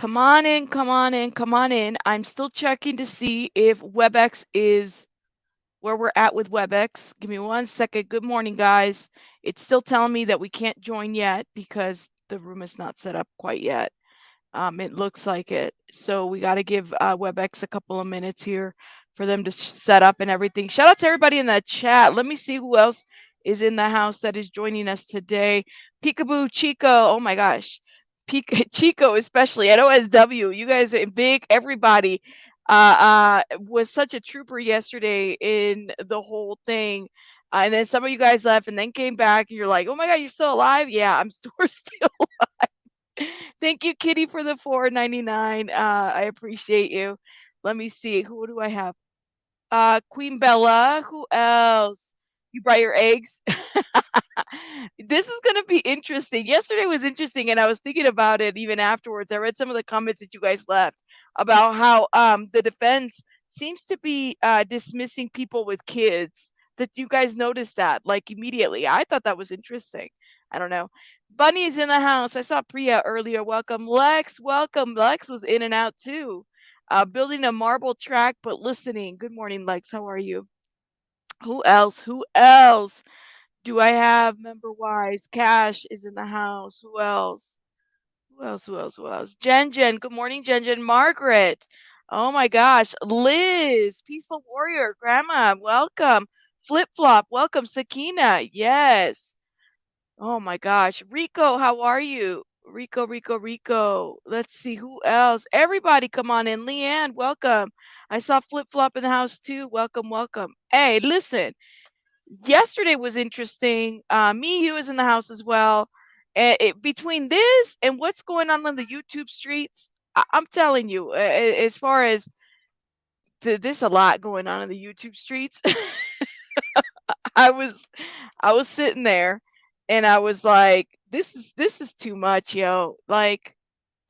Come on in, come on in, come on in. I'm still checking to see if WebEx is where we're at with WebEx. Give me 1 second. Good morning, guys. It's still telling me that we can't join yet because the room is not set up quite yet. It looks like it. So we got to give WebEx a couple of minutes here for them to set up and everything. Shout out to everybody in the chat. Let me see who else is in the house that is joining us today. Peekaboo Chico. Oh my gosh. Chico, especially at OSW. You guys are big. Everybody was such a trooper yesterday in the whole thing. And then some of you guys left and then came back and you're like, oh my God, you're still alive? Yeah, we're still. Thank you, Kitty, for the $4.99. I appreciate you. Let me see. Who do I have? Queen Bella. Who else? You brought your eggs? This is going to be interesting. Yesterday was interesting, and I was thinking about it even afterwards. I read some of the comments that you guys left about how the defense seems to be dismissing people with kids. That you guys noticed that like immediately. I thought that was interesting. I don't know. Bunny's in the house. I saw Priya earlier. Welcome, Lex. Welcome. Lex was in and out too. Building a marble track, but listening. Good morning, Lex. How are you? Who else? Who else do I have member wise? Cash is in the house. Who else? Who else? Who else? Who else? Jen Jen. Good morning, Jen Jen. Margaret. Oh my gosh. Liz. Peaceful Warrior. Grandma. Welcome. Flip Flop. Welcome. Sakina. Yes. Oh my gosh. Rico, how are you? Rico, Rico, Rico. Let's see who else. Everybody come on in. Leanne, welcome. I saw Flip Flop in the house too. Welcome, welcome. Hey, listen. Yesterday was interesting. Me Hugh is in the house as well. Between this and what's going on the YouTube streets, I'm telling you, as far as there's a lot going on in the YouTube streets. I was I was sitting there and I was like, this is too much, yo. Like,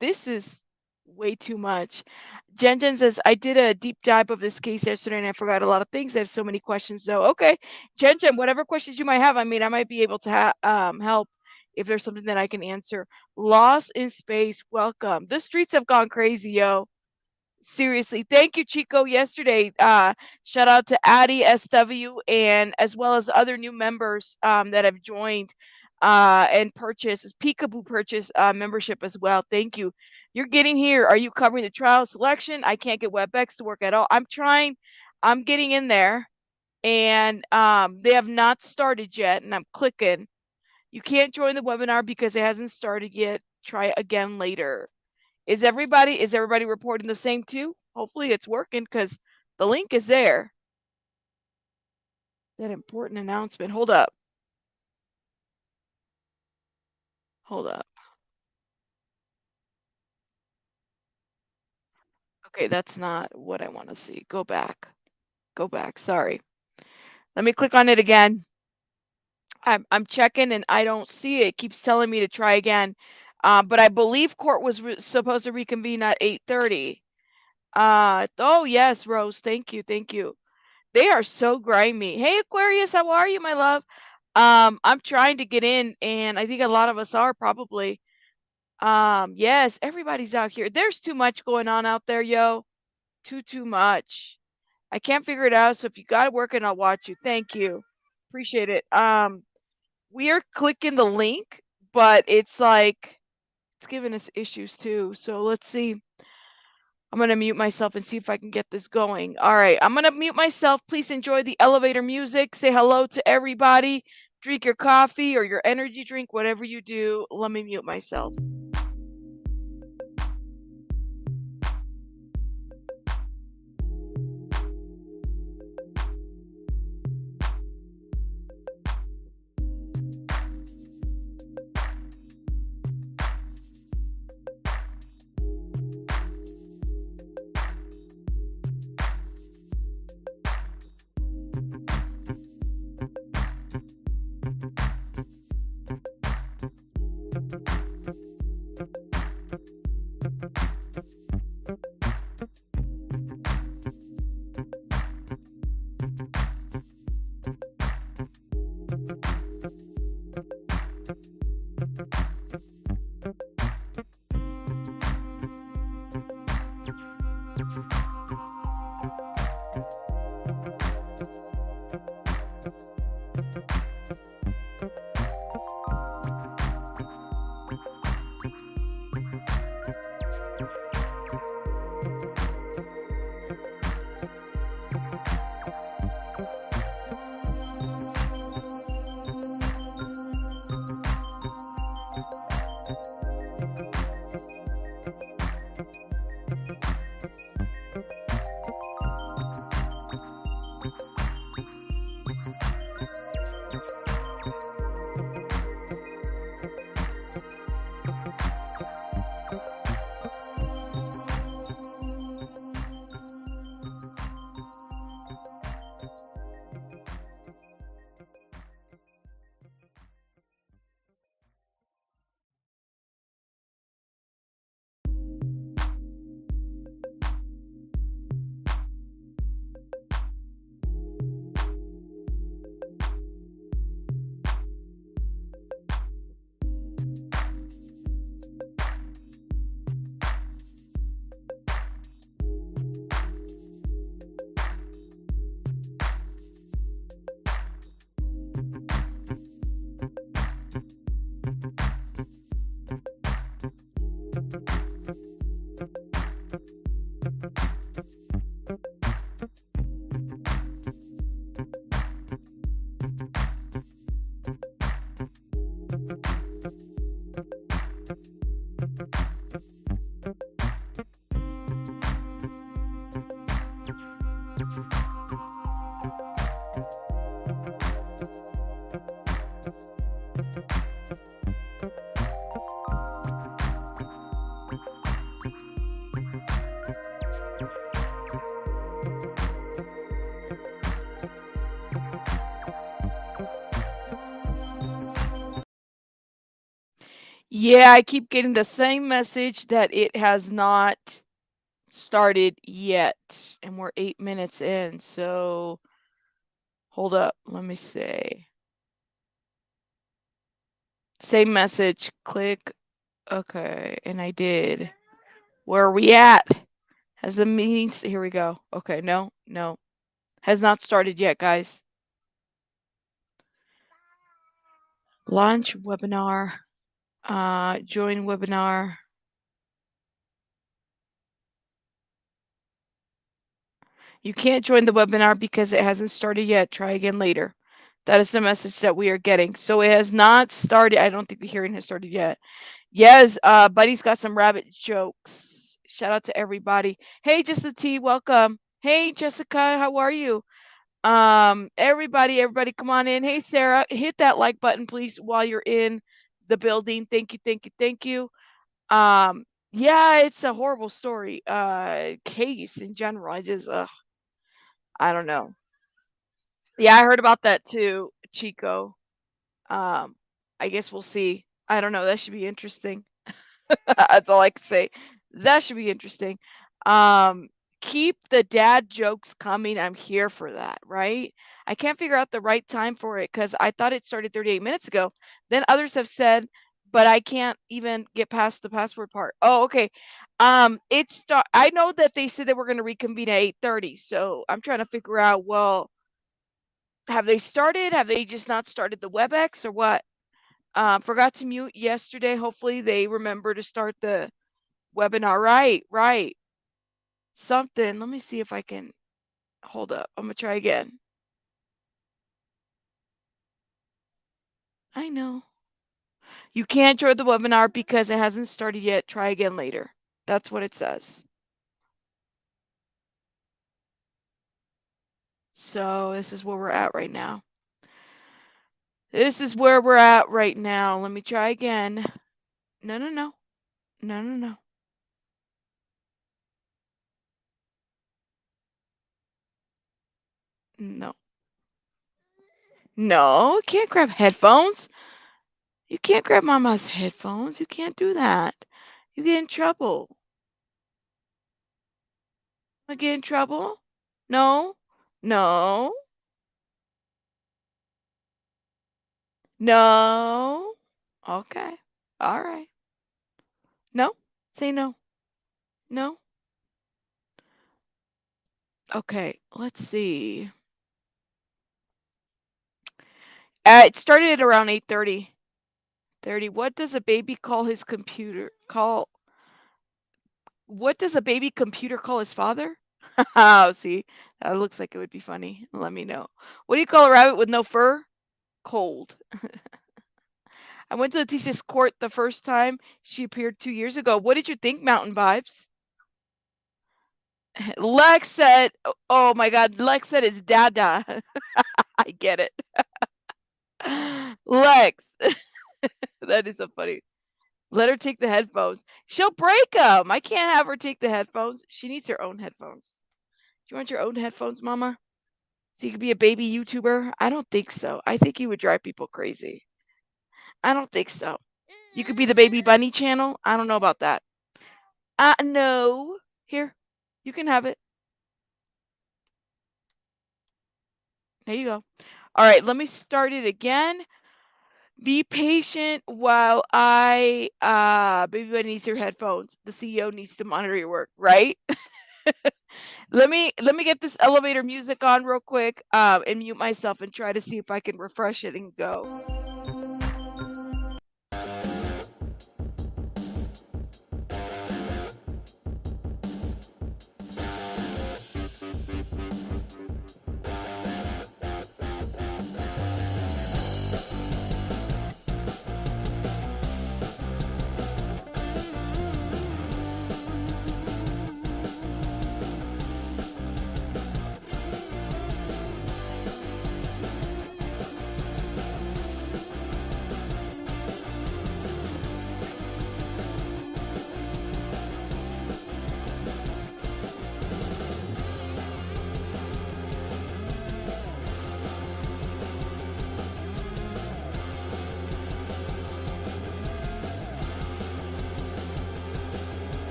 this is way too much. Jen Jen says, I did a deep dive of this case yesterday and I forgot a lot of things. I have so many questions though. Okay. Jen Jen, whatever questions you might have, I mean, I might be able to help if there's something that I can answer. Lost in space, welcome. The streets have gone crazy, yo. Seriously, thank you, Chico. Yesterday, shout out to Addie SW and as well as other new members that have joined and purchased Peekaboo purchase membership as well. Thank you. You're getting here. Are you covering the trial selection? I can't get WebEx to work at all. I'm trying. I'm getting in there, and they have not started yet. And I'm clicking. You can't join the webinar because it hasn't started yet. Try again later. Is everybody reporting the same too? Hopefully it's working because the link is there. That important announcement. Hold up. Hold up. Okay, that's not what I want to see. Go back. Go back. Sorry. Let me click on it again. I'm checking and I don't see it. It keeps telling me to try again. But I believe court was supposed to reconvene at 8:30. Oh yes, Rose. Thank you. Thank you. They are so grimy. Hey Aquarius, how are you, my love? I'm trying to get in, and I think a lot of us are probably. Yes, everybody's out here. There's too much going on out there, yo. Too much. I can't figure it out. So if you got it working, I'll watch you. Thank you. Appreciate it. We are clicking the link, but it's like it's giving us issues too. So let's see. I'm going to mute myself and see if I can get this going. All right, I'm going to mute myself. Please enjoy the elevator music. Say hello to everybody. Drink your coffee or your energy drink, whatever you do. Let me mute myself. Yeah, I keep getting the same message that it has not started yet. And we're 8 minutes in, so hold up. Let me see. Same message. Click. Okay, and I did. Where are we at? Has the meeting... Here we go. Okay, no. Has not started yet, guys. Launch webinar. Join webinar. You can't join the webinar because it hasn't started yet. Try again later. That is the message that we are getting. So it has not started. I don't think the hearing has started yet. Yes, Buddy's got some rabbit jokes. Shout out to everybody. Hey, Jessica T, welcome. Hey, Jessica, how are you? Everybody, come on in. Hey, Sarah, hit that like button, please, while you're in the building. Thank you. Yeah, it's a horrible story. Case in general. I don't know. Yeah, I heard about that too, Chico. I guess we'll see. I don't know. That should be interesting. That's all I can say. That should be interesting. Keep the dad jokes coming. I'm here for that, right? I can't figure out the right time for it because I thought it started 38 minutes ago. Then others have said, but I can't even get past the password part. Oh, okay. I know that they said that we're going to reconvene at 8:30. So I'm trying to figure out, well, have they started? Have they just not started the WebEx or what? Forgot to mute yesterday. Hopefully they remember to start the webinar. Right. Something. Let me see if I can hold up. I'm gonna try again. I know. You can't join the webinar because it hasn't started yet. Try again later. That's what it says. So this is where we're at right now. Let me try again. No. No, can't grab headphones. You can't grab mama's headphones. You can't do that. You get in trouble. I get in trouble? No. Okay. All right. No. Say no. No. Okay. Let's see. It started at around 8:30. What does a baby call his computer? What does a baby computer call his father? Oh, see, that looks like it would be funny. Let me know. What do you call a rabbit with no fur? Cold. I went to Letecia's court the first time she appeared 2 years ago. What did you think, Mountain Vibes? Lex said, oh my God, Lex said it's Dada. I get it. Lex, that is so funny. Let her take the headphones. She'll break them. I can't have her take the headphones. She needs her own headphones. Do you want your own headphones, Mama? So you could be a baby YouTuber? I don't think so. I think you would drive people crazy. I don't think so. You could be the Baby Bunny channel? I don't know about that. No. Here, you can have it. There you go. All right, let me start it again. Be patient while Baby Bunny needs your headphones. The CEO needs to monitor your work, right? Let me get this elevator music on real quick and mute myself and try to see if I can refresh it and go.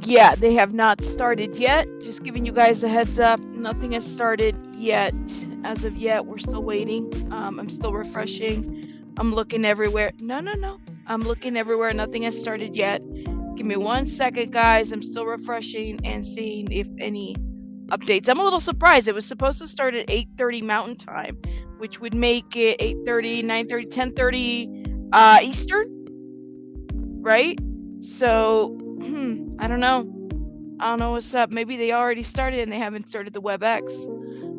Yeah, they have not started yet. Just giving you guys a heads up. Nothing has started yet. As of yet, we're still waiting. I'm still refreshing. I'm looking everywhere. No. I'm looking everywhere. Nothing has started yet. Give me 1 second, guys. I'm still refreshing and seeing if any updates. I'm a little surprised. It was supposed to start at 8:30 Mountain Time, which would make it 8:30, 9:30, 10:30 Eastern, right? So, I don't know. I don't know what's up. Maybe they already started and they haven't started the WebEx.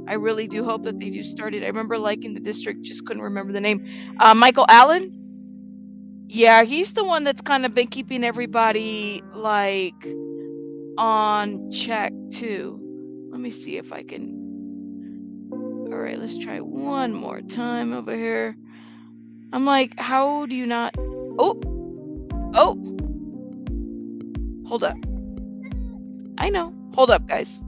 I really do hope that they do start it. I remember liking the district, just couldn't remember the name. Michael Allen? Yeah, he's the one that's kind of been keeping everybody like on check too. Let me see if I can. All right, let's try one more time over here. I'm like, how do you not? Oh, hold up. I know. Hold up, guys.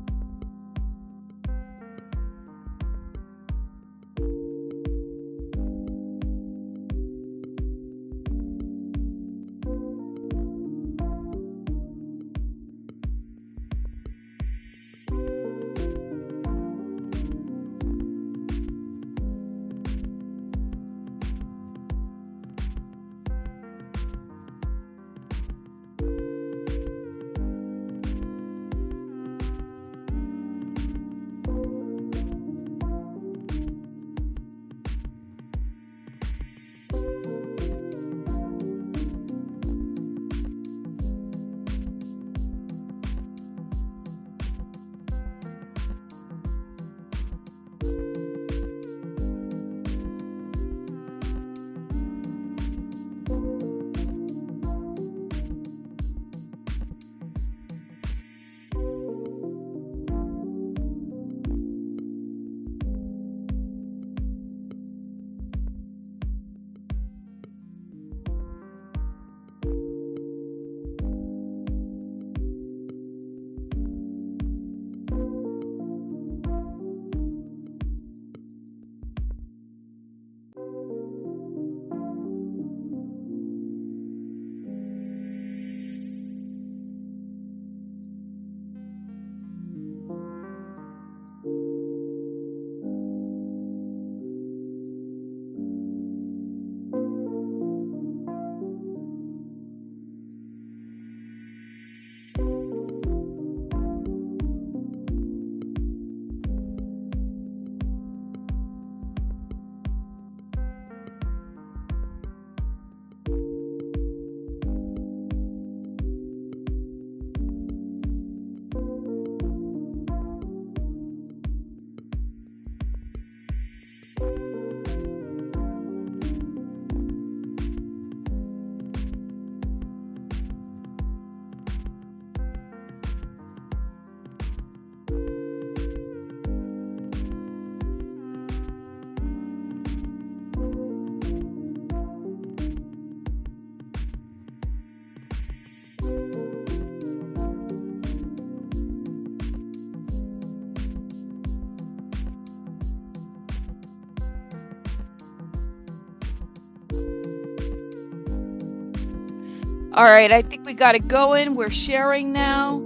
All right, I think we got it going. We're sharing now.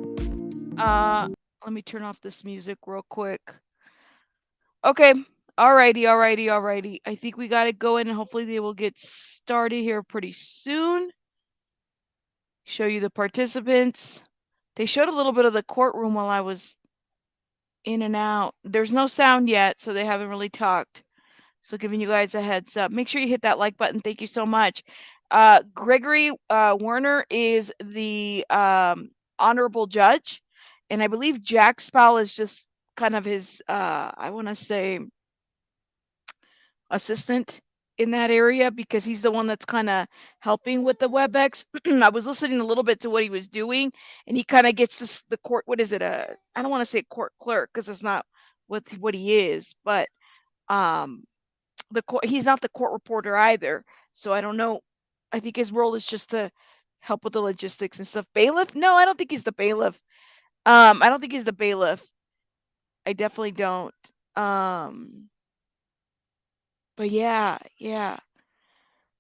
Let me turn off this music real quick. Okay. Alrighty. I think we got it going, and hopefully they will get started here pretty soon. Show you the participants. They showed a little bit of the courtroom while I was in and out. There's no sound yet, so they haven't really talked. So giving you guys a heads up. Make sure you hit that like button. Thank you so much. Gregory Werner is the honorable judge, and I believe Jack Spall is just kind of his, I want to say, assistant in that area, because he's the one that's kind of helping with the WebEx. I was listening a little bit to what he was doing, and he kind of gets this, the court. What is it? I don't want to say court clerk because it's not what he is, but the court. He's not the court reporter either. So I don't know. I think his role is just to help with the logistics and stuff. Bailiff? No, I don't think he's the bailiff. I don't think he's the bailiff. I definitely don't. But yeah. I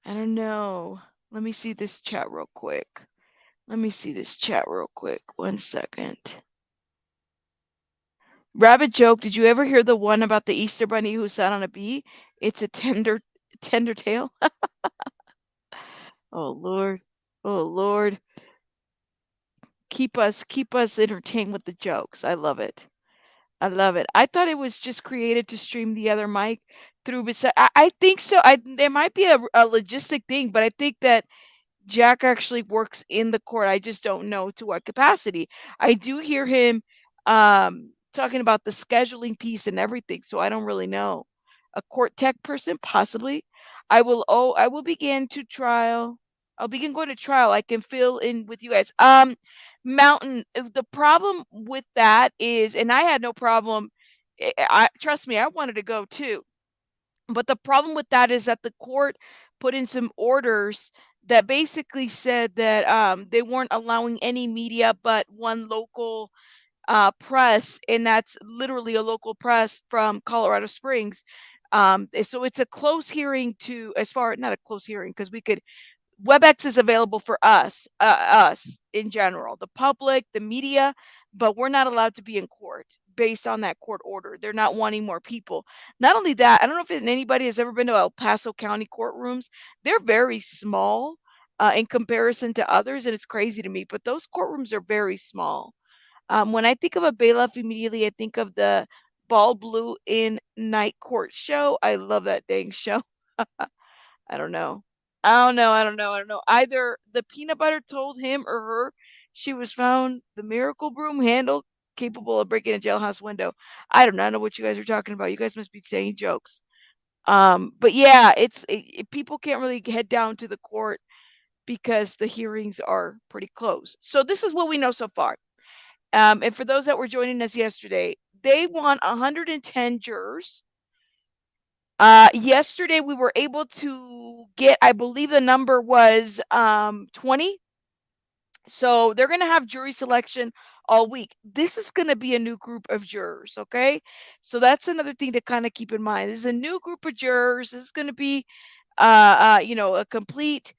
don't know. Let me see this chat real quick. Let me see this chat real quick. 1 second. Rabbit joke. Did you ever hear the one about the Easter bunny who sat on a bee? It's a tender tail. Oh Lord. Oh Lord. Keep us entertained with the jokes. I love it. I love it. I thought it was just created to stream the other mic through, but I think so. There might be a logistic thing, but I think that Jack actually works in the court. I just don't know to what capacity. I do hear him talking about the scheduling piece and everything, so I don't really know. A court tech person, possibly. I will begin to trial. I'll begin going to trial. I can fill in with you guys. Mountain, the problem with that is, and I had no problem. I trust me, I wanted to go too. But the problem with that is that the court put in some orders that basically said that they weren't allowing any media but one local press, and that's literally a local press from Colorado Springs. So it's a close hearing to, as far, not a close hearing, because we could, WebEx is available for us in general, the public, the media, but we're not allowed to be in court based on that court order. They're not wanting more people. Not only that, I don't know if anybody has ever been to El Paso County courtrooms. They're very small in comparison to others, and it's crazy to me, but those courtrooms are very small. When I think of a bailiff, immediately I think of the Ball Blue in Night Court show. I love that dang show. I don't know. I don't know. Either the peanut butter told him or her she was found the miracle broom handle capable of breaking a jailhouse window. I do not know what you guys are talking about. You guys must be saying jokes. But yeah, people can't really head down to the court because the hearings are pretty close. So this is what we know so far. And for those that were joining us yesterday, they want 110 jurors. Yesterday we were able to get, I believe the number was 20. So they're going to have jury selection all week. This is going to be a new group of jurors, okay? So that's another thing to kind of keep in mind. This is a new group of jurors. This is going to be a complete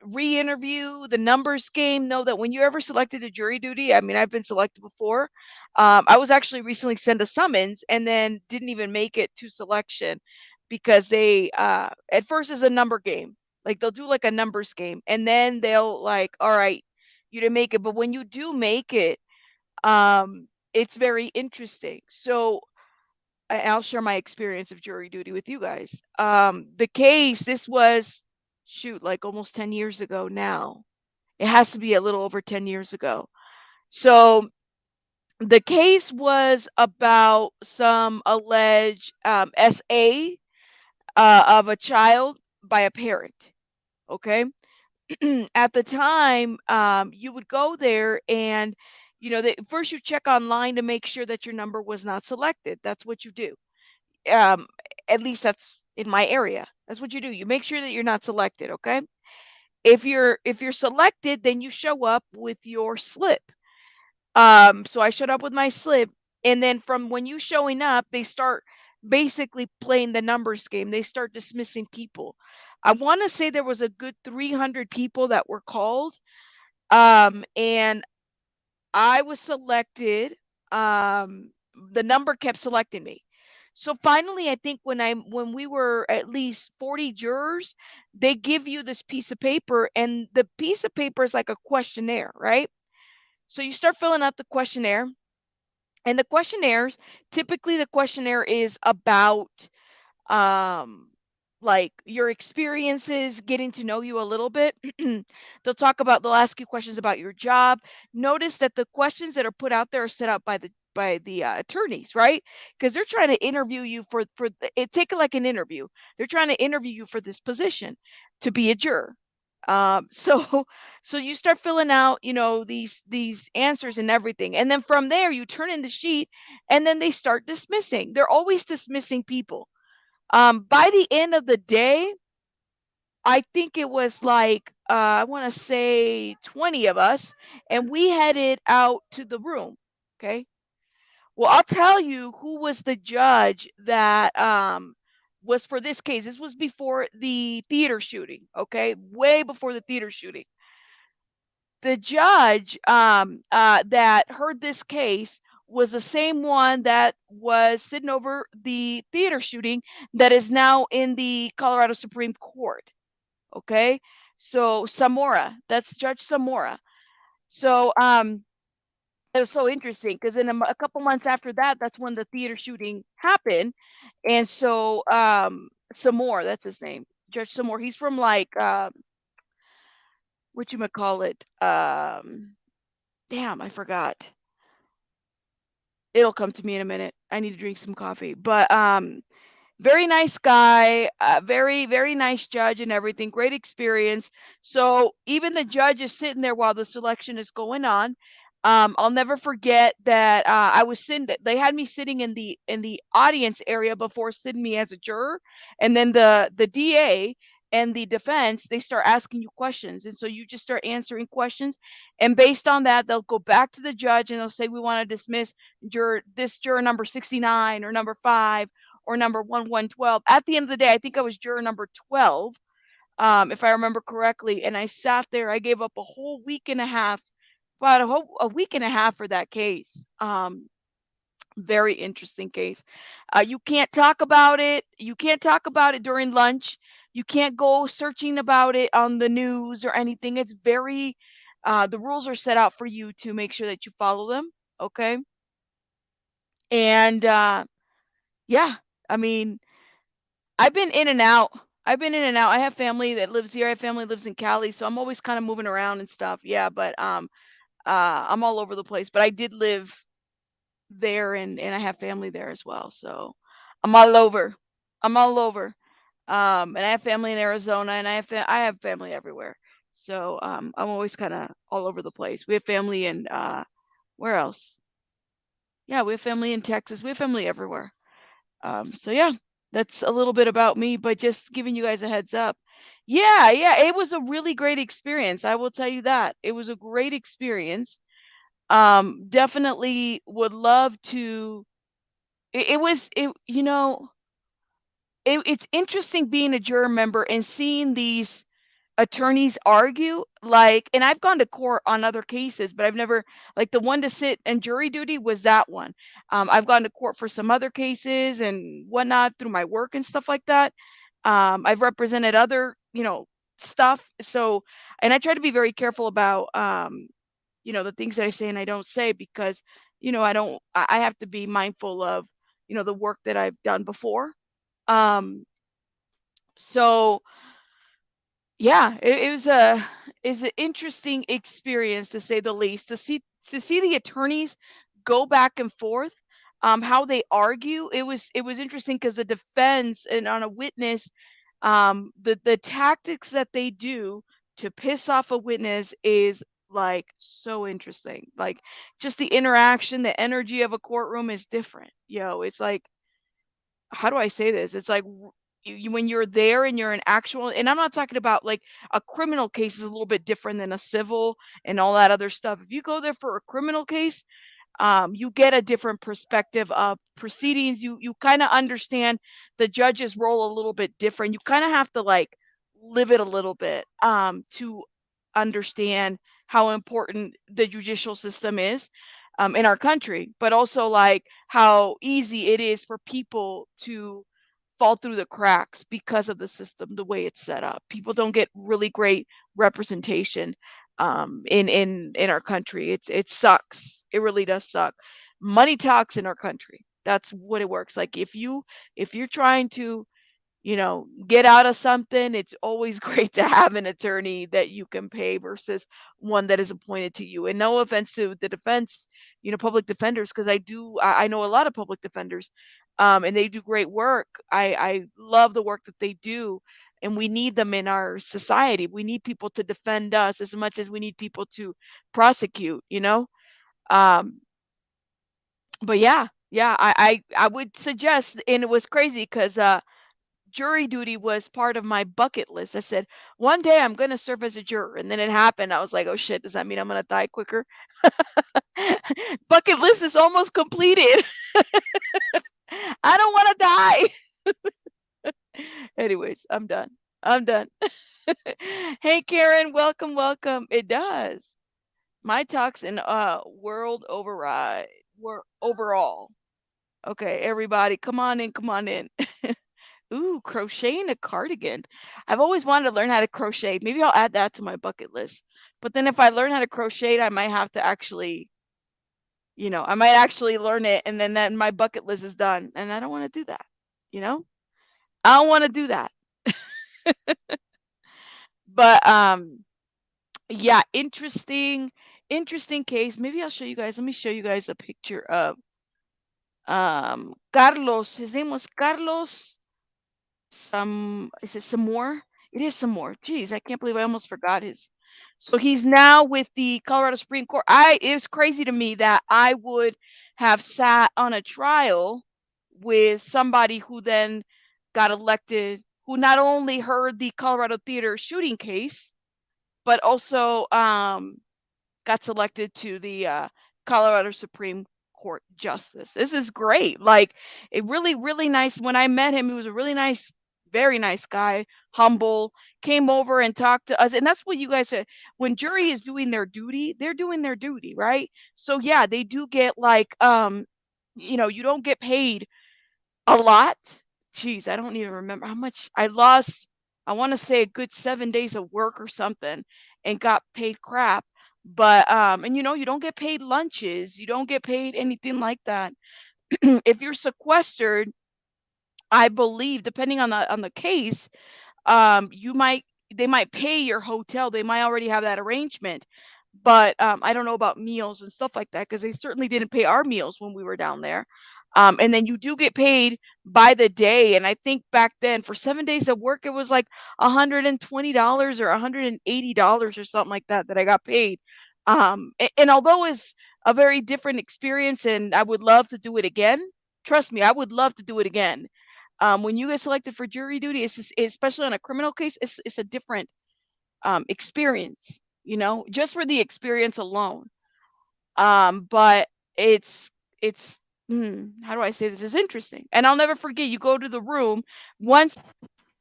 re-interview, the numbers game. Know that when you're ever selected to jury duty, I mean, I've been selected before. I was actually recently sent a summons and then didn't even make it to selection because they at first is a number game. Like they'll do like a numbers game and then they'll like, all right, you didn't make it. But when you do make it, it's very interesting. So I'll share my experience of jury duty with you guys. The case, this was, shoot, like almost 10 years ago now. It has to be a little over 10 years ago. So the case was about some alleged SA of a child by a parent. Okay. At the time, you would go there and, first you check online to make sure that your number was not selected. That's what you do. Um, at least that's in my area. That's what you do. You make sure that you're not selected, okay? If you're selected, then you show up with your slip. So I showed up with my slip, and then from when you showing up, they start basically playing the numbers game. They start dismissing people. I want to say there was a good 300 people that were called, and I was selected. The number kept selecting me. So finally, I think when we were at least 40 jurors, they give you this piece of paper, and the piece of paper is like a questionnaire, right? So you start filling out the questionnaire, and typically the questionnaire is about um like your experiences, getting to know you a little bit. They'll ask you questions about your job. Notice that the questions that are put out there are set up by the attorneys, right? Because they're trying to interview you for it. Take it like an interview. They're trying to interview you for this position to be a juror. So so you start filling out, these answers and everything, and then from there you turn in the sheet, and then they start dismissing. They're always dismissing people. By the end of the day, I think it was like I want to say 20 of us, and we headed out to the room. Okay. Well, I'll tell you who was the judge that was for this case. This was before the theater shooting. Okay, way before the theater shooting. the judge that heard this case was the same one that was sitting over the theater shooting that is now in the Colorado Supreme Court. Okay, so Zamora, that's Judge Zamora. So it was so interesting because in a couple months after that, that's when the theater shooting happened. And so Zamora, that's his name, Judge Zamora. He's from like what you might call it. Damn, I forgot. It'll come to me in a minute. I need to drink some coffee. But very nice guy, very, very nice judge and everything. Great experience. So even the judge is sitting there while the selection is going on. I'll never forget that I was sitting. They had me sitting in the audience area before sitting me as a juror, and then the DA and the defense, they start asking you questions, and so you just start answering questions, and based on that, they'll go back to the judge and they'll say, we want to dismiss juror number 69 or number 5 or number 1112. At the end of the day, I think I was juror number 12, if I remember correctly. And I sat there, I gave up a whole week and a half, about a week and a half for that case. Very interesting case. You can't talk about it. You can't talk about it during lunch. You can't go searching about it on the news or anything. It's very, the rules are set out for you to make sure that you follow them. Okay. And yeah, I mean, I've been in and out. I've been in and out. I have family that lives here. I have family that lives in Cali, so I'm always kind of moving around and stuff. Yeah, but I'm all over the place. But I did live there, and I have family there as well. So I'm all over. I'm all over. And I have family in Arizona, and I have family everywhere. So I'm always kind of all over the place. We have family in where else? Yeah, we have family in Texas. We have family everywhere. So yeah, that's a little bit about me, but just giving you guys a heads up. Yeah, yeah, it was a really great experience. I will tell you that. It was a great experience. Definitely would love to. It was it. It's interesting being a juror member and seeing these attorneys argue, like, and I've gone to court on other cases, but I've never, like, the one to sit and jury duty was that one. I've gone to court for some other cases and whatnot through my work and stuff like that. I've represented other, stuff. So, and I try to be very careful about, the things that I say and I don't say, because, I have to be mindful of, the work that I've done before. So yeah, it was a is an interesting experience, to say the least, to see the attorneys go back and forth, how they argue. It was interesting because the defense and on a witness, the tactics that they do to piss off a witness is like so interesting. Like, just the interaction, the energy of a courtroom is different. It's like, how do I say this? It's like, when you're there and you're an actual, and I'm not talking about like a criminal case is a little bit different than a civil and all that other stuff. If you go there for a criminal case, you get a different perspective of proceedings. You kind of understand the judge's role a little bit different. You kind of have to like live it a little bit to understand how important the judicial system is in our country, but also like how easy it is for people to fall through the cracks because of the system, the way it's set up. People don't get really great representation in our country. It sucks. It really does suck. Money talks in our country. That's what it works. Like, if you're trying to, get out of something, it's always great to have an attorney that you can pay versus one that is appointed to you. And no offense to the defense, public defenders, because I know a lot of public defenders, and they do great work. I love the work that they do, and we need them in our society. We need people to defend us as much as we need people to prosecute. Um, but yeah, I would suggest, and it was crazy because jury duty was part of my bucket list. I said, one day I'm going to serve as a juror. And then it happened. I was like, oh shit, does that mean I'm going to die quicker? Bucket list is almost completed. I don't want to die. Anyways, I'm done. I'm done. Hey, Karen, welcome, welcome. It does. My talks in world override. Overall. Okay, everybody, come on in, come on in. Ooh, crocheting a cardigan. I've always wanted to learn how to crochet. Maybe I'll add that to my bucket list. But then if I learn how to crochet, I might have to actually, I might actually learn it, and then my bucket list is done. And I don't want to do that. I don't want to do that. But yeah, interesting case. Maybe I'll show you guys. Let me show you guys a picture of Carlos. His name was Carlos. Is it some more? It is some more. Jeez, I can't believe I almost forgot his. So he's now with the Colorado Supreme Court. It was crazy to me that I would have sat on a trial with somebody who then got elected, who not only heard the Colorado Theater shooting case, but also got selected to the Colorado Supreme Court justice. This is great. Like, a really, really nice. When I met him, he was a really nice, very nice guy, humble, came over and talked to us. And that's what you guys said. When jury is doing their duty, they're doing their duty, right? So yeah, they do get like, you don't get paid a lot. Jeez, I don't even remember how much I lost. I want to say a good 7 days of work or something, and got paid crap. But and you don't get paid lunches, you don't get paid anything like that. If you're sequestered, I believe, depending on the case, they might pay your hotel. They might already have that arrangement. But I don't know about meals and stuff like that, because they certainly didn't pay our meals when we were down there. And then you do get paid by the day. And I think back then for 7 days of work, it was like $120 or $180 or something like that I got paid. And although it's a very different experience and I would love to do it again, trust me, I would love to do it again. When you get selected for jury duty, it's just, especially on a criminal case, it's a different experience, just for the experience alone. But it's how do I say this? It's interesting. And I'll never forget, you go to the room once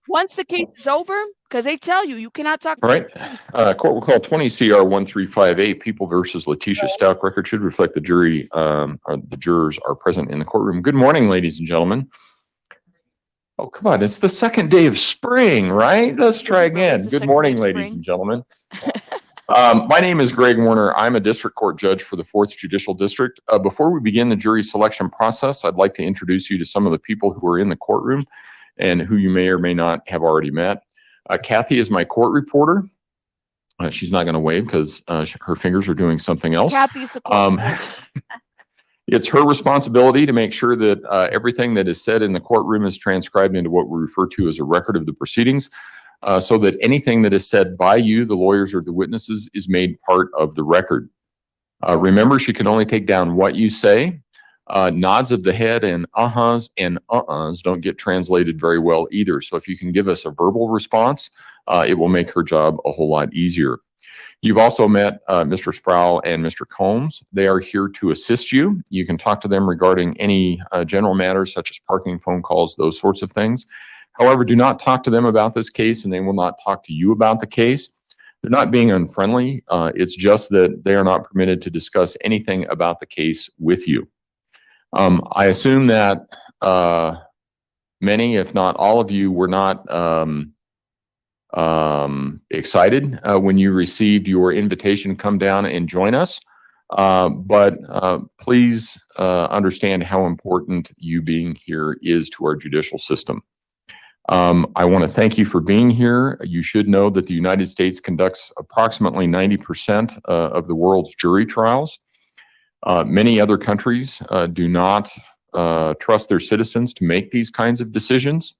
the case is over, because they tell you cannot talk. All right. Court will call 20 CR 1358, People versus Letecia Stauch. Record should reflect the jury, or the jurors are present in the courtroom. Good morning, ladies and gentlemen. Oh, come on. It's the second day of spring, right? Let's try again. Good morning, ladies and gentlemen. My name is Greg Warner. I'm a district court judge for the 4th Judicial District. Before we begin the jury selection process, I'd like to introduce you to some of the people who are in the courtroom and who you may or may not have already met. Kathy is my court reporter. She's not going to wave because her fingers are doing something else. Kathy's the court reporter. It's her responsibility to make sure that everything that is said in the courtroom is transcribed into what we refer to as a record of the proceedings, so that anything that is said by you, the lawyers, or the witnesses is made part of the record. Remember, she can only take down what you say. Nods of the head and uh-huhs and uh-uhs don't get translated very well either. So if you can give us a verbal response, it will make her job a whole lot easier. You've also met Mr. Sproul and Mr. Combs. They are here to assist you. You can talk to them regarding any general matters such as parking, phone calls, those sorts of things. However, do not talk to them about this case, and they will not talk to you about the case. They're not being unfriendly. It's just that they are not permitted to discuss anything about the case with you. I assume that many, if not all of you, were not excited when you received your invitation to come down and join us. But please understand how important you being here is to our judicial system. I want to thank you for being here. You should know that the United States conducts approximately 90% of the world's jury trials. Many other countries do not trust their citizens to make these kinds of decisions,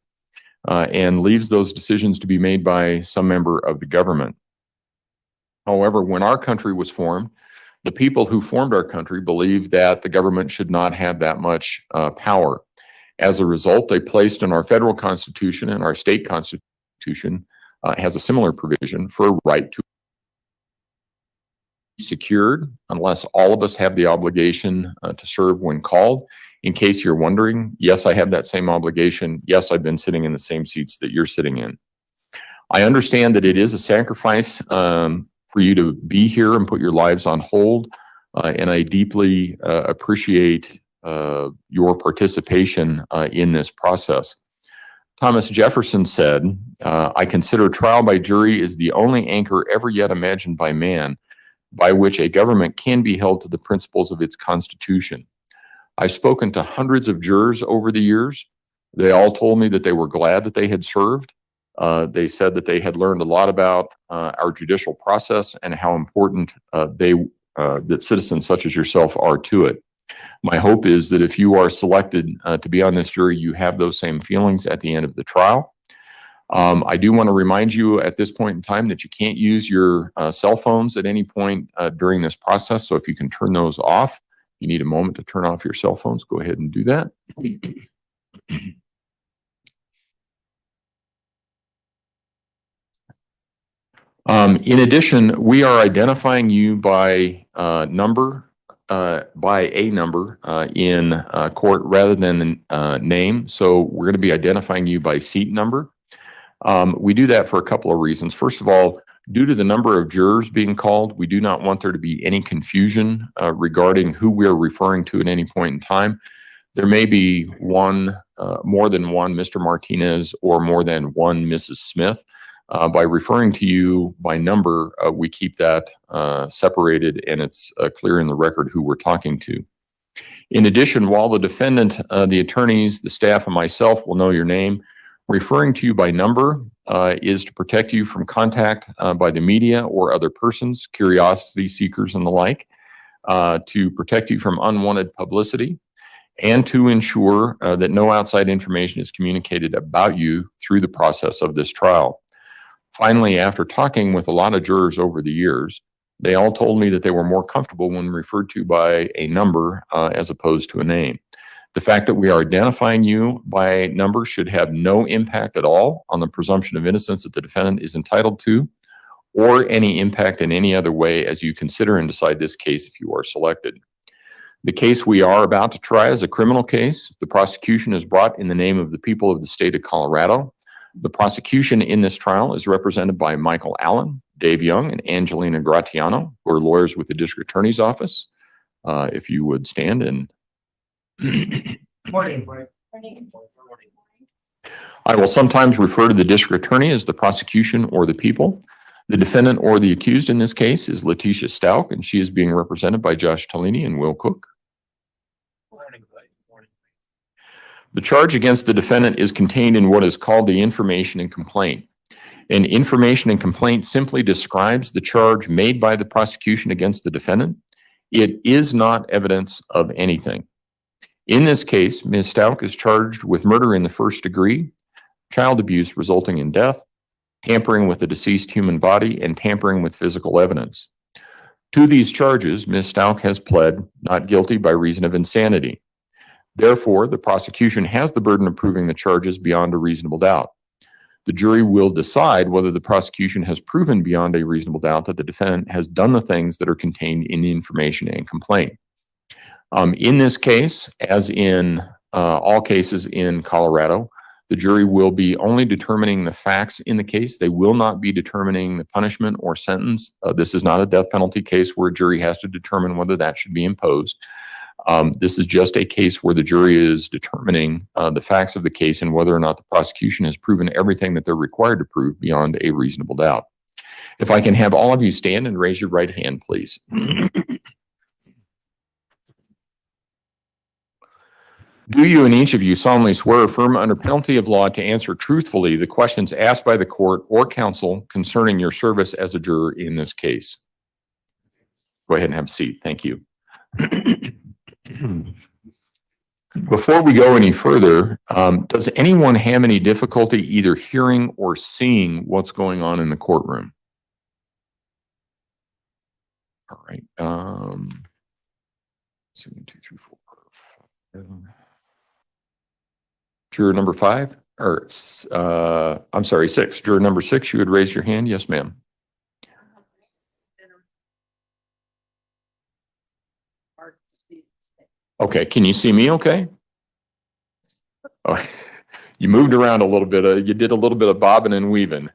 and leaves those decisions to be made by some member of the government. However, when our country was formed, the people who formed our country believed that the government should not have that much power. As a result, they placed in our federal constitution, and our state constitution has a similar provision for a right to be secured unless all of us have the obligation to serve when called. In case you're wondering, yes, I have that same obligation. Yes, I've been sitting in the same seats that you're sitting in. I understand that it is a sacrifice for you to be here and put your lives on hold. And I deeply appreciate your participation in this process. Thomas Jefferson said, I consider trial by jury is the only anchor ever yet imagined by man by which a government can be held to the principles of its constitution. I've spoken to hundreds of jurors over the years. They all told me that they were glad that they had served. They said that they had learned a lot about our judicial process and how important that citizens such as yourself are to it. My hope is that if you are selected to be on this jury, you have those same feelings at the end of the trial. I do want to remind you at this point in time that you can't use your cell phones at any point during this process. So if you can turn those off, you need a moment to turn off your cell phones, go ahead and do that. In addition, we are identifying you by a number in court rather than name. So we're going to be identifying you by seat number. We do that for a couple of reasons. First of all, due to the number of jurors being called, we do not want there to be any confusion regarding who we are referring to at any point in time. There may be more than one Mr. Martinez or more than one Mrs. Smith. By referring to you by number, we keep that separated and it's clear in the record who we're talking to. In addition, while the defendant, the attorneys, the staff, and myself will know your name, referring to you by number is to protect you from contact by the media or other persons, curiosity seekers, and the like, to protect you from unwanted publicity, and to ensure that no outside information is communicated about you through the process of this trial. Finally, after talking with a lot of jurors over the years, they all told me that they were more comfortable when referred to by a number as opposed to a name. The fact that we are identifying you by number should have no impact at all on the presumption of innocence that the defendant is entitled to, or any impact in any other way as you consider and decide this case if you are selected. The case we are about to try is a criminal case. The prosecution is brought in the name of the people of the state of Colorado. The prosecution in this trial is represented by Michael Allen, Dave Young, and Angelina Gratiano, who are lawyers with the district attorney's office. If you would stand and Morning. I will sometimes refer to the district attorney as the prosecution or the people. The defendant or the accused in this case is Letecia Stauch, and she is being represented by Josh Tellini and Will Cook. The charge against the defendant is contained in what is called the information and complaint. An information and complaint simply describes the charge made by the prosecution against the defendant. It is not evidence of anything. In this case, Ms. Stauch is charged with murder in the first degree, child abuse resulting in death, tampering with a deceased human body, and tampering with physical evidence. To these charges, Ms. Stauch has pled not guilty by reason of insanity. Therefore, the prosecution has the burden of proving the charges beyond a reasonable doubt. The jury will decide whether the prosecution has proven beyond a reasonable doubt that the defendant has done the things that are contained in the information and complaint. In this case, as in all cases in Colorado, the jury will be only determining the facts in the case. They will not be determining the punishment or sentence. This is not a death penalty case where a jury has to determine whether that should be imposed. This is just a case where the jury is determining the facts of the case and whether or not the prosecution has proven everything that they're required to prove beyond a reasonable doubt. If I can have all of you stand and raise your right hand, please. Do you and each of you solemnly swear or affirm under penalty of law to answer truthfully the questions asked by the court or counsel concerning your service as a juror in this case? Go ahead and have a seat. Thank you. Before we go any further, does anyone have any difficulty either hearing or seeing what's going on in the courtroom? All right. 1, 2, 3, 4, 5. Juror number 5, or I'm sorry, 6. Juror number 6, you would raise your hand. Yes, ma'am. Okay, can you see me okay? Oh, you moved around a little bit. You did a little bit of bobbing and weaving.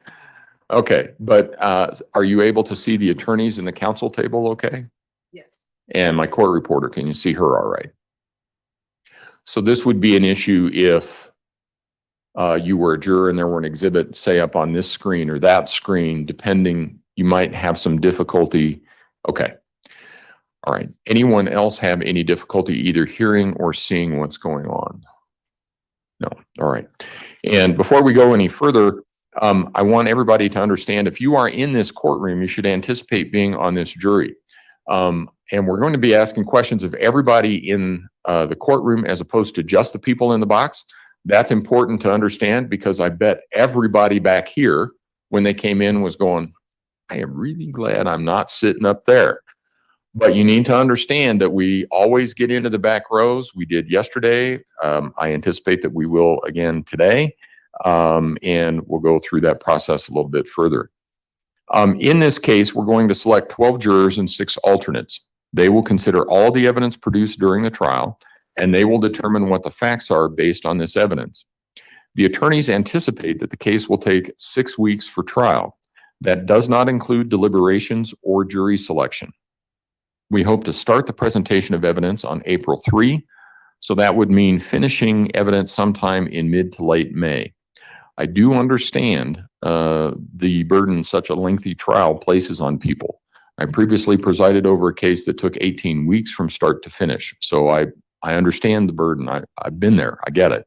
Okay, but are you able to see the attorneys in the council table okay? Yes. And my court reporter, can you see her all right? So this would be an issue if you were a juror and there were an exhibit, say, up on this screen or that screen, depending, you might have some difficulty. Okay. All right. Anyone else have any difficulty either hearing or seeing what's going on? No. All right. And before we go any further, I want everybody to understand if you are in this courtroom, you should anticipate being on this jury. And we're going to be asking questions of everybody in the courtroom as opposed to just the people in the box. That's important to understand because I bet everybody back here, when they came in, was going, I am really glad I'm not sitting up there. But you need to understand that we always get into the back rows. We did yesterday. I anticipate that we will again today. And we'll go through that process a little bit further. In this case, we're going to select 12 jurors and 6 alternates. They will consider all the evidence produced during the trial, and they will determine what the facts are based on this evidence. The attorneys anticipate that the case will take 6 weeks for trial. That does not include deliberations or jury selection. We hope to start the presentation of evidence on April 3, so that would mean finishing evidence sometime in mid to late May. I do understand the burden such a lengthy trial places on people. I previously presided over a case that took 18 weeks from start to finish, so I understand the burden. I've been there. I get it.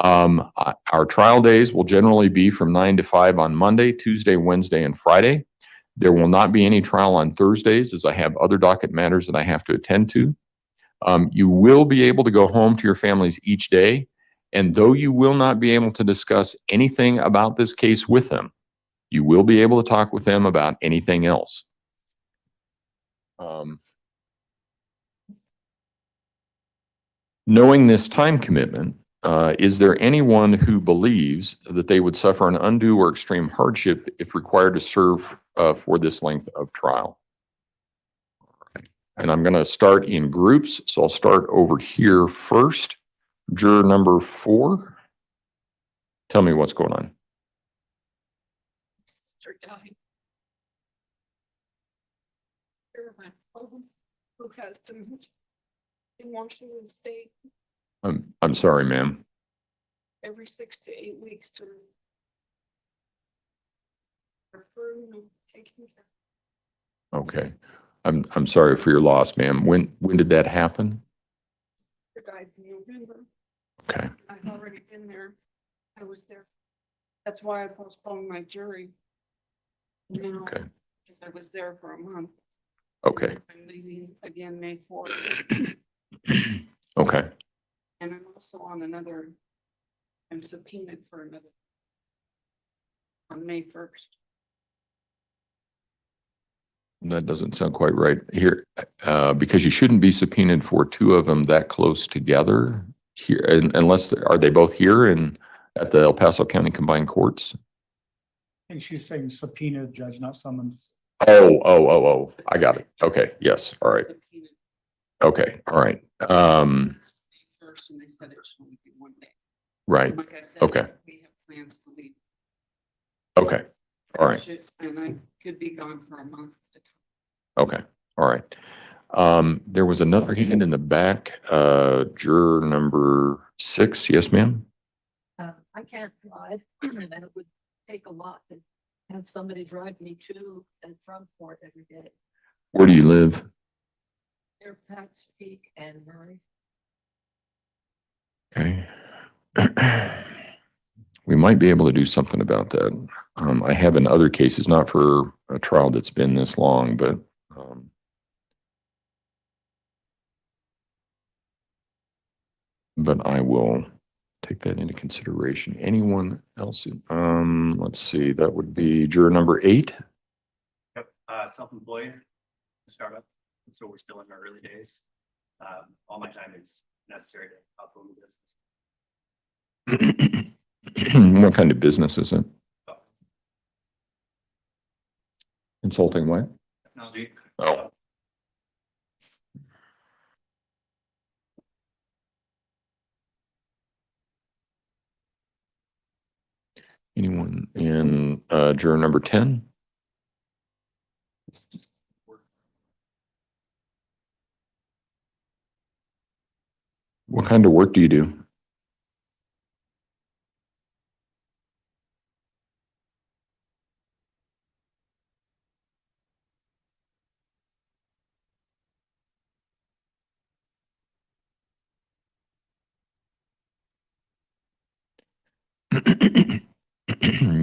Our trial days will generally be from 9 to 5 on Monday, Tuesday, Wednesday, and Friday. There will not be any trial on Thursdays as I have other docket matters that I have to attend to. You will be able to go home to your families each day, and though you will not be able to discuss anything about this case with them, you will be able to talk with them about anything else. Knowing this time commitment, is there anyone who believes that they would suffer an undue or extreme hardship if required to serve for this length of trial? And I'm going to start in groups. So I'll start over here first. Juror number 4. Tell me what's going on. Sister died. Who has dementia in Washington State I'm sorry, ma'am. every 6 to 8 weeks to refer and taking care. Okay. I'm sorry for your loss, ma'am. When did that happen? Her died in November. Okay. I've already been there. I was there. That's why I postponed my jury. Now, Okay. because I was there for a month. Okay. I'm leaving again May 4th. Okay. And I'm also on another, I'm subpoenaed for another on May 1st. That doesn't sound quite right here, because you shouldn't be subpoenaed for 2 of them that close together here, unless are they both here and at the El Paso County Combined Courts? I think she's saying subpoena, judge, not summons. Oh, I got it. Okay. Yes. All right. Subpoenaed Okay. All right. May 1st, and they said it should only be 1 day. Right. Like I said, Okay. we have plans to leave. Okay. All right. And I could be gone for a month at a time. Okay. All right. There was another hand in the back, juror number 6. Yes, ma'am. I can't drive, and it would take a lot to have somebody drive me to and from court every day. Where do you live? Near Pikes Peak and Murray. Okay. We might be able to do something about that. I have in other cases, not for a trial that's been this long, but I will take that into consideration. Anyone else? Let's see, that would be juror number 8. Yep, self-employed startup, so we're still in our early days. All my time is necessary to help own the business. What kind of business is it? Consulting what? Technology. Oh. Anyone in juror number 10? What kind of work do you do?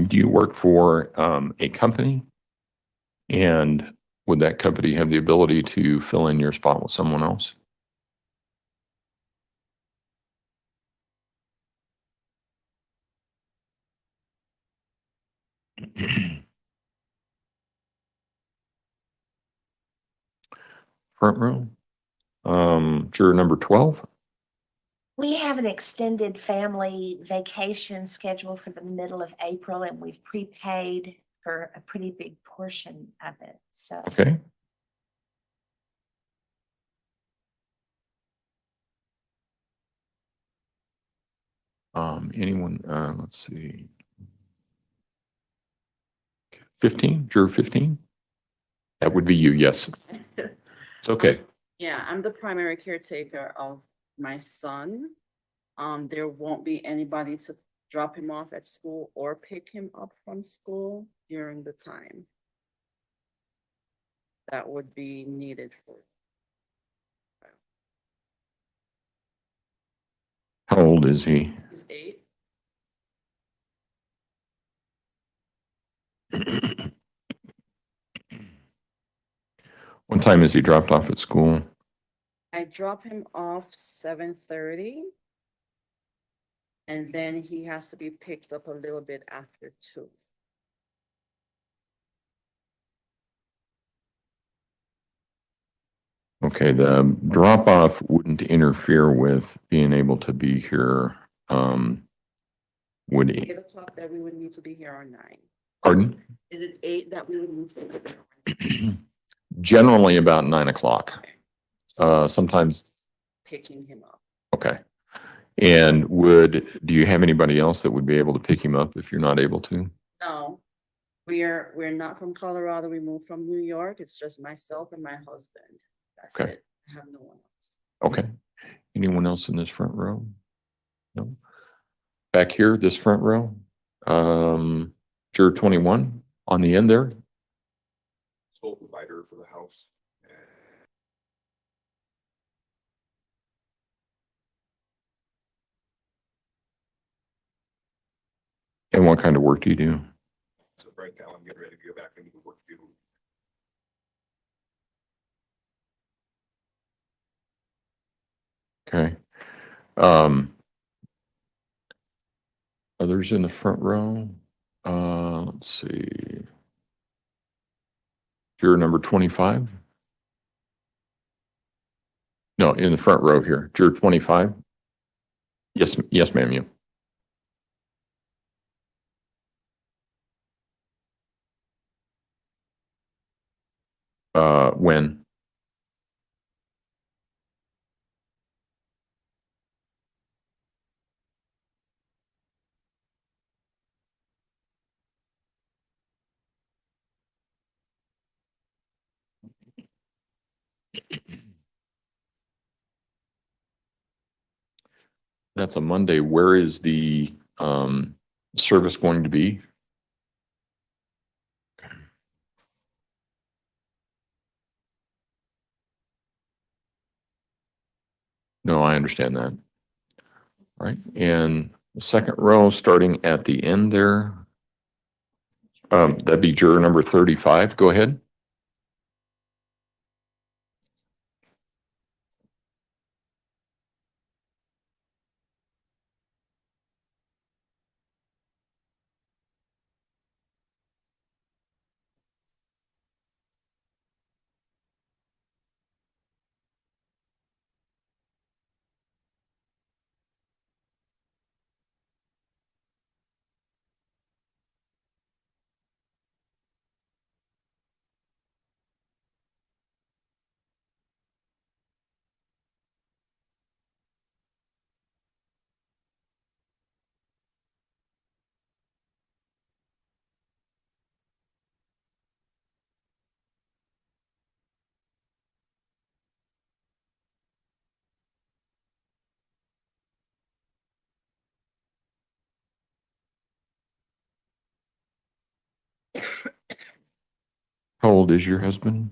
Do you work for a company? And would that company have the ability to fill in your spot with someone else? Front row. Juror number 12. We have an extended family vacation scheduled for the middle of April, and we've prepaid for a pretty big portion of it, so. Okay. Anyone, let's see. 15, juror 15? That would be you, yes. It's okay. Yeah, I'm the primary caretaker of my son. There won't be anybody to drop him off at school or pick him up from school during the time that would be needed for. How old is he? He's 8. What time is he dropped off at school? I drop him off 7:30. And then he has to be picked up a little bit after 2. Okay, the drop off wouldn't interfere with being able to be here. Would he? 8 o'clock that we would need to be here, or 9. Pardon? Is it 8 that we would need to be here? Generally about 9 o'clock. Sometimes, Picking him up. okay. And do you have anybody else that would be able to pick him up if you're not able to? No, we're not from Colorado. We moved from New York. It's just myself and my husband. That's Okay. it. I have no one else. Okay. Anyone else in this front row? No. Back here, this front row, juror 21 on the end there. Sole provider for the house. And what kind of work do you do? So right now I'm getting ready to go back into the work field. Okay. Others in the front row? Let's see. Juror number 25? No, in the front row here. Juror 25? Yes, yes, ma'am, you. When? That's a Monday. Where is the service going to be? No, I understand that. All right, and the second row, starting at the end there, that'd be juror number 35. Go ahead. How old is your husband?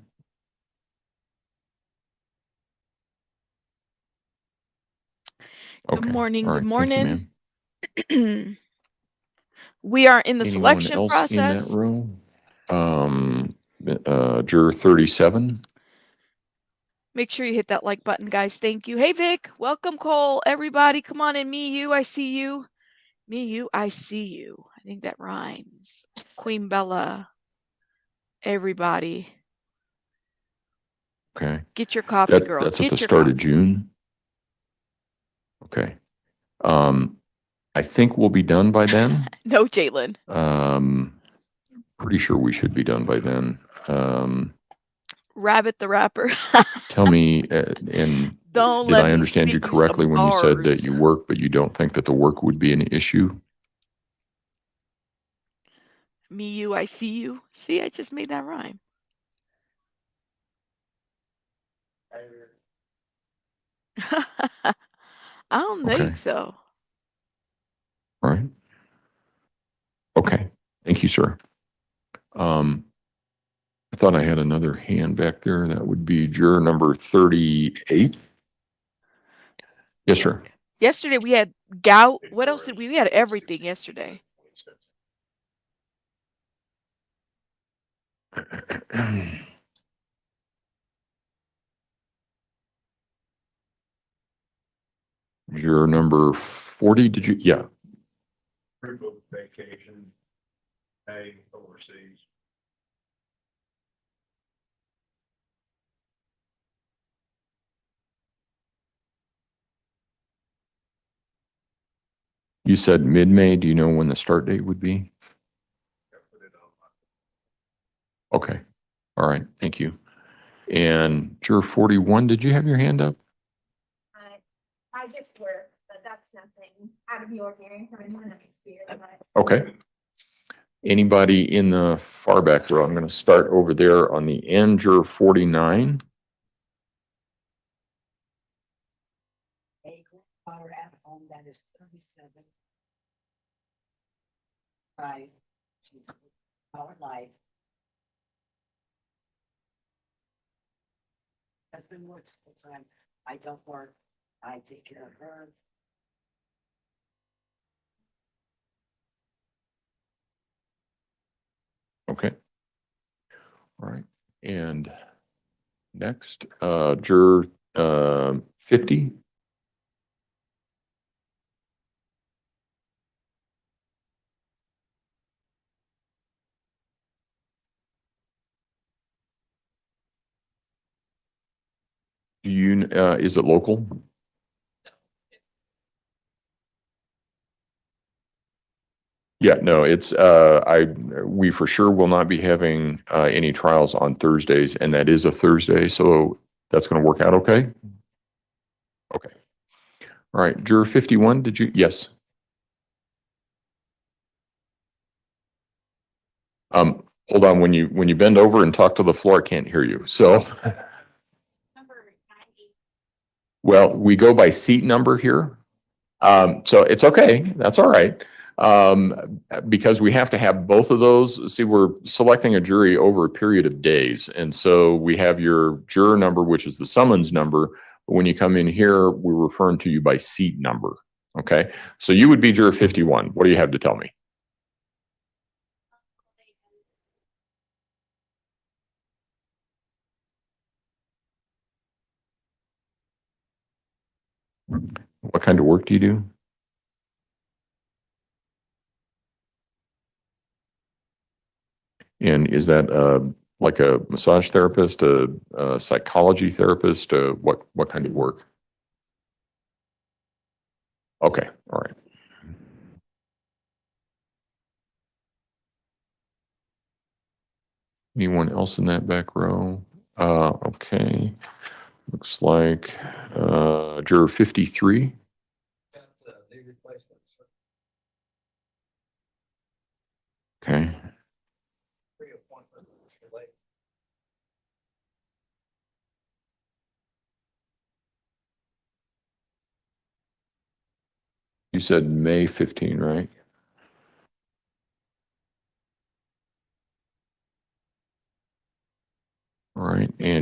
Good Okay. morning, All good right. Thank you, morning. ma'am. We are in the Anyone selection else in that process. row? Juror 37. Make sure you hit that like button, guys. Thank you. Hey, Vic. Welcome, Cole. Everybody, come on in. Me, you, I see you. Me, you, I see you. I think that rhymes. Queen Bella. Everybody. Okay. Get your coffee, girl. That's at the Get your start of coffee. June. Okay. I think we'll be done by then. No, Jalen. Pretty sure we should be done by then. Rabbit the rapper. Tell me, and Don't did let I me understand you spit you some correctly when you said that bars. you work, but you don't think that the work would be an issue? Me, you, I see you. See, I just made that rhyme. I don't Okay. think so. All right. Okay. Thank you, sir. I thought I had another hand back there. That would be juror number 38. Yes, sir. Yesterday we had gout. What else did we? We had everything yesterday. Juror number 40, did you? Yeah. Pre-book vacation, pay overseas. You said mid-May. Do you know when the start date would be? Okay. All right. Thank you. And juror 41, did you have your hand up? I just work, but that's nothing out of the ordinary for anyone else here. Okay. Anybody in the far back row? I'm going to start over there on the end, juror 49. A grandfather at home that is 37. Right. Our life. Husband works full time. I don't work. I take care of her. Okay. All right. And next, juror 50. Do you, is it local? Yeah, no, it's, we for sure will not be having, any trials on Thursdays, and that is a Thursday, so that's gonna work out okay? Okay. All right, juror 51, did you, yes? Hold on, when you bend over and talk to the floor, I can't hear you, so. Well, we go by seat number here. So it's okay, that's all right. Because we have to have both of those. See, we're selecting a jury over a period of days. And so we have your juror number, which is the summons number. But when you come in here, we're referring to you by seat number. Okay, so you would be juror 51. What do you have to tell me? What kind of work do you do? And is that like a massage therapist, a psychology therapist, what kind of work? Okay, all right. Anyone else in that back row? Okay. Looks like juror 53. Okay. You said May 15, right?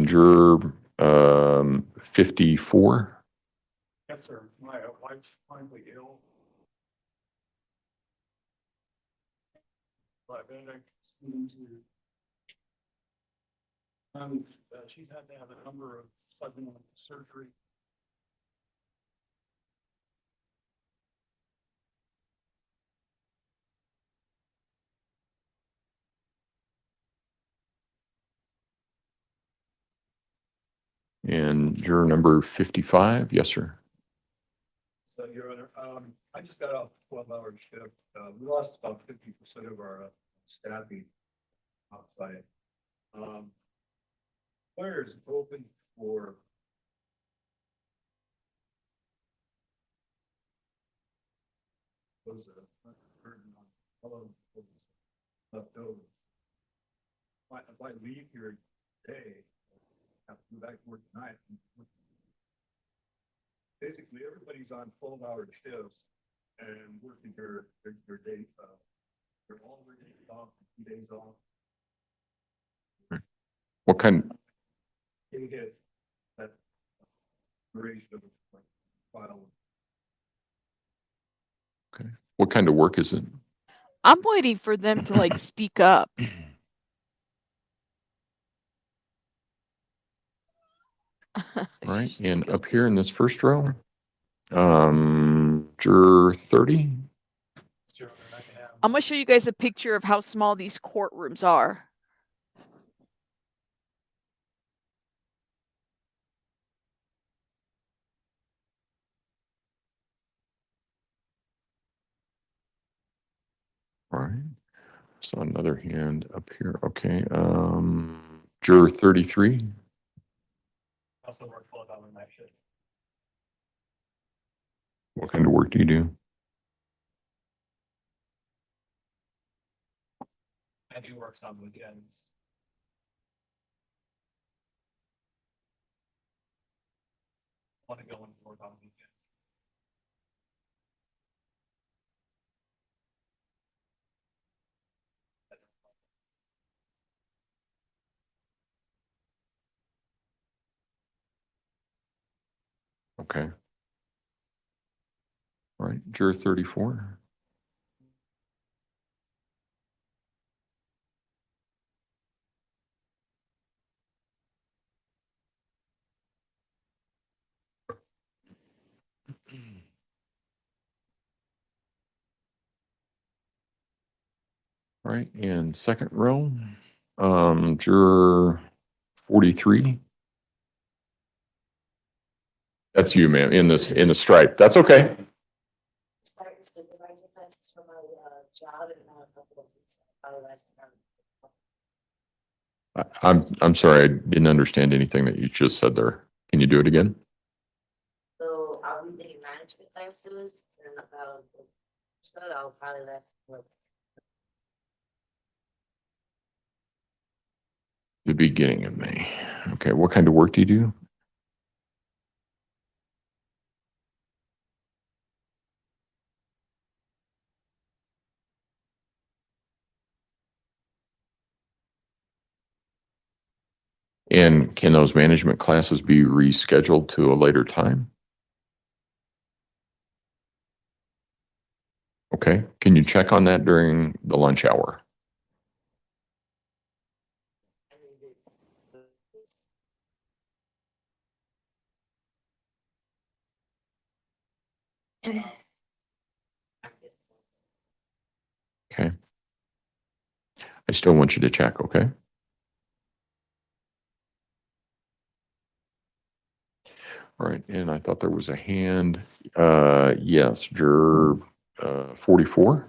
and juror 54. Yes, sir. My wife's finally ill. Diabetic. She's had to have a number of sudden surgery. And juror number 55. Yes, sir. So, Your Honor, I just got off 12-hour shift. We lost about 50% of our staffing outside. Where is open for those left over? If I leave here today, have to go back to work tonight. Basically, everybody's on 12-hour shifts and working their day, their all their days off, 2 days off. What kind? They hit that duration of like file. Okay. What kind of work is it? I'm waiting for them to like speak up. All right. And up here in this first row, juror 30. I'm gonna show you guys a picture of how small these courtrooms are. All right. So another hand up here. Okay. Juror 33. Also work 12-hour night shift. What kind of work do you do? I do work some weekends. Want to go and work on weekends. Okay. All right. Juror 34. All right. And second row, juror 43. That's you, ma'am, in the stripe. That's okay. Starting supervisor classes for my job and now a couple of weeks. I'm sorry, I didn't understand anything that you just said there. Can you do it again? So I'll be taking management classes and about so that'll probably last for The beginning of May. Okay. What kind of work do you do? And can those management classes be rescheduled to a later time? Okay. Can you check on that during the lunch hour? Okay. I still want you to check, okay? All right, and I thought there was a hand. Yes, juror 44.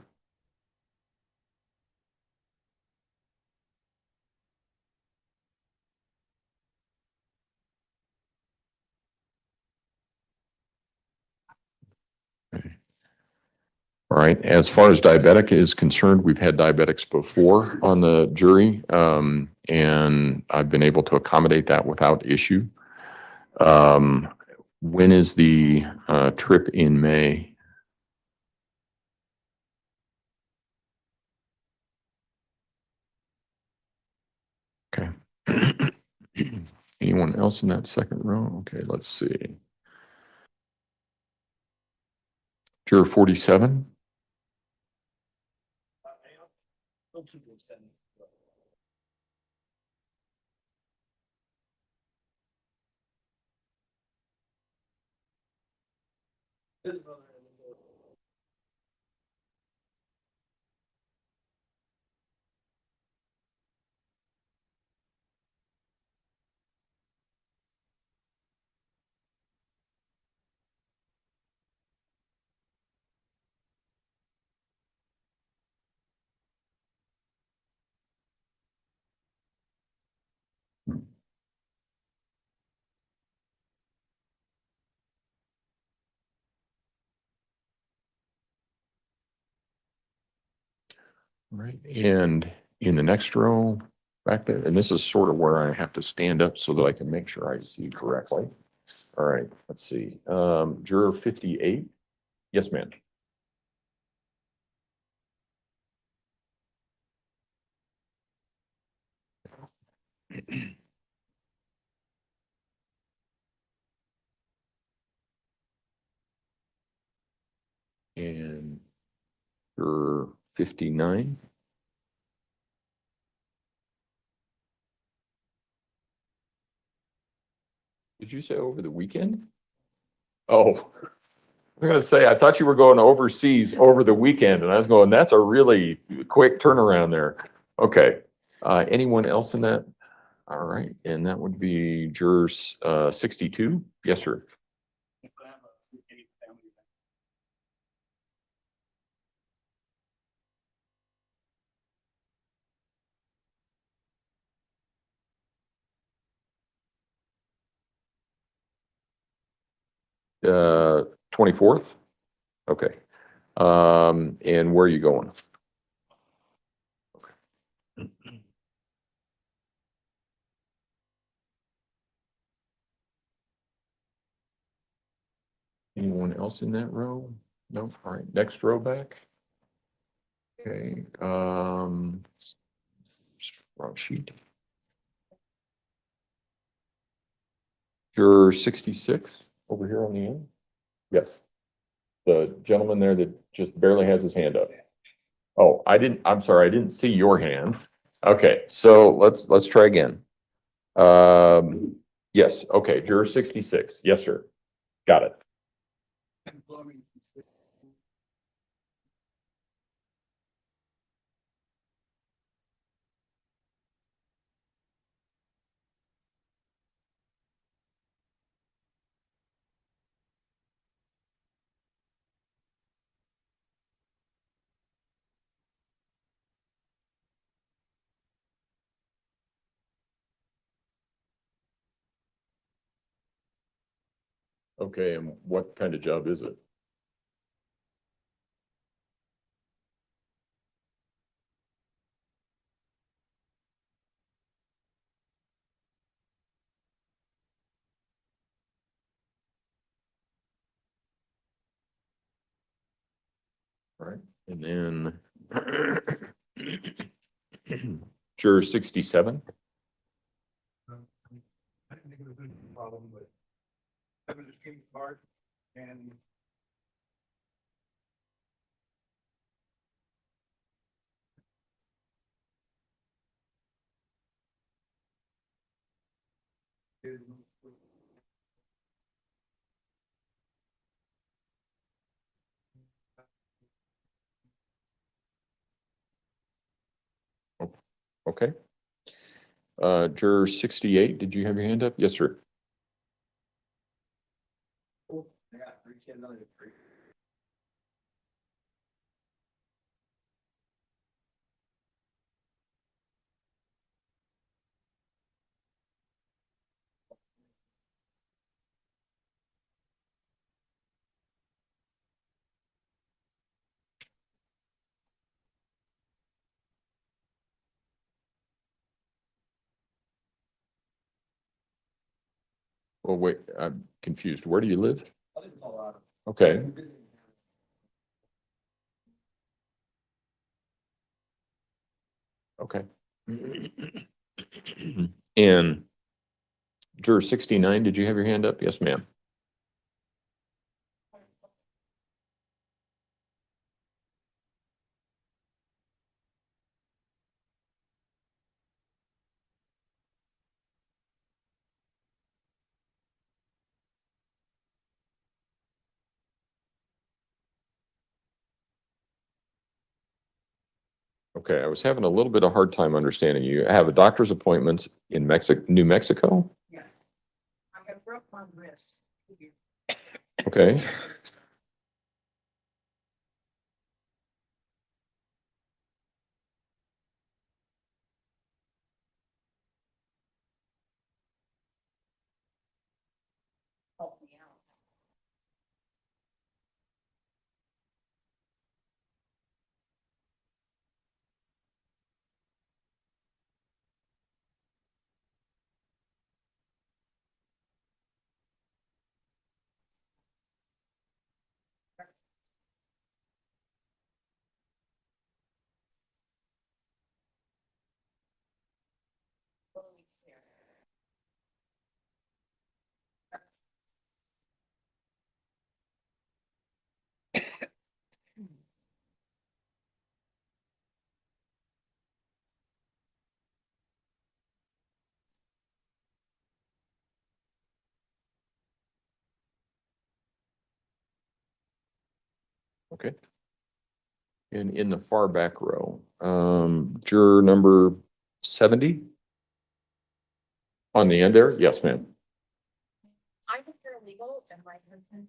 Okay. All right, as far as diabetic is concerned, we've had diabetics before on the jury, and I've been able to accommodate that without issue. When is the trip in May? Okay. Anyone else in that second row? Okay, let's see. Juror 47. Right, and in the next row back there, and this is sort of where I have to stand up so that I can make sure I see correctly. All right, let's see. Juror 58. Yes, ma'am. And juror 59. Did you say over the weekend? Oh, I'm gonna say, I thought you were going overseas over the weekend, and I was going, that's a really quick turnaround there. Okay, anyone else in that? All right, and that would be jurors 62. Yes, sir. Uh, 24th. Okay. And where are you going? Anyone else in that row? No. All right. Next row back. Okay. Wrong sheet. Juror 66 over here on the end. Yes. The gentleman there that just barely has his hand up. Oh, I'm sorry, I didn't see your hand. Okay, so let's try again. Yes, okay, juror 66. Yes, sir. Got it. Okay, and what kind of job is it? All right, and then juror 67. I didn't think it was a problem, but having a game card and Okay. Juror 68, did you have your hand up? Yes, sir. Well, wait, I'm confused. Where do you live? Okay. Okay. And Juror 69, did you have your hand up? Yes, ma'am. Okay, I was having a little bit of hard time understanding you. I have a doctor's appointment in New Mexico? Yes. I have broke my wrist. Okay. Help me out. Okay. And in the far back row, juror number 70? On the end there? Yes, ma'am. I'm a paralegal and my husband.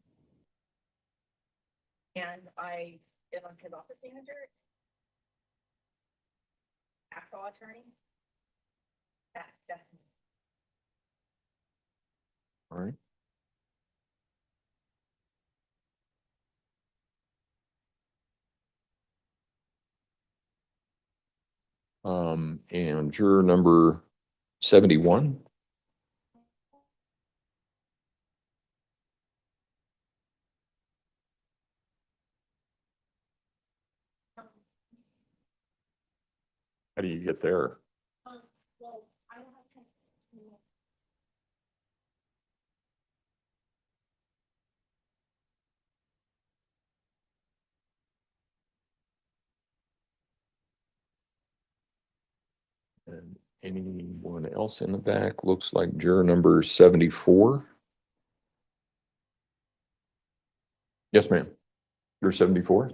And I am a his office manager. ACO attorney. That's All right. And juror number 71? How do you get there? well, I don't have time. And anyone else in the back? Looks like juror number 74. Yes, ma'am. Juror 74?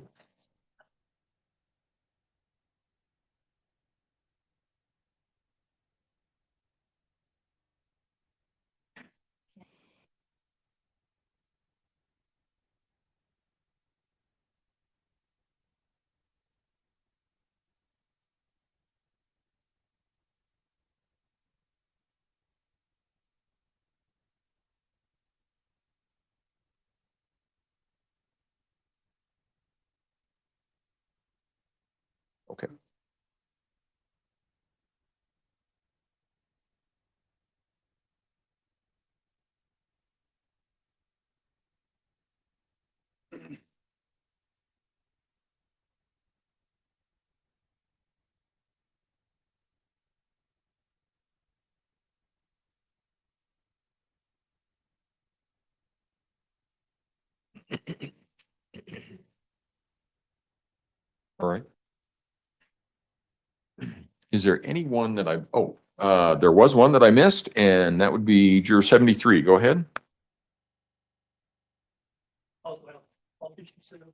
Okay. All right. Is there anyone that there was one that I missed, and that would be juror 73. Go ahead. I'll get you set up.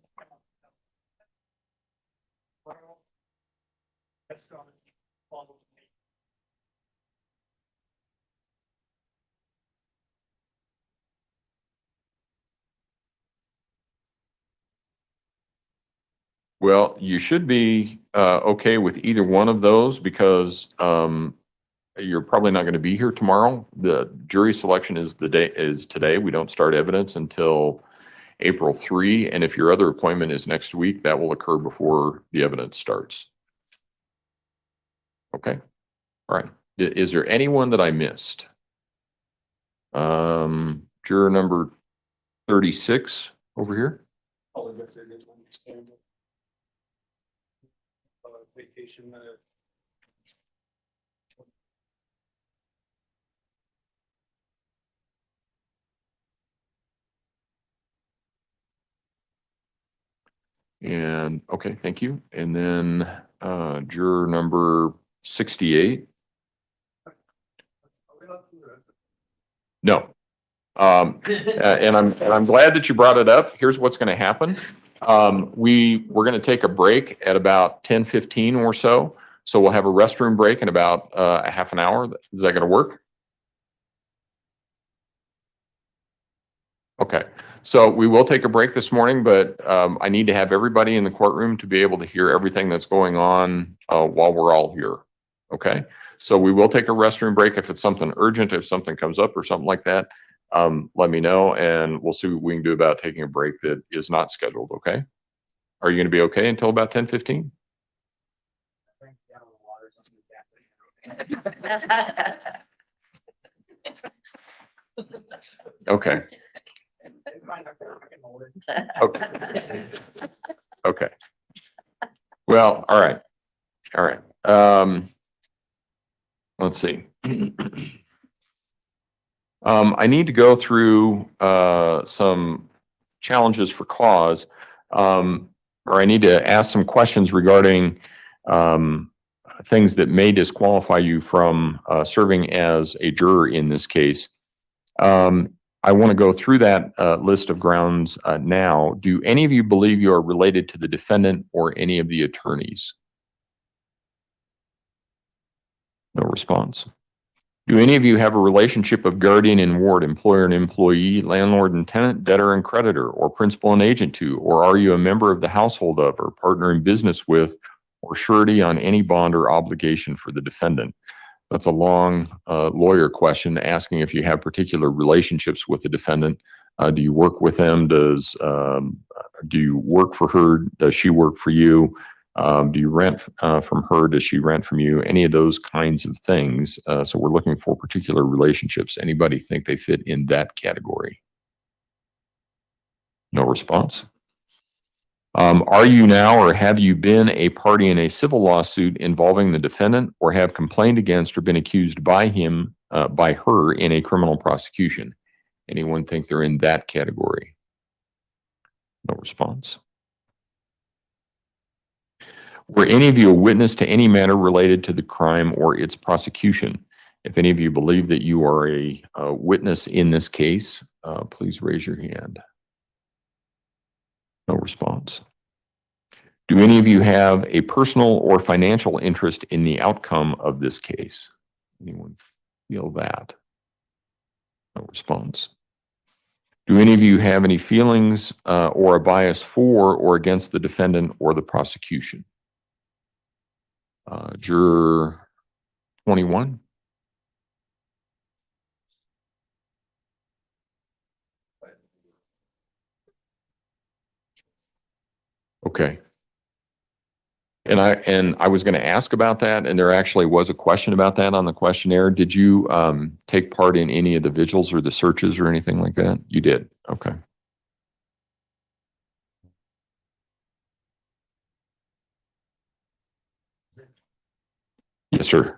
Well, that's gonna follow me. Well, you should be okay with either one of those because you're probably not going to be here tomorrow. The jury selection is today. We don't start evidence until April 3. And if your other appointment is next week, that will occur before the evidence starts. Okay. All right. Is there anyone that I missed? Juror number 36 over here. Apologize, I didn't understand. Vacation, And, okay, thank you. And then, juror number 68. No. And I'm glad that you brought it up. Here's what's going to happen. We're going to take a break at about 10:15 or so. So we'll have a restroom break in about a half an hour. Is that going to work? Okay. So we will take a break this morning, but I need to have everybody in the courtroom to be able to hear everything that's going on while we're all here. Okay. So we will take a restroom break if it's something urgent, if something comes up or something like that. Let me know and we'll see what we can do about taking a break that is not scheduled. Okay. Are you going to be okay until about 10:15? Okay. Okay. Okay. Well, all right. All right. Let's see. I need to go through some challenges for cause, or I need to ask some questions regarding things that may disqualify you from serving as a juror in this case. I want to go through that list of grounds now. Do any of you believe you are related to the defendant or any of the attorneys? No response. Do any of you have a relationship of guardian and ward, employer and employee, landlord and tenant, debtor and creditor, or principal and agent to, or are you a member of the household of, or partner in business with, or surety on any bond or obligation for the defendant? That's a long lawyer question asking if you have particular relationships with the defendant. Do you work with them? Do you work for her? Does she work for you? Do you rent from her? Does she rent from you? Any of those kinds of things. So we're looking for particular relationships. Anybody think they fit in that category? No response. Are you now or have you been a party in a civil lawsuit involving the defendant or have complained against or been accused by him, by her in a criminal prosecution? Anyone think they're in that category? No response. Were any of you a witness to any matter related to the crime or its prosecution? If any of you believe that you are a witness in this case, please raise your hand. No response. Do any of you have a personal or financial interest in the outcome of this case? Anyone feel that? No response. Do any of you have any feelings or a bias for or against the defendant or the prosecution? Juror 21. Okay. And I was going to ask about that, and there actually was a question about that on the questionnaire. Did you take part in any of the vigils or the searches or anything like that? You did. Okay. Yes, sir.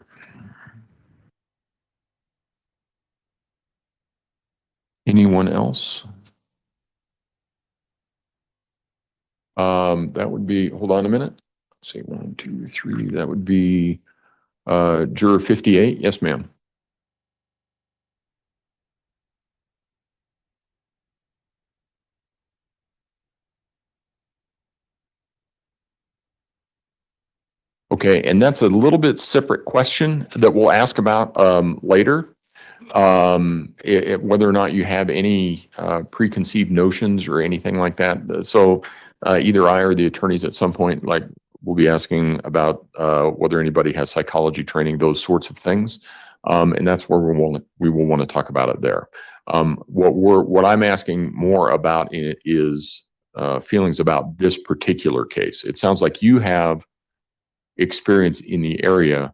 Anyone else? That would be, hold on a minute. Let's see, 1, 2, 3. That would be juror 58. Yes, ma'am. Okay, and that's a little bit separate question that we'll ask about later. Whether or not you have any preconceived notions or anything like that. So either I or the attorneys at some point, like, we'll be asking about whether anybody has psychology training, those sorts of things. And that's where we will want to talk about it there. What I'm asking more about is feelings about this particular case. It sounds like you have experience in the area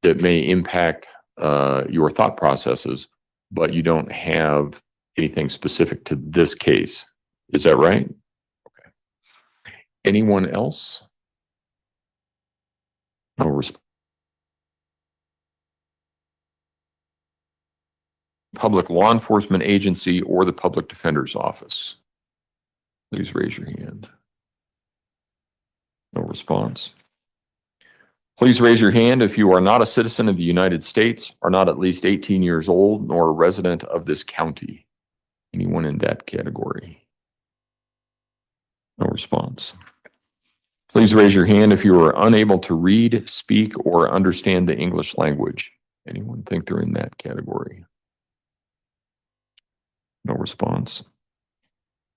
that may impact your thought processes, but you don't have anything specific to this case. Is that right? Okay. Anyone else? No response. Public law enforcement agency or the public defender's office? Please raise your hand. No response. Please raise your hand if you are not a citizen of the United States, are not at least 18 years old, nor a resident of this county. Anyone in that category? No response. Please raise your hand if you are unable to read, speak, or understand the English language. Anyone think they're in that category? No response.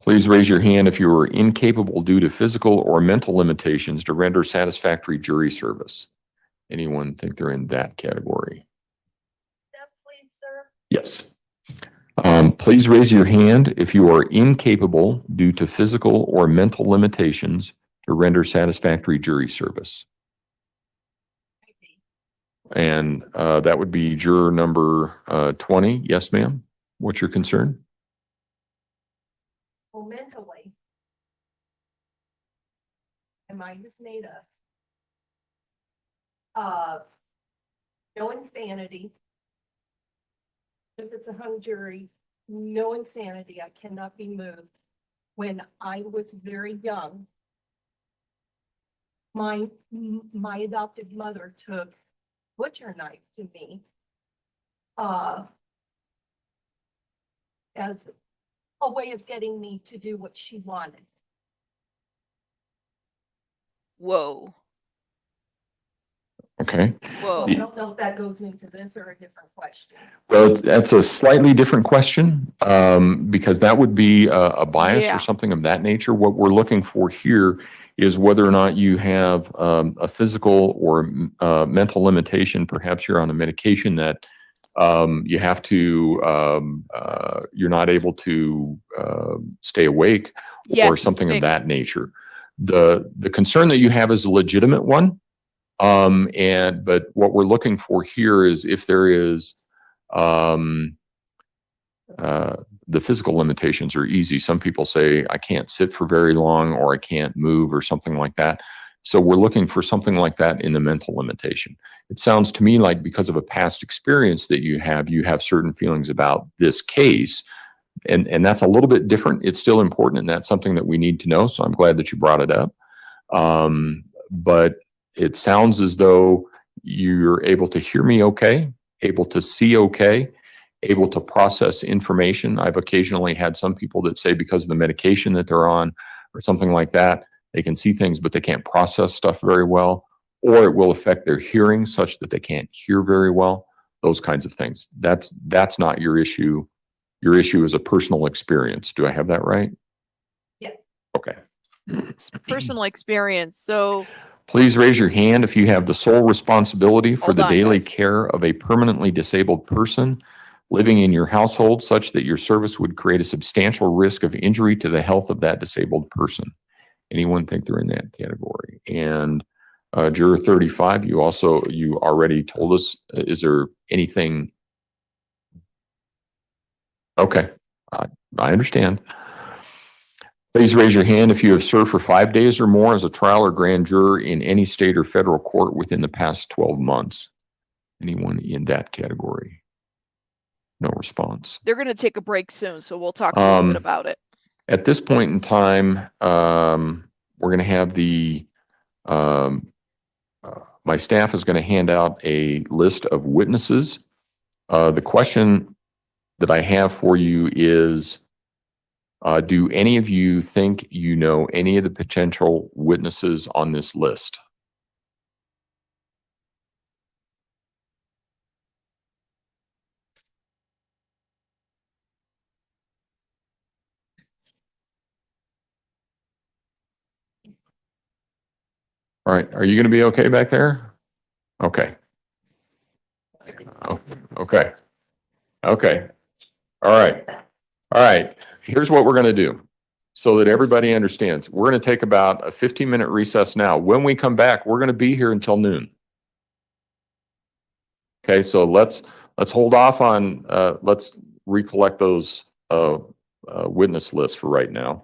Please raise your hand if you are incapable due to physical or mental limitations to render satisfactory jury service. Anyone think they're in that category? Step, please, sir. Yes. Please raise your hand if you are incapable due to physical or mental limitations to render satisfactory jury service. And that would be juror number 20. Yes, ma'am. What's your concern? Well, mentally, my mind is made up. No insanity. If it's a hung jury, no insanity. I cannot be moved. When I was very young, my adopted mother took butcher knife to me as a way of getting me to do what she wanted. Whoa. Okay. Whoa. I don't know if that goes into this or a different question. Well, that's a slightly different question because that would be a bias Yeah. or something of that nature. What we're looking for here is whether or not you have a physical or mental limitation. Perhaps you're on a medication that you have to, you're not able to stay awake Yes, or it's something of mixed. that nature. The concern that you have is a legitimate one. But what we're looking for here is if there is, the physical limitations are easy. Some people say, I can't sit for very long or I can't move or something like that. So we're looking for something like that in the mental limitation. It sounds to me like because of a past experience that you have certain feelings about this case. And that's a little bit different. It's still important and that's something that we need to know. So I'm glad that you brought it up. But it sounds as though you're able to hear me okay, able to see okay, able to process information. I've occasionally had some people that say because of the medication that they're on or something like that, they can see things, but they can't process stuff very well, or it will affect their hearing such that they can't hear very well, those kinds of things. That's not your issue. Your issue is a personal experience. Do I have that right? Yeah. Okay. It's personal experience. So Please raise your hand if you have the sole responsibility for Hold the on, daily guys. care of a permanently disabled person living in your household such that your service would create a substantial risk of injury to the health of that disabled person. Anyone think they're in that category? And juror 35, you already told us, is there anything? Okay, I understand. Please raise your hand if you have served for 5 days or more as a trial or grand juror in any state or federal court within the past 12 months. Anyone in that category? No response. they're going to take a break soon. So we'll talk a little bit about it. At this point in time, we're going to have my staff is going to hand out a list of witnesses. The question that I have for you is, do any of you think you know any of the potential witnesses on this list? All right, are you going to be okay back there? Okay. Oh, okay. Okay. All right. All right. Here's what we're going to do so that everybody understands. We're going to take about a 15-minute recess now. When we come back, we're going to be here until noon. Okay, so let's hold off on, let's recollect those witness lists for right now.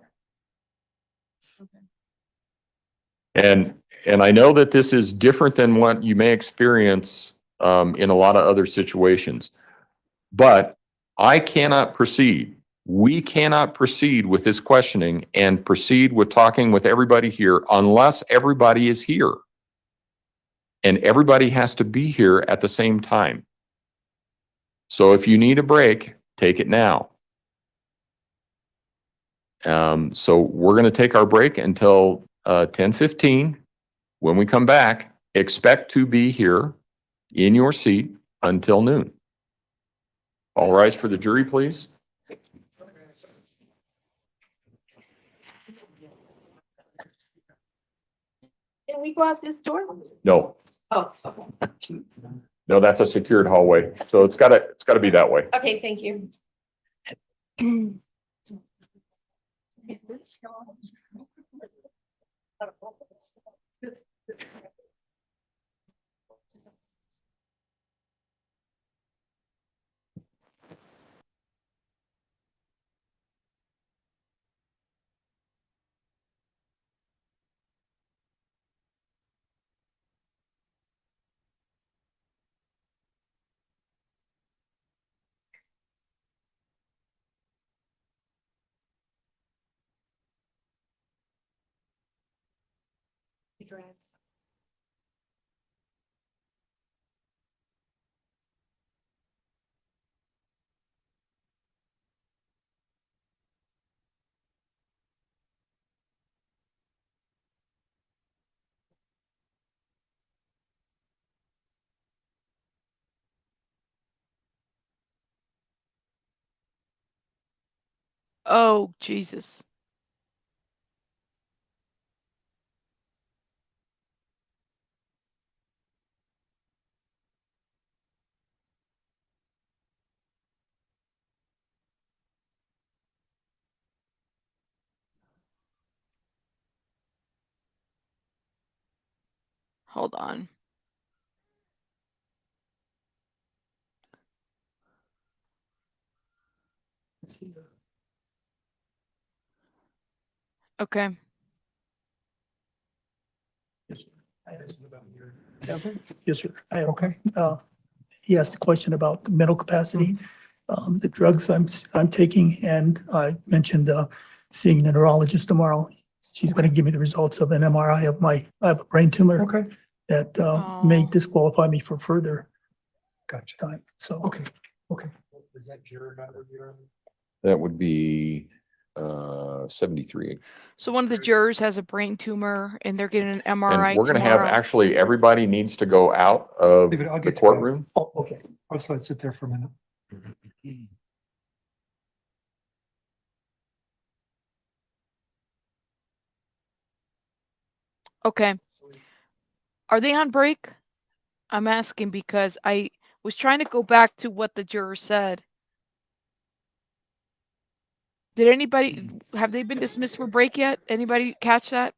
And I know that this is different than what you may experience in a lot of other situations, but I cannot proceed We cannot proceed with this questioning and proceed with talking with everybody here unless everybody is here. And everybody has to be here at the same time. So if you need a break, take it now. So we're going to take our break until 10:15. When we come back, expect to be here in your seat until noon. All rise for the jury, please. Can we go out this door? No, Oh, no, that's a secured hallway. So it's gotta be that way. okay, thank you. Oh, Jesus. Hold on. Okay. Yes, sir. Okay. He asked a question about the mental capacity, the drugs I'm taking, and I mentioned seeing a neurologist tomorrow. She's going to give me the results of an MRI of I have a brain tumor. Okay. That may Oh. disqualify me for further Gotcha. time. So. Okay. Is that Juror number? That would be 73. So one of the jurors has a brain tumor and they're getting an MRI And we're going to have, tomorrow. actually, everybody needs to go out of Leave it, I'll the get to that. courtroom. Oh, okay. I'll just let it sit there for a minute. Okay. Are they on break? I'm asking because I was trying to go back to what the juror said. Did anybody, have they been dismissed for break yet? Anybody catch that?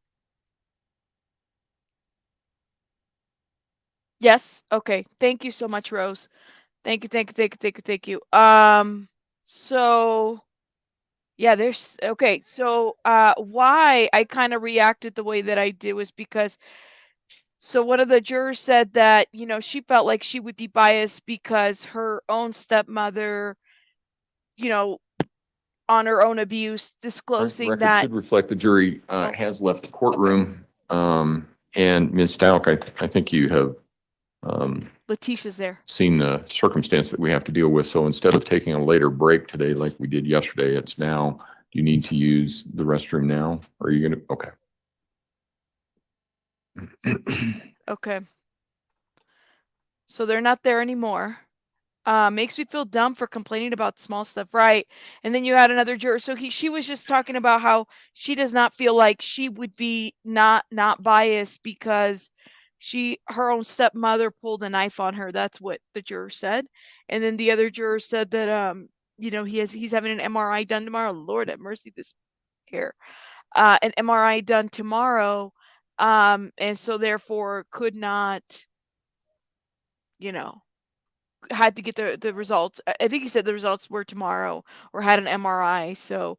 Yes? Okay. Thank you so much, Rose. Thank you. So yeah, there's okay. So why I kind of reacted the way that I did was because so one of the jurors said that, she felt like she would be biased because her own stepmother, on her own abuse, disclosing Record that. should reflect the jury has left the courtroom. And Ms. Stauch, I think you have Letecia's there. seen the circumstance that we have to deal with. So instead of taking a later break today, like we did yesterday, it's now. Do you need to use the restroom now? Or are you going to? Okay. Okay. So they're not there anymore. Makes me feel dumb for complaining about small stuff, right? And then you had another juror. So she was just talking about how she does not feel like she would be not biased because her own stepmother pulled a knife on her. That's what the juror said. And then the other juror said that he's having an MRI done tomorrow. Lord have mercy, this hair. An MRI done tomorrow. And so therefore could not, had to get the results. I think he said the results were tomorrow or had an MRI. So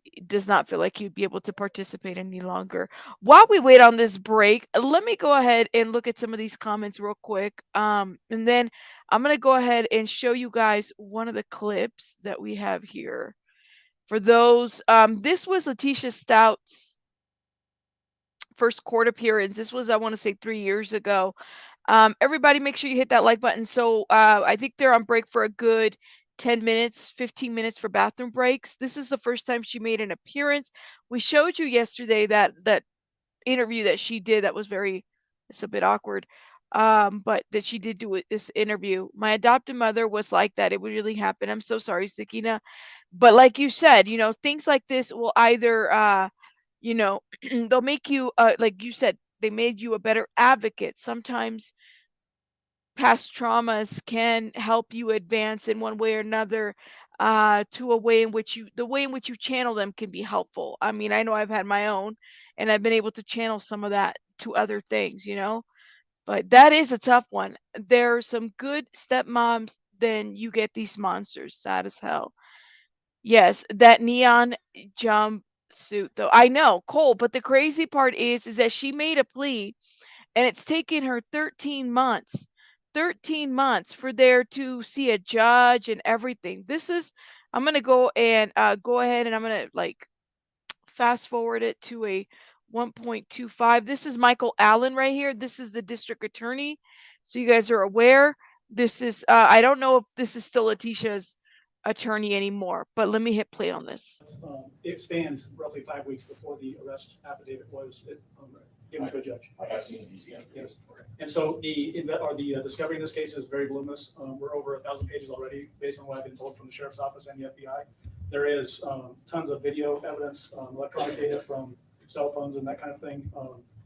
it does not feel like he'd be able to participate any longer. While we wait on this break, let me go ahead and look at some of these comments real quick. And then I'm going to go ahead and show you guys one of the clips that we have here. For those, this was Letecia Stauch's first court appearance. This was, I want to say, 3 years ago. Everybody make sure you hit that like button. So I think they're on break for a good 10 minutes, 15 minutes for bathroom breaks. This is the first time she made an appearance. We showed you yesterday that interview that she did that was very, it's a bit awkward, but that she did do this interview. My adopted mother was like that. It would really happen. I'm so sorry, Sakina. But like you said, things like this will either, they'll make you, like you said, they made you a better advocate. Sometimes past traumas can help you advance in one way or another, to a way in which the way in which you channel them can be helpful. I mean, I know I've had my own, and I've been able to channel some of that to other things, but that is a tough one. There are some good stepmoms, then you get these monsters, sad as hell. Yes, that neon jumpsuit though. I know, Cole, but the crazy part is that she made a plea and it's taken her 13 months. 13 months for there to see a judge and everything. I'm going to go and go ahead and I'm going to like fast forward it to a 1.25. This is Michael Allen right here. This is the district attorney. So you guys are aware. This is, I don't know if this is still Letecia's attorney anymore, but let me hit play on this. It spanned roughly 5 weeks before the arrest affidavit was given to a judge. I have seen the DCM. Yes. And so the discovery in this case is very voluminous. We're over 1,000 pages already, based on what I've been told from the sheriff's office and the FBI. There is tons of video evidence, electronic data from cell phones and that kind of thing.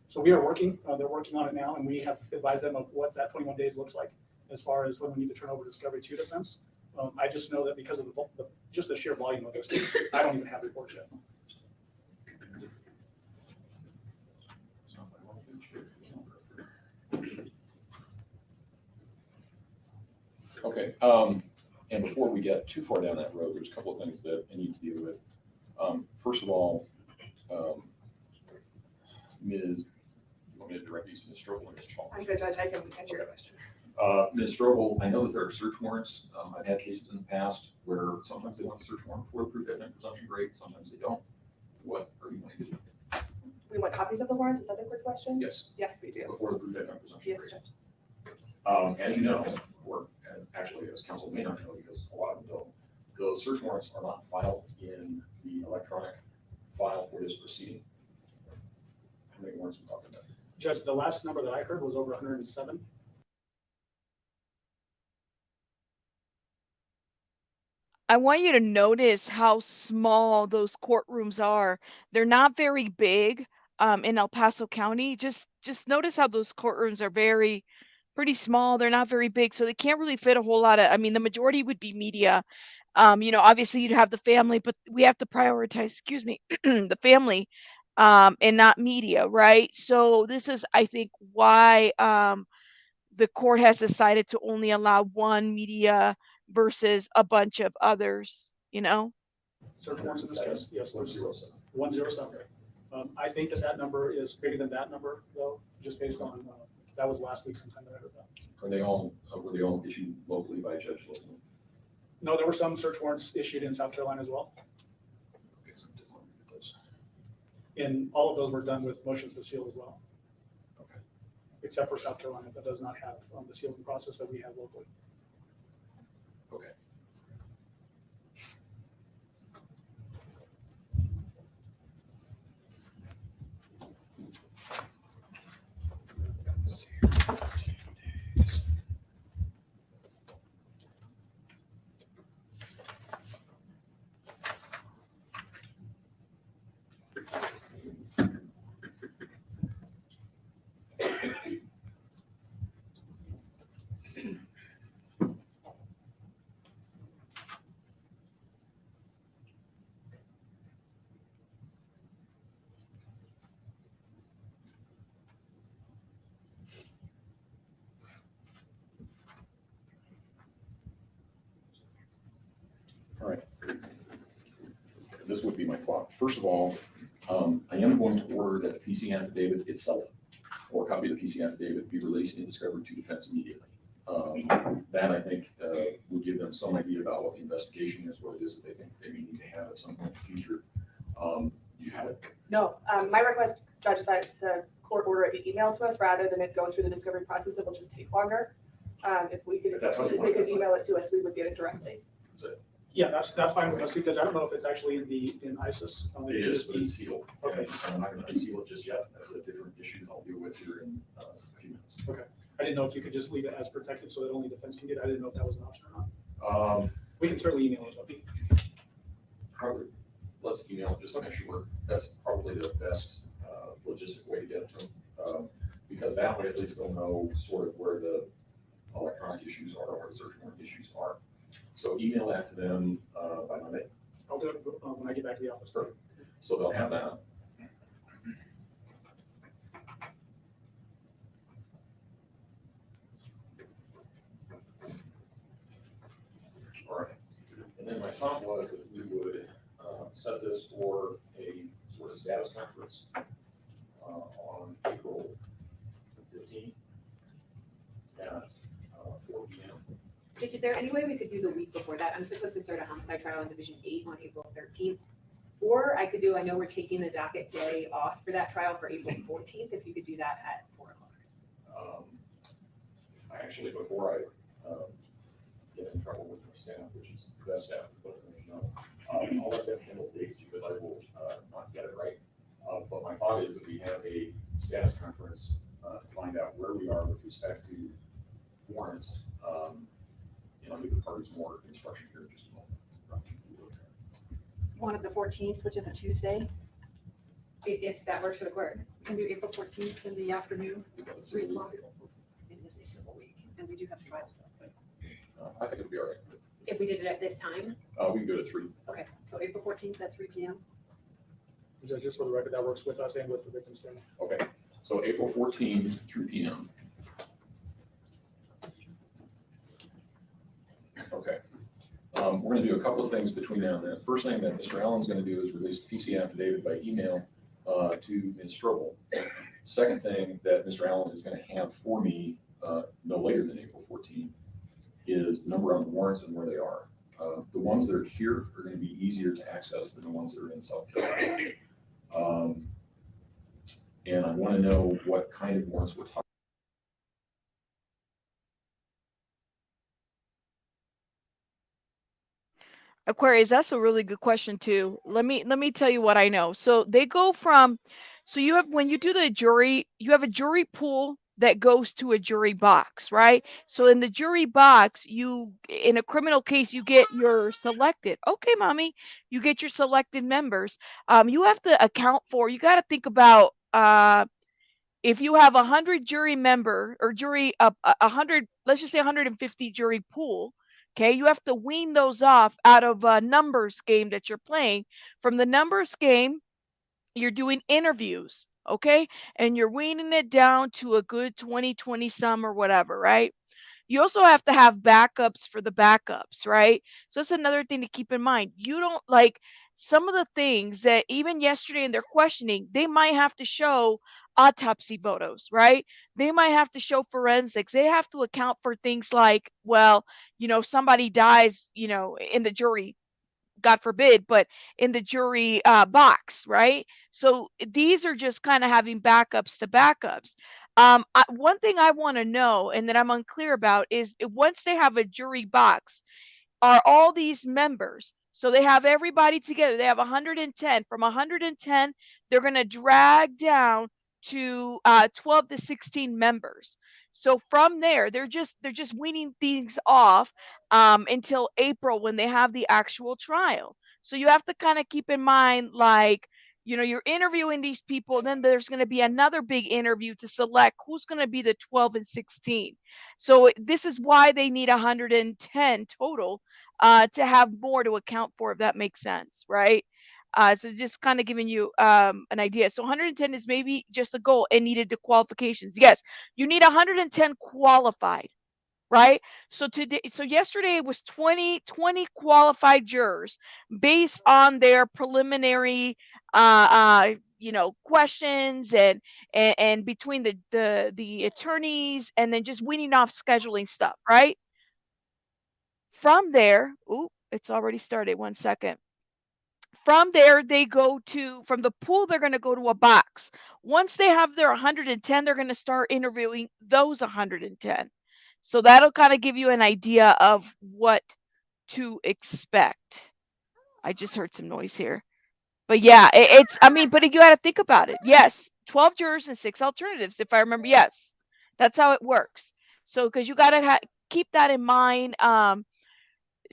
So we are working. They're working on it now, and we have advised them of what that 21 days looks like as far as when we need to turn over discovery to defense. I just know that because of just the sheer volume of this case, I don't even have reports yet. Okay, and before we get too far down that road, there's a couple of things that I need to deal with. First of all, Ms. You want me to direct these to Ms. Strobel or Ms. Chalmers? I'm good, Judge. I can answer your question. Ms. Strobel, I know that there are search warrants. I've had cases in the past where sometimes they want a search warrant for a proof evident presumption break, sometimes they don't. What are you going to do? We want copies of the warrants. Is that the quiz question? Yes, Yes, we do. before the proof evident presumption Yes, break. Judge. As you know, or actually as counsel may not know because a lot of them don't, those search warrants are not filed in the electronic file for this proceeding. How many warrants are we talking about? Judge, the last number that I heard was over 107. I want you to notice how small those courtrooms are. They're not very big in El Paso County. Just notice how those courtrooms are pretty small. They're not very big, so they can't really fit a whole lot of, I mean, the majority would be media. Obviously you'd have the family, but we have to prioritize, excuse me, the family and not media, right? So this is, I think, why the court has decided to only allow one media versus a bunch of others, Search warrants in this case? Yes, there's 107. I think that number is bigger than that number, though, just based on, that was last week sometime that I heard that. Were they all issued locally by a judge locally? No, there were some search warrants issued in South Carolina as well. Okay, so let me get those. And all of those were done with motions to seal as well. Okay. Except for South Carolina, that does not have the sealing process that we have locally. Okay. All right. This would be my thought. First of all, I am going to order that the PC affidavit itself, or a copy of the PC affidavit, be released in discovery to defense immediately. That I think would give them some idea about what the investigation is, what it is that they think they may need to have at some point in the future. You have it. No, my request, Judge, is that the court order it be emailed to us rather than it go through the discovery process. It will just take longer. If we could, If that's what you if want they could to do. email it to us, we would get it directly. Yeah, that's fine with us because I don't know if it's actually in ISIS. It is, but it's sealed. Okay. And I'm not going to unseal it just yet. That's a different issue that I'll deal with here in a few minutes. Okay. I didn't know if you could just leave it as protected so that only defense can get it. I didn't know if that was an option or not. We can certainly email it. But Probably, let's email it just to make sure. That's probably the best logistic way to get it to them. Because that way at least they'll know sort of where the electronic issues are, where the search warrant issues are. So email that to them by Monday. I'll do it when I get back to the office. Perfect. So they'll have that. All right. And then my thought was that we would set this for a sort of status conference on April 15th at 4 p.m. Judge, is there any way we could do the week before that? I'm supposed to start a homicide trial in Division 8 on April 13th. Or I could do, I know we're taking the docket day off for that trial for April 14th, if you could do that at 4 o'clock. I actually, before I get in trouble with my staff, which is the best staff, but I'll let them handle dates because I will not get it right. But my thought is that we have a status conference to find out where we are with respect to warrants. I'll give the parties more instruction here in just a moment. One of the 14th, which is a Tuesday. If that works for the court. We can do April 14th in the afternoon. Is that the 3 same o'clock. week? It is a civil week, and we do have trials. I think it'll be all right. If we did it at this time. We can go to 3. Okay, so April 14th at 3 p.m. Judge, just for the record, that works with us and with the victim's family. Okay. So April 14th, 3 p.m. Okay. We're going to do a couple of things between now and then. First thing that Mr. Allen's going to do is release the PC affidavit by email to Ms. Strobel. Second thing that Mr. Allen is going to have for me no later than April 14th is the number on the warrants and where they are. The ones that are here are going to be easier to access than the ones that are in South Carolina. And I want to know what kind of warrants we're talking. Aquarius, that's a really good question too. Let me tell you what I know. So they go from, so you have, when you do the jury, you have a jury pool that goes to a jury box, right? So in the jury box, you, in a criminal case, you get your selected, okay, mommy, you get your selected members. You have to account for, you got to think about, if you have 100 jury member or jury, 100, let's just say 150 jury pool, okay, you have to wean those off out of a numbers game that you're playing. From the numbers game, you're doing interviews, okay? And you're weaning it down to a good 20 some or whatever, right? You also have to have backups for the backups, right? So that's another thing to keep in mind. You don't, like, some of the things that even yesterday in their questioning, they might have to show autopsy photos, right? They might have to show forensics. They have to account for things like, well, somebody dies, in the jury, God forbid, but in the jury box, right? So these are just kind of having backups to backups. One thing I want to know and that I'm unclear about is once they have a jury box, are all these members, so they have everybody together, they have 110. From 110, they're going to drag down to 12 to 16 members. So from there, they're just weaning things off until April when they have the actual trial. So you have to kind of keep in mind, like, you're interviewing these people, then there's going to be another big interview to select who's going to be the 12 and 16. So this is why they need 110 total to have more to account for, if that makes sense, right? So just kind of giving you an idea. So 110 is maybe just a goal and needed to qualifications. Yes, you need 110 qualified, right? So yesterday it was 20 qualified jurors based on their preliminary questions and between the attorneys, and then just weaning off scheduling stuff, right? From there, it's already started. 1 second. From there, they go to, from the pool, they're going to go to a box. Once they have their 110, they're going to start interviewing those 110. So that'll kind of give you an idea of what to expect. I just heard some noise here. But yeah, but you got to think about it. Yes, 12 jurors and 6 alternatives, if I remember. Yes, that's how it works. So, because you got to keep that in mind.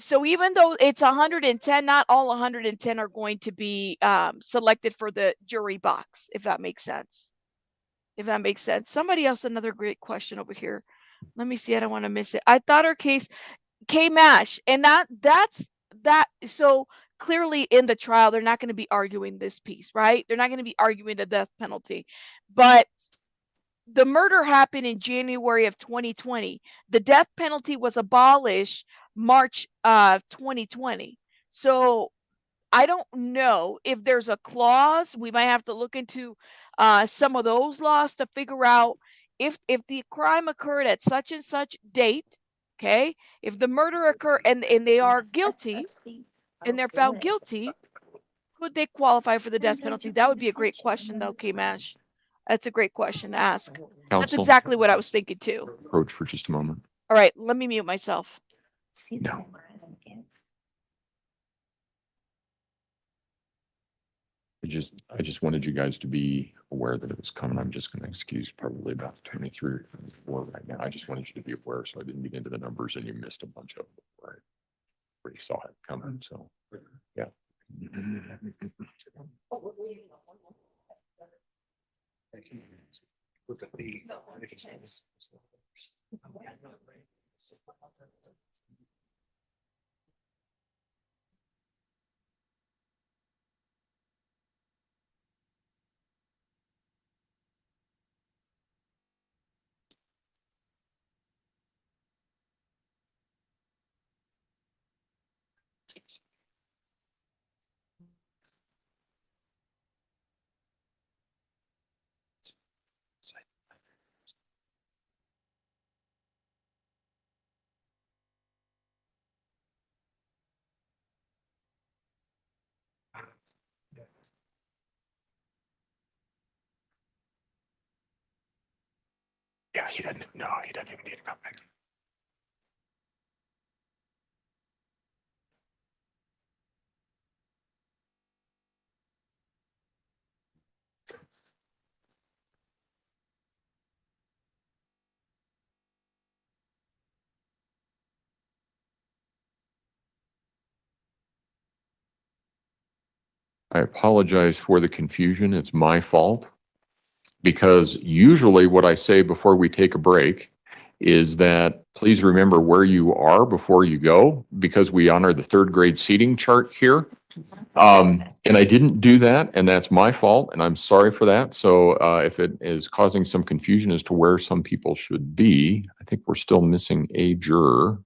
So even though it's 110, not all 110 are going to be selected for the jury box, if that makes sense. If that makes sense. Somebody else, another great question over here. Let me see. I don't want to miss it. I thought our case, K-Mash, and that's that. So clearly in the trial, they're not going to be arguing this piece, right? They're not going to be arguing the death penalty. But the murder happened in January of 2020. The death penalty was abolished March of 2020. So I don't know if there's a clause. We might have to look into some of those laws to figure out if the crime occurred at such and such date. Okay, if the murder occurred and they are guilty and they're found guilty, could they qualify for the death penalty? That would be a great question, though, K-Mash. That's a great question to ask. That's Counsel, exactly what I was thinking too. approach for just a moment. All right, let me mute myself. No. I just wanted you guys to be aware that it was coming. I'm just going to excuse probably about 23 or 24 right now. I just wanted you to be aware so I didn't get into the numbers and you missed a bunch of them. Right. Where you saw it coming. So, yeah. Look at the. Yeah, he doesn't even need to come back. I apologize for the confusion. It's my fault. Because usually what I say before we take a break is that please remember where you are before you go, because we honor the 3rd grade seating chart here. And I didn't do that, and that's my fault, and I'm sorry for that. So if it is causing some confusion as to where some people should be, I think we're still missing a juror.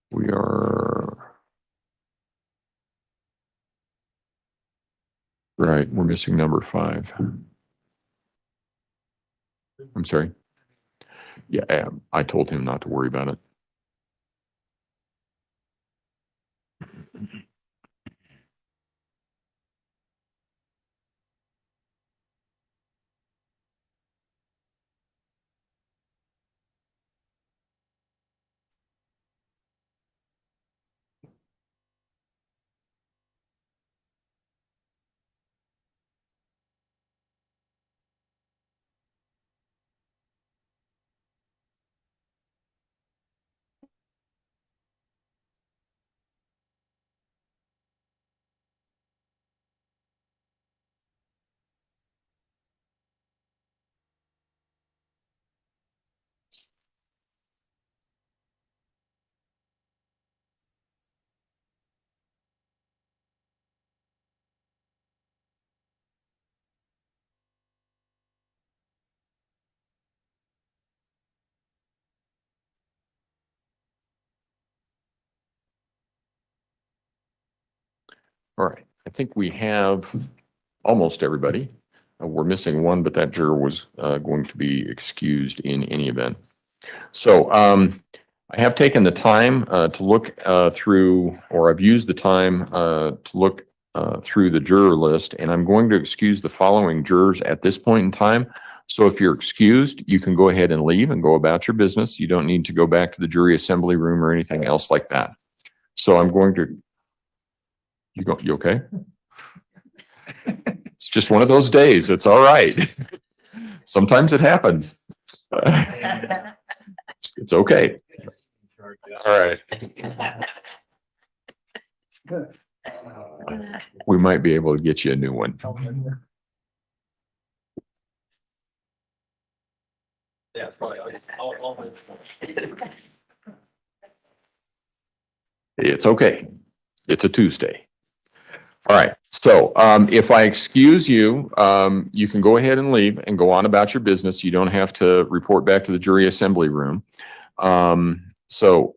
We are. Right, we're missing number 5. I'm sorry. Yeah, I told him not to worry about it. All right. I think we have almost everybody. We're missing one, but that juror was going to be excused in any event. So I have taken the time to look through, or I've used the time to look through the juror list, and I'm going to excuse the following jurors at this point in time. So if you're excused, you can go ahead and leave and go about your business. You don't need to go back to the jury assembly room or anything else like that. So I'm going to, you okay? It's just one of those days. It's all right. Sometimes it happens. It's okay. All right. We might be able to get you a new one. Yeah, probably. It's okay. It's a Tuesday. All right. So if I excuse you, you can go ahead and leave and go on about your business. You don't have to report back to the jury assembly room. And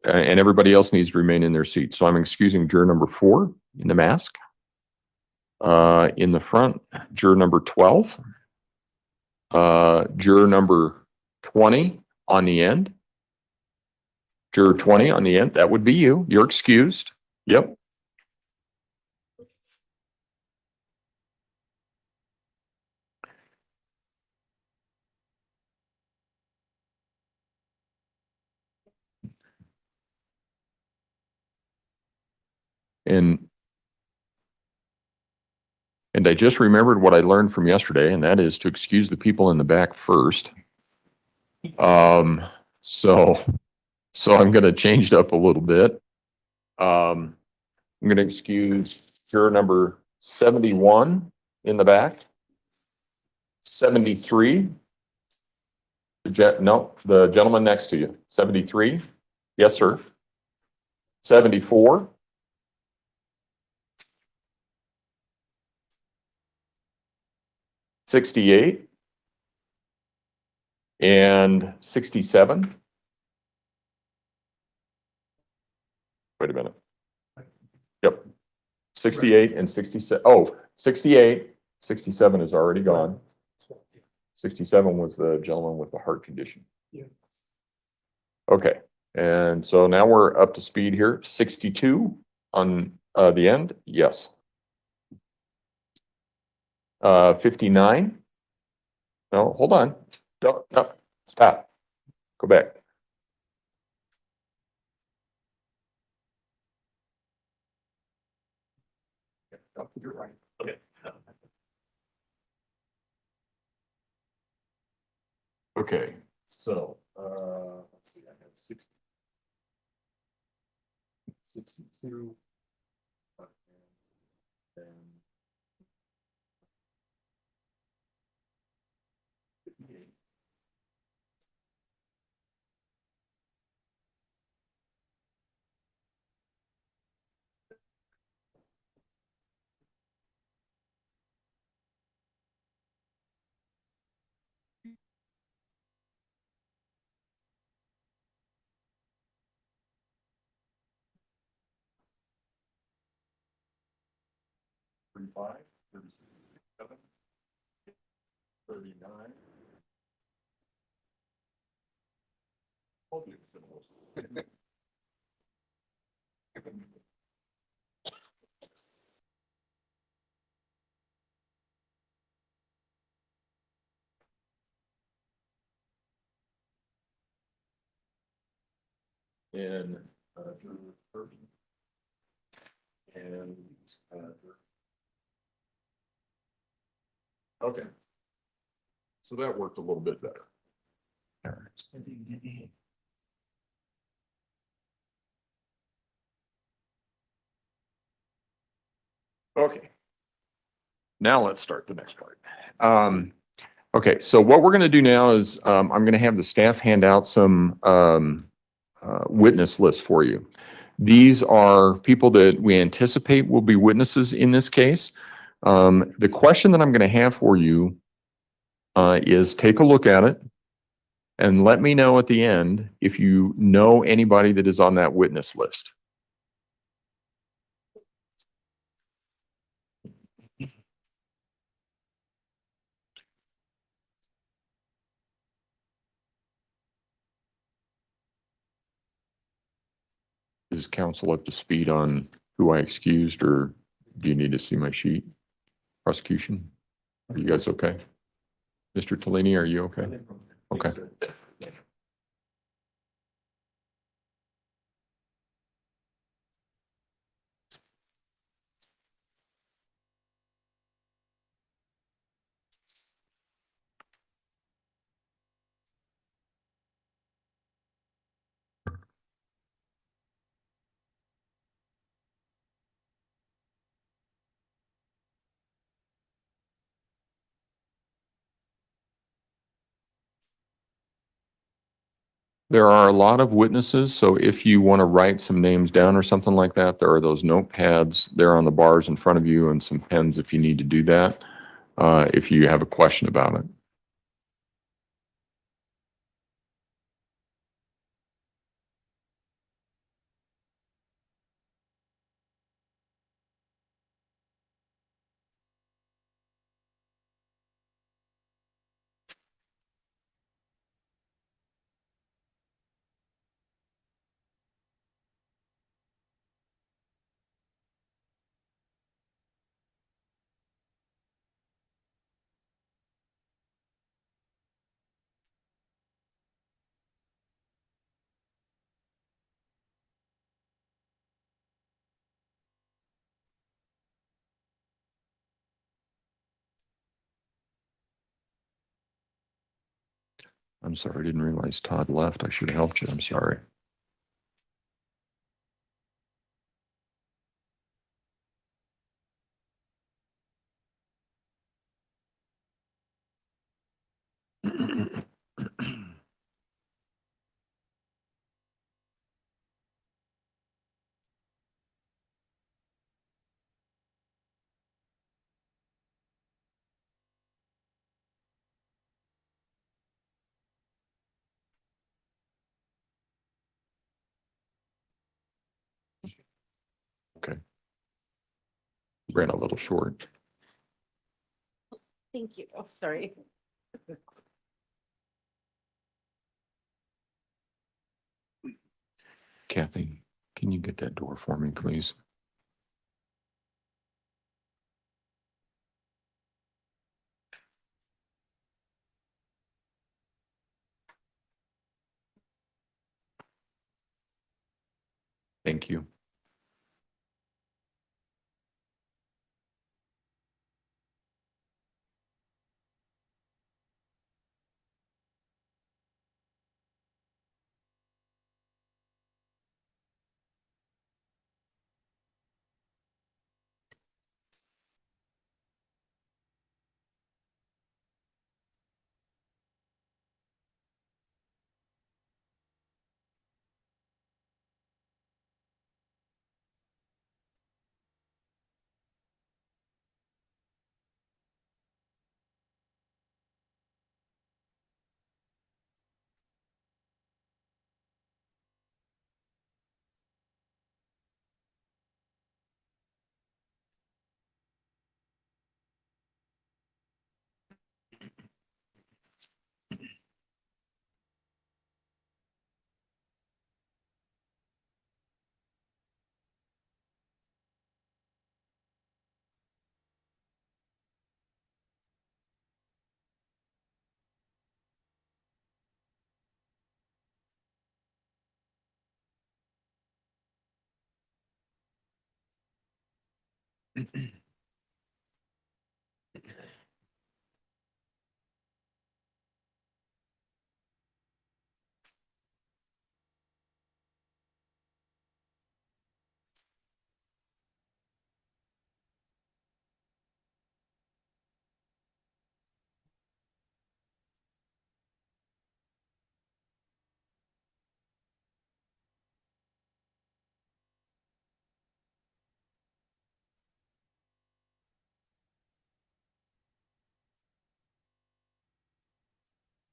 everybody else needs to remain in their seats. So I'm excusing juror number 4 in the mask. In the front, juror number 12. Juror number 20 on the end. Juror 20 on the end. That would be you. You're excused. Yep. And I just remembered what I learned from yesterday, and that is to excuse the people in the back first. So I'm going to change it up a little bit. I'm going to excuse juror number 71 in the back. 73. The gentleman next to you. 73. Yes, sir. 74. 68 and 67. Wait a minute. Yep. 68 and 67. Oh, 68. 67 is already gone. 67 was the gentleman with the heart condition. Yeah. Okay. And so now we're up to speed here. 62 on the end. Yes. 59. No, hold on. No, stop. Go back. You're right. Okay. Okay. So, let's see. I had 60, 62. And 58. $35, $37, $39. All the symbols. And juror 30. And okay. So that worked a little bit better. All right. Okay. Now let's start the next part. Okay, so what we're going to do now is I'm going to have the staff hand out some witness lists for you. These are people that we anticipate will be witnesses in this case. The question that I'm going to have for you is take a look at it and let me know at the end if you know anybody that is on that witness list. Is counsel up to speed on who I excused, or do you need to see my sheet? Prosecution? Are you guys okay? Mr. Tellini, are you okay? Okay. There are a lot of witnesses, so if you want to write some names down or something like that, there are those notepads there on the bars in front of you and some pens if you need to do that, if you have a question about it. I'm sorry, I didn't realize Todd left. I should have helped you. I'm sorry. Okay. Ran a little short. Thank you. Oh, sorry. Kathy, can you get that door for me, please? Thank you.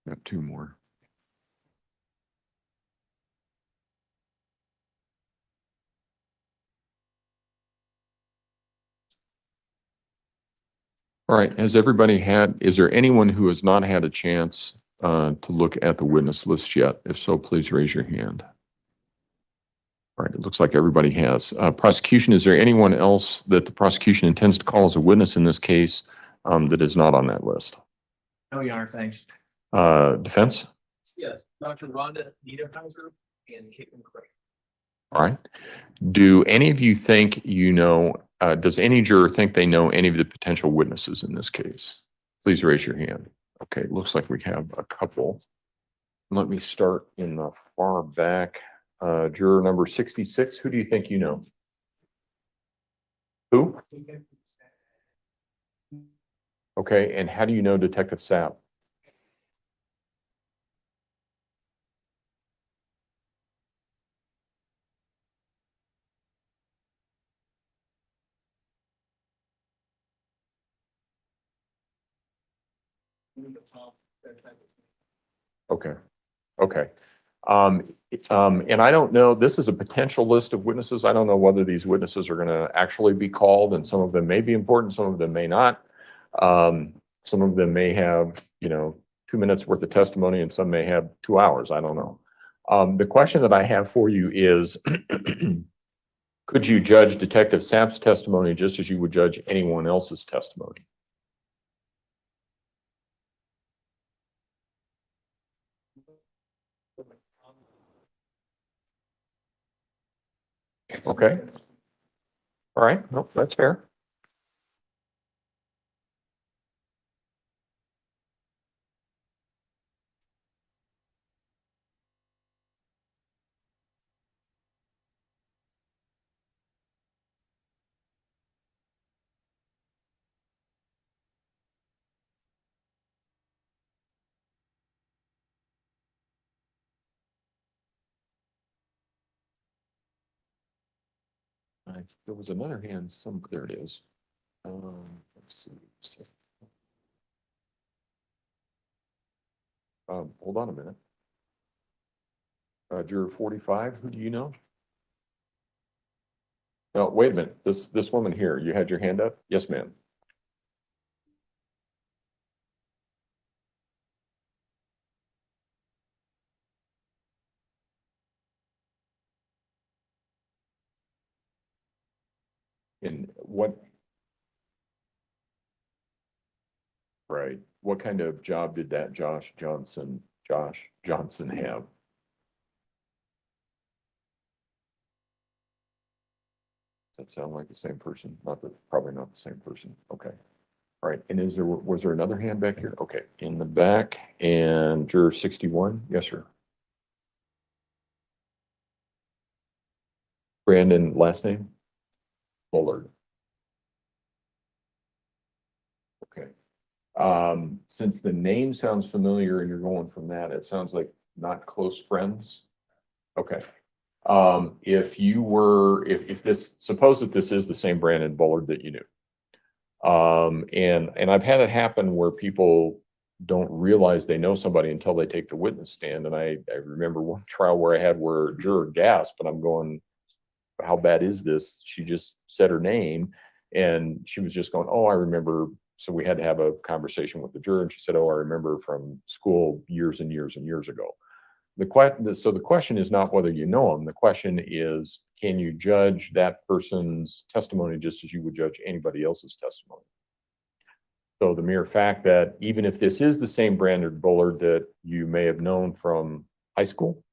Got two more. All right, has everybody is there anyone who has not had a chance to look at the witness list yet? If so, please raise your hand. All right, it looks like everybody has. Prosecution, is there anyone else that the prosecution intends to call as a witness in this case that is not on that list? No, Your Honor, thanks. Defense? Yes, Dr. Rhonda Niederhauser and Caitlin Craig. All right. Do any of you think you know, does any juror think they know any of the potential witnesses in this case? Please raise your hand. Okay, looks like we have a couple. Let me start in the far back. Juror number 66, who do you think you know? Who? Okay, and how do you know Detective Sapp? Okay, okay. And I don't know, this is a potential list of witnesses. I don't know whether these witnesses are going to actually be called, and some of them may be important, some of them may not. Some of them may have, 2 minutes worth of testimony, and some may have 2 hours. I don't know. The question that I have for you is, could you judge Detective Sapp's testimony just as you would judge anyone else's testimony? Okay. All right. Nope, that's fair. There was another hand, there it is. Let's see. Hold on a minute. Juror 45, who do you know? No, wait a minute. This woman here, you had your hand up? Yes, ma'am. And what? Right. What kind of job did that Josh Johnson have? Does that sound like the same person? Probably not the same person. Okay. All right. And was there another hand back here? Okay. In the back, and juror 61. Yes, sir. Brandon, last name? Bullard. Okay. Since the name sounds familiar and you're going from that, it sounds like not close friends. Okay. Suppose that this is the same Brandon Bullard that you knew. And I've had it happen where people don't realize they know somebody until they take the witness stand. And I remember one trial where I had where a juror gasped, and I'm going, how bad is this? She just said her name and she was just going, oh, I remember. So we had to have a conversation with the juror, and she said, oh, I remember from school years and years and years ago. So the question is not whether you know them. The question is, can you judge that person's testimony just as you would judge anybody else's testimony? So the mere fact that even if this is the same Brandon Bullard that you may have known from high school,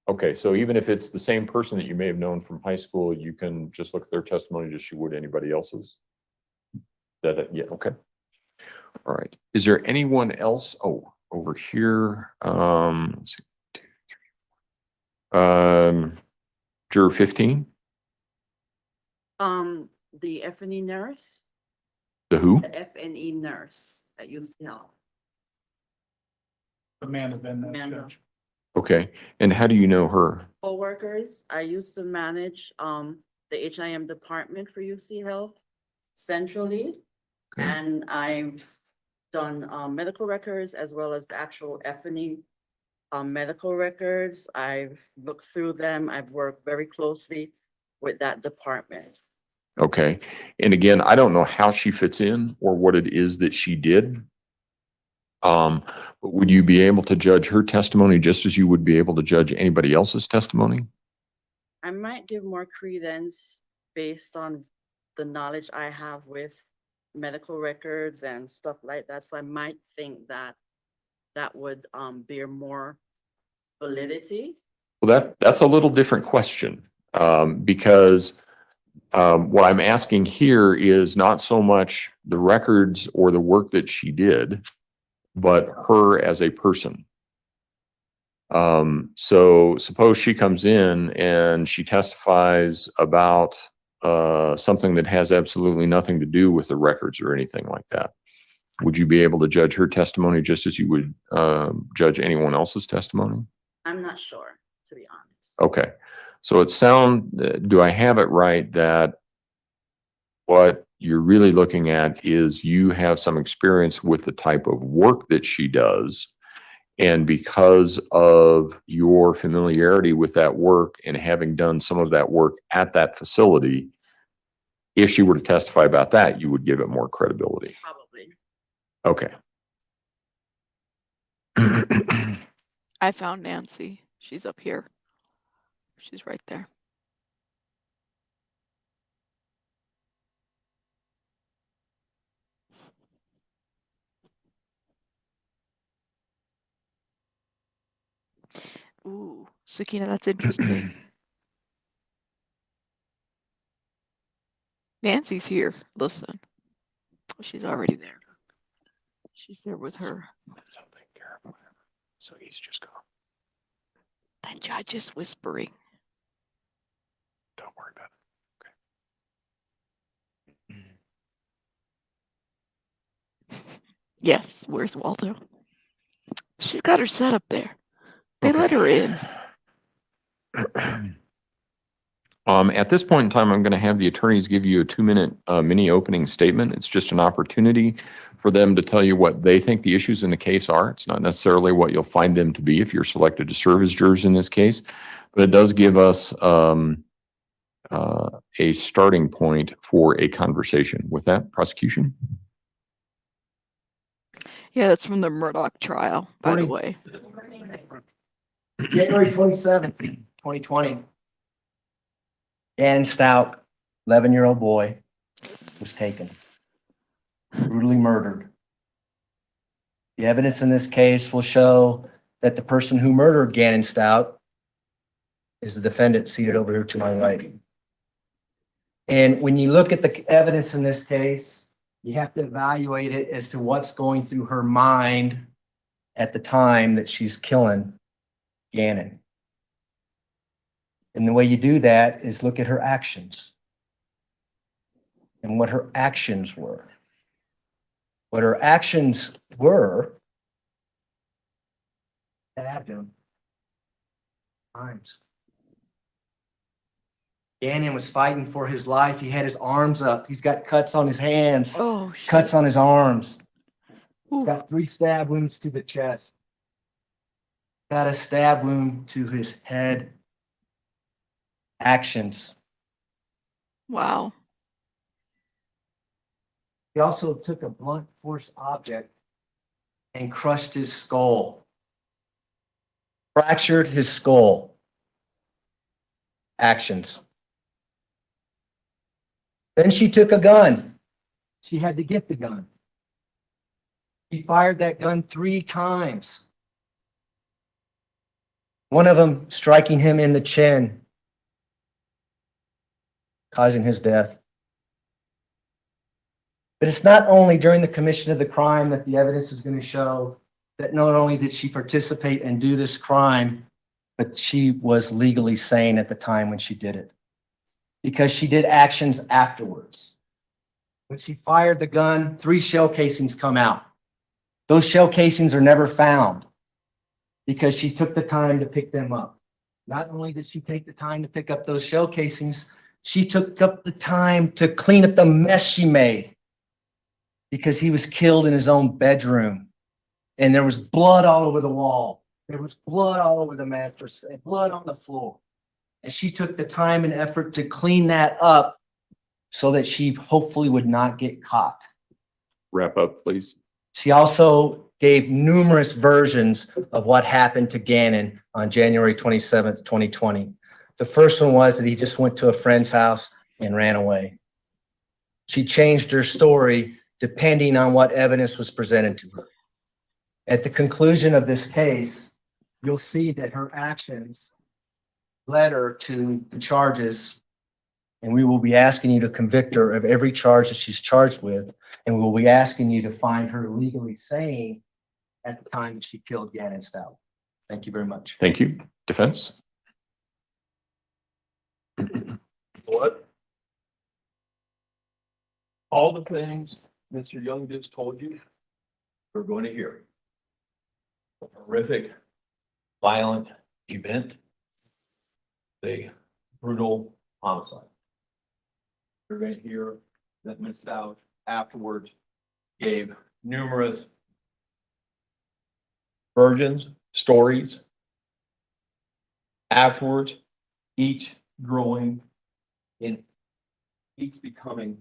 okay, so even if it's the same person that you may have known from high school, you can just look at their testimony just as you would anybody else's? Yeah, okay. All right. Is there anyone else? Oh, over here. Let's see. 2, 3, 4. Juror 15. The F&E nurse. The who? The F&E nurse at UCL. Amanda Van. Amanda. Okay. And how do you know her? Co-workers. I used to manage the HIM department for UC Health centrally. Okay. And I've done medical records as well as the actual F&E medical records. I've looked through them. I've worked very closely with that department. Okay. And again, I don't know how she fits in or what it is that she did. But would you be able to judge her testimony just as you would be able to judge anybody else's testimony? I might give more credence based on the knowledge I have with medical records and stuff like that. So I might think that that would bear more validity. Well, that's a little different question, because what I'm asking here is not so much the records or the work that she did, but her as a person. So suppose she comes in and she testifies about something that has absolutely nothing to do with the records or anything like that. Would you be able to judge her testimony just as you would judge anyone else's testimony? I'm not sure, to be honest. Okay. So do I have it right that what you're really looking at is you have some experience with the type of work that she does, and because of your familiarity with that work and having done some of that work at that facility, if she were to testify about that, you would give it more credibility? Probably. Okay. I found Nancy. She's up here. She's right there. Ooh, Sakina, that's interesting. Nancy's here. Listen, she's already there. She's there with her. So he's just gone. That judge is whispering. Don't worry about it. Yes, where's Waldo? She's got her set up there. They Okay. let her in. At this point in time, I'm going to have the attorneys give you a 2-minute mini opening statement. It's just an opportunity for them to tell you what they think the issues in the case are. It's not necessarily what you'll find them to be if you're selected to serve as jurors in this case, but it does give us a starting point for a conversation. With that, prosecution. Yeah, that's from the Murdoch trial, by the way. January 27th, 2020. Gannon Stauch, 11-year-old boy, was taken, brutally murdered. The evidence in this case will show that the person who murdered Gannon Stauch is the defendant seated over here to my right. And when you look at the evidence in this case, you have to evaluate it as to what's going through her mind at the time that she's killing Gannon. And the way you do that is look at her actions and what her actions were. What her actions were, stabbed him times. Gannon was fighting for his life. He had his arms up. He's got cuts on his hands, Oh, shit. cuts on his arms. He's Ooh. got 3 stab wounds to the chest. Got a stab wound to his head. Actions. Wow. He also took a blunt force object and crushed his skull. Fractured his skull. Actions. Then she took a gun. She had to get the gun. She fired that gun 3 times. One of them striking him in the chin, causing his death. But it's not only during the commission of the crime that the evidence is going to show that not only did she participate and do this crime, but she was legally sane at the time when she did it. Because she did actions afterwards. When she fired the gun, 3 shell casings come out. Those shell casings are never found because she took the time to pick them up. Not only did she take the time to pick up those shell casings, she took up the time to clean up the mess she made because he was killed in his own bedroom. And there was blood all over the wall. There was blood all over the mattress and blood on the floor. And she took the time and effort to clean that up so that she hopefully would not get caught. Wrap up, please. She also gave numerous versions of what happened to Gannon on January 27th, 2020. The first one was that he just went to a friend's house and ran away. She changed her story depending on what evidence was presented to her. At the conclusion of this case, you'll see that her actions led her to the charges, and we will be asking you to convict her of every charge that she's charged with, and we will be asking you to find her legally sane at the time that she killed Gannon Stauch. Thank you very much. Thank you. Defense? What? All the things Mr. Young just told you, we're going to hear. A horrific, violent event. A brutal homicide. You're going to hear that Ms. Stauch afterwards gave numerous versions, stories. Afterwards, each growing in, each becoming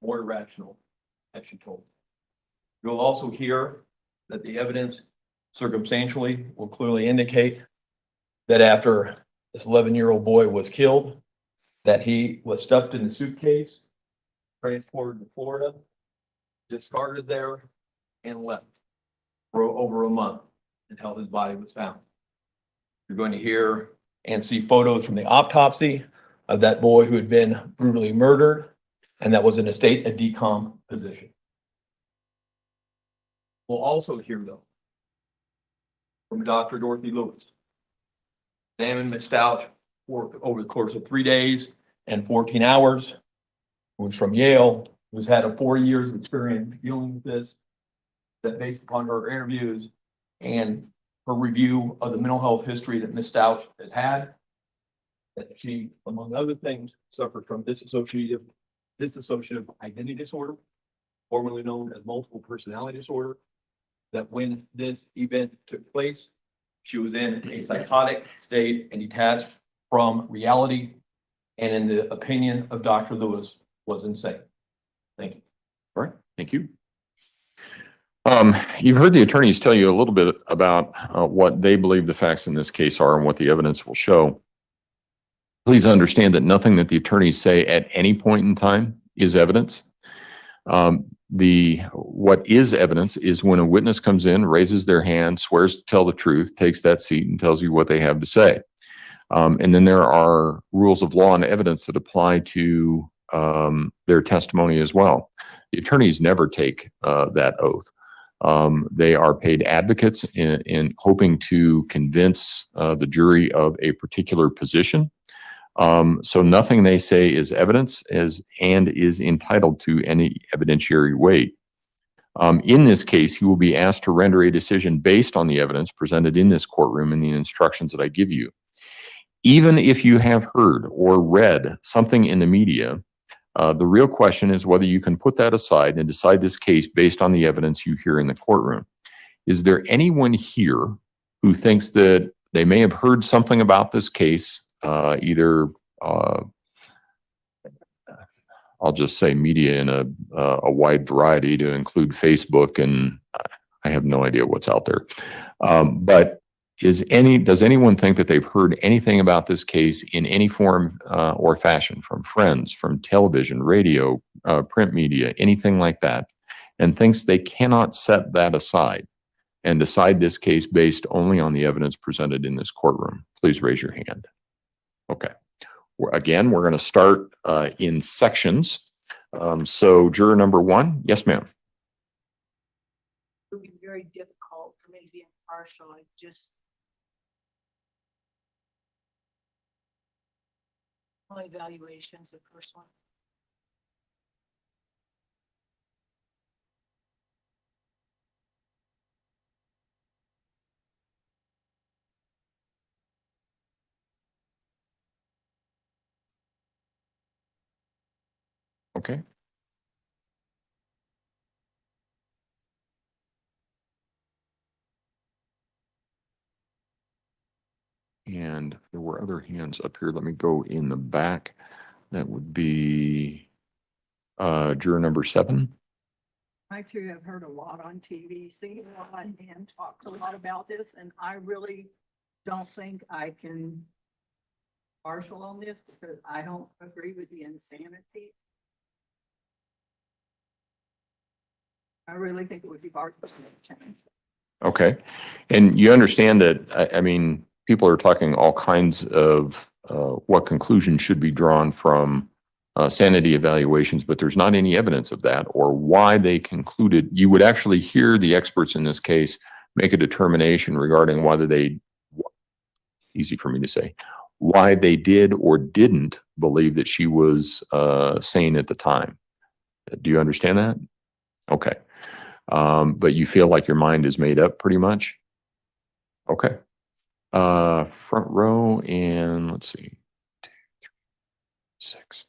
more irrational, as she told. You'll also hear that the evidence circumstantially will clearly indicate that after this 11-year-old boy was killed, that he was stuffed in a suitcase, transported to Florida, discarded there, and left for over a month until his body was found. You're going to hear and see photos from the autopsy of that boy who had been brutally murdered and that was in a state of decomposition. We'll also hear, though, from Dr. Dorothy Lewis. Examined Ms. Stauch worked over the course of 3 days and 14 hours. Who's from Yale, who's had 4 years of experience dealing with this, that based upon her interviews and her review of the mental health history that Ms. Stauch has had, that she, among other things, suffered from dissociative identity disorder, formerly known as multiple personality disorder, that when this event took place, she was in a psychotic state and detached from reality, and in the opinion of Dr. Lewis, was insane. Thank you. All right, thank you. You've heard the attorneys tell you a little bit about what they believe the facts in this case are and what the evidence will show. Please understand that nothing that the attorneys say at any point in time is evidence. What is evidence is when a witness comes in, raises their hand, swears to tell the truth, takes that seat and tells you what they have to say. And then there are rules of law and evidence that apply to their testimony as well. The attorneys never take that oath. They are paid advocates in hoping to convince the jury of a particular position. So nothing they say is evidence and is entitled to any evidentiary weight. In this case, you will be asked to render a decision based on the evidence presented in this courtroom and the instructions that I give you. Even if you have heard or read something in the media, the real question is whether you can put that aside and decide this case based on the evidence you hear in the courtroom. Is there anyone here who thinks that they may have heard something about this case, either I'll just say media in a wide variety to include Facebook, and I have no idea what's out there. But does anyone think that they've heard anything about this case in any form or fashion, from friends, from television, radio, print media, anything like that, and thinks they cannot set that aside and decide this case based only on the evidence presented in this courtroom? Please raise your hand. Okay. Again, we're going to start in sections. So juror number 1, yes, ma'am. It would be very difficult for me to be impartial. I just my evaluation's the first one. Okay. And there were other hands up here. Let me go in the back. That would be juror number 7. I too have heard a lot on TV, seen a lot, and talked a lot about this, and I really don't think I can partial on this because I don't agree with the insanity. I really think it would be hard to change. Okay. And you understand that, I mean, people are talking all kinds of what conclusions should be drawn from sanity evaluations, but there's not any evidence of that or why they concluded. You would actually hear the experts in this case make a determination regarding whether they, easy for me to say, why they did or didn't believe that she was sane at the time. Do you understand that? Okay. But you feel like your mind is made up pretty much? Okay. Front row and let's see, 2, 3, 6.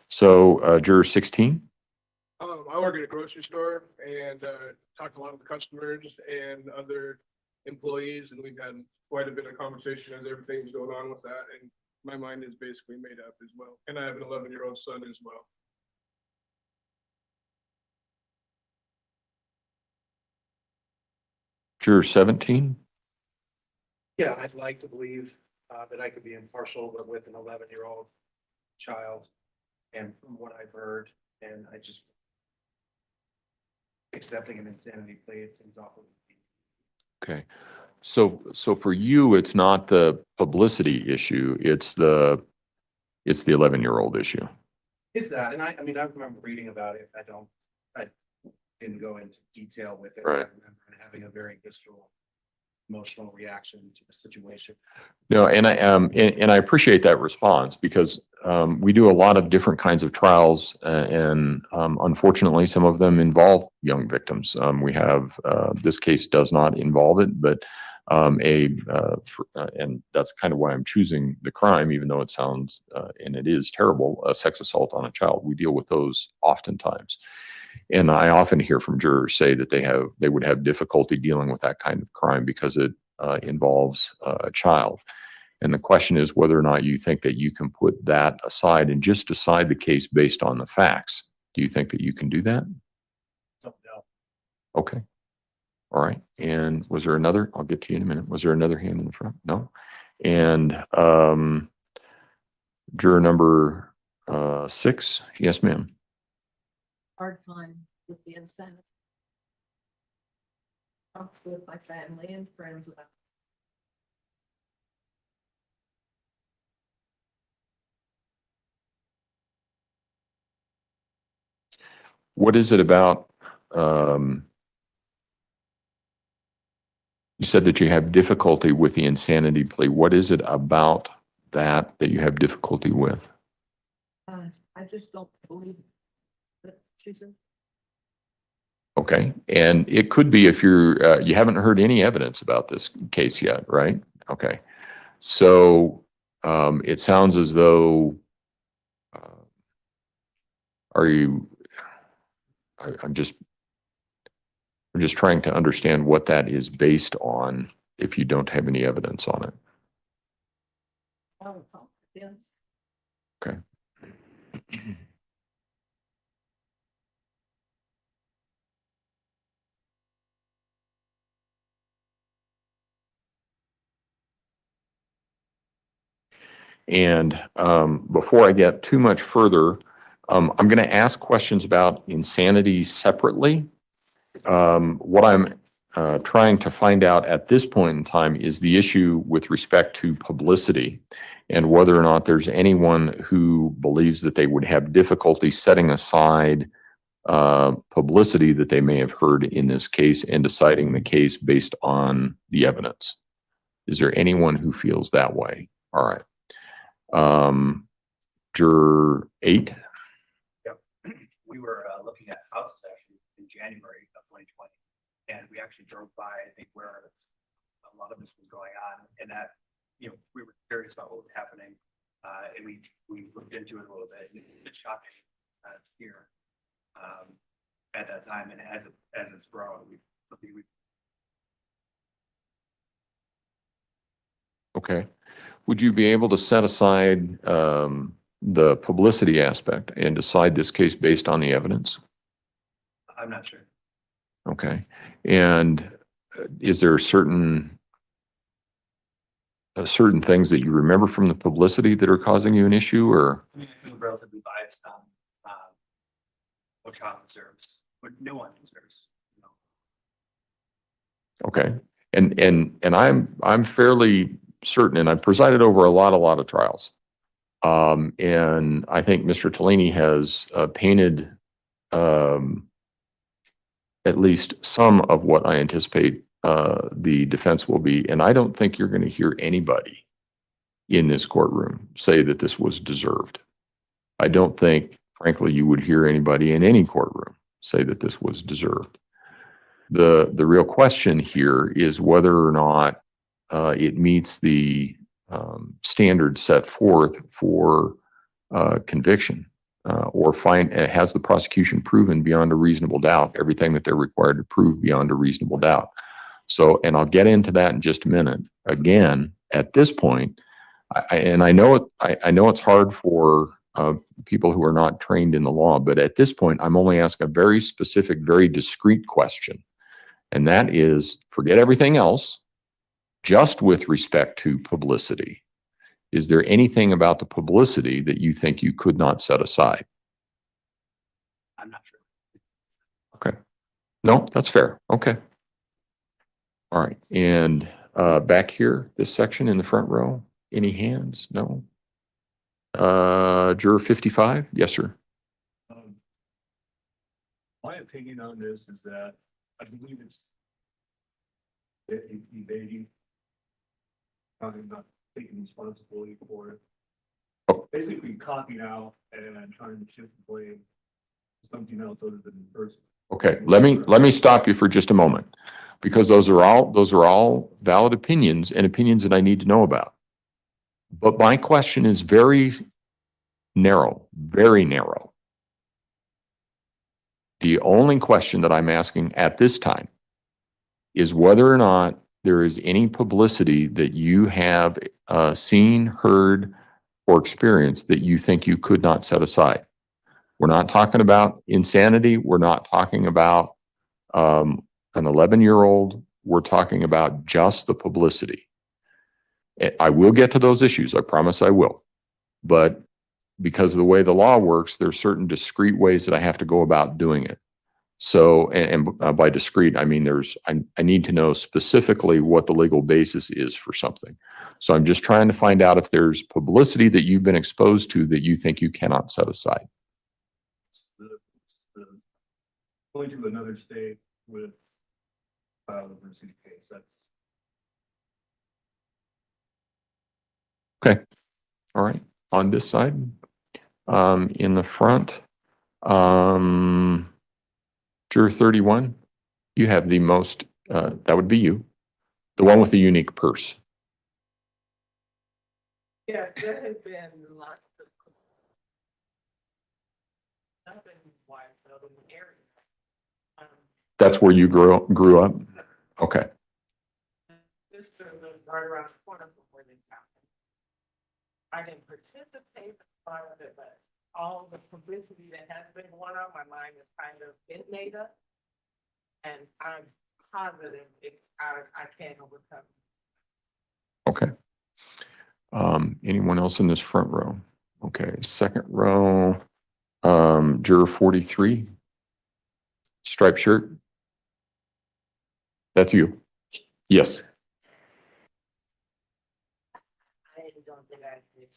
So, juror 16. I work at a grocery store and talk to a lot of the customers and other employees, and we've had quite a bit of conversation as everything's going on with that. And my mind is basically made up as well. And I have an 11-year-old son as well. Juror 17. Yeah, I'd like to believe that I could be impartial, but with an 11-year-old child. And from what I've heard, and I just accepting an insanity plea, it seems awful. Okay. So for you, it's not the publicity issue. It's the 11-year-old issue. It's that, and I mean, I remember reading about it. I didn't go into detail with it. Right. I remember having a very visceral, emotional reaction to the situation. No, and I appreciate that response because we do a lot of different kinds of trials, and unfortunately, some of them involve young victims. We have this case does not involve it, but and that's kind of why I'm choosing the crime, even though it sounds and it is terrible, sex assault on a child. We deal with those oftentimes. And I often hear from jurors say that they would have difficulty dealing with that kind of crime because it involves a child. And the question is whether or not you think that you can put that aside and just decide the case based on the facts. Do you think that you can do that? No. Okay. All right. And was there another? I'll get to you in a minute. Was there another hand in the front? No. And juror number 6. Yes, ma'am. Hard time with the insanity. Talk with my family and friends about. What is it about? You said that you have difficulty with the insanity plea. What is it about that you have difficulty with? I just don't believe that she's a. Okay, and it could be if you haven't heard any evidence about this case yet, right? Okay, so it sounds as though I'm just trying to understand what that is based on if you don't have any evidence on it. Okay. And before I get too much further, I'm going to ask questions about insanity separately. What I'm trying to find out at this point in time is the issue with respect to publicity and whether or not there's anyone who believes that they would have difficulty setting aside publicity that they may have heard in this case and deciding the case based on the evidence. Is there anyone who feels that way? All right. Juror 8. Yep. We were looking at house session in January of 2020, and we actually drove by, I think, where a lot of this was going on, and that, we were curious about what was happening, and we looked into it a little bit. It's shocking here at that time, and as it's grown, we. Okay. Would you be able to set aside the publicity aspect and decide this case based on the evidence? I'm not sure. Okay. And is there a certain certain things that you remember from the publicity that are causing you an issue, or? I mean, I feel relatively biased on, what child deserves, what no one deserves, you know. Okay. And I'm fairly certain, and I've presided over a lot of trials. And I think Mr. Tellini has painted at least some of what I anticipate the defense will be. And I don't think you're going to hear anybody in this courtroom say that this was deserved. I don't think, frankly, you would hear anybody in any courtroom say that this was deserved. The real question here is whether or not it meets the standards set forth for conviction, or has the prosecution proven beyond a reasonable doubt everything that they're required to prove beyond a reasonable doubt. So, and I'll get into that in just a minute. Again, at this point, I know it's hard for people who are not trained in the law, but at this point, I'm only asking a very specific, very discrete question. And that is, forget everything else, just with respect to publicity. Is there anything about the publicity that you think you could not set aside? I'm not sure. Okay. No, that's fair. Okay. All right. And back here, this section in the front row, any hands? No. Juror 55? Yes, sir. My opinion on this is that I believe it's evading, not taking responsibility for it. Oh. Basically copying out and trying to shift the blame to something else other than the person. Okay, let me stop you for just a moment, because those are all valid opinions and opinions that I need to know about. But my question is very narrow, very narrow. The only question that I'm asking at this time is whether or not there is any publicity that you have seen, heard, or experienced that you think you could not set aside. We're not talking about insanity. We're not talking about an 11-year-old. We're talking about just the publicity. I will get to those issues. I promise I will. But because of the way the law works, there's certain discrete ways that I have to go about doing it. So, and by discrete, I mean I need to know specifically what the legal basis is for something. So I'm just trying to find out if there's publicity that you've been exposed to that you think you cannot set aside. Going to another state with file a diversity case. That's okay. All right. On this side, in the front, Juror 31, you have the most, that would be you, the one with the unique purse. Yeah, there has been lots of. Nothing wide open area. That's where you grew up? Okay. This lives right around the corner from where this happened. I didn't participate in part of it, but all the publicity that has been going on, my mind is kind of been made up. And I'm positive I can't overcome. Okay. Anyone else in this front row? Okay, second row, Juror 43, striped shirt. That's you. Yes. I don't think I did.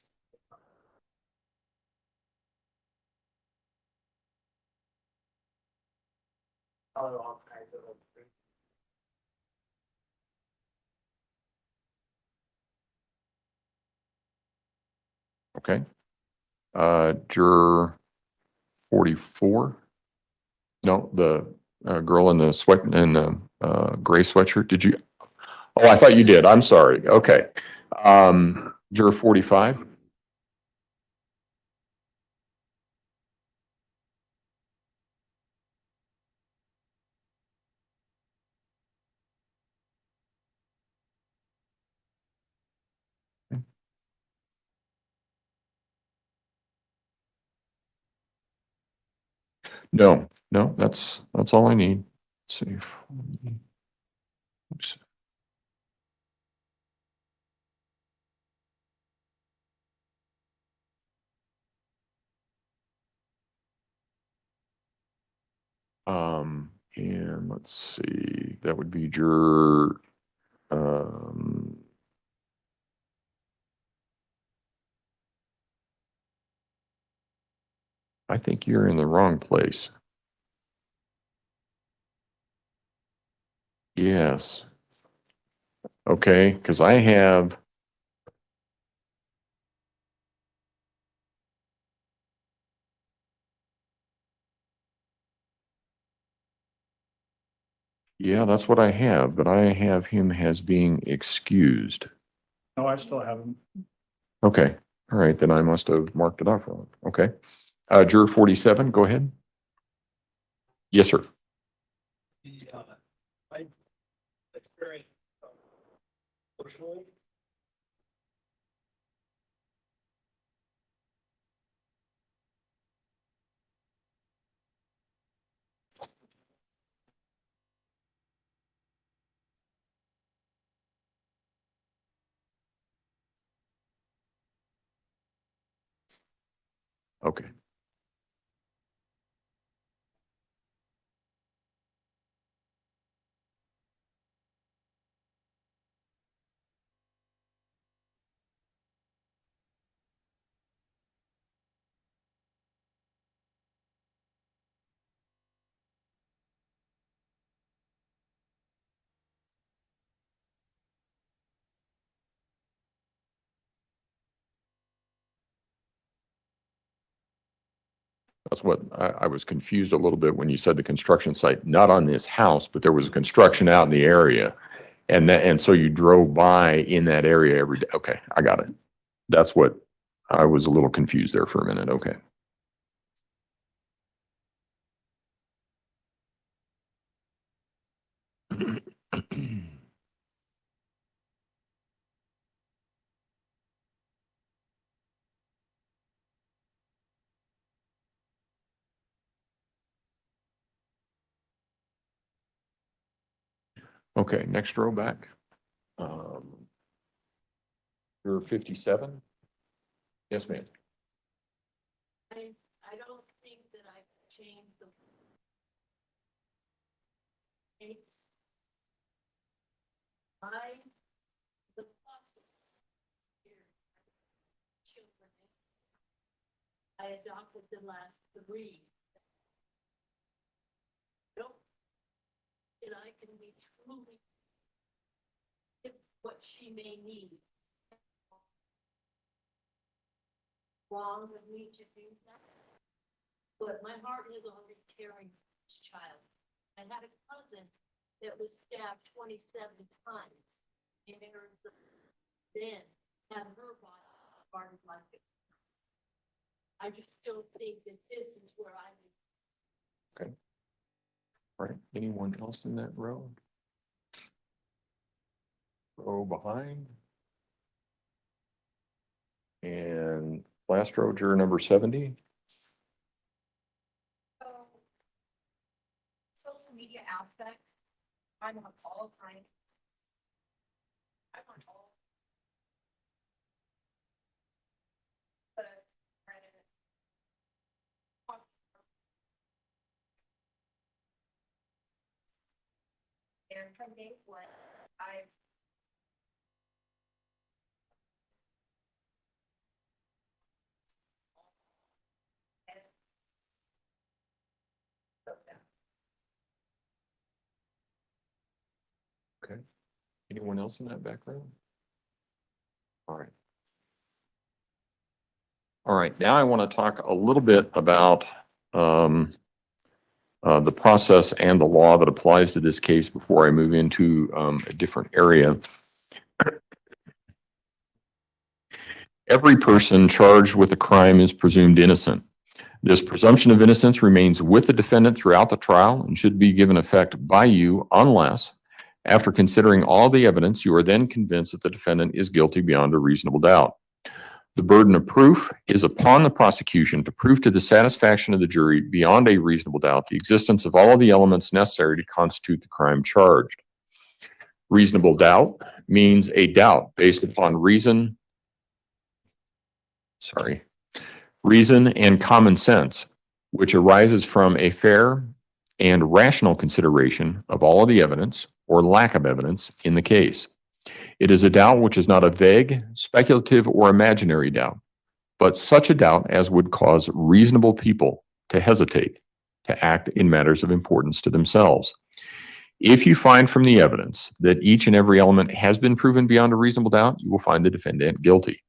All kinds of things. Okay. Juror 44. No, the girl in the sweat and the gray sweatshirt. Did you? Oh, I thought you did. I'm sorry. Okay. Juror 45. No, that's all I need. Let's see. Oops. And let's see, that would be juror, I think you're in the wrong place. Yes. Okay, because I have. Yeah, that's what I have, but I have him as being excused. No, I still have them. Okay, all right, then I must have marked it off wrong. Okay. Juror 47, go ahead. Yes, sir. I experienced personally. Okay. That's what I was confused a little bit when you said the construction site, not on this house, but there was construction out in the area. And so you drove by in that area every day. Okay, I got it. That's what I was a little confused there for a minute. Okay. Okay, next row back. You're 57? Yes, ma'am. I don't think that I've changed the case. The foster children, I adopted the last 3. Don't, and I can be truly what she may need. Wrong of me to do that, but my heart is already tearing for this child. I had a cousin that was stabbed 27 times, and then had her body part of my family. I just don't think that this is where I would. Okay. All right. Anyone else in that row? Row behind. And last row, juror number 70. So, social media aspect, I'm on all time. I'm on all. But and from day one, I Okay. Anyone else in that background? All right. All right. Now I want to talk a little bit about the process and the law that applies to this case before I move into a different area. Every person charged with a crime is presumed innocent. This presumption of innocence remains with the defendant throughout the trial and should be given effect by you unless, after considering all the evidence, you are then convinced that the defendant is guilty beyond a reasonable doubt. The burden of proof is upon the prosecution to prove to the satisfaction of the jury beyond a reasonable doubt the existence of all of the elements necessary to constitute the crime charged. Reasonable doubt means a doubt based upon reason and common sense, which arises from a fair and rational consideration of all of the evidence or lack of evidence in the case. It is a doubt which is not a vague, speculative, or imaginary doubt, but such a doubt as would cause reasonable people to hesitate to act in matters of importance to themselves. If you find from the evidence that each and every element has been proven beyond a reasonable doubt, you will find the defendant guilty.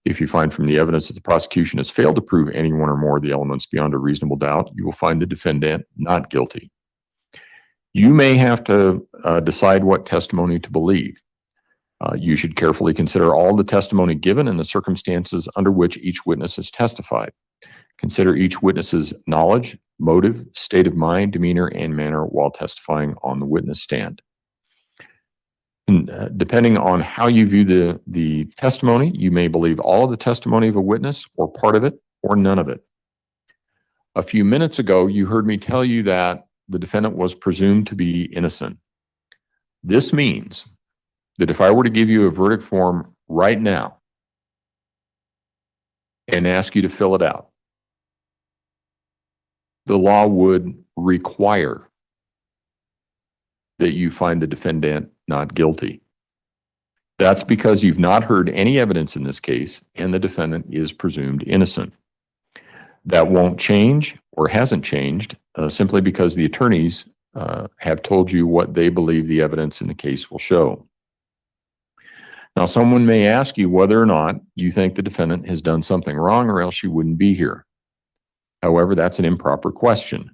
If you find from the evidence that the prosecution has failed to prove any one or more of the elements beyond a reasonable doubt, you will find the defendant not guilty. You may have to decide what testimony to believe. You should carefully consider all the testimony given and the circumstances under which each witness has testified. Consider each witness's knowledge, motive, state of mind, demeanor, and manner while testifying on the witness stand. And, depending on how you view the testimony, you may believe all of the testimony of a witness or part of it or none of it. A few minutes ago, you heard me tell you that the defendant was presumed to be innocent. This means that if I were to give you a verdict form right now and ask you to fill it out, the law would require that you find the defendant not guilty. That's because you've not heard any evidence in this case and the defendant is presumed innocent. That won't change or hasn't changed simply because the attorneys have told you what they believe the evidence in the case will show. Now, someone may ask you whether or not you think the defendant has done something wrong or else you wouldn't be here. However, that's an improper question.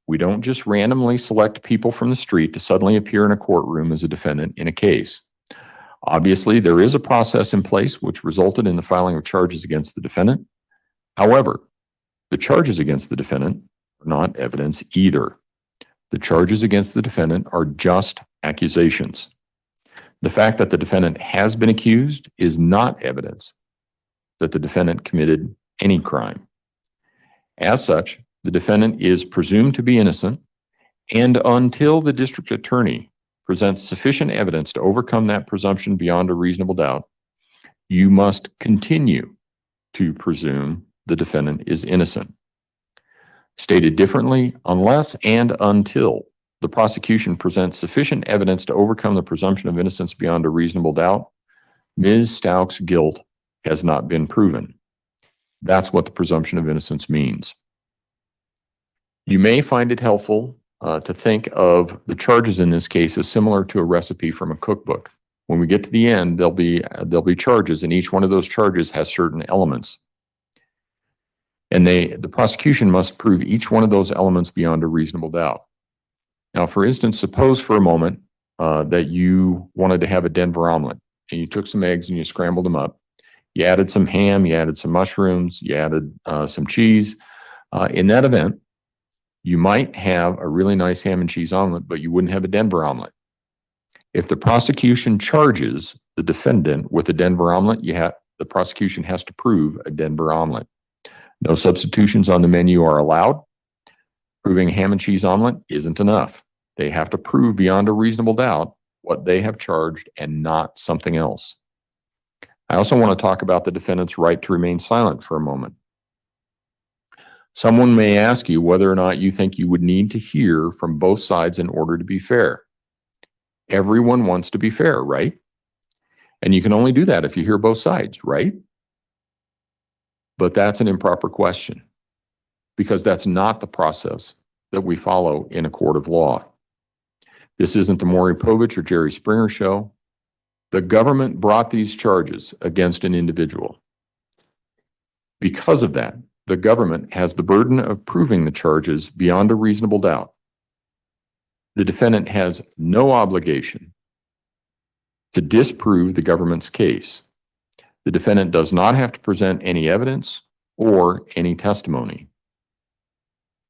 We don't just randomly select people from the street to suddenly appear in a courtroom as a defendant in a case. Obviously, there is a process in place which resulted in the filing of charges against the defendant. However, the charges against the defendant are not evidence either. The charges against the defendant are just accusations. The fact that the defendant has been accused is not evidence that the defendant committed any crime. As such, the defendant is presumed to be innocent, and until the district attorney presents sufficient evidence to overcome that presumption beyond a reasonable doubt, you must continue to presume the defendant is innocent. Stated differently, unless and until the prosecution presents sufficient evidence to overcome the presumption of innocence beyond a reasonable doubt, Ms. Stauch's guilt has not been proven. That's what the presumption of innocence means. You may find it helpful to think of the charges in this case as similar to a recipe from a cookbook. When we get to the end, there'll be charges, and each one of those charges has certain elements. And the prosecution must prove each one of those elements beyond a reasonable doubt. Now, for instance, suppose for a moment that you wanted to have a Denver omelet, and you took some eggs and you scrambled them up. You added some ham, you added some mushrooms, you added some cheese. In that event, you might have a really nice ham and cheese omelet, but you wouldn't have a Denver omelet. If the prosecution charges the defendant with a Denver omelet, the prosecution has to prove a Denver omelet. No substitutions on the menu are allowed. Proving a ham and cheese omelet isn't enough. They have to prove beyond a reasonable doubt what they have charged and not something else. I also want to talk about the defendant's right to remain silent for a moment. Someone may ask you whether or not you think you would need to hear from both sides in order to be fair. Everyone wants to be fair, right? And you can only do that if you hear both sides, right? But that's an improper question, because that's not the process that we follow in a court of law. This isn't the Maury Povich or Jerry Springer show. The government brought these charges against an individual. Because of that, the government has the burden of proving the charges beyond a reasonable doubt. The defendant has no obligation to disprove the government's case. The defendant does not have to present any evidence or any testimony.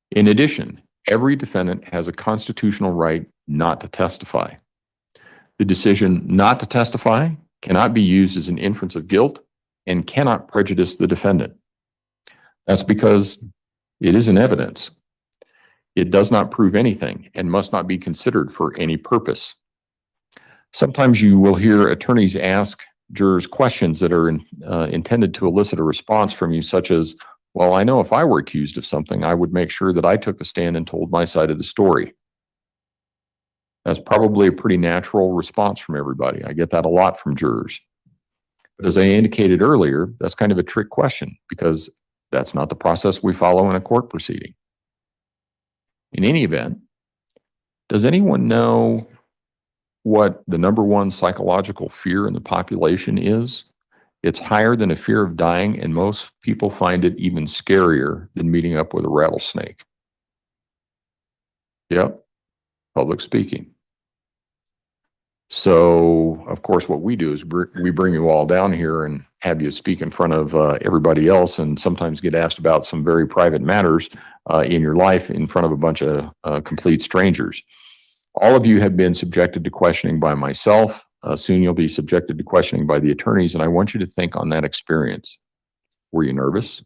In addition, every defendant has a constitutional right not to testify. The decision not to testify cannot be used as an inference of guilt and cannot prejudice the defendant. That's because it isn't evidence. It does not prove anything and must not be considered for any purpose. Sometimes you will hear attorneys ask jurors questions that are intended to elicit a response from you, such as, Well, I know if I were accused of something, I would make sure that I took the stand and told my side of the story. That's probably a pretty natural response from everybody. I get that a lot from jurors. But as I indicated earlier, that's kind of a trick question because that's not the process we follow in a court proceeding. In any event, does anyone know what the number one psychological fear in the population is? It's higher than a fear of dying, and most people find it even scarier than meeting up with a rattlesnake. Yep, public speaking. So, of course, what we do is we bring you all down here and have you speak in front of everybody else, and sometimes get asked about some very private matters in your life in front of a bunch of complete strangers. All of you have been subjected to questioning by myself. Soon you'll be subjected to questioning by the attorneys, and I want you to think on that experience. Were you nervous?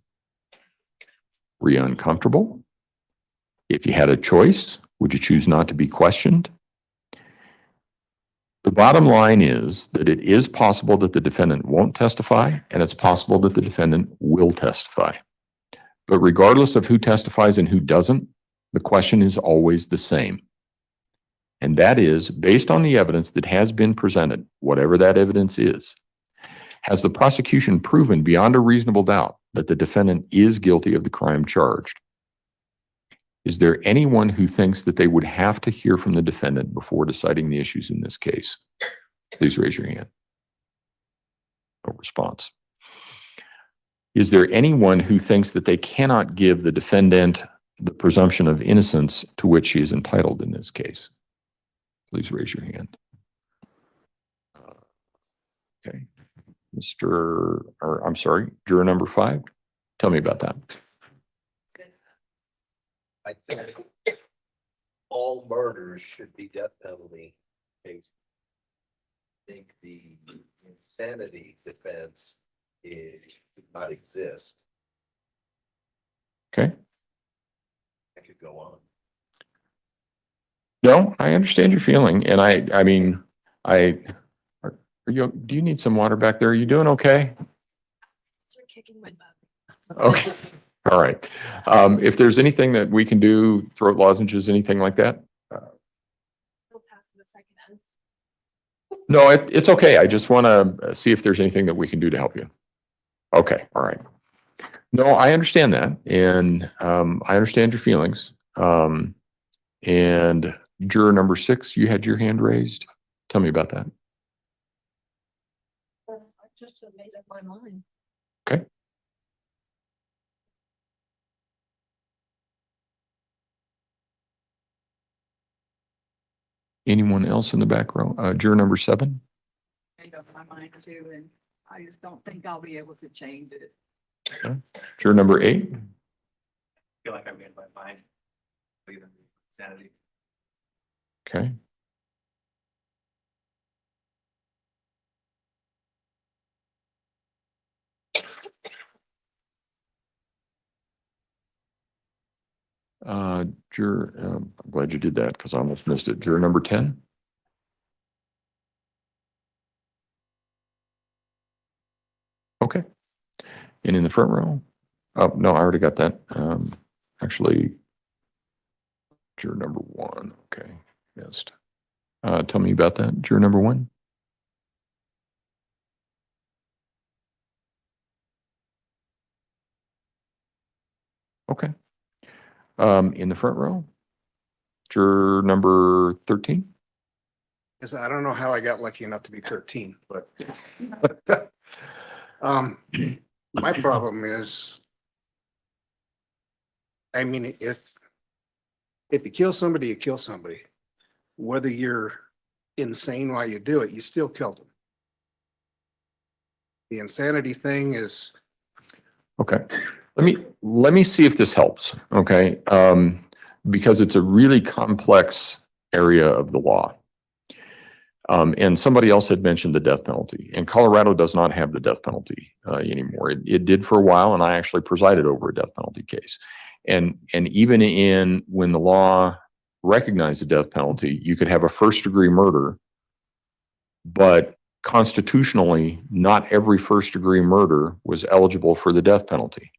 Were you uncomfortable? If you had a choice, would you choose not to be questioned? The bottom line is that it is possible that the defendant won't testify, and it's possible that the defendant will testify. But regardless of who testifies and who doesn't, the question is always the same. And that is, based on the evidence that has been presented, whatever that evidence is, has the prosecution proven beyond a reasonable doubt that the defendant is guilty of the crime charged? Is there anyone who thinks that they would have to hear from the defendant before deciding the issues in this case? Please raise your hand. No response. Is there anyone who thinks that they cannot give the defendant the presumption of innocence to which she is entitled in this case? Please raise your hand. Okay. Juror number 5. Tell me about that. I think all murders should be death penalty cases. I think the insanity defense should not exist. Okay. I could go on. No, I understand your feeling, and do you need some water back there? Are you doing okay? Start kicking my butt. Okay. All right. If there's anything that we can do, throat lozenges, anything like that? We'll pass the second end. No, it's okay. I just want to see if there's anything that we can do to help you. Okay. All right. No, I understand that. And I understand your feelings. And juror number 6, you had your hand raised. Tell me about that. I just made up my mind. Okay. Anyone else in the back row? Juror number 7? Made up my mind too, and I just don't think I'll be able to change it. Okay. Juror number 8? I feel like I made my mind. Believe in insanity. Okay. Juror, I'm glad you did that because I almost missed it. Juror number 10? Okay. And in the front row? Oh, no, I already got that. Actually, juror number 1. Okay, missed. Tell me about that. Juror number 1? Okay. In the front row? Juror number 13? Yes, I don't know how I got lucky enough to be 13, but my problem is, I mean, if you kill somebody, you kill somebody. Whether you're insane while you do it, you still killed them. The insanity thing is. Okay. Let me see if this helps. Okay. Because it's a really complex area of the law. And somebody else had mentioned the death penalty, and Colorado does not have the death penalty anymore. It did for a while, and I actually presided over a death penalty case. And even when the law recognized the death penalty, you could have a first-degree murder, but constitutionally, not every first-degree murder was eligible for the death penalty.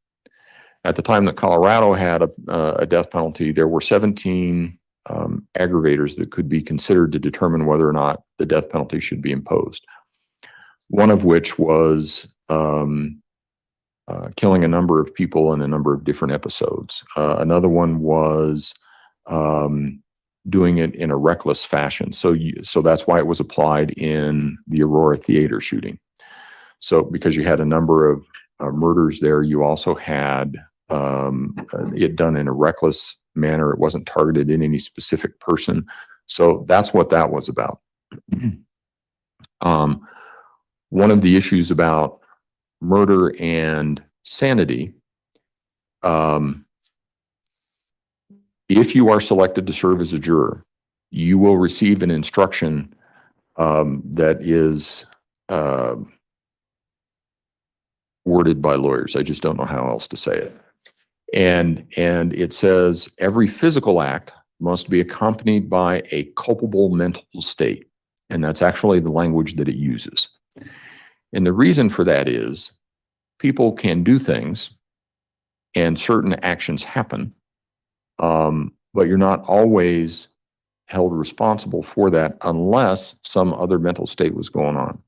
at the time that Colorado had a death penalty, there were 17 aggravators that could be considered to determine whether or not the death penalty should be imposed. One of which was killing a number of people in a number of different episodes. Another one was doing it in a reckless fashion. So that's why it was applied in the Aurora Theater shooting. So because you had a number of murders there, you also had it done in a reckless manner. It wasn't targeted in any specific person. So that's what that was about. One of the issues about murder and sanity, if you are selected to serve as a juror, you will receive an instruction that is worded by lawyers. I just don't know how else to say it. And it says every physical act must be accompanied by a culpable mental state. And that's actually the language that it uses. And the reason for that is people can do things and certain actions happen, but you're not always held responsible for that unless some other mental state was going on.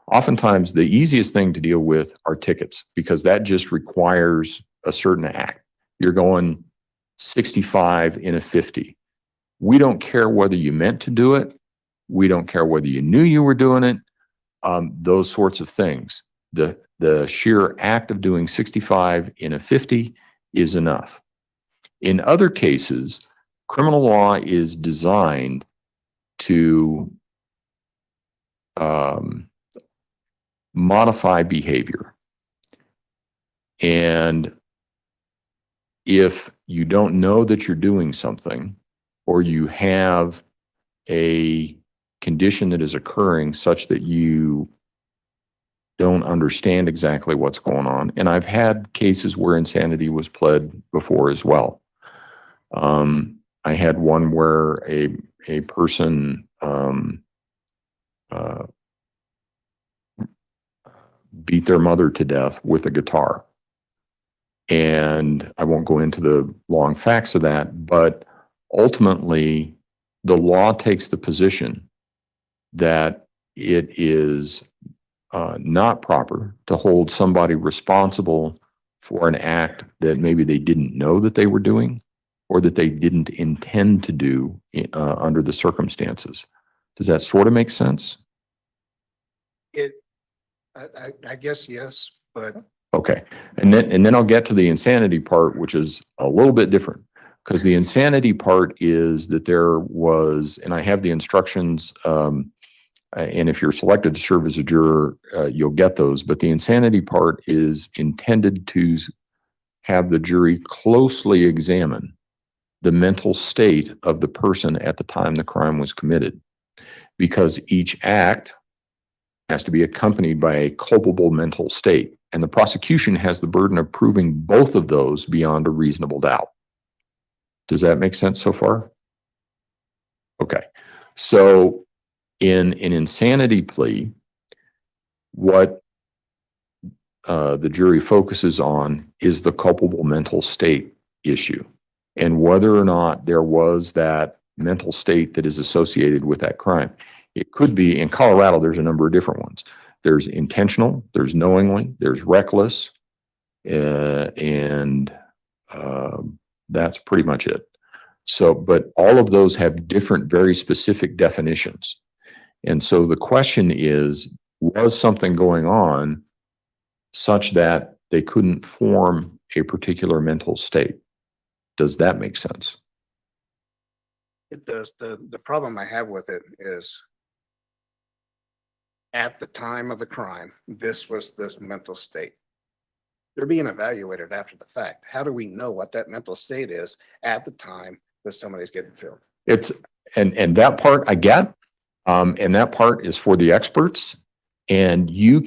Oftentimes, the easiest thing to deal with are tickets because that just requires a certain act. You're going 65 in a 50. We don't care whether you meant to do it. We don't care whether you knew you were doing it. Those sorts of things. The sheer act of doing 65 in a 50 is enough. In other cases, criminal law is designed to modify behavior. And if you don't know that you're doing something, or you have a condition that is occurring such that you don't understand exactly what's going on. And I've had cases where insanity was pled before as well. I had one where a person beat their mother to death with a guitar. And I won't go into the long facts of that, but ultimately the law takes the position that it is not proper to hold somebody responsible for an act that maybe they didn't know that they were doing or that they didn't intend to do under the circumstances. Does that sort of make sense? I guess yes, but Okay. And then I'll get to the insanity part, which is a little bit different. Because the insanity part is that there was, and I have the instructions, and if you're selected to serve as a juror, you'll get those. But the insanity part is intended to have the jury closely examine the mental state of the person at the time the crime was committed. Because each act has to be accompanied by a culpable mental state. And the prosecution has the burden of proving both of those beyond a reasonable doubt. Does that make sense so far? Okay. So in an insanity plea, what the jury focuses on is the culpable mental state issue and whether or not there was that mental state that is associated with that crime. It could be, in Colorado, there's a number of different ones. There's intentional, there's knowingly, there's reckless, and that's pretty much it. So, but all of those have different, very specific definitions. And so the question is, was something going on such that they couldn't form a particular mental state? Does that make sense? it does. The problem I have with it is at the time of the crime, this was this mental state. They're being evaluated after the fact. How do we know what that mental state is at the time that somebody's getting killed? It's, and that part I get, and that part is for the experts. And you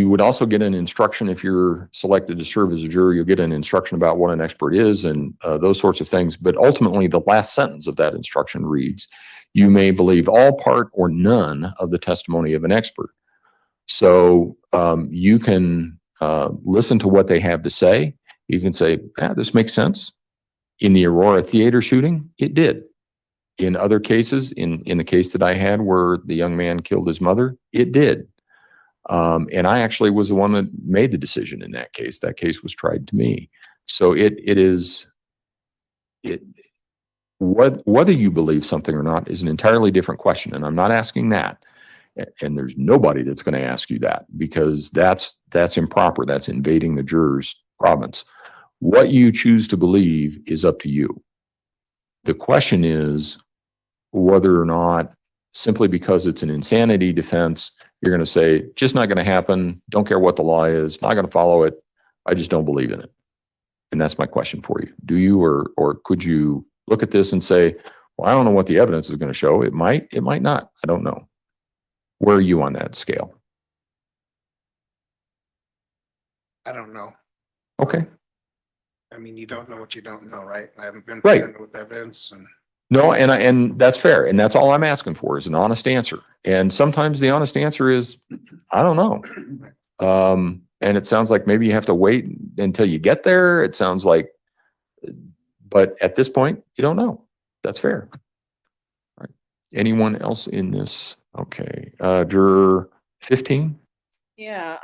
would also get an instruction if you're selected to serve as a juror, you'll get an instruction about what an expert is and those sorts of things. But ultimately, the last sentence of that instruction reads, you may believe all, part, or none of the testimony of an expert. So you can listen to what they have to say. You can say, this makes sense. In the Aurora Theater shooting, it did. In other cases, in the case that I had where the young man killed his mother, it did. And I actually was the one that made the decision in that case. That case was tried to me. So whether you believe something or not is an entirely different question. And I'm not asking that. And there's nobody that's going to ask you that, because that's improper. That's invading the juror's province. What you choose to believe is up to you. The question is whether or not, simply because it's an insanity defense, you're going to say, just not going to happen. Don't care what the law is. Not going to follow it. I just don't believe in it. And that's my question for you. Do you, or could you look at this and say, well, I don't know what the evidence is going to show. It might not. I don't know. Where are you on that scale? I don't know. Okay. I mean, you don't know what you don't know, right? I haven't been Right. presented with evidence and. No, and that's fair. And that's all I'm asking for is an honest answer. And sometimes the honest answer is, I don't know. And it sounds like maybe you have to wait until you get there. It sounds like, but at this point, you don't know. That's fair. All right. Anyone else in this? Okay. Juror 15? Yeah,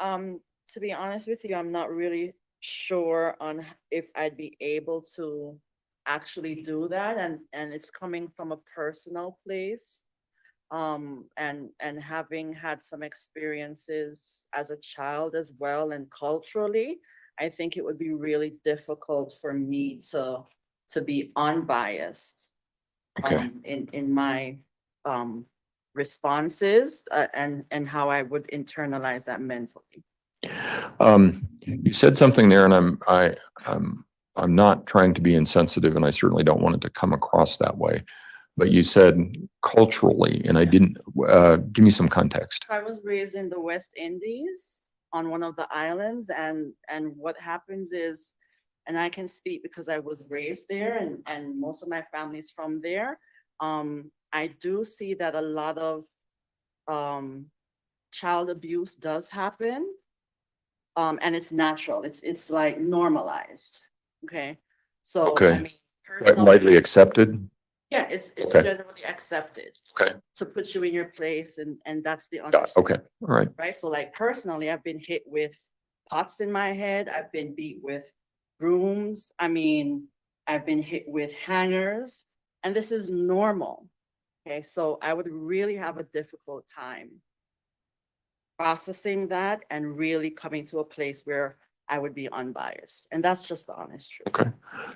to be honest with you, I'm not really sure on if I'd be able to actually do that, and it's coming from a personal place. And having had some experiences as a child as well, and culturally, I think it would be really difficult for me to be unbiased Okay. in my responses, and how I would internalize that mentally. You said something there, and I'm not trying to be insensitive, and I certainly don't want it to come across that way. But you said culturally, and I didn't, give me some context. I was raised in the West Indies on one of the islands, and what happens is, and I can speak because I was raised there, and most of my family's from there. I do see that a lot of child abuse does happen. And it's natural. It's like normalized. Okay. So Okay. I mean, Widely accepted? yeah, it's Okay. generally accepted. Okay. To put you in your place, and that's the Got it. Okay. understanding. All right. Right. So like personally, I've been hit with pots in my head. I've been beat with brooms. I mean, I've been hit with hangers, and this is normal. Okay. So I would really have a difficult time processing that and really coming to a place where I would be unbiased. And that's just the honest truth. Okay.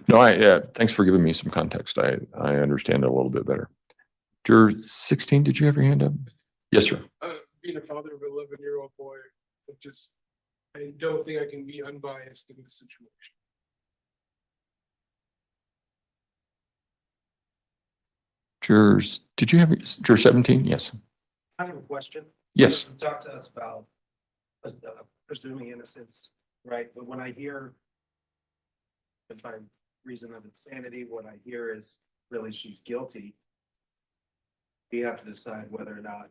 No, thanks for giving me some context. I understand it a little bit better. Juror 16, did you have your hand up? Yes, sir. Being a father of an 11-year-old boy, I don't think I can be unbiased in this situation. Jurors, did you have, juror 17? Yes. I have a question. Yes. You talked to us about presuming innocence, right? But when I hear, by reason of insanity, what I hear is really she's guilty. We have to decide whether or not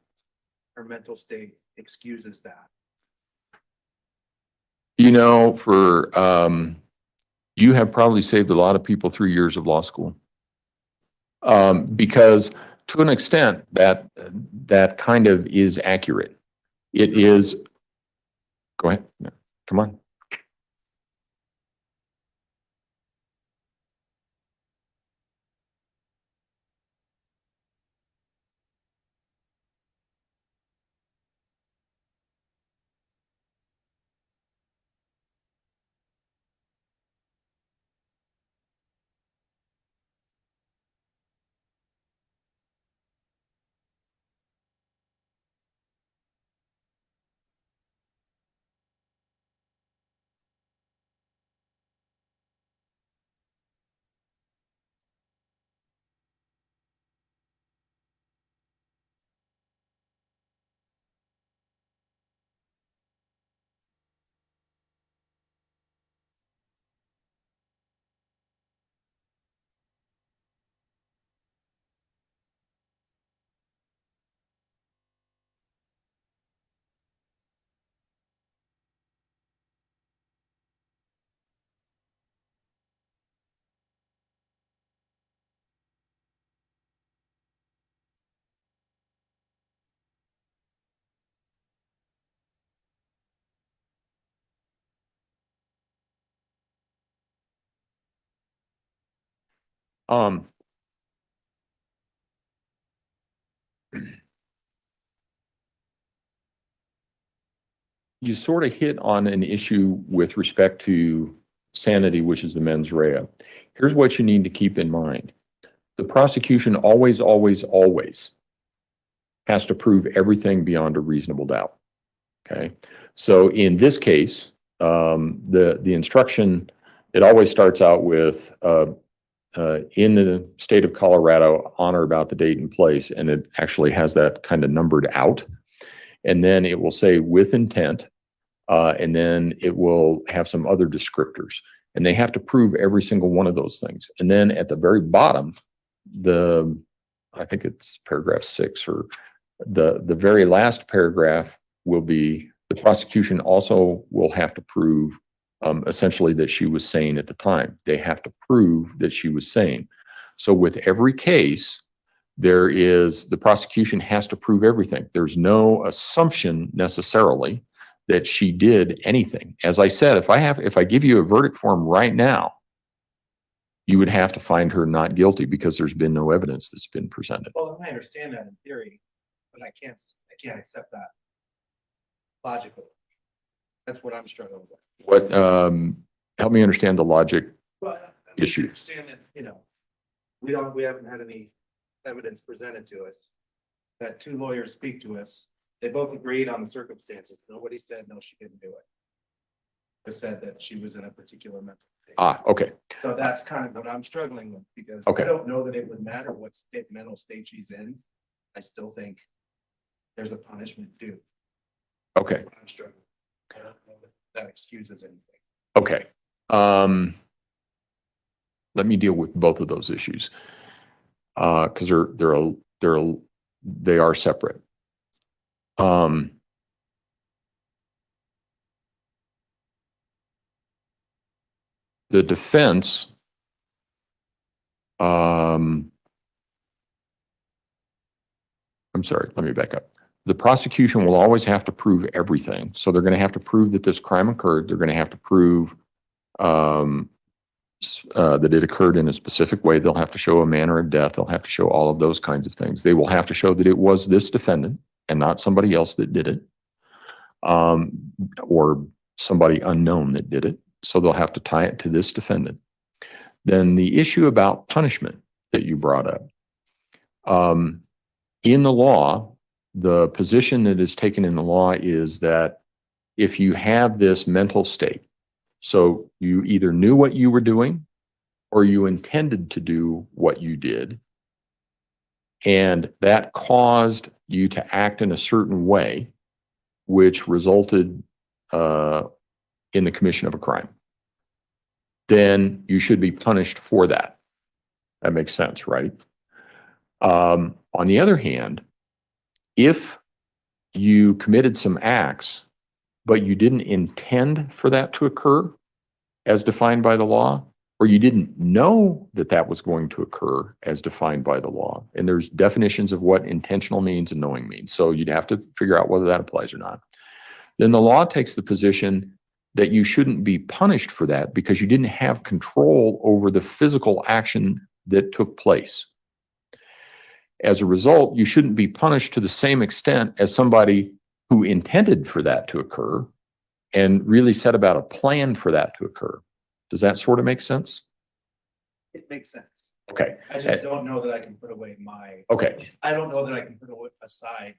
her mental state excuses that. You know, you have probably saved a lot of people 3 years of law school. Because to an extent that kind of is accurate. It is, go ahead, come on. You sort of hit on an issue with respect to sanity, which is the mens rea. Here's what you need to keep in mind. The prosecution always, always, always has to prove everything beyond a reasonable doubt. Okay. So in this case, the instruction, it always starts out with, in the state of Colorado, on or about the date and place, and it actually has that kind of numbered out. And then it will say with intent, and then it will have some other descriptors. And they have to prove every single one of those things. And then at the very bottom, I think it's paragraph 6, or the very last paragraph will be, the prosecution also will have to prove essentially that she was sane at the time. They have to prove that she was sane. So with every case, the prosecution has to prove everything. There's no assumption necessarily that she did anything. As I said, if I give you a verdict form right now, you would have to find her not guilty because there's been no evidence that's been presented. Well, I understand that in theory, but I can't accept that logically. That's what I'm struggling with. What, help me understand the logic issue. I understand that, we haven't had any evidence presented to us that 2 lawyers speak to us. They both agreed on the circumstances. Nobody said, no, she didn't do it. They said that she was in a particular mental state. Okay. So that's kind of what I'm struggling with, because Okay. I don't know that it would matter what mental state she's in. I still think there's a punishment due. Okay. I'm struggling. I don't know that excuses anything. Okay. Let me deal with both of those issues. Because they are separate. The defense, I'm sorry, let me back up. The prosecution will always have to prove everything. So they're going to have to prove that this crime occurred. They're going to have to prove that it occurred in a specific way. They'll have to show a manner of death. They'll have to show all of those kinds of things. They will have to show that it was this defendant and not somebody else that did it, or somebody unknown that did it. So they'll have to tie it to this defendant. Then the issue about punishment that you brought up. In the law, the position that is taken in the law is that if you have this mental state, so you either knew what you were doing or you intended to do what you did, and that caused you to act in a certain way, which resulted in the commission of a crime, then you should be punished for that. That makes sense, right? On the other hand, if you committed some acts, but you didn't intend for that to occur as defined by the law, or you didn't know that that was going to occur as defined by the law, and there's definitions of what intentional means and knowing means, so you'd have to figure out whether that applies or not, then the law takes the position that you shouldn't be punished for that because you didn't have control over the physical action that took place. As a result, you shouldn't be punished to the same extent as somebody who intended for that to occur and really set about a plan for that to occur. Does that sort of make sense? It makes sense. Okay. I just don't know that I can put away Okay. I don't know that I can put aside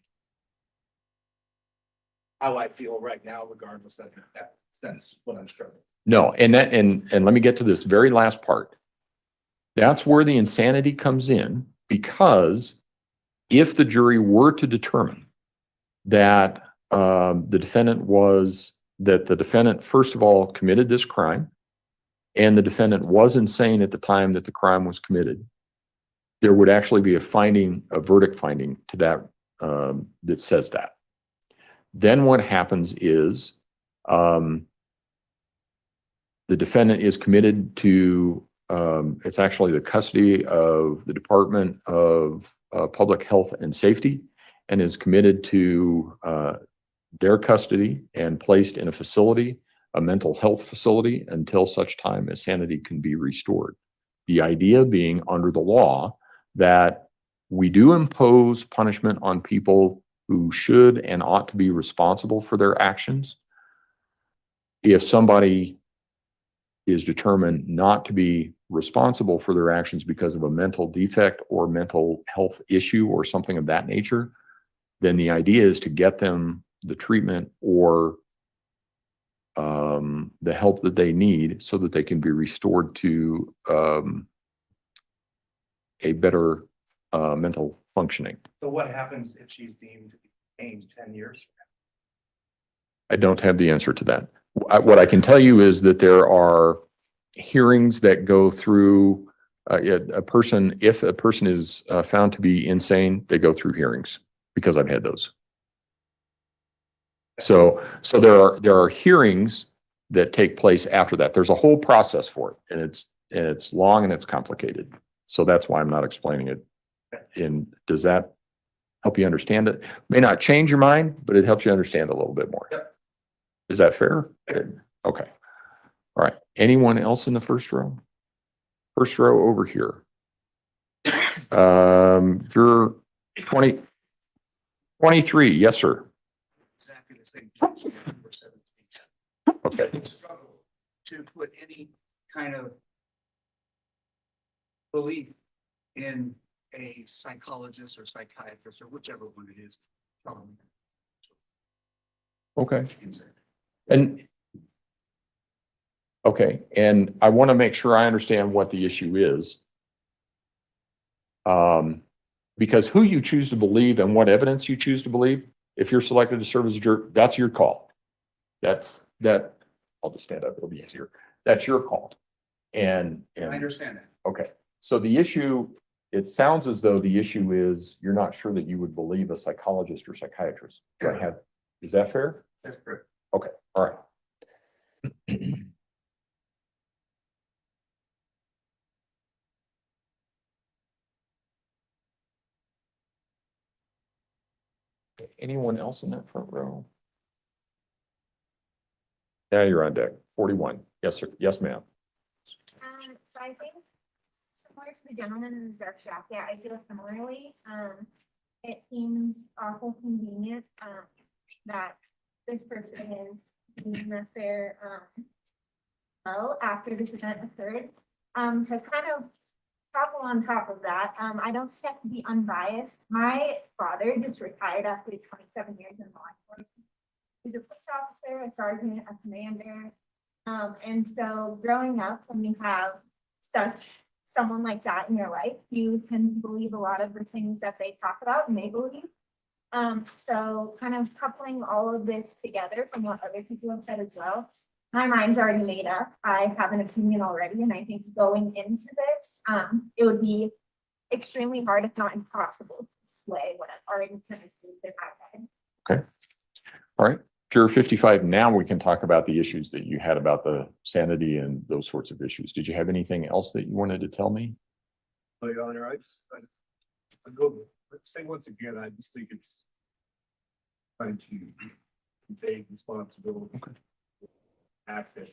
how I feel right now, regardless of that. That's what I'm struggling. No, and let me get to this very last part. That's where the insanity comes in, because if the jury were to determine that the defendant first of all committed this crime, and the defendant was insane at the time that the crime was committed, there would actually be a verdict finding to that that says that. Then what happens is the defendant is committed to, it's actually the custody of the Department of Public Health and Safety, and is committed to their custody and placed in a facility, a mental health facility, until such time as sanity can be restored. The idea being under the law that we do impose punishment on people who should and ought to be responsible for their actions. If somebody is determined not to be responsible for their actions because of a mental defect or mental health issue or something of that nature, then the idea is to get them the treatment or the help that they need so that they can be restored to a better mental functioning. So what happens if she's deemed to be detained 10 years? I don't have the answer to that. What I can tell you is that there are hearings that go through a person. If a person is found to be insane, they go through hearings because I've had those. So there are hearings that take place after that. There's a whole process for it, and it's long and it's complicated. So that's why I'm not explaining it. Does that help you understand it? May not change your mind, but it helps you understand a little bit more. Yep. Is that fair? Good. Okay. All right. Anyone else in the first row? First row over here. You're 23. Yes, sir. Exactly the same. Okay. Struggle to put any kind of belief in a psychologist or psychiatrist or whichever one it is. Okay. And I want to make sure I understand what the issue is. Because who you choose to believe and what evidence you choose to believe, if you're selected to serve as a juror, that's your call. I'll just stand up, it'll be easier. That's your call. And I understand that. okay. So the issue, it sounds as though the issue is you're not sure that you would believe a psychologist or psychiatrist. Is that fair? That's correct. Okay, all right. Anyone else in that front row? Yeah, you're on deck. 41. Yes, sir. Yes, ma'am. So I think similar to the gentleman in the dark jacket, I feel similarly. It seems awful convenient that this person is being a fair well after this event occurred. To kind of topple on top of that, I don't have to be unbiased. My father just retired after 27 years in law enforcement. He's a police officer, a sergeant, a commander. And so growing up, when you have someone like that in your life, you can believe a lot of the things that they talk about and they believe. So kind of coupling all of this together from what other people have said as well. My mind's already made up. I have an opinion already, and I think going into this, it would be extremely hard, if not impossible, to sway what I've already kind of in my head. Okay. All right. Juror 55. Now we can talk about the issues that you had about the sanity and those sorts of issues. Did you have anything else that you wanted to tell me? Your Honor, I go say once again, I just think it's trying to take responsibility. Okay. Access.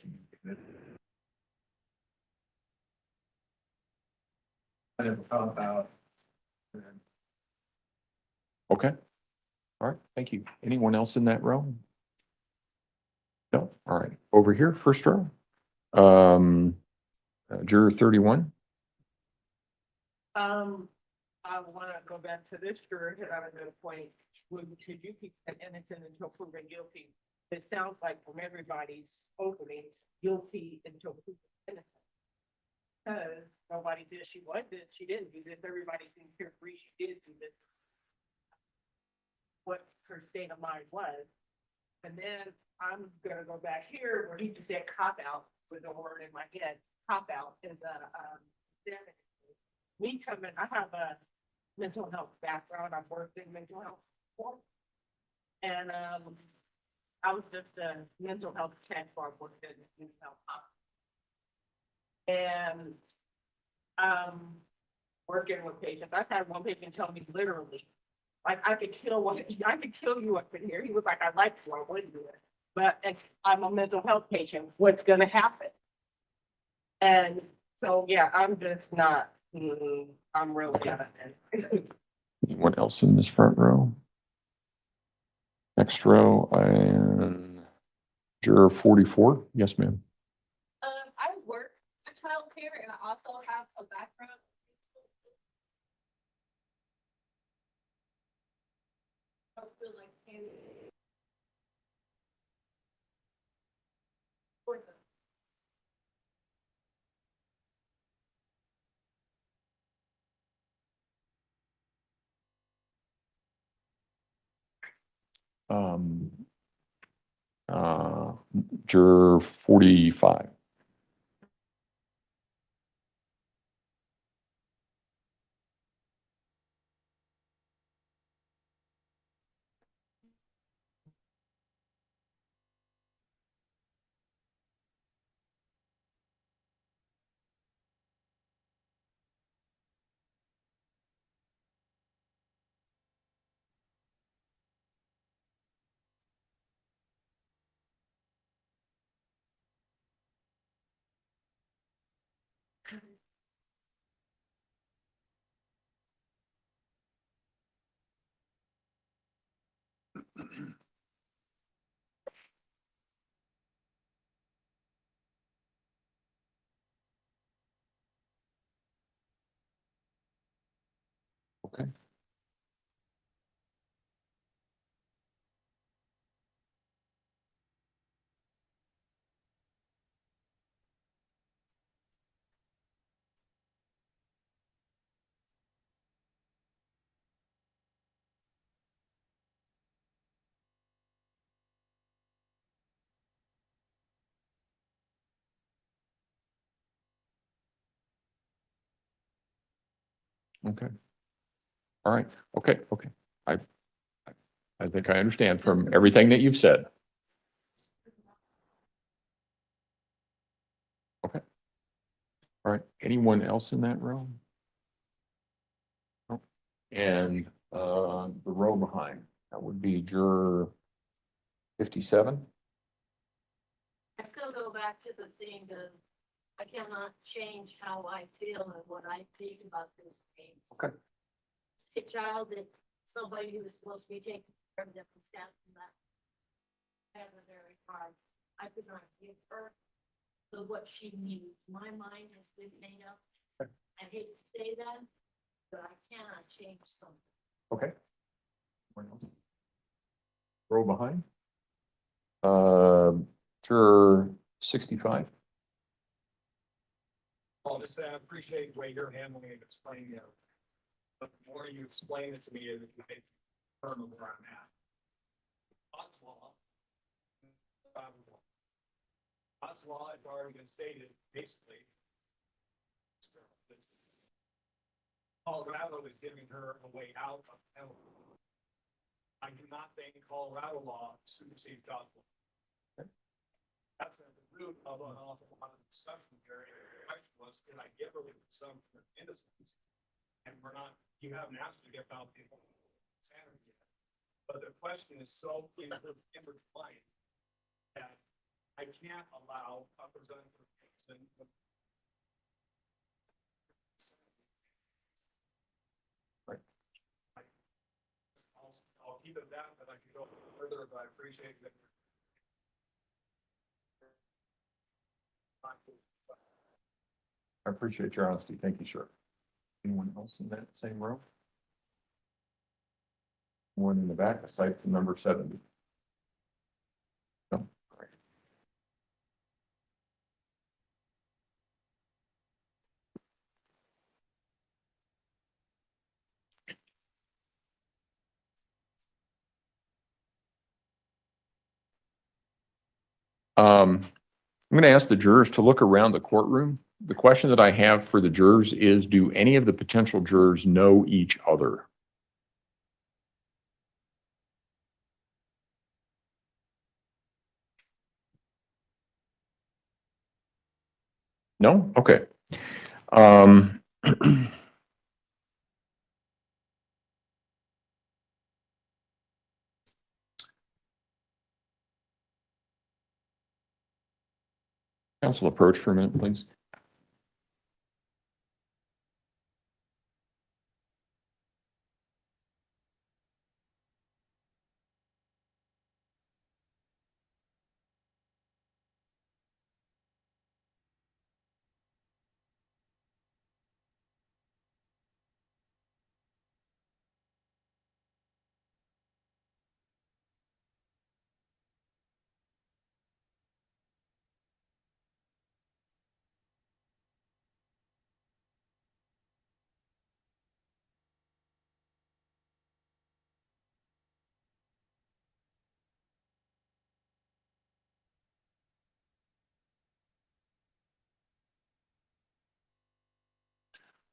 I never thought about. Okay. All right. Thank you. Anyone else in that row? No. All right. Over here, first row. Juror 31. I want to go back to this juror hit on a good point. Should you keep an innocent until proven guilty? It sounds like from everybody's openings, guilty until proven innocent. Because nobody did, she didn't do this. Everybody seems to agree she did do this. What her state of mind was. And then I'm gonna go back here where he just said cop out with the word in my head. Cop out is me coming, I have a mental health background. I've worked in mental health before. And I was just a mental health tech for I worked in mental health hospital. And working with patients. I've had one patient tell me literally, like I could kill you up in here. He was like, I'd like to, I wouldn't do it. But I'm a mental health patient. What's gonna happen? And So, yeah, I'm just not, I'm really not. Anyone else in this front row? Next row, and juror 44. Yes, ma'am. I work in childcare and I also have a background. I feel like Um, uh, Juror 45. Okay. Okay. All right. Okay. Okay. I think I understand from everything that you've said. Okay. All right. Anyone else in that row? No. And the row behind, that would be juror 57. I still go back to the thing of, I cannot change how I feel and what I think about this thing. Okay. A child that somebody who is supposed to be taking care of them and stand from that. Have a very hard. I could not give her what she needs. My mind has been made up. I hate to say that, but I cannot change something. Okay. Row behind. Juror 65. I'll just say I appreciate the way you're handling it, explaining it. But the more you explain it to me, it makes me firm where I'm at. God's law. God's law has already been stated, basically. Colorado is giving her a way out of penalty. I do not think Colorado law supersedes God's law. That's at the root of an awful lot of discussion here. The question was, can I get rid of some innocence? And we're not, you haven't asked to get out people sanity yet. But the question is so intertwined that I can't allow a representative to I'll keep it at that, but I can go further, but I appreciate that. I appreciate your honesty. Thank you, sir. Anyone else in that same row? One in the back, aside from number 70. No? All right. I'm going to ask the jurors to look around the courtroom. The question that I have for the jurors is, do any of the potential jurors know each other? No? Okay. Council, approach for a minute, please.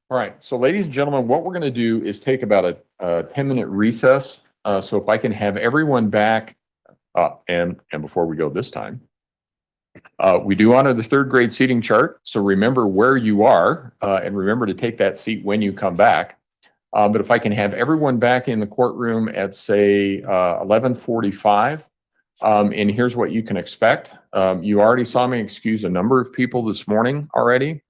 All right, so ladies and gentlemen, what we're going to do is take about a 10-minute recess. So if I can have everyone back, and before we go this time, we do honor the third grade seating chart. So remember where you are, and remember to take that seat when you come back. But if I can have everyone back in the courtroom at, say, 11:45, and here's what you can expect. You already saw me excuse a number of people this morning already.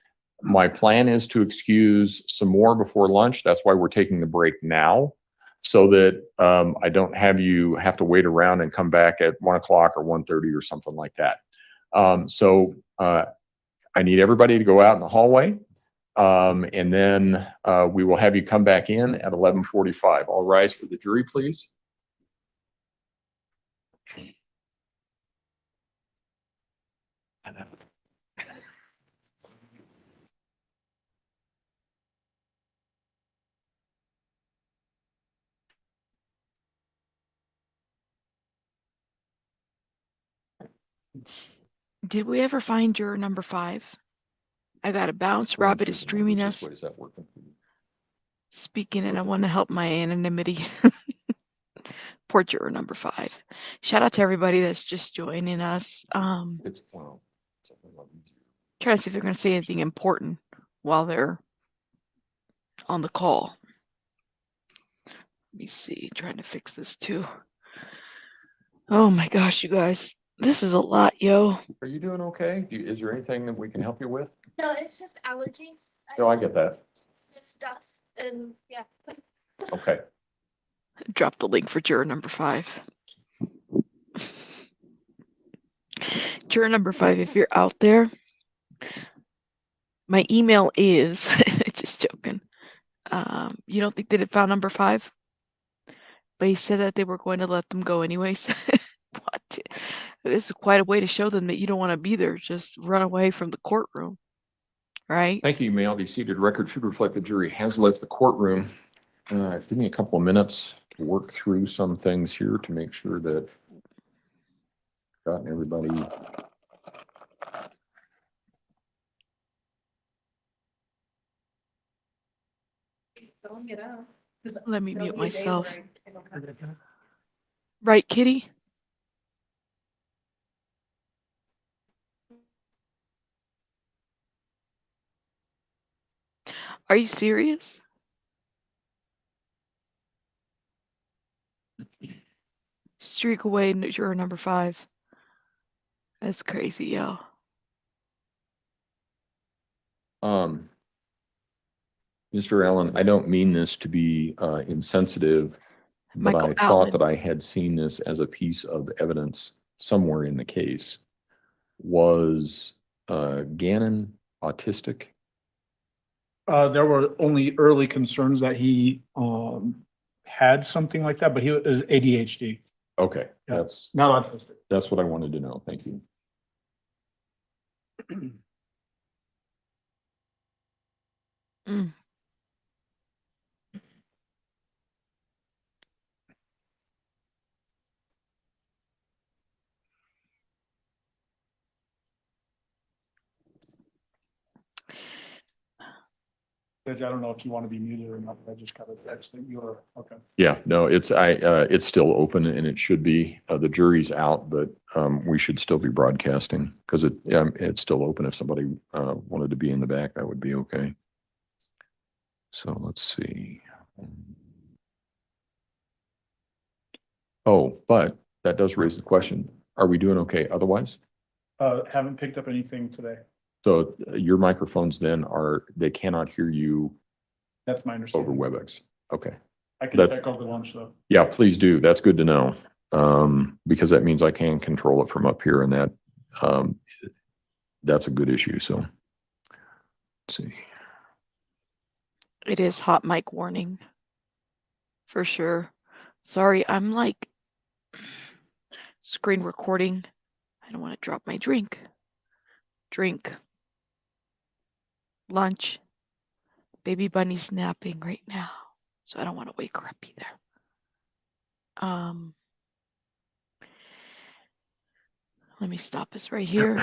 My plan is to excuse some more before lunch. That's why we're taking the break now, so that I don't have you have to wait around and come back at 1 o'clock or 1:30 or something like that. I need everybody to go out in the hallway, and then we will have you come back in at 11:45. All rise for the jury, please. Did we ever find juror number 5? I got a bounce. Rabbit is streaming us. What is that working? Speaking, and I want to help my anonymity. Poor juror number 5. Shout out to everybody that's just joining us. It's wow. Trying to see if they're going to say anything important while they're on the call. Let me see. Trying to fix this too. Oh my gosh, you guys. This is a lot, yo. Are you doing okay? Is there anything that we can help you with? No, it's just allergies. No, I get that. Sniff dust and yeah. Okay. Drop the link for juror number 5. Juror number 5, if you're out there, my email is just joking. You don't think they had found number 5? But he said that they were going to let them go anyways. What? It's quite a way to show them that you don't want to be there. Just run away from the courtroom, right? Thank you. You may all be seated. Record should reflect the jury has left the courtroom. Give me a couple of minutes to work through some things here to make sure that I've gotten everybody. Let me mute myself. Right, Kitty? Are you serious? Streak away juror number 5. That's crazy, yo. Mr. Allen, I don't mean this to be insensitive, but Michael I thought Allen. that I had seen this as a piece of evidence somewhere in the case. Was Gannon autistic? There were only early concerns that he had something like that, but he was ADHD, Okay, Yeah. that's not autistic. what I wanted to know. Thank you. Mm. Judge, I don't know if you want to be muted or not. I just got a text that you are, okay. Yeah, no, it's still open and it should be. The jury's out, but we should still be broadcasting because it's still open. If somebody wanted to be in the back, that would be okay. So let's see. Oh, but that does raise the question: are we doing okay otherwise? Haven't picked up anything today. So your microphones then they cannot hear you That's my over understanding. WebEx. Okay. I can That's- check over lunch though. Yeah, please do. That's good to know. Because that means I can control it from up here and that's a good issue. So let's see. It is hot mic warning. For sure. Sorry, I'm like screen recording. I don't want to drop my drink. Lunch. Baby bunny's napping right now, so I don't want to wake her up either. Let me stop this right here.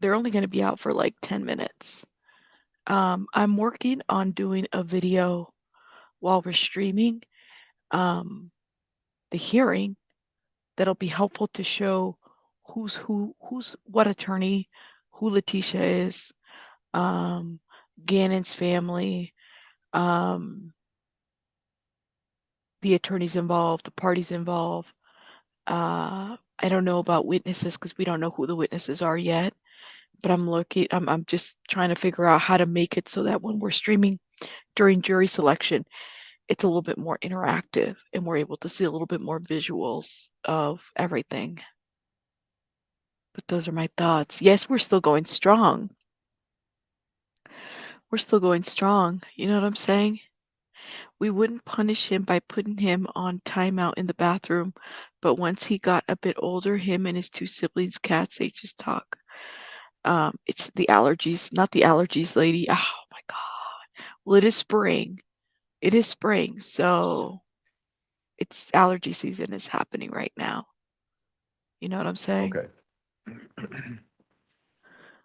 they're only going to be out for like 10 minutes. I'm working on doing a video while we're streaming the hearing that'll be helpful to show who's what attorney, who Letecia is, Gannon's family, the attorneys involved, the parties involved. I don't know about witnesses because we don't know who the witnesses are yet. But I'm just trying to figure out how to make it so that when we're streaming during jury selection, it's a little bit more interactive and we're able to see a little bit more visuals of everything. But those are my thoughts. Yes, we're still going strong. We're still going strong. You know what I'm saying? We wouldn't punish him by putting him on timeout in the bathroom, but once he got a bit older, him and his two siblings, cats, they just talk. It's the allergies, not the allergies, lady. Oh my God. Well, it is spring. It is spring, so it's allergy season is happening right now. You know what I'm saying? Okay.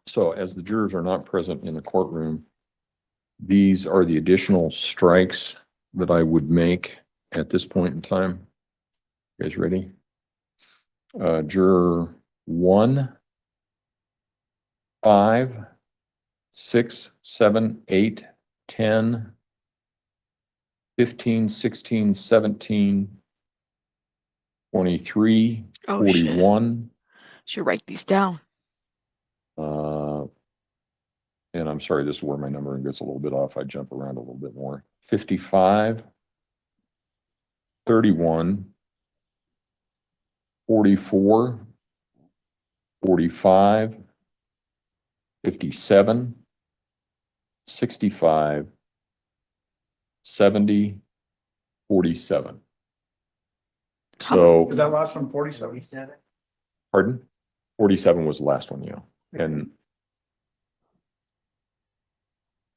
So as the jurors are not present in the courtroom, these are the additional strikes that I would make at this point in time. You guys ready? Juror 1, 5, 6, 7, 8, 10, 15, 16, 17, 23, Oh, shit. 41. Should write these down. And I'm sorry, this is where my numbering gets a little bit off. I jump around a little bit more. 55, 31, 44, 45, 57, 65, 70, 47. So, Is that last one 47? pardon? 47 was the last one, yeah. And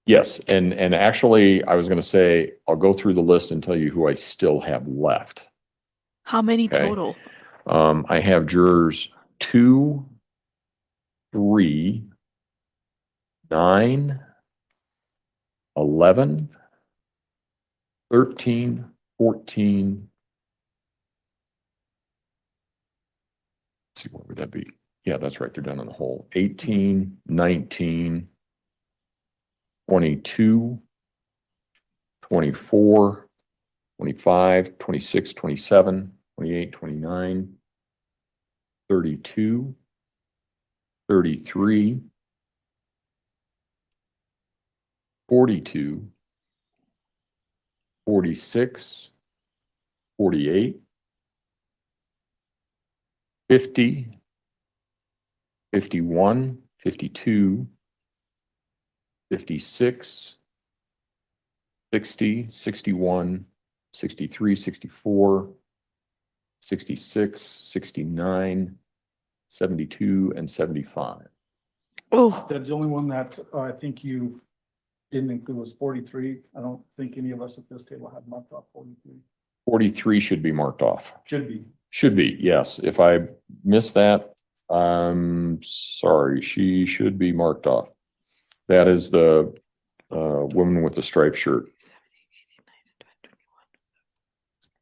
yes, and actually, I was going to say, I'll go through the list and tell you who I still have left. How many Okay. total? I have jurors 2, 3, 9, 11, 13, 14. Let's see, what would that be? Yeah, that's right. They're down in the hole. 18, 19, 22, 24, 25, 26, 27, 28, 29, 32, 33, 42, 46, 48, 50, 51, 52, 56, 60, 61, 63, 64, 66, 69, 72, and 75. Oh, That's the only one that I think you didn't include was 43. I don't think any of us at this table have marked off 43. 43 should be marked off. Should be. Should be, yes. If I missed that, I'm sorry. She should be marked off. That is the woman with the striped shirt.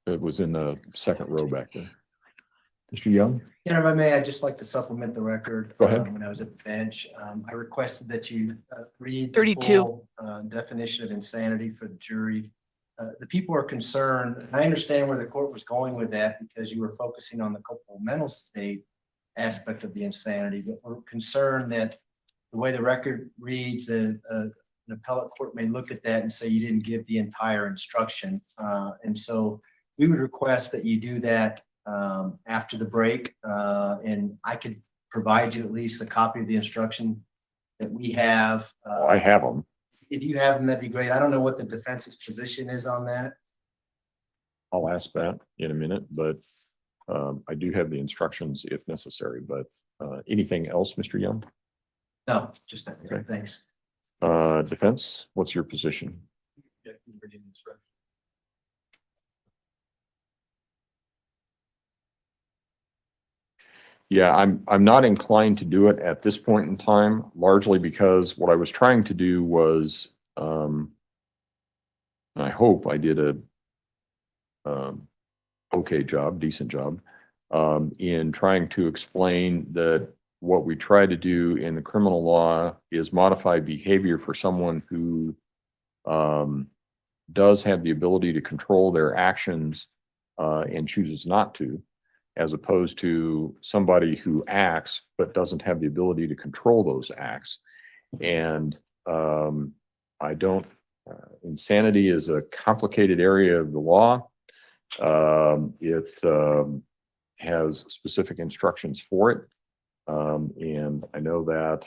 It was in the second row back there. Mr. Young? Yeah, if I may, I'd just like to supplement the record. Go ahead. When I was at the bench, I requested that you read the 32. full definition of insanity for the jury. The people are concerned, and I understand where the court was going with that because you were focusing on the culpable mental state aspect of the insanity, but we're concerned that the way the record reads, an appellate court may look at that and say you didn't give the entire instruction. And so we would request that you do that after the break, and I could provide you at least a copy of the instruction that we have. I have them. If you have them, that'd be great. I don't know what the defense's position is on that. I'll ask that in a minute, but I do have the instructions if necessary. But anything else, Mr. Young? No, just that. Okay. Thanks. Defense, what's your position? Yeah, I'm not inclined to do it at this point in time, largely because what I was trying to do was, I hope I did a okay job, decent job, in trying to explain that what we try to do in the criminal law is modify behavior for someone who does have the ability to control their actions and chooses not to, as opposed to somebody who acts but doesn't have the ability to control those acts. And I don't, insanity is a complicated area of the law. It has specific instructions for it. And I know that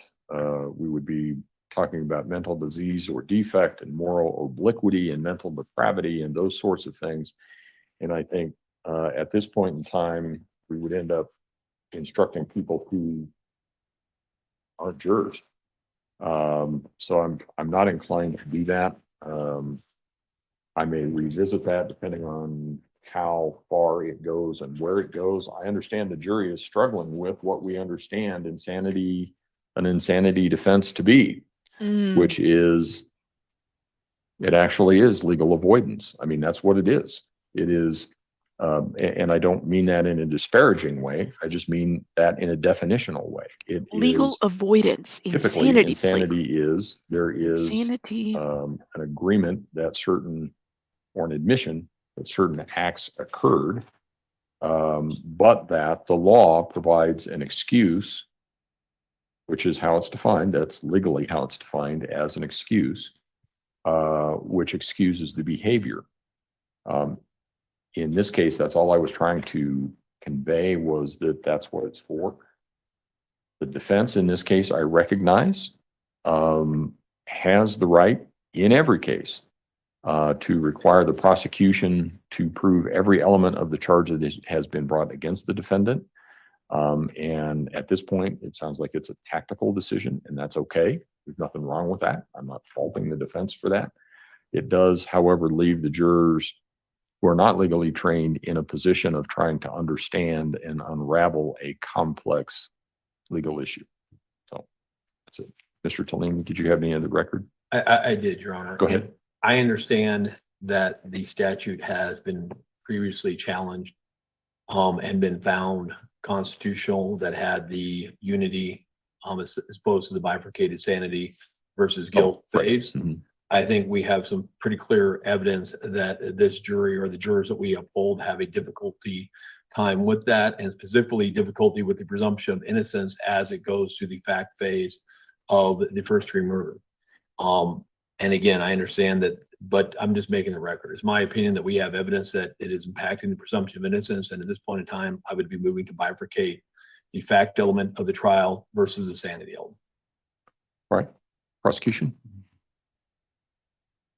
we would be talking about mental disease or defect and moral obliquity and mental depravity and those sorts of things. And I think at this point in time, we would end up instructing people who aren't jurors. So I'm not inclined to do that. I may revisit that depending on how far it goes and where it goes. I understand the jury is struggling with what we understand an insanity defense to be, which is, it actually is legal avoidance. I mean, that's what it is. It is, and I don't mean that in a disparaging way. I just mean that in a definitional way. It Legal is avoidance, typically insanity. insanity is, there is Insanity. an agreement that certain, or an admission that certain acts occurred, but that the law provides an excuse, which is how it's defined. That's legally how it's defined, as an excuse, which excuses the behavior. In this case, that's all I was trying to convey, was that that's what it's for. The defense in this case, I recognize, has the right in every case to require the prosecution to prove every element of the charge that has been brought against the defendant. And at this point, it sounds like it's a tactical decision, and that's okay. There's nothing wrong with that. I'm not faulting the defense for that. It does, however, leave the jurors who are not legally trained in a position of trying to understand and unravel a complex legal issue. So that's it. Mr. Tillman, did you have any other record? I did, Your Honor. Go ahead. I understand that the statute has been previously challenged and been found constitutional, that had the unity as opposed to the bifurcated sanity versus guilt phase. Mm-hmm. I think we have some pretty clear evidence that this jury, or the jurors that we uphold, have a difficulty time with that, and specifically difficulty with the presumption of innocence as it goes to the fact phase of the first degree murder. And again, I understand that, but I'm just making the record. It's my opinion that we have evidence that it is impacting the presumption of innocence. And at this point in time, I would be moving to bifurcate the fact element of the trial versus the sanity element. Right. Prosecution?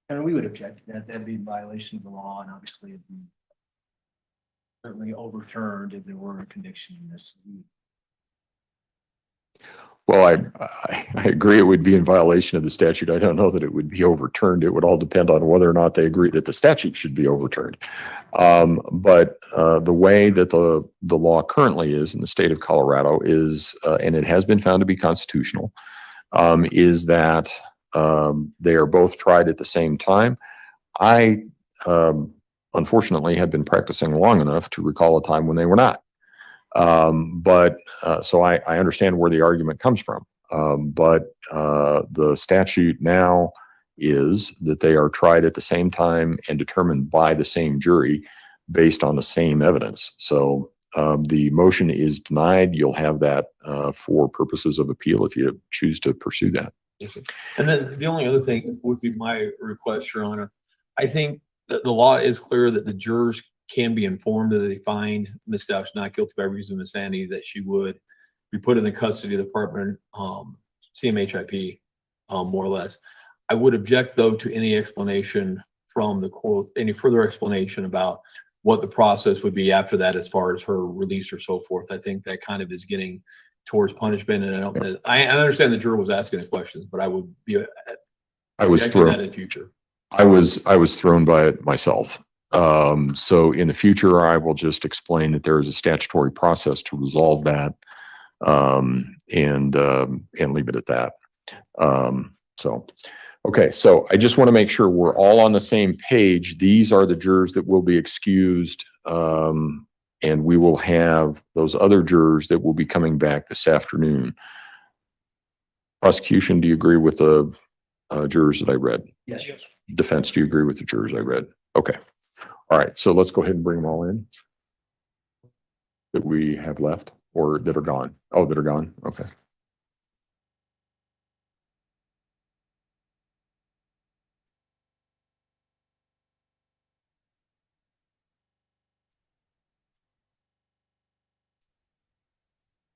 And we would object to that. That'd be in violation of the law, and obviously it'd be certainly overturned if there were a conviction in this. Well, I agree it would be in violation of the statute. I don't know that it would be overturned. It would all depend on whether or not they agree that the statute should be overturned. But the way that the law currently is in the state of Colorado is, and it has been found to be constitutional, is that they are both tried at the same time. I unfortunately had been practicing long enough to recall a time when they were not. So I understand where the argument comes from. But the statute now is that they are tried at the same time and determined by the same jury based on the same evidence. So the motion is denied. You'll have that for purposes of appeal if you choose to pursue that. And then the only other thing would be my request, Your Honor. I think that the law is clear that the jurors can be informed that they find Ms. Stauch not guilty by reason of insanity, that she would be put in the custody of the department, CMHIP, more or less. I would object, though, to any explanation from the court, any further explanation about what the process would be after that as far as her release or so forth. I think that kind of is getting towards punishment, and I understand the juror was asking the questions, but I would be I was objecting thrown that in the future. I was thrown by it myself. So in the future, I will just explain that there is a statutory process to resolve that. and leave it at that. So, okay, so I just want to make sure we're all on the same page. These are the jurors that will be excused. And we will have those other jurors that will be coming back this afternoon. Prosecution, do you agree with the jurors that I read? Yes. Defense, do you agree with the jurors I read? Okay. All right, so let's go ahead and bring them all in that we have left or that are gone. Oh, that are gone. Okay.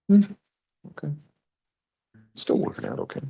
Okay. Still working out okay.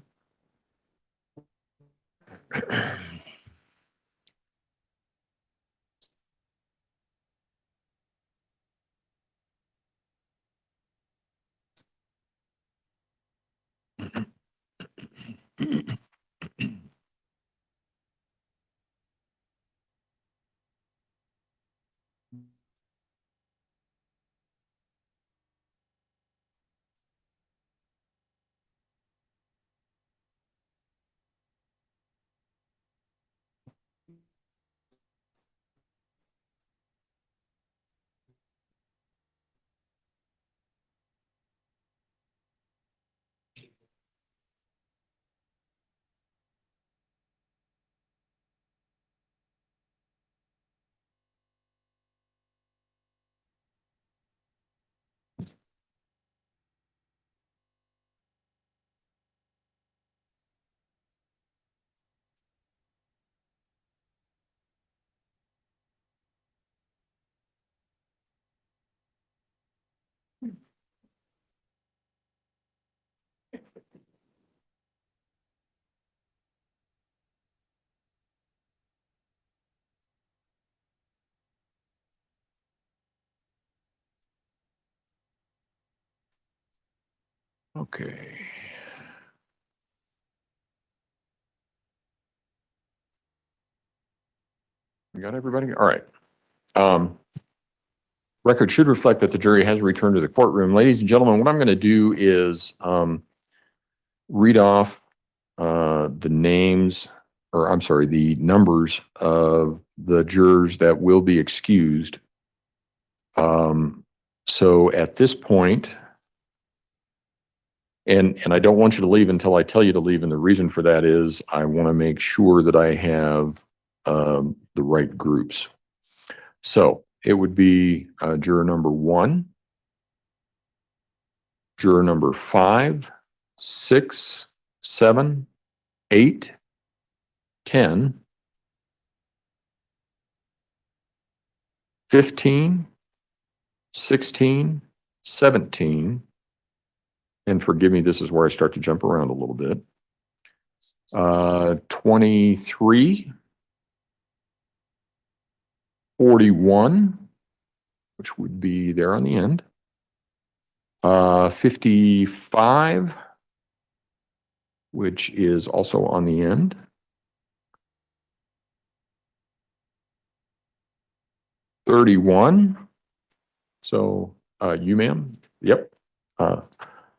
Okay. We got everybody? All right. Record should reflect that the jury has returned to the courtroom. Ladies and gentlemen, what I'm going to do is read off the names, or I'm sorry, the numbers of the jurors that will be excused. So at this point, and I don't want you to leave until I tell you to leave, and the reason for that is I want to make sure that I have the right groups. So it would be juror number 1, juror number 5, 6, 7, 8, 10, 15, 16, 17, and forgive me, this is where I start to jump around a little bit. 23, 41, which would be there on the end. 55, which is also on the end. 31. So, you, ma'am? Yep.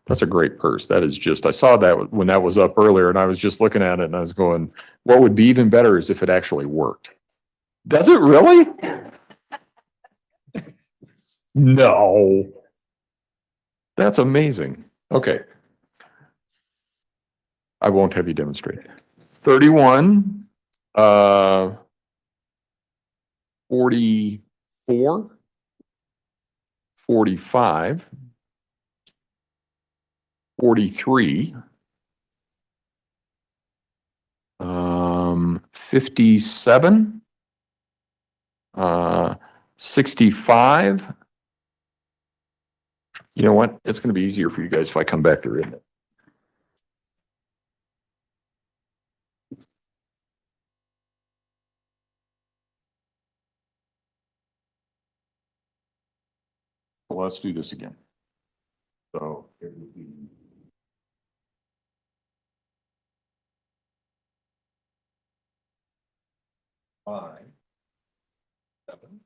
That's a great purse. That is just, I saw that when that was up earlier and I was just looking at it and I was going, what would be even better is if it actually worked. Does it really? No. That's amazing. Okay. I won't have you demonstrate. 31, 44, 45, 43, 57, 65. You know what? It's going to be easier for you guys if I come back there, isn't it? Well, let's do this again. So it would be 5, 7,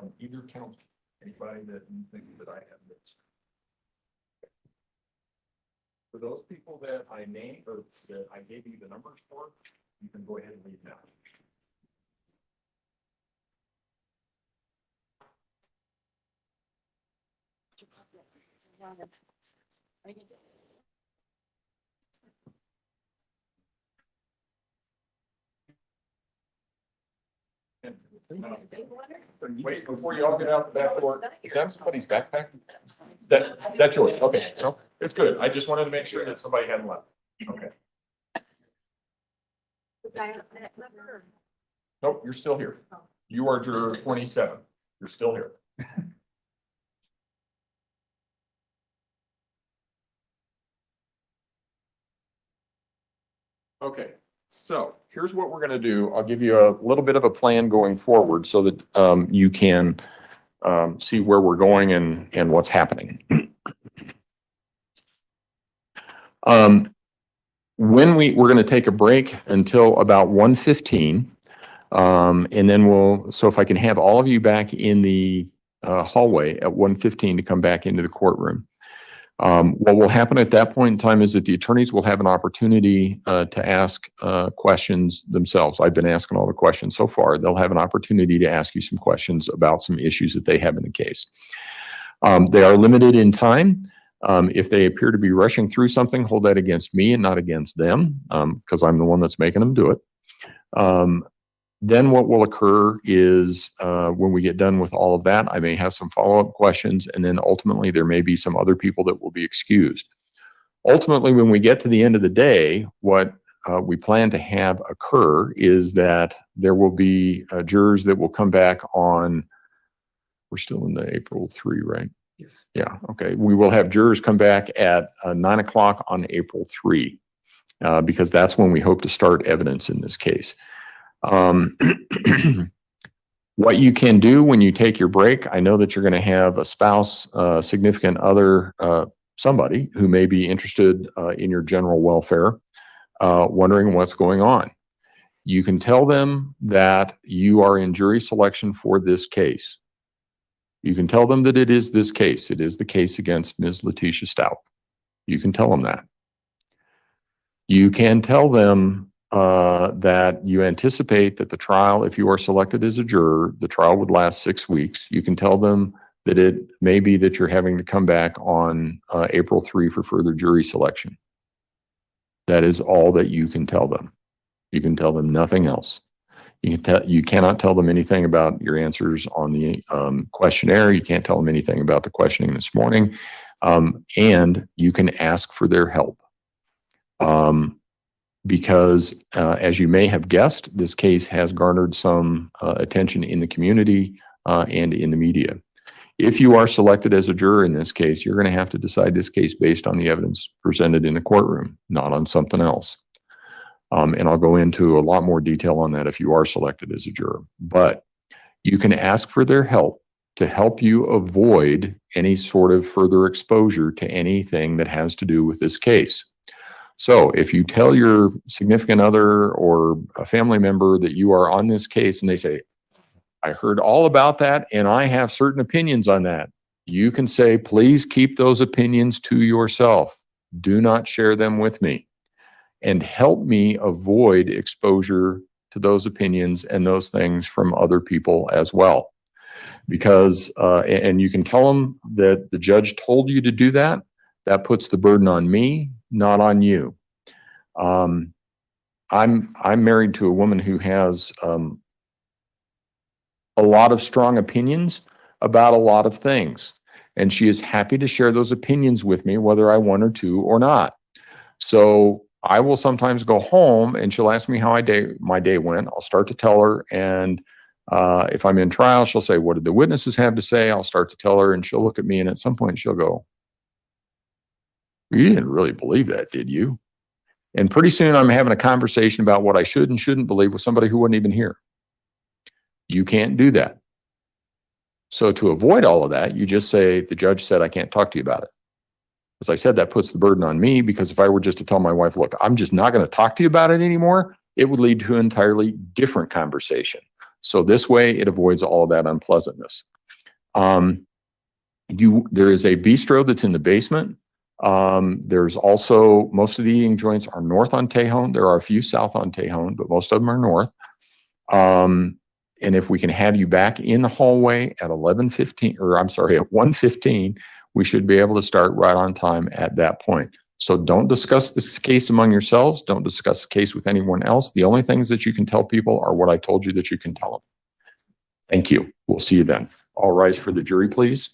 from either council, anybody that you think that I have missed. For those people that I named or that I gave you the numbers for, you can go ahead and leave now. Wait, before you all get out the back door, is that somebody's backpack? That's yours, okay, no, it's good, I just wanted to make sure that somebody hadn't left, okay. Nope, you're still here. You are juror 27, you're still here. Okay, so here's what we're gonna do. I'll give you a little bit of a plan going forward so that you can see where we're going and what's happening. When we're gonna take a break until about 1:15, and then so if I can have all of you back in the hallway at 1:15 to come back into the courtroom. What will happen at that point in time is that the attorneys will have an opportunity to ask questions themselves. I've been asking all the questions so far. They'll have an opportunity to ask you some questions about some issues that they have in the case. They are limited in time. If they appear to be rushing through something, hold that against me and not against them, because I'm the one that's making them do it. Then what will occur is when we get done with all of that, I may have some follow-up questions, and then ultimately there may be some other people that will be excused. Ultimately, when we get to the end of the day, what we plan to have occur is that there will be jurors that will come back on, we're still in the April 3, right? Yes. Yeah, okay. We will have jurors come back at 9 o'clock on April 3, because that's when we hope to start evidence in this case. What you can do when you take your break, I know that you're going to have a spouse, significant other, somebody who may be interested in your general welfare, wondering what's going on. You can tell them that you are in jury selection for this case. You can tell them that it is this case. It is the case against Ms. Letecia Stauch. You can tell them that. You can tell them that you anticipate that the trial, if you are selected as a juror, the trial would last 6 weeks. You can tell them that it may be that you're having to come back on April 3 for further jury selection. That is all that you can tell them. You can tell them nothing else. You cannot tell them anything about your answers on the questionnaire. You can't tell them anything about the questioning this morning. And you can ask for their help. Because as you may have guessed, this case has garnered some attention in the community and in the media. If you are selected as a juror in this case, you're going to have to decide this case based on the evidence presented in the courtroom, not on something else. And I'll go into a lot more detail on that if you are selected as a juror. But you can ask for their help to help you avoid any sort of further exposure to anything that has to do with this case. So if you tell your significant other or a family member that you are on this case and they say, I heard all about that and I have certain opinions on that, you can say, please keep those opinions to yourself. Do not share them with me and help me avoid exposure to those opinions and those things from other people as well. Because, and you can tell them that the judge told you to do that. That puts the burden on me, not on you. I'm married to a woman who has a lot of strong opinions about a lot of things, and she is happy to share those opinions with me, whether I want her to or not. So I will sometimes go home and she'll ask me how my day went. I'll start to tell her, and if I'm in trial, she'll say, what did the witnesses have to say? I'll start to tell her, and she'll look at me, and at some point she'll go, you didn't really believe that, did you? And pretty soon I'm having a conversation about what I should and shouldn't believe with somebody who wasn't even here. You can't do that. So to avoid all of that, you just say, the judge said I can't talk to you about it. As I said, that puts the burden on me, because if I were just to tell my wife, look, I'm just not going to talk to you about it anymore, it would lead to an entirely different conversation. So this way it avoids all of that unpleasantness. There is a bistro that's in the basement. There's also, most of the eating joints are north on Tejon. There are a few south on Tejon, but most of them are north. And if we can have you back in the hallway at 11:15, or I'm sorry, at 1:15, we should be able to start right on time at that point. So don't discuss this case among yourselves. Don't discuss the case with anyone else. The only things that you can tell people are what I told you that you can tell them. Thank you. We'll see you then. All rise for the jury, please.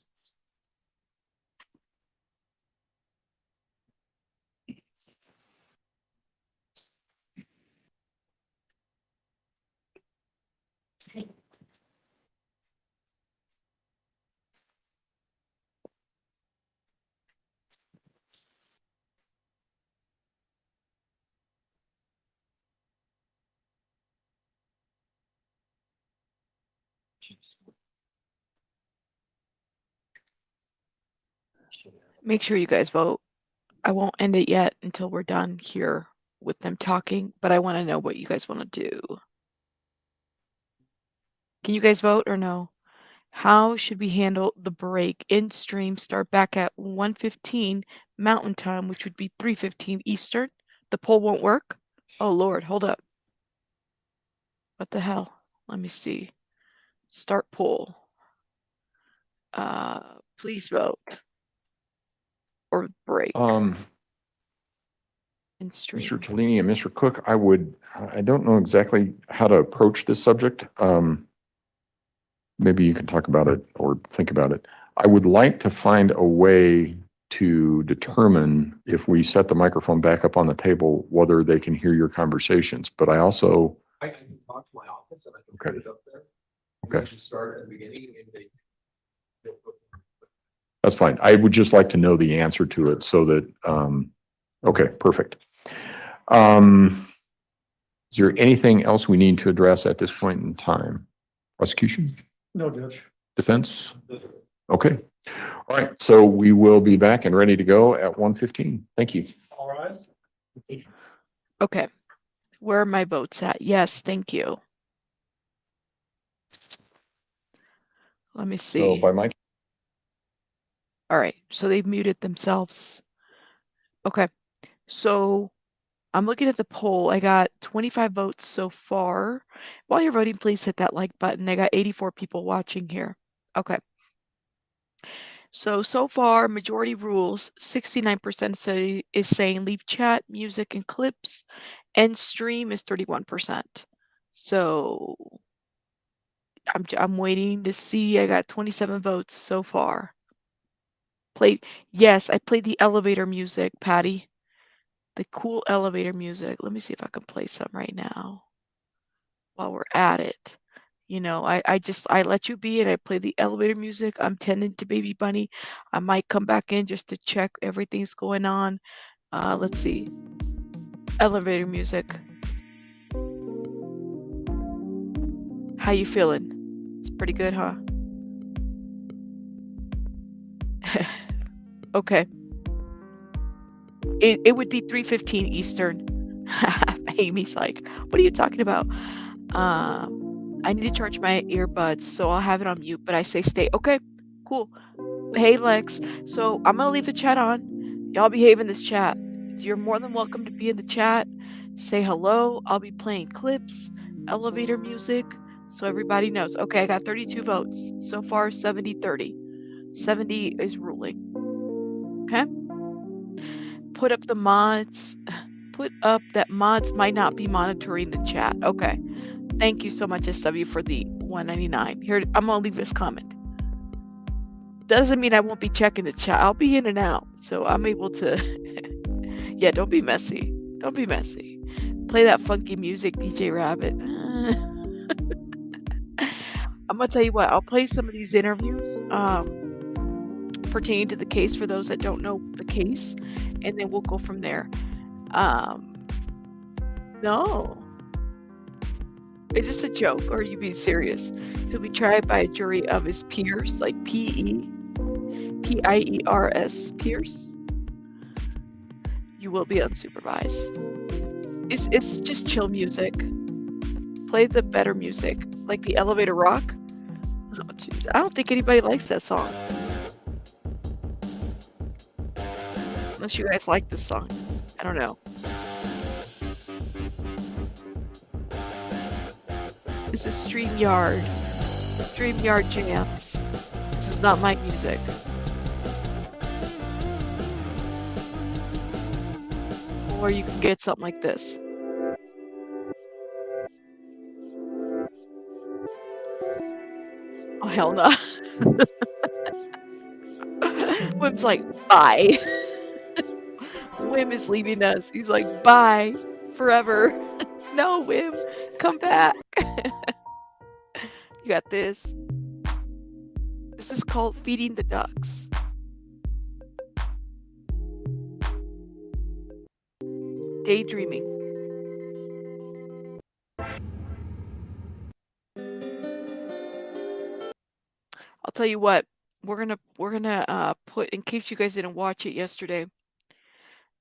Make sure you guys vote. I won't end it yet until we're done here with them talking, but I want to know what you guys want to do. Can you guys vote or no? How should we handle the break? In stream start back at 1:15 Mountain Time, which would be 3:15 Eastern. The poll won't work? Oh Lord, hold up. What the hell? Let me see. Start poll. Please vote. Or break. In stream. Mr. Tellini and Mr. Cook, I don't know exactly how to approach this subject. Maybe you can talk about it or think about it. I would like to find a way to determine if we set the microphone back up on the table, whether they can hear your conversations. But I also. I can talk to my office and I can Okay. put it up there. Okay. We should start at the beginning and they. That's fine. I would just like to know the answer to it so that, okay, perfect. Is there anything else we need to address at this point in time? Prosecution? No, Judge. Defense? Okay. All right. So we will be back and ready to go at 1:15. Thank you. All rise. Okay. Where are my votes at? Yes, thank you. Let me see. So by my. All right. So they've muted themselves. Okay. So I'm looking at the poll. I got 25 votes so far. While you're voting, please hit that like button. I got 84 people watching here. Okay. So far, majority rules, 69% is saying leave chat, music, and clips, and stream is 31%. So I'm waiting to see. I got 27 votes so far. Yes, I played the elevator music, Patty. The cool elevator music. Let me see if I can play some right now while we're at it. You know, I let you be and I play the elevator music. I'm tending to Baby Bunny. I might come back in just to check everything's going on. Let's see. Elevator music. How you feeling? It's pretty good, huh? Okay. It would be 3:15 Eastern. Amy's like, what are you talking about? I need to charge my earbuds, so I'll have it on mute, but I say stay. Okay, cool. Hey, Lex. So I'm going to leave the chat on. Y'all behave in this chat. You're more than welcome to be in the chat. Say hello. I'll be playing clips, elevator music, so everybody knows. Okay, I got 32 votes. So far, 70-30. 70 is ruling. Okay? Put up the mods. Put up that mods might not be monitoring the chat. Okay. Thank you so much, SW, for the 199. Here, I'm going to leave this comment. Doesn't mean I won't be checking the chat. I'll be in and out. So I'm able to. Yeah, don't be messy. Don't be messy. Play that funky music, DJ Rabbit. I'm going to tell you what. I'll play some of these interviews pertaining to the case for those that don't know the case. And then we'll go from there. No. Is this a joke or are you being serious? He'll be tried by a jury of his peers, like P-I-E-R-S, peers. You will be unsupervised. It's just chill music. Play the better music, like the elevator rock. Oh, jeez. I don't think anybody likes that song. Unless you guys like this song. I don't know. This is StreamYard. StreamYard jams. This is not my music. Or you can get something like this. Oh, hell no. Wim's like, bye. Wim is leaving us. He's like, bye forever. No, Wim, come back. You got this. This is called Feeding the Ducks. Daydreaming. I'll tell you what, we're gonna put, in case you guys didn't watch it yesterday,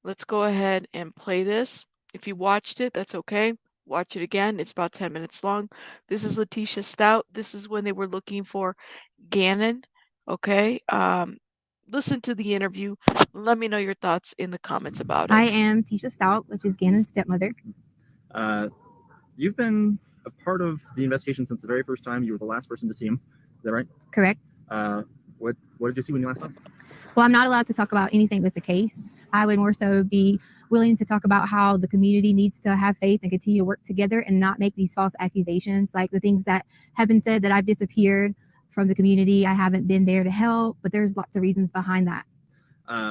let's go ahead and play this. If you watched it, that's okay. Watch it again. It's about 10 minutes long. This is Letecia Stauch. This is when they were looking for Gannon. Okay. Listen to the interview. Let me know your thoughts in the comments about it. I am Letecia Stauch, which is Gannon's stepmother. You've been a part of the investigation since the very first time. You were the last person to see him. Is that right? Correct. What did you see when you last saw him? Well, I'm not allowed to talk about anything with the case. I would more so be willing to talk about how the community needs to have faith and continue to work together and not make these false accusations, like the things that have been said that I've disappeared from the community. I haven't been there to help, but there's lots of reasons behind that.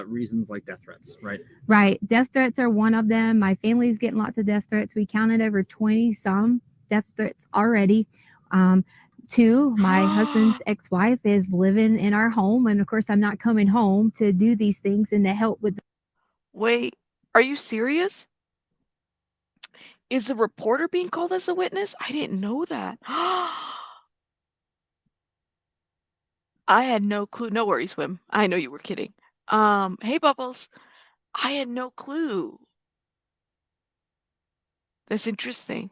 Reasons like death threats, right? Right. Death threats are one of them. My family's getting lots of death threats. We counted over 20 some death threats already. Two, my husband's ex-wife is living in our home. And of course, I'm not coming home to do these things and to help with. Wait, are you serious? Is the reporter being called as a witness? I didn't know that. I had no clue. No worries, Wim. I know you were kidding. Hey, Bubbles. I had no clue. That's interesting.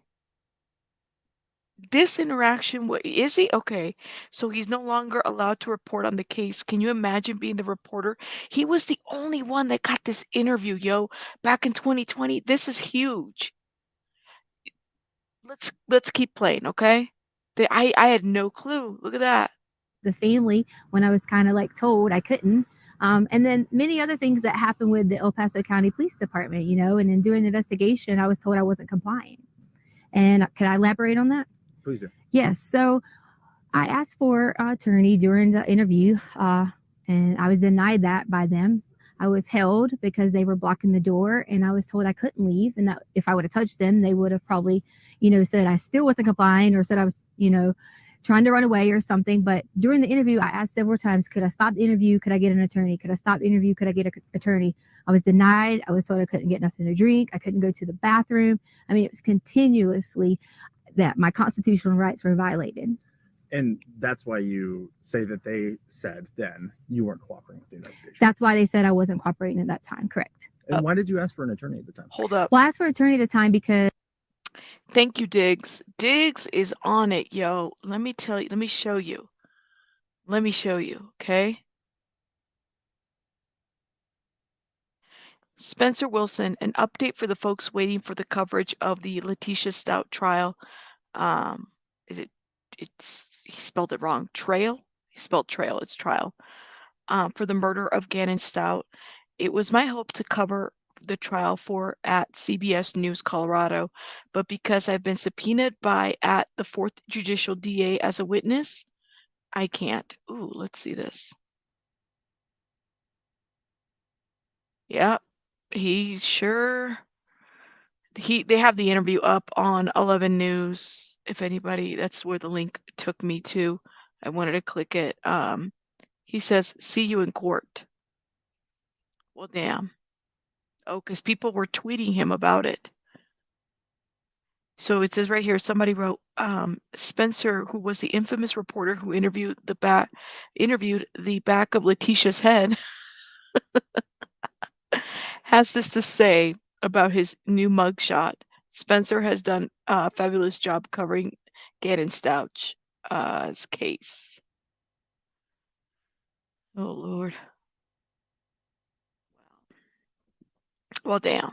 This interaction, what is he? Okay, so he's no longer allowed to report on the case. Can you imagine being the reporter? He was the only one that got this interview, yo, back in 2020. This is huge. Let's keep playing, okay? I had no clue. Look at that. The family when I was kind of like told I couldn't. And then many other things that happened with the El Paso County Police Department, you know, and in doing the investigation, I was told I wasn't complying. And can I elaborate on that? Please do. Yes. So I asked for an attorney during the interview, and I was denied that by them. I was held because they were blocking the door, and I was told I couldn't leave, and that if I would have touched them, they would have probably, you know, said I still wasn't complying or said I was, you know, trying to run away or something. But during the interview, I asked several times, could I stop the interview? Could I get an attorney? Could I stop the interview? Could I get an attorney? I was denied. I was told I couldn't get nothing to drink. I couldn't go to the bathroom. I mean, it was continuously that my constitutional rights were violated. And that's why you say that they said then you weren't cooperating with the investigation. That's why they said I wasn't cooperating at that time. Correct. And why did you ask for an attorney at the time? Hold up. Well, I asked for an attorney at the time because. Thank you, Diggs. Diggs is on it, yo. Let me tell you. Let me show you. Let me show you, okay? Spencer Wilson, an update for the folks waiting for the coverage of the Letecia Stauch trial. He spelled it wrong. Trail? He spelled trail. It's trial. For the murder of Gannon Stauch. It was my hope to cover the trial at CBS News Colorado, but because I've been subpoenaed at the 4th Judicial DA as a witness, I can't. Ooh, let's see this. Yeah, they have the interview up on 11 News. If anybody, that's where the link took me to. I wanted to click it. He says, see you in court. Well, damn. Oh, because people were tweeting him about it. So it says right here, somebody wrote, Spencer, who was the infamous reporter who interviewed the back of Letecia's head, has this to say about his new mugshot. Spencer has done a fabulous job covering Gannon Stauch's case. Oh, Lord. Well, damn.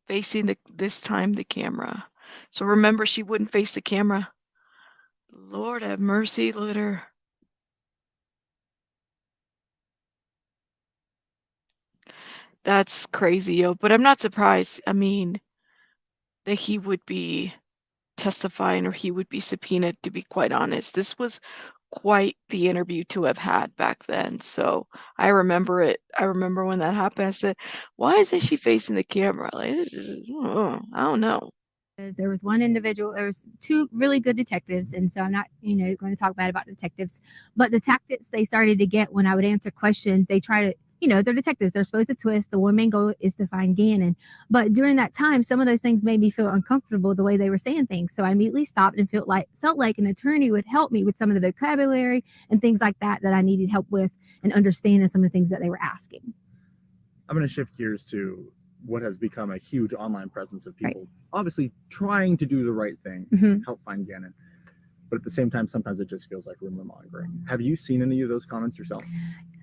Facing this time the camera. So remember, she wouldn't face the camera. Lord have mercy, let her. That's crazy, yo. But I'm not surprised. I mean, that he would be testifying or he would be subpoenaed, to be quite honest. This was quite the interview to have had back then. So I remember it. I remember when that happened. I said, why isn't she facing the camera? Like, this is, I don't know. There was one individual, there was two really good detectives, and so I'm not, going to talk bad about detectives, but the tactics they started to get when I would answer questions, they try to, they're detectives, they're supposed to twist. The one main goal is to find Gannon. But during that time, some of those things made me feel uncomfortable the way they were saying things. So I immediately stopped and felt like an attorney would help me with some of the vocabulary and things like that I needed help with and understanding some of the things that they were asking. I'm going to shift gears to what has become a huge online presence of people obviously trying to do the right thing, help find Gannon. But at the same time, sometimes it just feels like rumor mongering. Have you seen any of those comments yourself?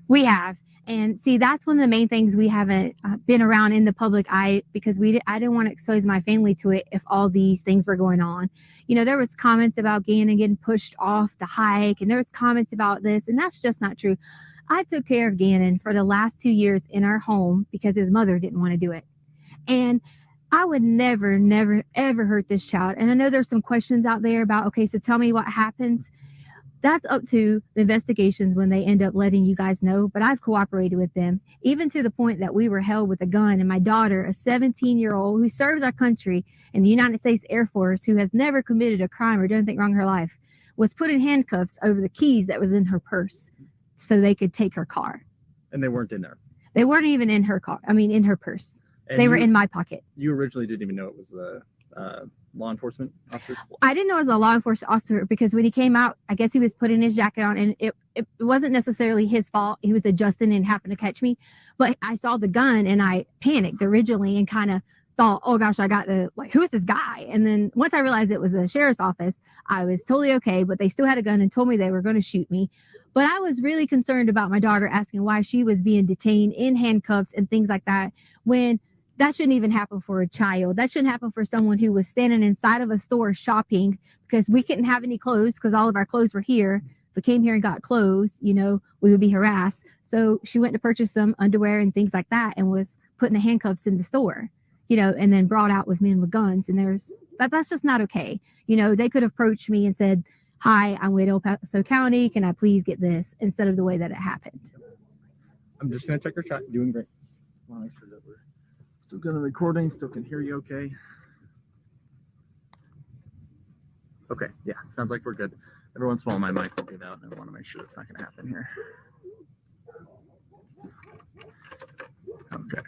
We have. And see, that's one of the main things we haven't been around in the public eye, because I didn't want to expose my family to it if all these things were going on. There was comments about Gannon getting pushed off the hike, and there was comments about this, and that's just not true. I took care of Gannon for the last 2 years in our home because his mother didn't want to do it. And I would never, ever hurt this child. And I know there's some questions out there about, okay, so tell me what happens. That's up to the investigations when they end up letting you guys know. But I've cooperated with them, even to the point that we were held with a gun. And my daughter, a 17-year-old who serves our country in the United States Air Force, who has never committed a crime or done anything wrong in her life, was put in handcuffs over the keys that was in her purse so they could take her car. And they weren't in there. They weren't even in her car. I mean, in her purse. And they were in my pocket. You originally didn't even know it was the law enforcement officers? I didn't know it was a law enforcement officer because when he came out, I guess he was putting his jacket on, and it wasn't necessarily his fault. He was adjusting and happened to catch me. But I saw the gun and I panicked originally and kind of thought, oh gosh, who's this guy? And then once I realized it was the sheriff's office, I was totally okay. But they still had a gun and told me they were going to shoot me. But I was really concerned about my daughter, asking why she was being detained in handcuffs and things like that, when that shouldn't even happen for a child. That shouldn't happen for someone who was standing inside of a store shopping, because we couldn't have any clothes because all of our clothes were here. If we came here and got clothes, we would be harassed. So she went to purchase some underwear and things like that and was put in the handcuffs in the store, and then brought out with men with guns. And that's just not okay. They could have approached me and said, hi, I'm with El Paso County. Can I please get this? Instead of the way that it happened. I'm just going to check your chat. Doing great. I want to make sure that we're still got the recording, still can hear you okay. Okay, yeah, sounds like we're good. Every once in a while my mic will give out, and I want to make sure that's not going to happen here. Okay.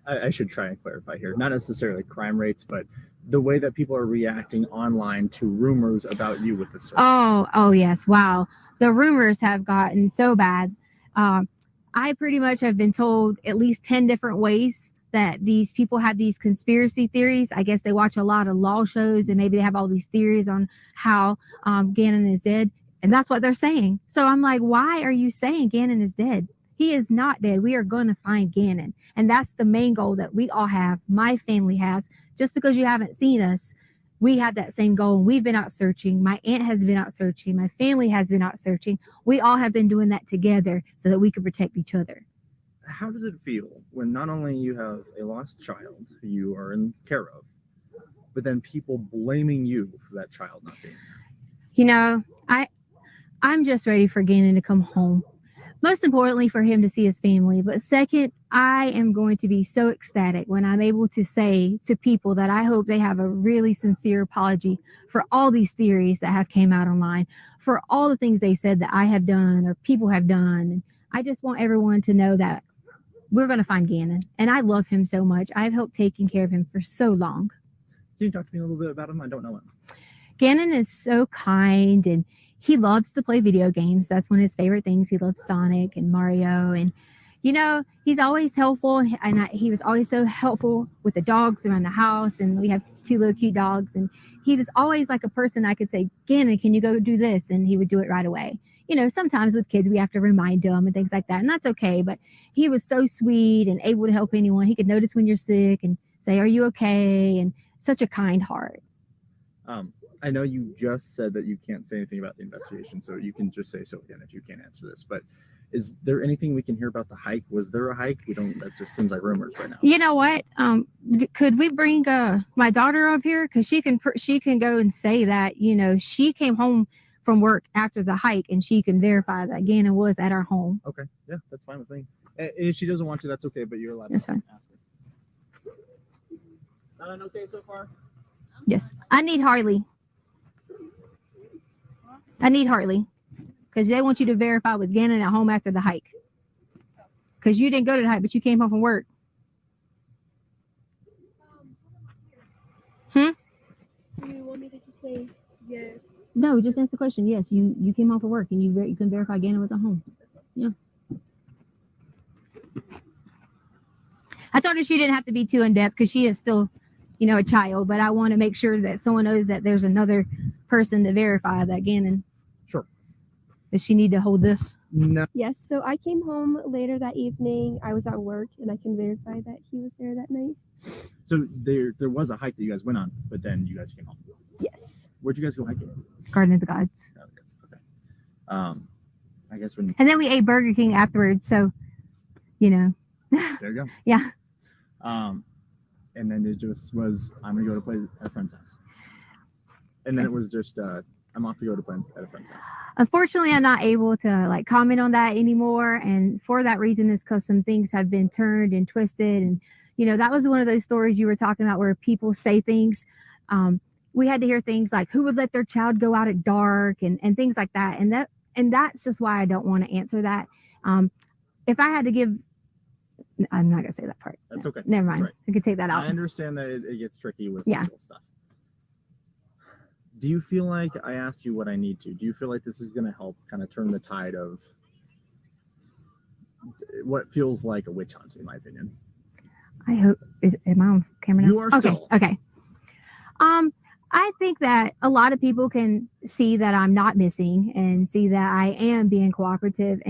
I should try and clarify here. Not necessarily crime rates, but the way that people are reacting online to rumors about you with the search. Oh yes. Wow. The rumors have gotten so bad. I pretty much have been told at least 10 different ways that these people have these conspiracy theories. I guess they watch a lot of law shows and maybe they have all these theories on how Gannon is dead. And that's what they're saying. So I'm like, why are you saying Gannon is dead? He is not dead. We are going to find Gannon. And that's the main goal that we all have. My family has. Just because you haven't seen us, we have that same goal. We've been out searching. My aunt has been out searching. My family has been out searching. We all have been doing that together so that we can protect each other. How does it feel when not only you have a lost child who you are in care of, but then people blaming you for that child not being there? I'm just ready for Gannon to come home. Most importantly, for him to see his family. But second, I am going to be so ecstatic when I'm able to say to people that I hope they have a really sincere apology for all these theories that have came out online, for all the things they said that I have done or people have done. And I just want everyone to know that we're going to find Gannon. And I love him so much. I've helped taking care of him for so long. Can you talk to me a little bit about him? I don't know him. Gannon is so kind, and he loves to play video games. That's one of his favorite things. He loves Sonic and Mario, and you know, he's always helpful, and he was always so helpful with the dogs around the house, and we have 2 little cute dogs, and he was always like a person I could say, Gannon, can you go do this? And he would do it right away. You know, sometimes with kids, we have to remind them and things like that, and that's okay, but he was so sweet and able to help anyone. He could notice when you're sick and say, are you okay? And such a kind heart. I know you just said that you can't say anything about the investigation, so you can just say so again if you can't answer this, but is there anything we can hear about the hike? Was there a hike? We don't, that just seems like rumors right now. You know what? Could we bring my daughter up here? Because she can go and say that, you know, she came home from work after the hike and she can verify that Gannon was at our home. Okay. Yeah, that's fine with me. And if she doesn't want to, that's okay, but you're allowed to That's fine. ask her. Sound okay so far? Yes. I need Harley. Because they want you to verify was Gannon at home after the hike. Because you didn't go to the hike, but you came home from work. Do you want me to just say yes? No, just answer the question. Yes, you came home from work and you can verify Gannon was at home. Yeah. I told her she didn't have to be too in depth because she is still, you know, a child. But I want to make sure that someone knows that there's another person to verify that Gannon. Sure. Does she need to hold this? No. Yes, so I came home later that evening. I was at work and I can verify that he was there that night. So there was a hike that you guys went on, but then you guys came home. Yes. Where'd you guys go hiking? Garden of the Gods. Oh, that's okay. I guess when And then we ate Burger King afterwards. So, you know. there you go. Yeah. And then it just was, I'm gonna go to play at a friend's house. And then it was just I'm off to go to play at a friend's house. Unfortunately, I'm not able to like comment on that anymore. And for that reason is because some things have been turned and twisted. And, you know, that was one of those stories you were talking about where people say things. We had to hear things like who would let their child go out at dark and things like that. And that's just why I don't want to answer that. If I had to give, I'm not going to say that part. That's okay. Never That's mind. right. I could take that out. I understand that it gets tricky with Yeah. legal stuff. Do you feel like I asked you what I need to? Do you feel like this is going to help kind of turn the tide of what feels like a witch hunt, in my opinion? I hope, am I on camera now? You are okay. still. Okay. I think that a lot of people can see that I'm not missing and see that I am being cooperative.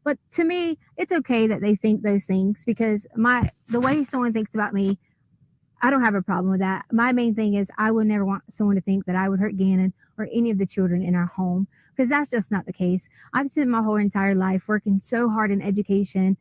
But to me, it's okay that they think those things because the way someone thinks about me, I don't have a problem with that. My main thing is I would never want someone to think that I would hurt Gannon or any of the children in our home because that's just not the case. I've spent my whole entire life working so hard in education.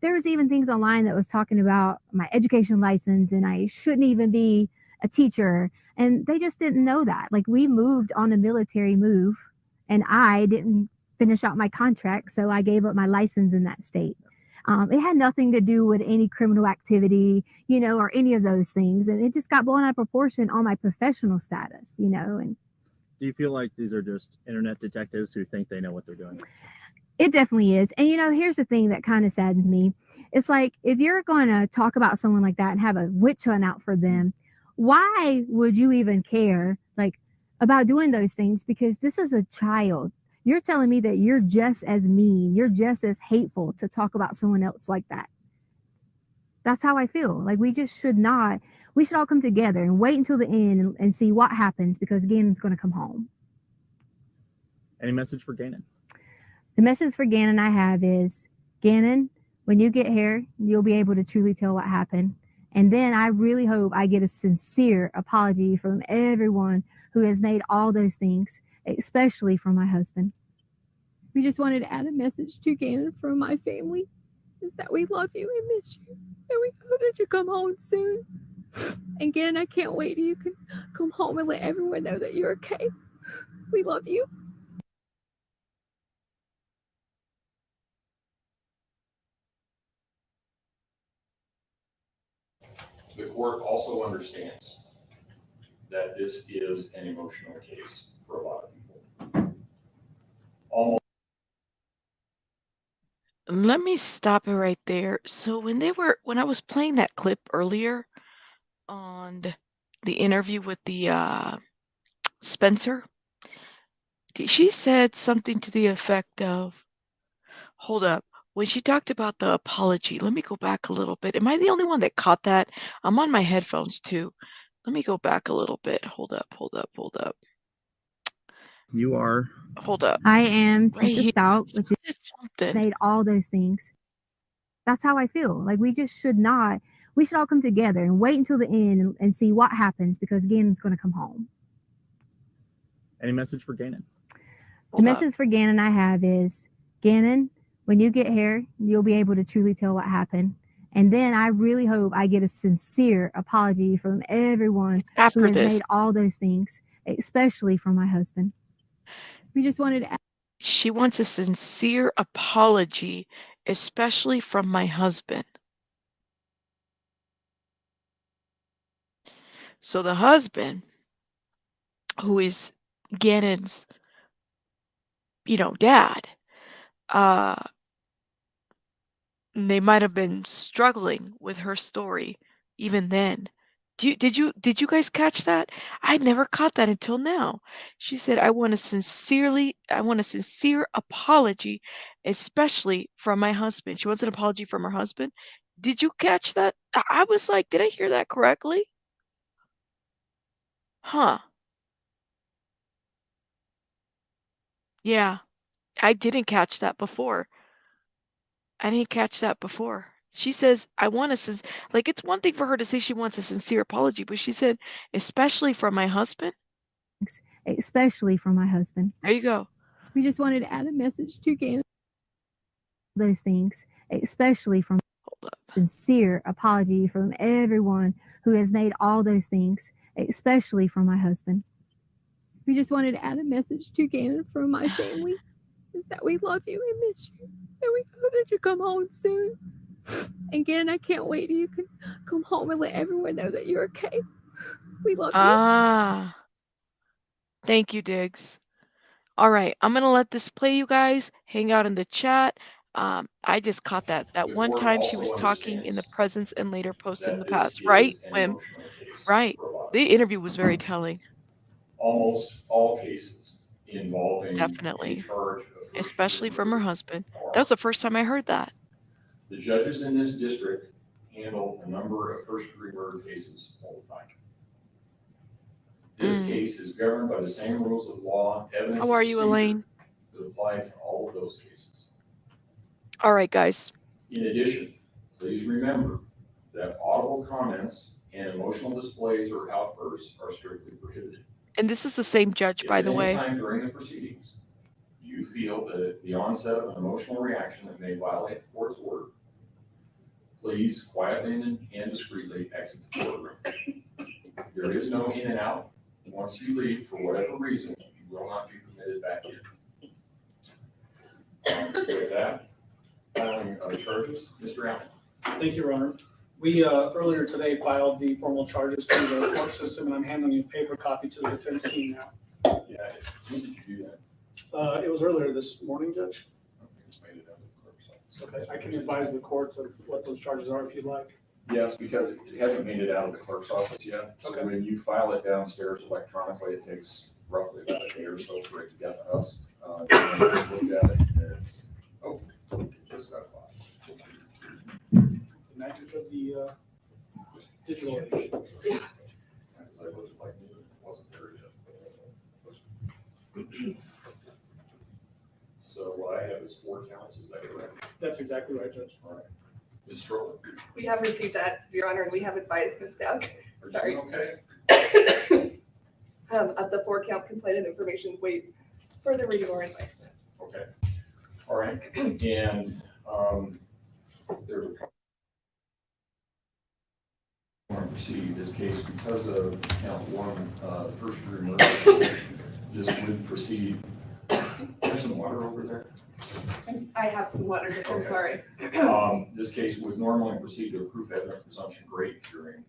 There was even things online that was talking about my education license and I shouldn't even be a teacher. And they just didn't know that. Like we moved on a military move and I didn't finish out my contract. So I gave up my license in that state. It had nothing to do with any criminal activity, you know, or any of those things. And it just got blown out of proportion on my professional status, you know. And Do you feel like these are just internet detectives who think they know what they're doing? it definitely is. And, you know, here's the thing that kind of saddens me. It's like, if you're going to talk about someone like that and have a witch hunt out for them, why would you even care like about doing those things? Because this is a child. You're telling me that you're just as mean, you're just as hateful to talk about someone else like that. That's how I feel. Like we just should not, we should all come together and wait until the end and see what happens because Gannon's going to come home. Any message for Gannon? The message for Gannon I have is, Gannon, when you get here, you'll be able to truly tell what happened. And then I really hope I get a sincere apology from everyone who has made all those things, especially from my husband. We just wanted to add a message to Gannon from my family, is that we love you and miss you, and we hope that you come home soon. And Gannon, I can't wait till you can come home and let everyone know that you're okay. We love you. The court also understands that this is an emotional case for a lot of people. Let me stop it right there. So when I was playing that clip earlier on the interview with the Spencer, she said something to the effect of, hold up, when she talked about the apology, let me go back a little bit. Am I the only one that caught that? I'm on my headphones too. Let me go back a little bit. Hold up. You are. Hold up. I am Right Letecia here. Stauch, which is It's something. made all those things. That's how I feel. Like we should all come together and wait until the end and see what happens, because Gannon's going to come home. Any message for Gannon? The message for Gannon I have is, Gannon, when you get here, you'll be able to truly tell what happened. And then I really hope I get a sincere apology from everyone who has made all those things, especially from my husband. We just wanted to. She wants a sincere apology, especially from my husband. So the husband, who is Gannon's, dad, they might have been struggling with her story even then. Did you guys catch that? I never caught that until now. She said, I want a sincere apology, especially from my husband. She wants an apology from her husband. Did you catch that? I was like, did I hear that correctly? Huh. Yeah, I didn't catch that before. She says, I want a like, it's one thing for her to say she wants a sincere apology, but she said, especially from my husband. Especially from my husband. There you go. We just wanted to add a message to Gannon. Those things, especially from sincere apology from everyone who has made all those things, especially from my husband. We just wanted to add a message to Gannon from my family, is that we love you and miss you, and we hope that you come home soon. And Gannon, I can't wait till you can come home and let everyone know that you're okay. We love you. Thank you, Diggs. All right, I'm gonna let this play, you guys. Hang out in the chat. I just caught that one time she was talking in the presence and later posted in the past, right, Wim? Right. The interview was very telling. Almost all cases involving Definitely. a charge of Especially from her husband. That was the first time I heard that. The judges in this district handle a number of first-degree murder cases all the time. This case is governed by the same rules of law, evidence. How are you, Elaine? That apply to all of those cases. All right, guys. In addition, please remember that audible comments and emotional displays or outbursts are strictly prohibited. And this is the same judge, by the way. If at any time during the proceedings you feel that at the onset of an emotional reaction that may violate the court's order, please quietly and discreetly exit the courtroom. There is no in and out. Once you leave, for whatever reason, you will not be permitted back in. With that, filing of charges, Mr. Allen. Thank you, Your Honor. We earlier today filed the formal charges through the court system, and I'm handing you a paper copy to the defense team now. Yeah, when did you do that? It was earlier this morning, Judge. Okay, I can advise the court of what those charges are if you'd like. Yes, because it hasn't made it out of the clerk's office yet. So when you file it downstairs electronically, it takes roughly about a day or so for it to get to us. Look at it, it's, just got filed. The magic of the digital age. Yeah. Because I looked like it wasn't there yet. So what I have is 4 counts, is that correct? That's exactly right, Judge. All right. Ms. Stroller. We have received that, Your Honor, and we have advised Ms. Stauch. Sorry. Okay. Of the 4-count complaint and information, wait further reading or advisement. Okay. All right. And there's a want to proceed this case because of count 1, first degree murder. This would proceed. There's some water over there. I have some water. I'm sorry. This case would normally proceed to a proof evident presumption great hearing.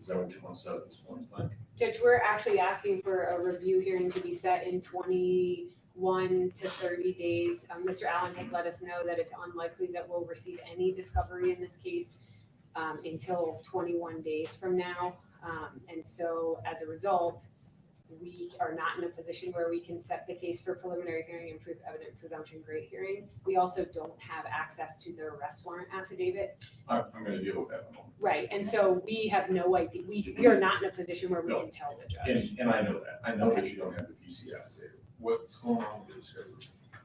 Is that what you want to set at this point in time? Judge, we're actually asking for a review hearing to be set in 21 to 30 days. Mr. Allen has let us know that it's unlikely that we'll receive any discovery in this case until 21 days from now. And so as a result, we are not in a position where we can set the case for preliminary hearing and proof evident presumption great hearing. We also don't have access to the arrest warrant affidavit. I'm gonna deal with that in a moment. Right, and so we have no idea, we are not in a position where we No. can tell the judge. And I know that. I know that Okay. you don't have the PC affidavit. What's going on with the discovery?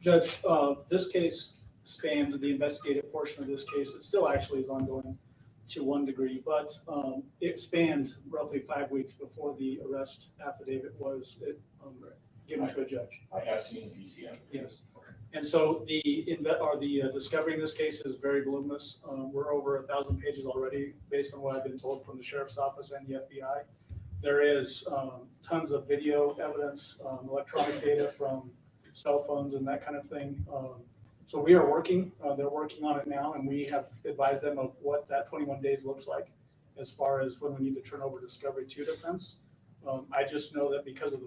Judge, this case spanned the investigative portion of this case. It still actually is ongoing to one degree, but it spanned roughly 5 weeks before the arrest affidavit was given to a judge. I have seen the PC affidavit. Yes. And so the discovery in this case is very voluminous. We're over 1,000 pages already, based on what I've been told from the sheriff's office and the FBI. There is tons of video evidence, electronic data from cell phones and that kind of thing. So we are working, they're working on it now, and we have advised them of what that 21 days looks like as far as when we need to turn over discovery to defense. I just know that because of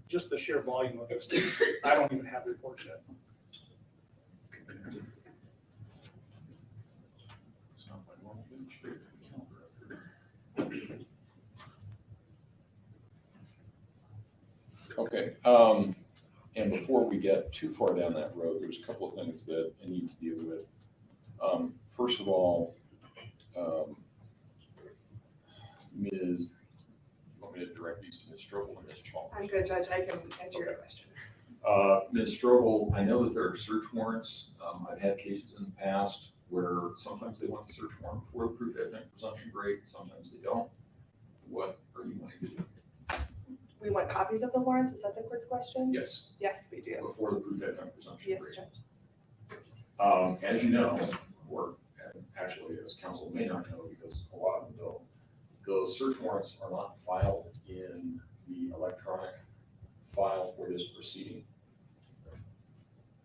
just the sheer volume of this case, I don't even have reports yet. Okay, and before we get too far down that road, there's a couple of things that I need to deal with. First of all, Ms., you want me to direct these to Ms. Strobel and Ms. Chalmers? I'm good, Judge. I can answer your questions. Ms. Strobel, I know that there are search warrants. I've had cases in the past where sometimes they want the search warrant before the proof evident presumption grade, sometimes they don't. What are you wanting to do? We want copies of the warrants. Is that the court's question? Yes. Yes, we do. Before the proof evident presumption Yes, grade. Judge. As you know, or actually as counsel may not know because a lot of them don't, those search warrants are not filed in the electronic file for this proceeding.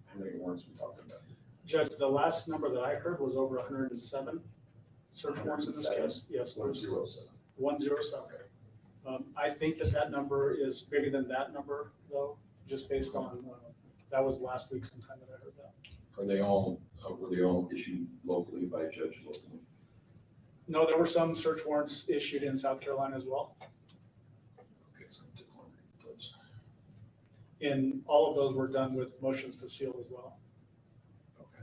How many warrants are we talking about? Judge, the last number that I heard was over 107 search warrants in this 107? case. Yes. 107. 107. I think that number is bigger than that number, though, just based on, that was last week sometime that I heard that. Are they all, were they all issued locally by a judge locally? No, there were some search warrants issued in South Carolina as well. Okay, so I'm declining those. And all of those were done with motions to seal as well. Okay.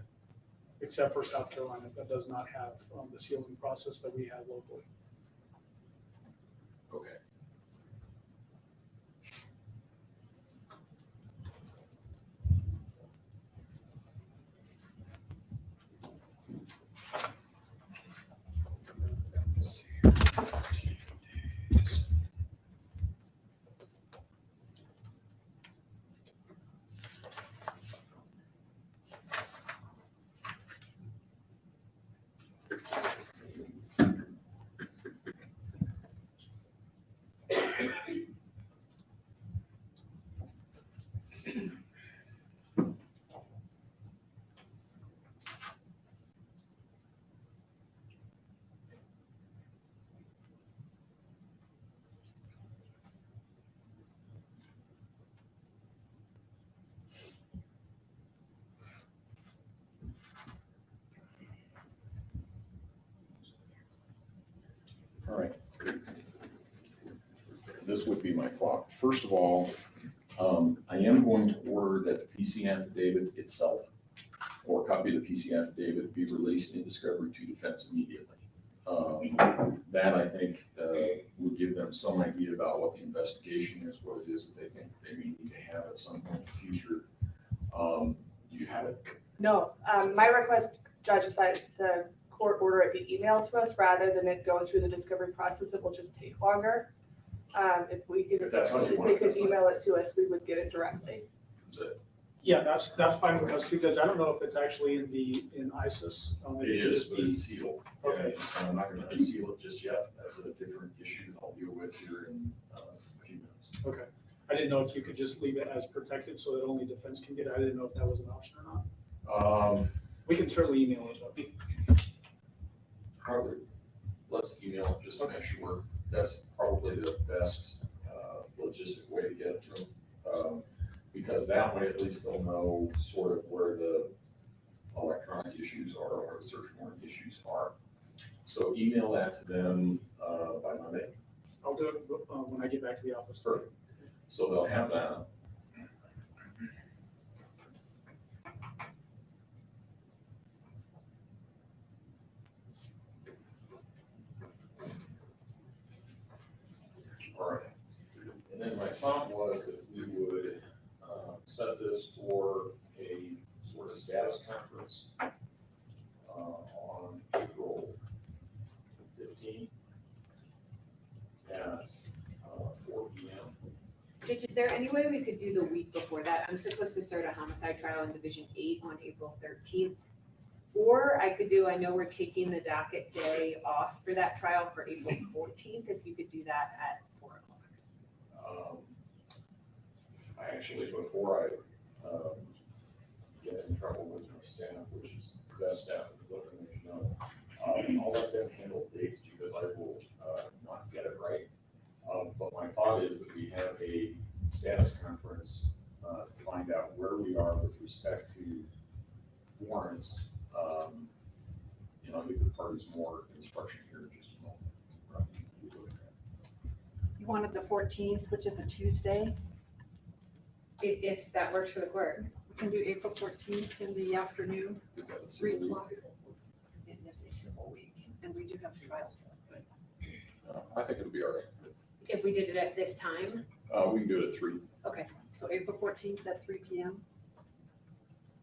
Except for South Carolina, that does not have the sealing process that we have locally. Okay. All right. This would be my thought. First of all, I am going to order that the PC affidavit itself or a copy of the PC affidavit be released in discovery to defense immediately. That I think would give them some idea about what the investigation is, what it is that they think they may need to have at some point in the future. Do you have it? No, my request, Judge, is that the court order it be emailed to us rather than it go through the discovery process. It will just take longer. If we could, If that's how you if want they it, could that's fine. email it to us, we would get it directly. Is it? Yeah, that's fine with us too, Judge. I don't know if it's actually in ISIS. It is, but it's sealed. Okay. And I'm not going to unseal it just yet. That's a different issue that I'll deal with here in a few minutes. Okay. I didn't know if you could just leave it as protected so that only defense can get it. I didn't know if that was an option or not. We can certainly email it though. Probably, let's email it just to make sure. That's probably the best logistic way to get it to them. Because that way at least they'll know sort of where the electronic issues are or the search warrant issues are. So email that to them by Monday. I'll do it when I get back to the office. Perfect. So they'll have that. All right. And then my thought was that we would set this for a sort of status conference on April 15th at 4 p.m. Judge, is there any way we could do the week before that? I'm supposed to start a homicide trial in Division 8 on April 13th. Or I could do, I know we're taking the docket day off for that trial for April 14th, if you could do that at 4 o'clock. I actually, before I get in trouble with my staff, which is the best staff in the building, as you know, I'll let them handle dates because I will not get it right. But my thought is that we have a status conference to find out where we are with respect to warrants. I'll give the parties more instruction here in just a moment. You wanted the 14th, which is a Tuesday. If that works for the court. We can do April 14th in the afternoon, Is that a 3 civil o'clock. week? It is a civil week, and we do have trials. I think it'll be all right. If we did it at this time, We can do it at 3. Okay, so April 14th at 3 p.m.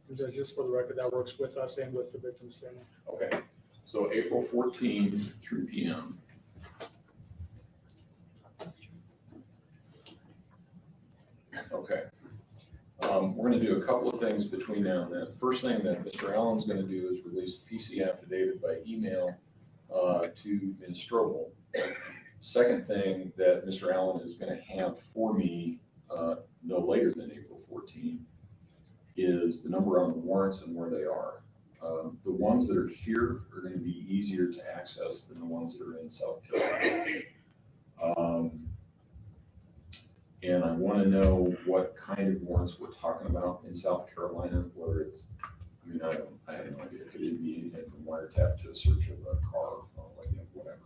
And Judge, just for the record, that works with us and with the victim's family. Okay, so April 14th, 3 p.m. Okay. We're going to do a couple of things between now and then. First thing that Mr. Allen's going to do is release the PC affidavit by email to Ms. Strobel. Second thing that Mr. Allen is going to have for me no later than April 14th is the number on the warrants and where they are. The ones that are here are going to be easier to access than the ones that are in South Carolina. And I want to know what kind of warrants we're talking about in South Carolina, whether it's, I have no idea. Could it be anything from wiretap to a search of a car, like whatever?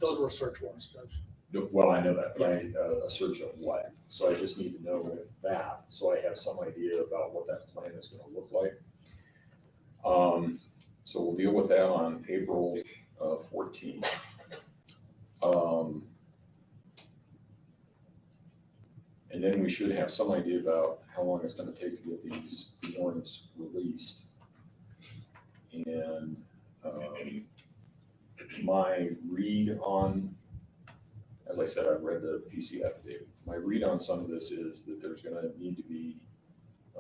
Those were search warrants, Judge. Well, I know that, but a search of what? So I just need to know that, so I have some idea about what that plan is going to look like. So we'll deal with that on April 14th. And then we should have some idea about how long it's going to take to get these warrants released. And my read on, as I said, I've read the PC affidavit. My read on some of this is that there's going to need to be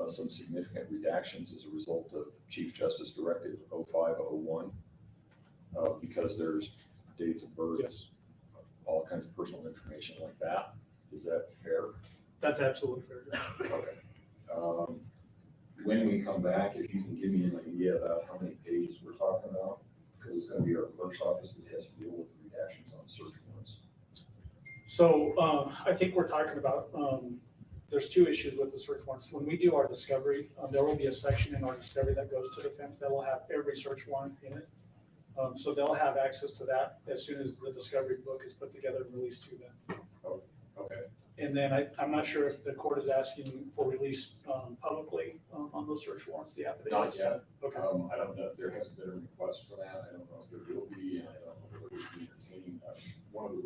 some significant redactions as a result of Chief Justice Directive 0501, because there's dates of birth, Yes. all kinds of personal information like that. Is that fair? That's absolutely fair. Okay. When we come back, if you can give me an idea about how many pages we're talking about, because it's going to be our clerk's office that has to deal with the redactions on search warrants. So I think we're talking about, there's two issues with the search warrants. When we do our discovery, there will be a section in our discovery that goes to defense that will have every search warrant in it. So they'll have access to that as soon as the discovery book is put together and released to them. Oh, okay. And then I'm not sure if the court is asking for release publicly on those search warrants, the affidavit. Not yet. Okay. I don't know. There hasn't been a request for that. I don't know if there will be, and I don't know if it will be entertaining. One of the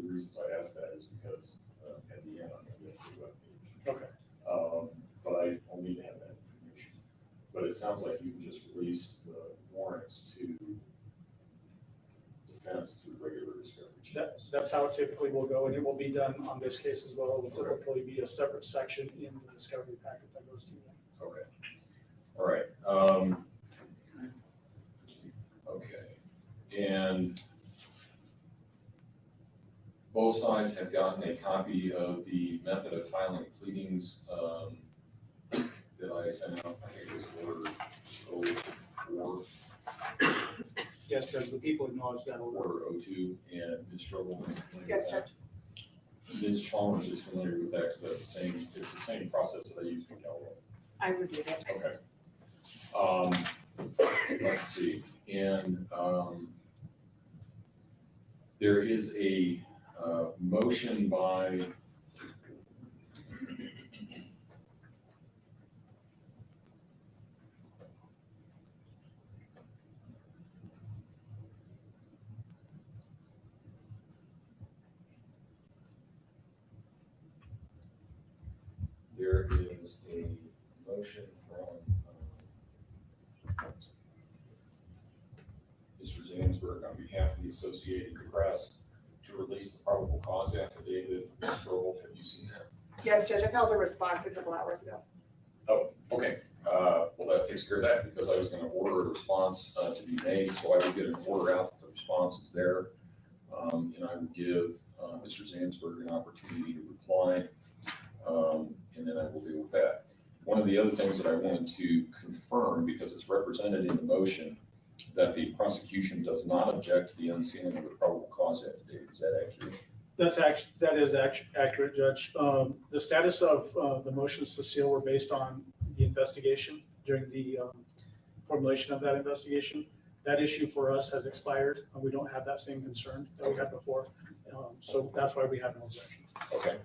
reasons I asked that is because at the end I'm going to get to the webpage. Okay. But I will need to have that information. But it sounds like you can just release the warrants to defense through regular discovery. That's how it typically will go, and it will be done on this case as well. It will typically be a separate section in the discovery packet that goes to them. Okay. All right. Okay. And both sides have gotten a copy of the method of filing pleadings that I sent out. I think it was order 04. Yes, Judge, the people acknowledge that order. Order 02, and Ms. Strobel. Yes, Judge. Ms. Chalmers is familiar with that because that's it's the same process that I used in Colo. I reviewed it. Okay. Let's see. And there is a motion by is a motion from Mr. Zansberg on behalf of the Associated Press to release the probable cause affidavit. Ms. Strobel, have you seen that? Yes, Judge, I filed a response a couple hours ago. Oh, okay. Well, that takes care of that because I was going to order a response to be made. So I would get an order out that the response is there. And I would give Mr. Zansberg an opportunity to reply. And then I will deal with that. One of the other things that I wanted to confirm, because it's represented in the motion, that the prosecution does not object to the unsealing of the probable cause affidavit. Is that accurate? That is accurate, Judge. The status of the motions to seal were based on the investigation during the formulation of that investigation. That issue for us has expired. We don't have that same concern that we had before. So that's why we have no objection. Okay.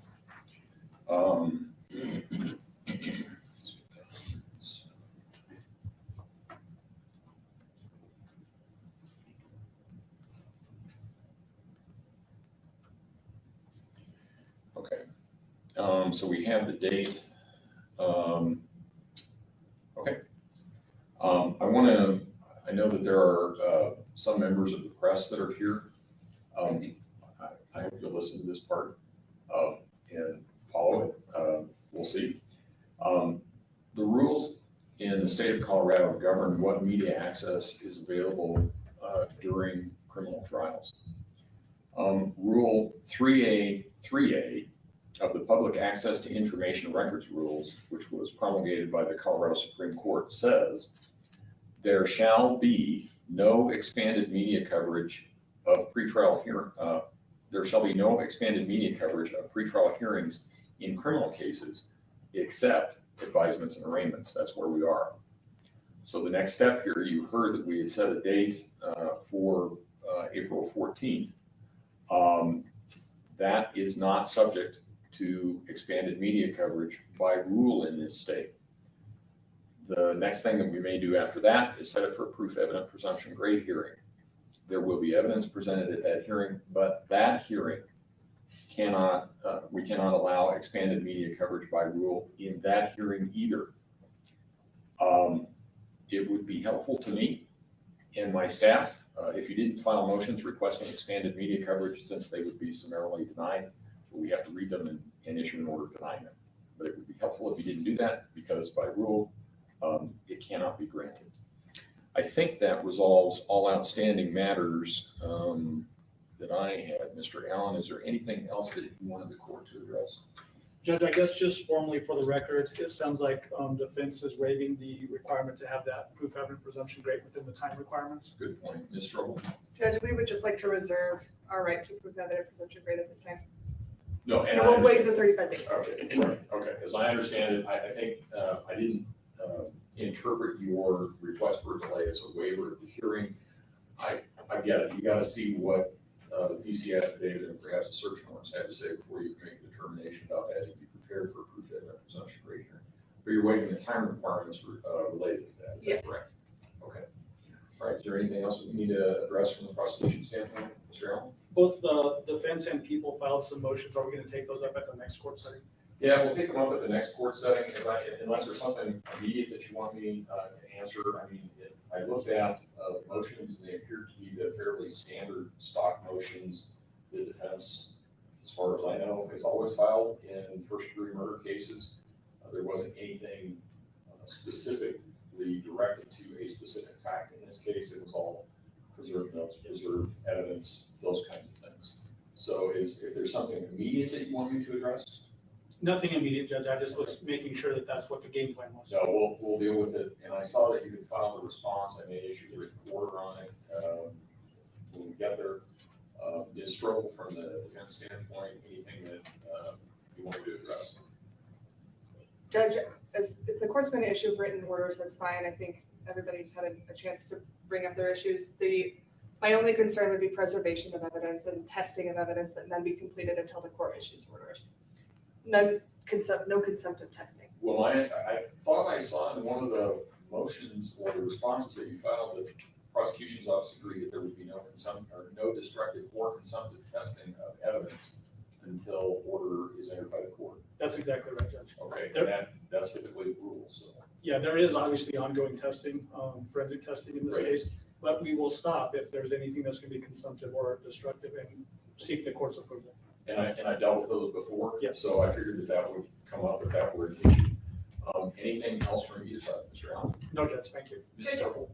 Okay. So we have the date. Okay. I know that there are some members of the press that are here. I hope you'll listen to this part and follow it. We'll see. The rules in the state of Colorado govern what media access is available during criminal trials. Rule 3A of the Public Access to Information Records Rules, which was promulgated by the Colorado Supreme Court, says there shall be no expanded media coverage of pretrial hearing. There shall be no expanded media coverage of pretrial hearings in criminal cases, except advisements and arraignments. That's where we are. So the next step here, you heard that we had set a date for April 14th. That is not subject to expanded media coverage by rule in this state. The next thing that we may do after that is set it for a proof evident presumption grade hearing. There will be evidence presented at that hearing, but that hearing cannot, we cannot allow expanded media coverage by rule in that hearing either. It would be helpful to me and my staff if you didn't file motions requesting expanded media coverage, since they would be summarily denied. We have to read them and issue an order denying them. But it would be helpful if you didn't do that, because by rule, it cannot be granted. I think that resolves all outstanding matters that I had. Mr. Allen, is there anything else that you wanted the court to address? Judge, I guess just formally for the record, it sounds like defense is waiving the requirement to have that proof evident presumption grade within the time requirements. Good point. Ms. Strobel? Judge, we would just like to reserve our right to prove evident presumption grade at this time. No, and we'll waive the 35 days. Okay, right. Okay. As I understand it, I think I didn't interpret your request for a delay as a waiver of the hearing. I get it. You got to see what the PC affidavit and perhaps the search warrants have to say before you can make a determination about that and be prepared for proof evident presumption grade hearing. But you're waiving the time requirements related to that. Is that correct? Okay. All right. Is there anything else that we need to address from the prosecution standpoint, Mr. Allen? Both the defense and people filed some motions. Are we going to take those up at the next court setting? Yeah, we'll take them up at the next court setting, unless there's something immediate that you want me to answer. I mean, I looked at the motions, and they appear to be the fairly standard stock motions. The defense, as far as I know, has always filed in first-degree murder cases. There wasn't anything specifically directed to a specific fact in this case. It was all preserved notes, preserved evidence, those kinds of things. So if there's something immediate that you want me to address? Nothing immediate, Judge. I just was making sure that that's what the game plan was. No, we'll deal with it. And I saw that you had filed a response. I may issue the report on it when we get there. Ms. Strobel, from the defense standpoint, anything that you want me to address? Judge, if the court's going to issue written orders, that's fine. I think everybody's had a chance to bring up their issues. My only concern would be preservation of evidence and testing of evidence that none be completed until the court issues orders. No consumptive testing. Well, I thought I saw in one of the motions or the responses that you filed that the prosecution's office agreed that there would be no destructive or consumptive testing of evidence until order is entered by the court. That's exactly right, Judge. Okay, There- and that's typically the rule, so. Yeah, there is obviously ongoing testing, forensic testing in this Right. case, but we will stop if there's anything that's gonna be consumptive or destructive and seek the court's approval. And I dealt with those before. Yes. So I figured that would come up if that were an issue. Anything else from you, Mr. Allen? No, Judge, thank you. Ms. Strobel?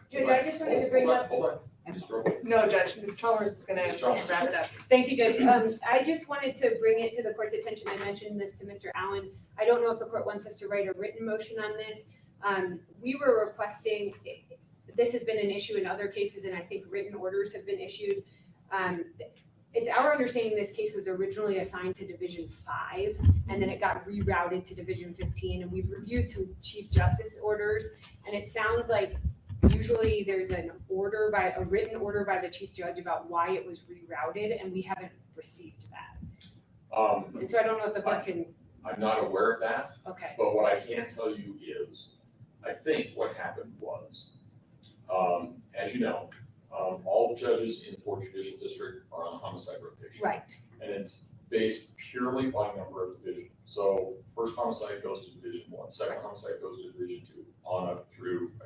Judge, I just wanted to bring up. Hold on. Ms. Strobel? No, Judge, Ms. Chalmers is gonna Ms. Chalmers. wrap it up. Thank you, Judge. I just wanted to bring it to the court's attention. I mentioned this to Mr. Allen. I don't know if the court wants us to write a written motion on this. We were requesting, this has been an issue in other cases, and I think written orders have been issued. It's our understanding this case was originally assigned to Division 5, and then it got rerouted to Division 15, and we've reviewed two Chief Justice orders, and it sounds like usually there's a written order by the Chief Judge about why it was rerouted, and we haven't received that. And so I don't know if the court can, I'm not aware of that, okay, but what I can tell you is, I think what happened was, as you know, all the judges in the Fourth Judicial District are on a homicide rotation. right, And it's based purely by number of division. So first homicide goes to Division 1, second homicide goes to Division 2, on up through, I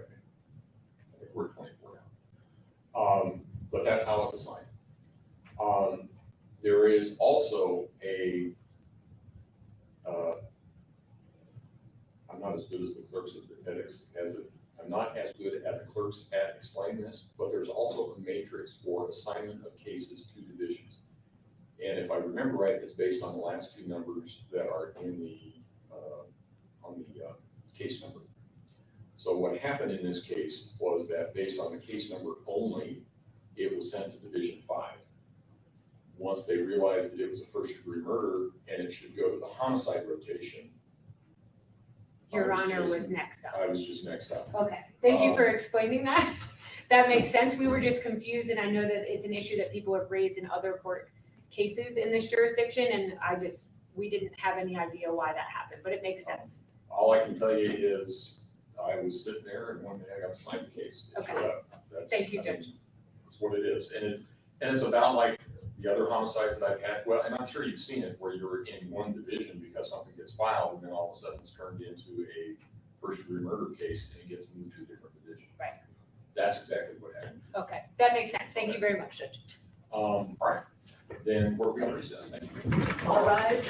think we're 24 now. But that's how it's assigned. There is also I'm not as good as the clerks I'm not as good at the clerks at explaining this, but there's also a matrix for assignment of cases to divisions. And if I remember right, it's based on the last two numbers that are in the, on the case number. So what happened in this case was that based on the case number only, it was sent to Division 5. Once they realized that it was a first-degree murder and it should go to the homicide rotation. Your Honor was next up. I was just next up. Okay, thank you for explaining that. That makes sense. We were just confused, and I know that it's an issue that people have raised in other court cases in this jurisdiction, and we didn't have any idea why that happened, but it makes sense. All I can tell you is I was sitting there and one day I got assigned the case. It Okay. showed up. Thank you, I mean, Judge. It's what it is. And it's about like the other homicides that I've had. Well, and I'm sure you've seen it where you're in one division because something gets filed and then all of a sudden it's turned into a first-degree murder case and it gets moved to a different division. Right. That's exactly what happened. Okay, that makes sense. Thank you very much, Judge. All right. Then we're going to recess. Thank you. All rise.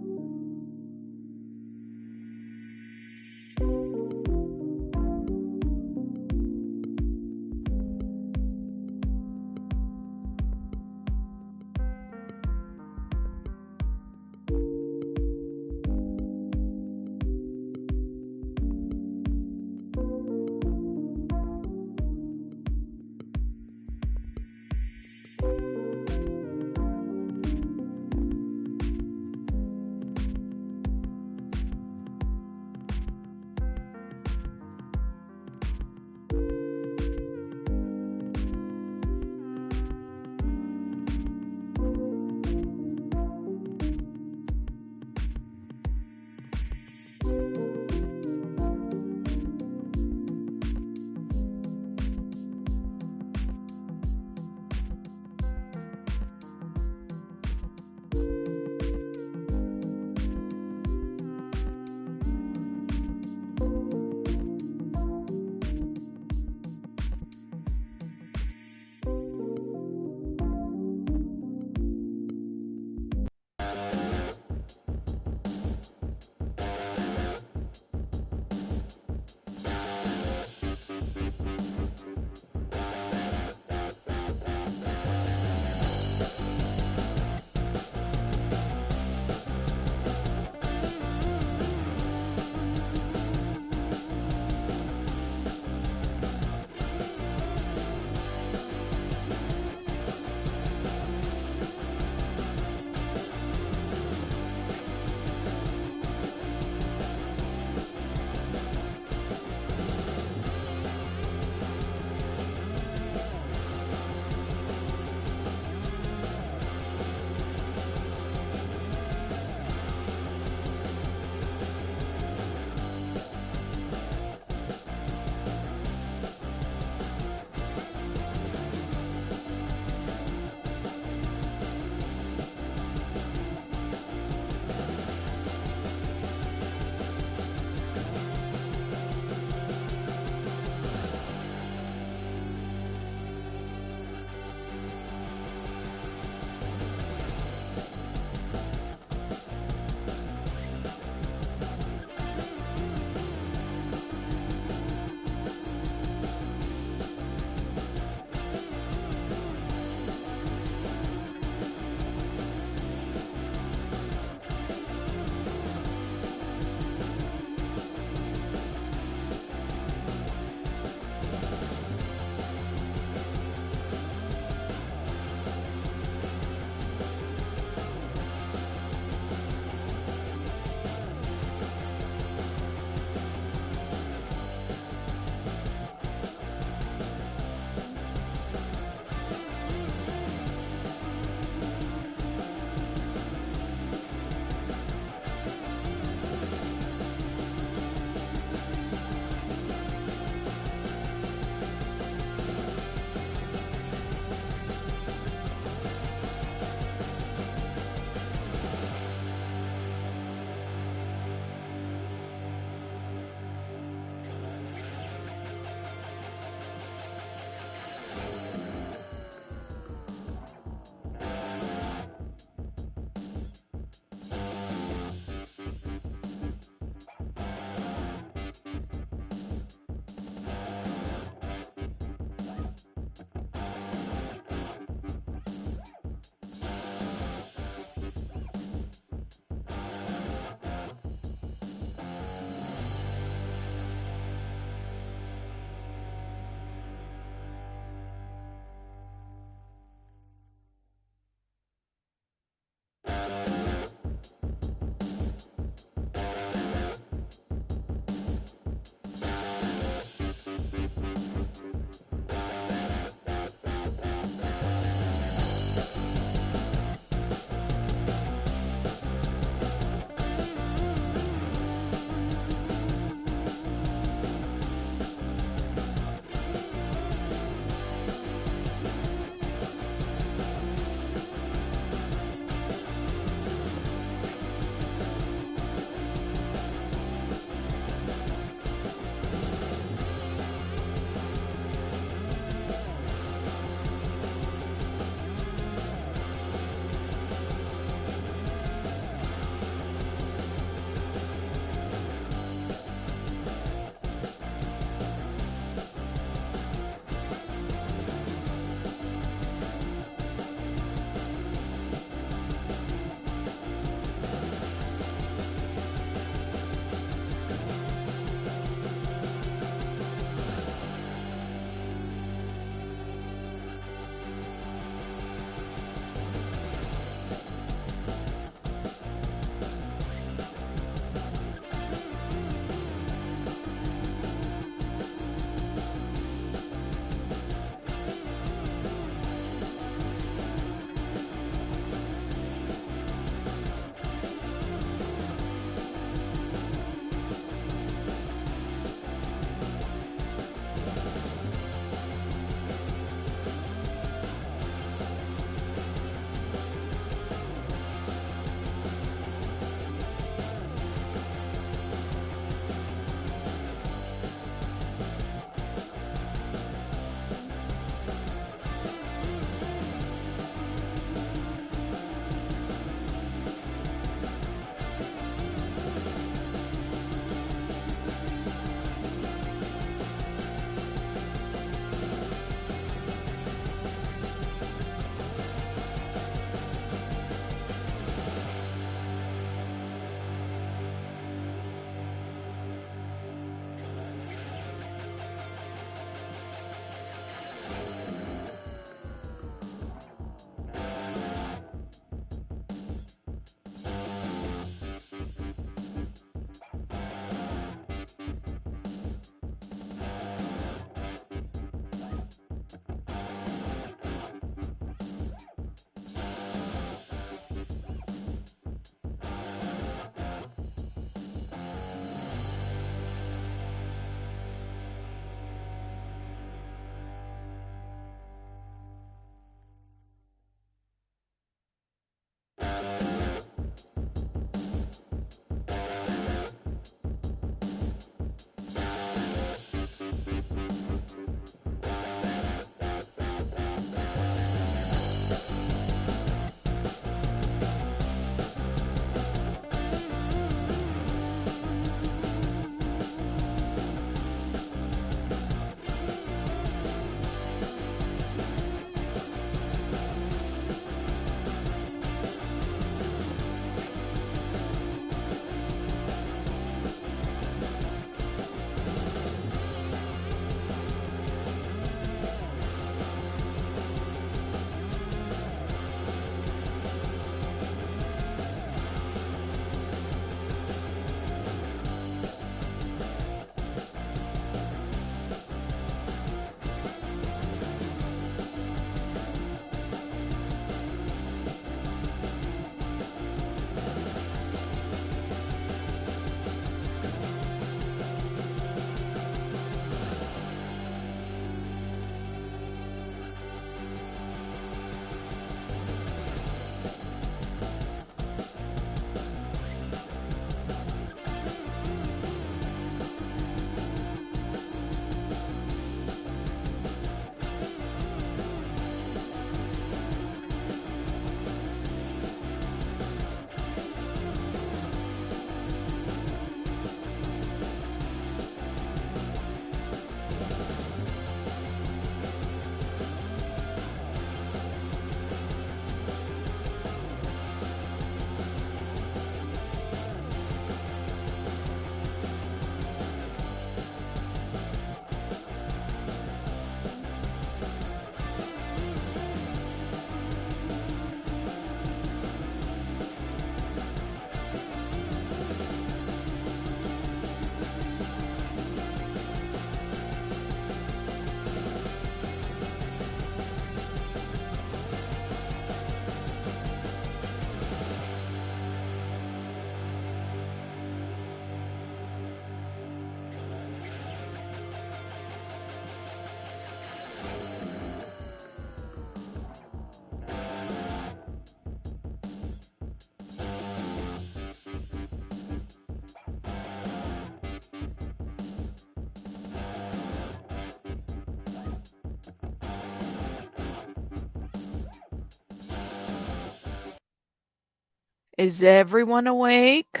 Is everyone awake?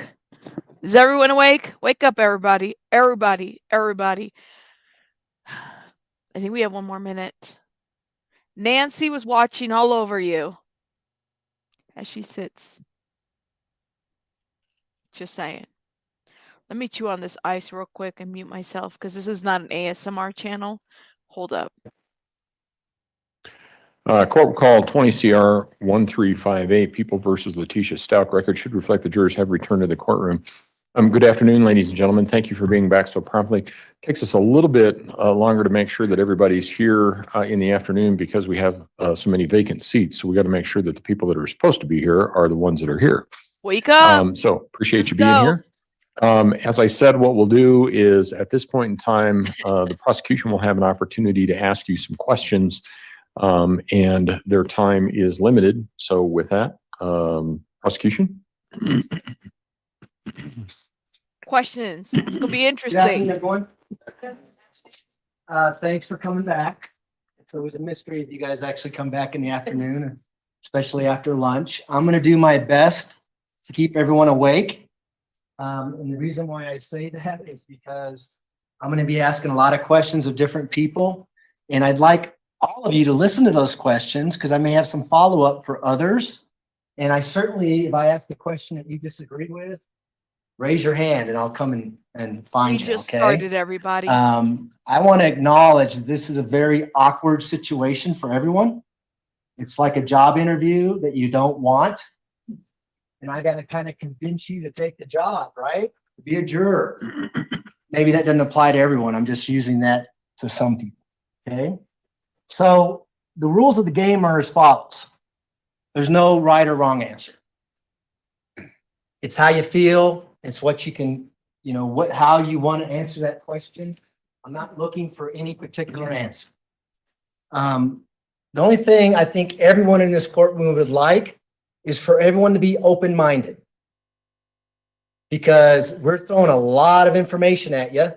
Is everyone awake? Wake up, everybody. Everybody. Everybody. I think we have one more minute. Nancy was watching all over you as she sits. Just saying. Let me chew on this ice real quick and mute myself because this is not an ASMR channel. Hold up. Court call 20 CR 1358, People versus Letecia Stauch. Record should reflect the jurors have returned to the courtroom. Good afternoon, ladies and gentlemen. Thank you for being back so promptly. Takes us a little bit longer to make sure that everybody's here in the afternoon because we have so many vacant seats. So we got to make sure that the people that are supposed to be here are the ones that are here. Wake up. So appreciate Let's you being go. here. As I said, what we'll do is at this point in time, the prosecution will have an opportunity to ask you some questions, and their time is limited. So with that, prosecution. Questions. It's going to be Good afternoon, interesting. everyone. Thanks for coming back. It's always a mystery if you guys actually come back in the afternoon, especially after lunch. I'm going to do my best to keep everyone awake. And the reason why I say that is because I'm going to be asking a lot of questions of different people. And I'd like all of you to listen to those questions because I may have some follow-up for others. And I certainly, if I ask a question that you disagree with, raise your hand and I'll come and find We you, just okay? started, everybody. I want to acknowledge that this is a very awkward situation for everyone. It's like a job interview that you don't want. And I got to kind of convince you to take the job, right? To be a juror. Maybe that doesn't apply to everyone. I'm just using that to some people, okay? So the rules of the game are as follows. There's no right or wrong answer. It's how you feel. It's what you can, how you want to answer that question. I'm not looking for any particular answer. The only thing I think everyone in this courtroom would like is for everyone to be open-minded. Because we're throwing a lot of information at you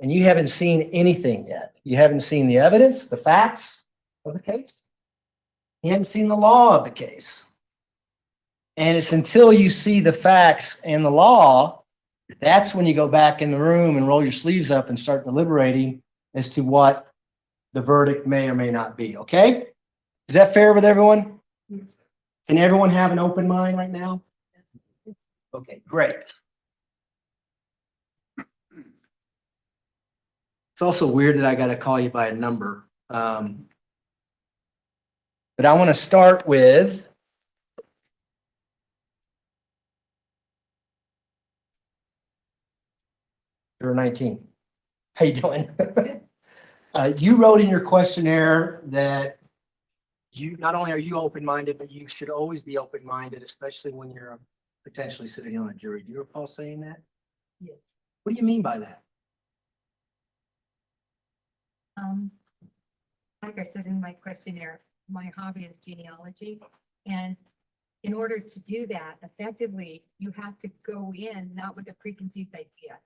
and you haven't seen anything yet. You haven't seen the evidence, the facts of the case. You haven't seen the law of the case. And it's until you see the facts and the law, that's when you go back in the room and roll your sleeves up and start deliberating as to what the verdict may or may not be, okay? Is that fair with everyone? Can everyone have an open mind right now? Okay, great. It's also weird that I got to call you by a number. But I want to start with Juror 19. How you doing? You wrote in your questionnaire that you not only are you open-minded, but you should always be open-minded, especially when you're potentially sitting on a jury. Do you recall saying that? Yes. What do you mean by that? Like I said in my questionnaire, my hobby is genealogy. And in order to do that effectively, you have to go in not with a preconceived idea.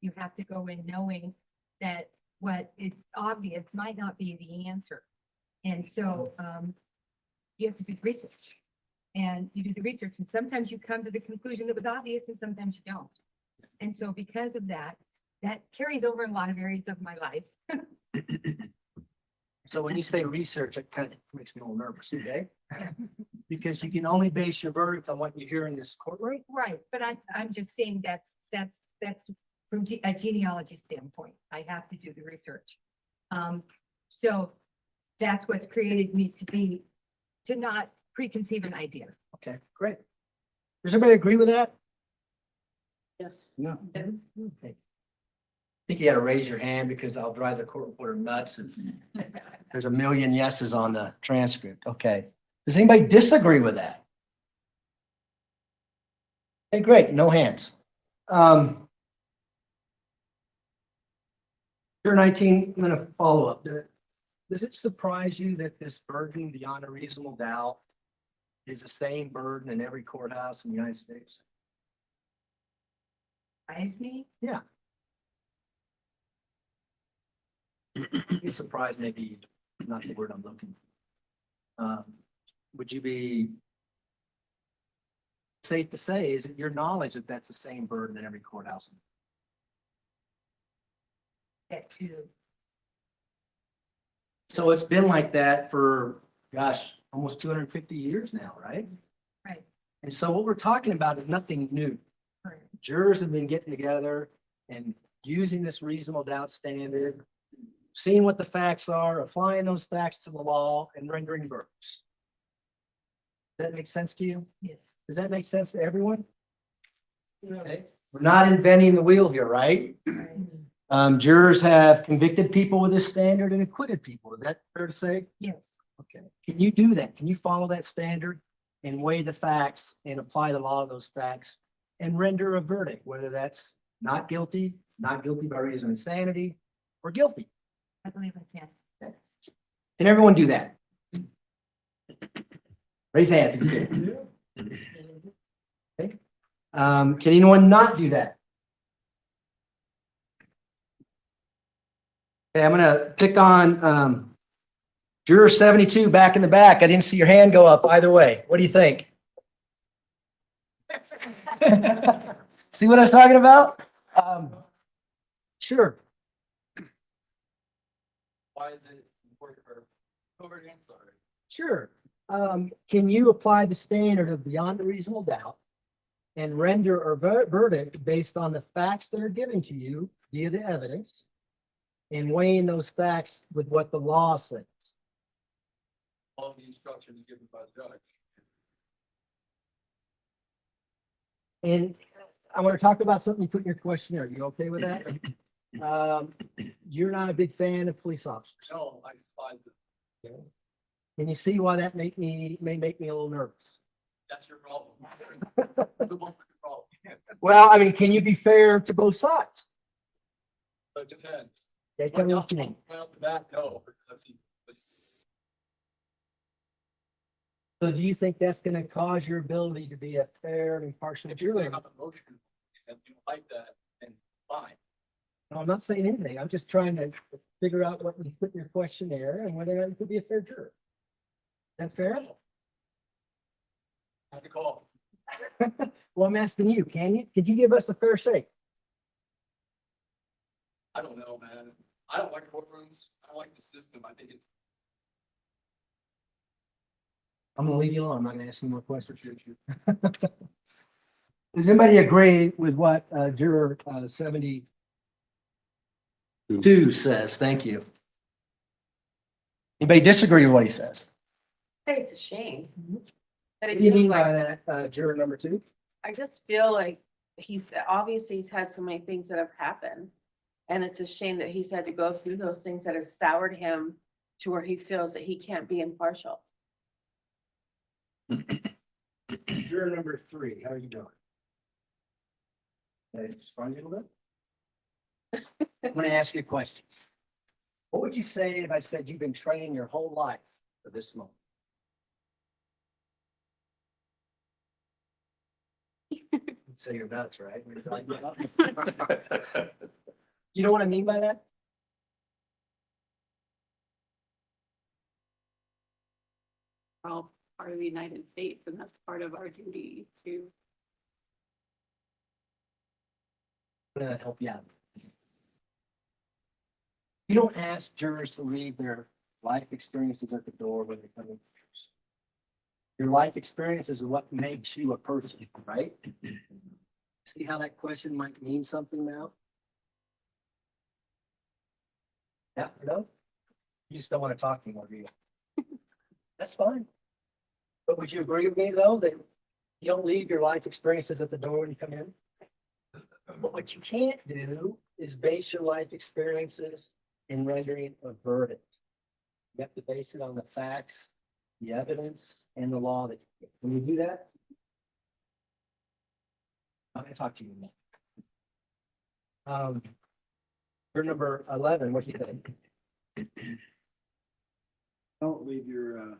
You have to go in knowing that what is obvious might not be the answer. And so you have to do the research. And you do the research, and sometimes you come to the conclusion that was obvious, and sometimes you don't. And so because of that, that carries over in a lot of areas of my life. So when you say research, it kind of makes me a little nervous, okay? Because you can only base your verdict on what you hear in this courtroom. Right, but I'm just saying that's from a genealogy standpoint. I have to do the research. So that's what's created me to not preconceive an idea. Okay, great. Does everybody agree with that? Yes. No. Okay. I think you got to raise your hand because I'll drive the court reporter nuts and there's a million yeses on the transcript. Okay. Does anybody disagree with that? Okay, great. No hands. Juror 19, I'm going to follow up. Does it surprise you that this burden beyond a reasonable doubt is the same burden in every courthouse in the United States? Surprise me? Yeah. Be surprised, maybe not the word I'm looking for. Would you be safe to say is it your knowledge that that's the same burden in every courthouse? That too. So it's been like that for, gosh, almost 250 years now, right? Right. And so what we're talking about is nothing new. Right. Jurors have been getting together and using this reasonable doubt standard, seeing what the facts are, applying those facts to the law and rendering verdicts. Does that make sense to you? Yes. Does that make sense to everyone? Okay. We're not inventing the wheel here, right? Jurors have convicted people with this standard and acquitted people. Is that fair to say? Yes. Okay. Can you do that? Can you follow that standard and weigh the facts and apply the law to those facts and render a verdict, whether that's not guilty by reason of insanity, or guilty? I believe I can. Can everyone do that? Raise hands if you can. Okay. Can anyone not do that? Okay, I'm gonna pick on juror 72 back in the back. I didn't see your hand go up either way. What do you think? See what I was talking about? Sure. Why is it important for over again? Sorry. Sure. Can you apply the standard of beyond a reasonable doubt and render a verdict based on the facts that are given to you via the evidence and weighing those facts with what the law says? All the instructions given by the judge. And I want to talk about something you put in your questionnaire. You okay with that? You're not a big fan of police officers. No, I despise it. Can you see why that may make me a little nervous? That's your problem. The one with the problem. Well, I mean, can you be fair to both sides? But it depends. Okay, tell me what you mean. Right off the bat, no, because I've seen. So do you think that's going to cause your ability to be a fair and impartial If you're juror? saying I'm emotional and you like that, then fine. No, I'm not saying anything. I'm just trying to figure out what you put in your questionnaire and whether or not you could be a fair juror. Is that fair? I have to call. Well, I'm asking you, could you give us a fair shake? I don't know, man. I don't like courtrooms. I don't like the system. I think it's. I'm gonna leave you alone. I'm not gonna ask you more questions. Does anybody agree with what juror 72 says? Thank you. Anybody disagree with what he says? I think it's a shame. That What it do you feels mean by like, that, juror number 2? I just feel like he's had so many things that have happened. And it's a shame that he's had to go through those things that have soured him to where he feels that he can't be impartial. Juror number 3, how are you doing? Can I respond a little bit? I'm gonna ask you a question. What would you say if I said you've been training your whole life for this moment? You'd say you're nuts, right? You know what I mean by that? We're all part of the United States, and that's part of our duty to. I'm gonna help you out. You don't ask jurors to leave their life experiences at the door when they come in. Your life experiences is what makes you a person, right? See how that question might mean something now? Yeah, no? You just don't want to talk anymore, do you? That's fine. But would you agree with me, though, that you don't leave your life experiences at the door when you come in? But what you can't do is base your life experiences in rendering a verdict. You have to base it on the facts, the evidence, and the law. That when you do that, I'm gonna talk to you now. For number 11, what do you think? Don't leave your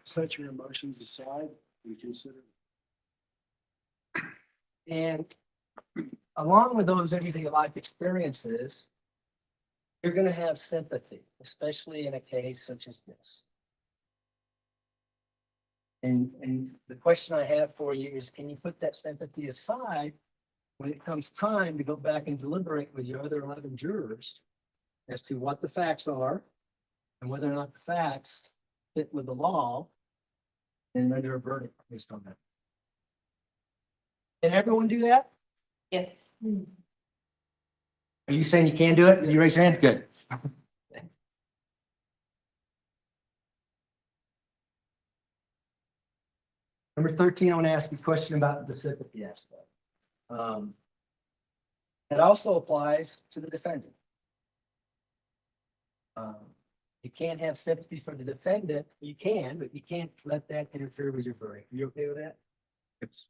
set your emotions aside and consider. And along with those everyday life experiences, you're going to have sympathy, especially in a case such as this. And the question I have for you is, can you put that sympathy aside when it comes time to go back and deliberate with your other 11 jurors as to what the facts are and whether or not the facts fit with the law and render a verdict based on that? Can everyone do that? Yes. Are you saying you can do it? Did you raise your hand? Good. Number 13, I want to ask you a question about the sympathy aspect. That also applies to the defendant. You can't have sympathy for the defendant. You can, but you can't let that interfere with your verdict. You okay with that? Is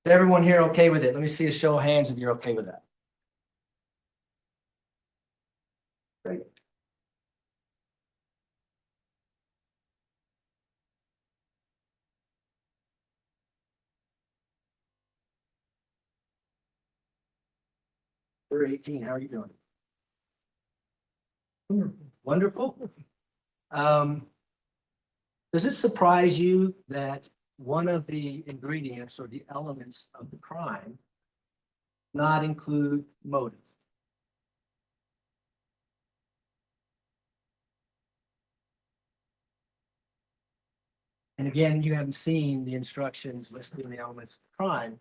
everyone here okay with it? Let me see a show of hands if you're okay with that. Great. We're 18. How are you doing? Wonderful. Does it surprise you that one of the ingredients or the elements of the crime not include motive? And again, you haven't seen the instructions listing the elements of the crime,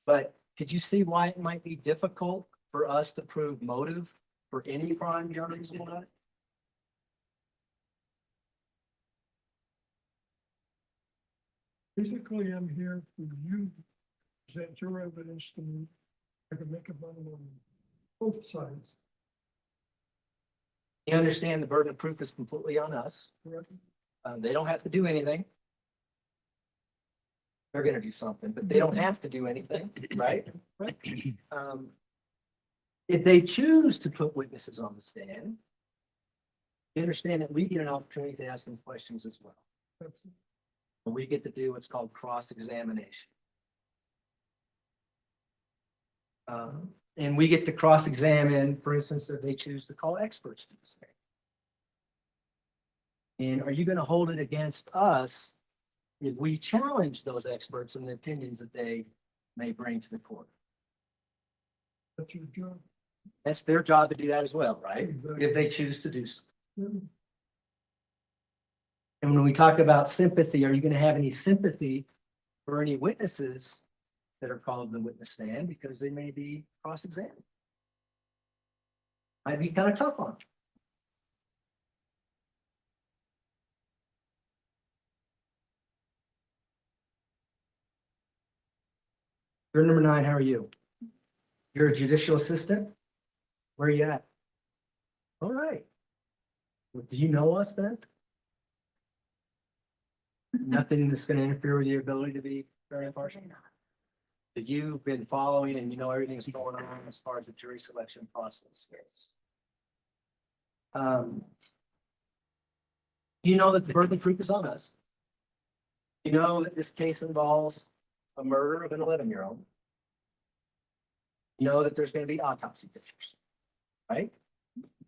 but could you see why it might be difficult for us to prove motive for any crime journalism on it? Basically, I'm here for you to present your evidence to me. I can make a vote on both sides. You understand the burden of proof is completely on us. They don't have to do anything. They're gonna do something, but they don't have to do anything, right? If they choose to put witnesses on the stand, you understand that we get an opportunity to ask them questions as well. And we get to do what's called cross-examination. And we get to cross-examine, for instance, if they choose to call experts to the stand. And are you going to hold it against us if we challenge those experts and the opinions that they may bring to the court? That's your job. That's their job to do that as well, right? If they choose to do so. And when we talk about sympathy, are you going to have any sympathy for any witnesses that are called to the witness stand because they may be cross-examined? Might be kind of tough on them. You're number 9, how are you? You're a judicial assistant? Where are you at? All right. Well, do you know us then? Nothing that's going to interfere with your ability to be very impartial? So you've been following and you know everything that's going on as far as the jury selection process. Yes. You know that the burden of proof is on us. You know that this case involves a murder of an 11-year-old. You know that there's going to be autopsy pictures, right?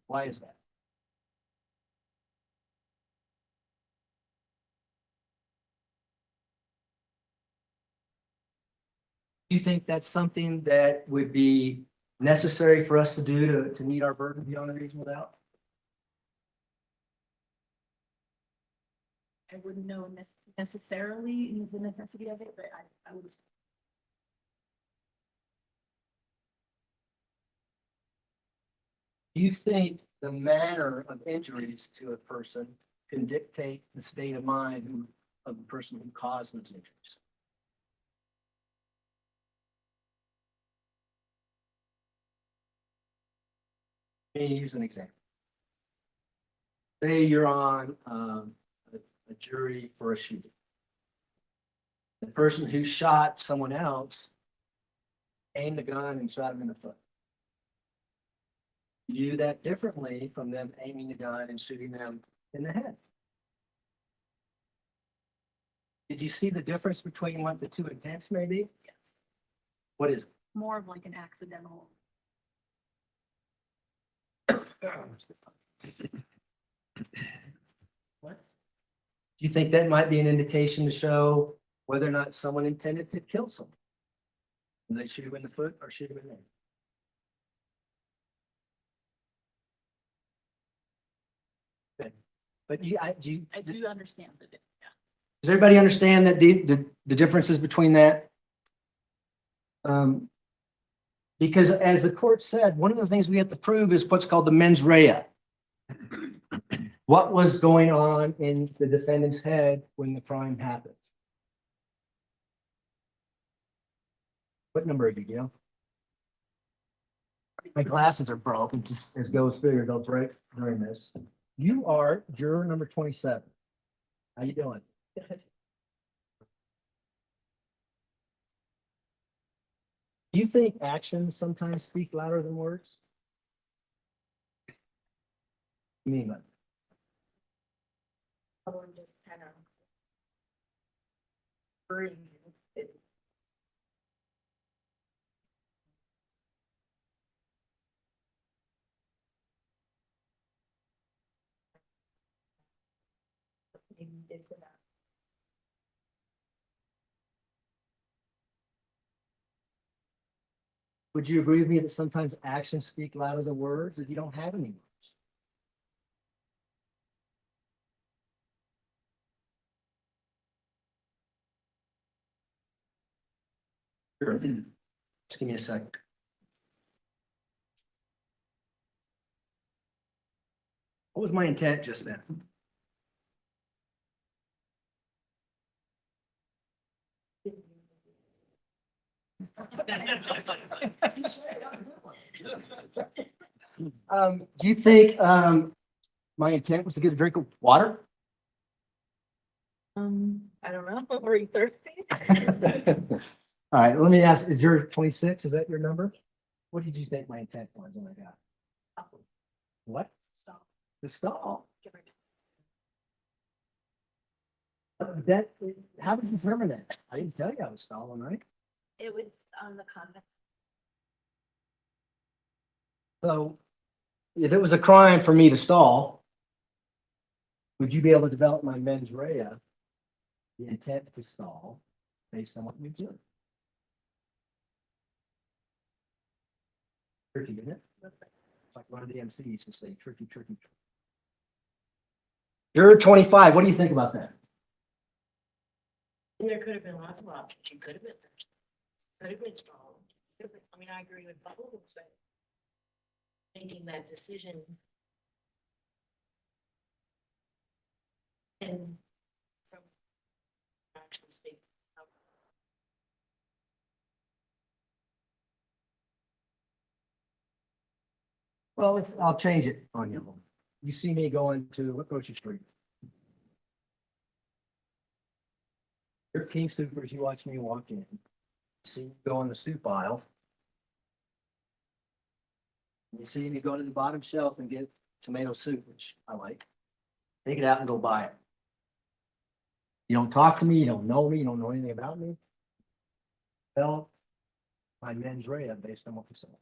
Why is that? Do you think that's something that would be necessary for us to do to meet our burden beyond a reasonable doubt? I wouldn't know necessarily the necessity of it, but I would. Do you think the manner of injuries to a person can dictate the state of mind of the person who caused those injuries? Let me use an example. Say you're on a jury for a shooting. The person who shot someone else aimed the gun and shot him in the foot. You do that differently from them aiming the gun and shooting them in the head. Did you see the difference between what the two intents may be? Yes. What is it? More of like an accidental. What's Do you think that might be an indication to show whether or not someone intended to kill someone? And they shoot him in the foot or shoot him in the head? Okay. But I do understand that. does everybody understand that the differences between that? Because as the court said, one of the things we have to prove is what's called the mens rea. What was going on in the defendant's head when the crime happened? What number are you, Gil? My glasses are broken, just as goes figured, they'll break during this. You are juror number 27. How you doing? Do you think actions sometimes speak louder than words? You mean what? Someone just kind of breathe. Would you agree with me that sometimes actions speak louder than words if you don't have any words? Sure. Just give me a sec. What was my intent just then? Do you think my intent was to get a drink of water? I don't know. Were you thirsty? All right, let me ask, is your 26, is that your number? What did you think my intent was when I got? What? Stop. The stall. Get rid That, how did you determine that? I didn't tell you I was stalling, right? It was on the context. So if it was a crime for me to stall, would you be able to develop my mens rea, the intent to stall, based on what you do? Tricky, isn't it? It's like one of the MC used to say, tricky, tricky. Juror 25, what do you think about that? There could have been lots of options. You could have been thirsty. Could have been strong. I mean, I agree with both, but making that decision. And from actual speak. Well, I'll change it on you. You see me going to what grocery street? You're King Soopers, you watch me walk in. See me go in the soup aisle. You see me go to the bottom shelf and get tomato soup, which I like. Take it out and go buy it. You don't talk to me, you don't know me, you don't know anything about me. Well, my mens rea based on what you said.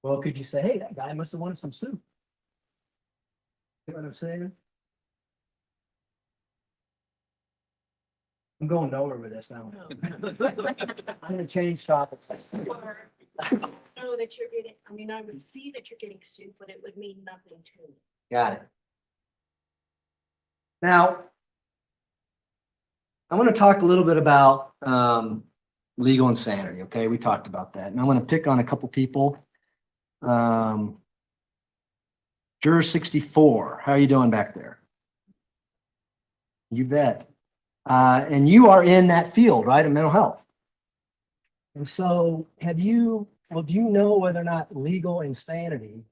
Well, could you say, hey, that guy must have wanted some soup? You know what I'm saying? I'm going nowhere with this now. I'm gonna change topics. Know that you're getting, I mean, I would see that you're getting soup, but it would mean nothing to me. Got it. Now, I want to talk a little bit about legal insanity, okay? We talked about that. And I want to pick on a couple people. Juror 64, how are you doing back there? You bet. And you are in that field, right, of mental health. And so do you know whether or not legal insanity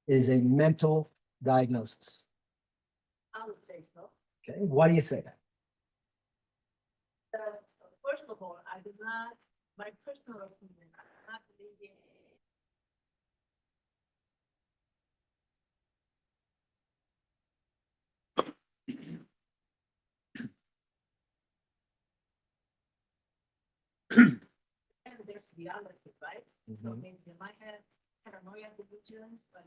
is a mental diagnosis? I would say so. Okay, why do you say that? First of all, I do not, my personal opinion, I do not believe in. And there's reality, right? So maybe in my head, paranoia and vigilance, but.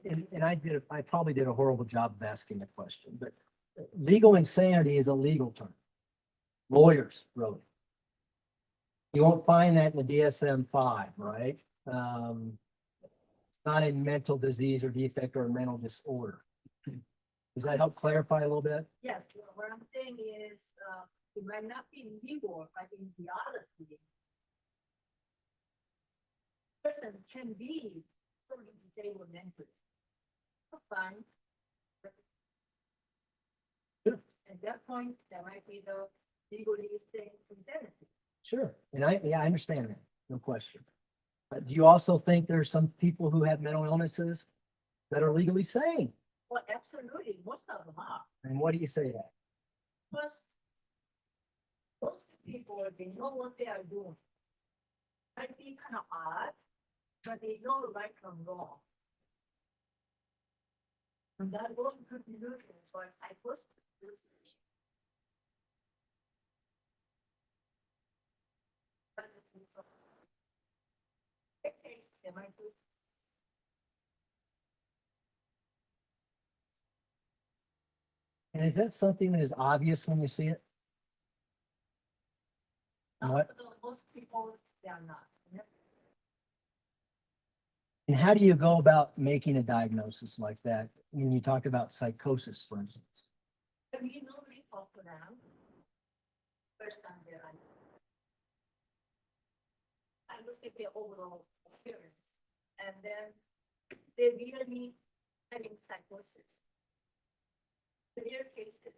And I probably did a horrible job of asking the question, but legal insanity is a legal term. Lawyers wrote it. You won't find that in the DSM-5, right? It's not in mental disease or defect or mental disorder. Does that help clarify a little bit? Yes, what I'm saying is, it might not be legal, but in reality, person can be totally disabled mentally. Fine. At that point, there might be the legally saying insanity. Sure. And I understand that, no question. But do you also think there's some people who have mental illnesses that are legally sane? Well, absolutely, most of them are. And what do you say to that? Because most people, they know what they are doing. Might be kind of odd, but they know right from wrong. And that goes to conclusions or psychosis. And is that something that is obvious when you see it? What? Most people, they are not. And how do you go about making a diagnosis like that when you talk about psychosis, for instance? We normally talk to them. First time they're on. I look at their overall appearance, and then they really having psychosis. Severe cases.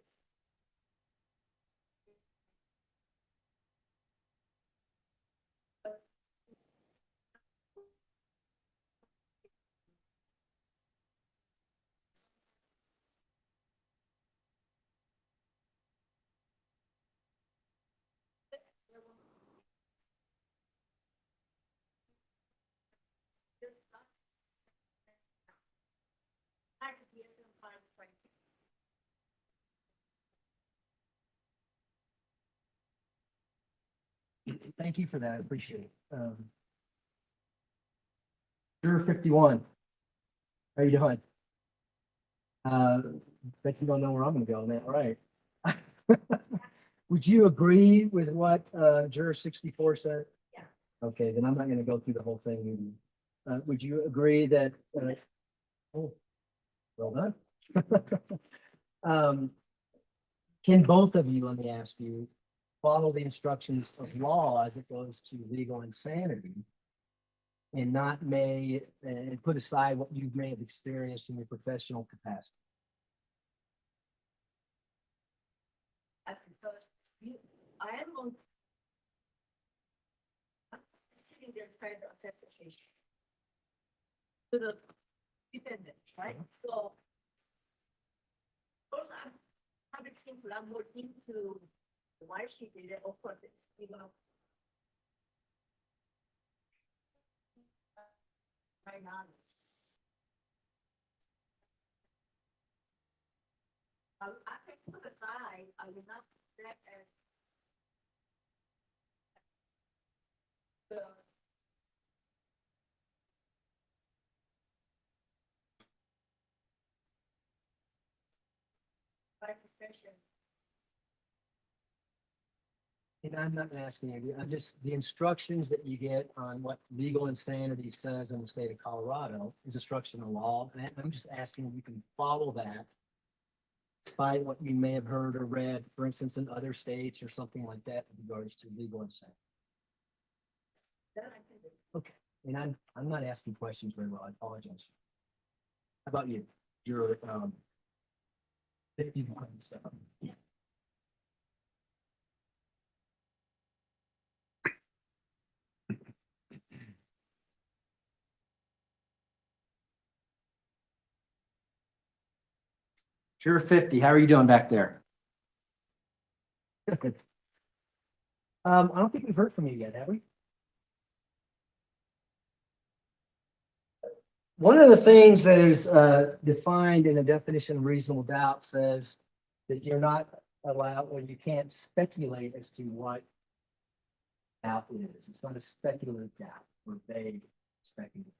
Thank you for that. I appreciate it. Juror 51. How you doing? Bet you don't know where I'm gonna go on that, right? Would you agree with what Juror 64 said? Yeah. Okay, then I'm not gonna go through the whole thing. Would you agree that, oh, well done. Can both of you, let me ask you, follow the instructions of law as it goes to legal insanity and not and put aside what you may have experienced in your professional capacity? Because I am on sitting there trying to assess the case to the defendant, right? So first I'm having to think a lot more into why she did it. Of course, it's my knowledge. I can put aside, I will not put that as the my profession. And I'm not asking you, I'm just, the instructions that you get on what legal insanity says in the state of Colorado is instructional law. And I'm just asking if you can follow that despite what you may have heard or read, for instance, in other states or something like that in regards to legal insanity. That I can do. Okay, and I'm not asking questions very well, I apologize. How about you? You're 51, so. Juror 50, how are you doing back there? Good. I don't think we've heard from you yet, have we? One of the things that is defined in the definition of reasonable doubt says that you're not allow, or you can't speculate as to what doubt is. It's not a speculative doubt or vague speculative.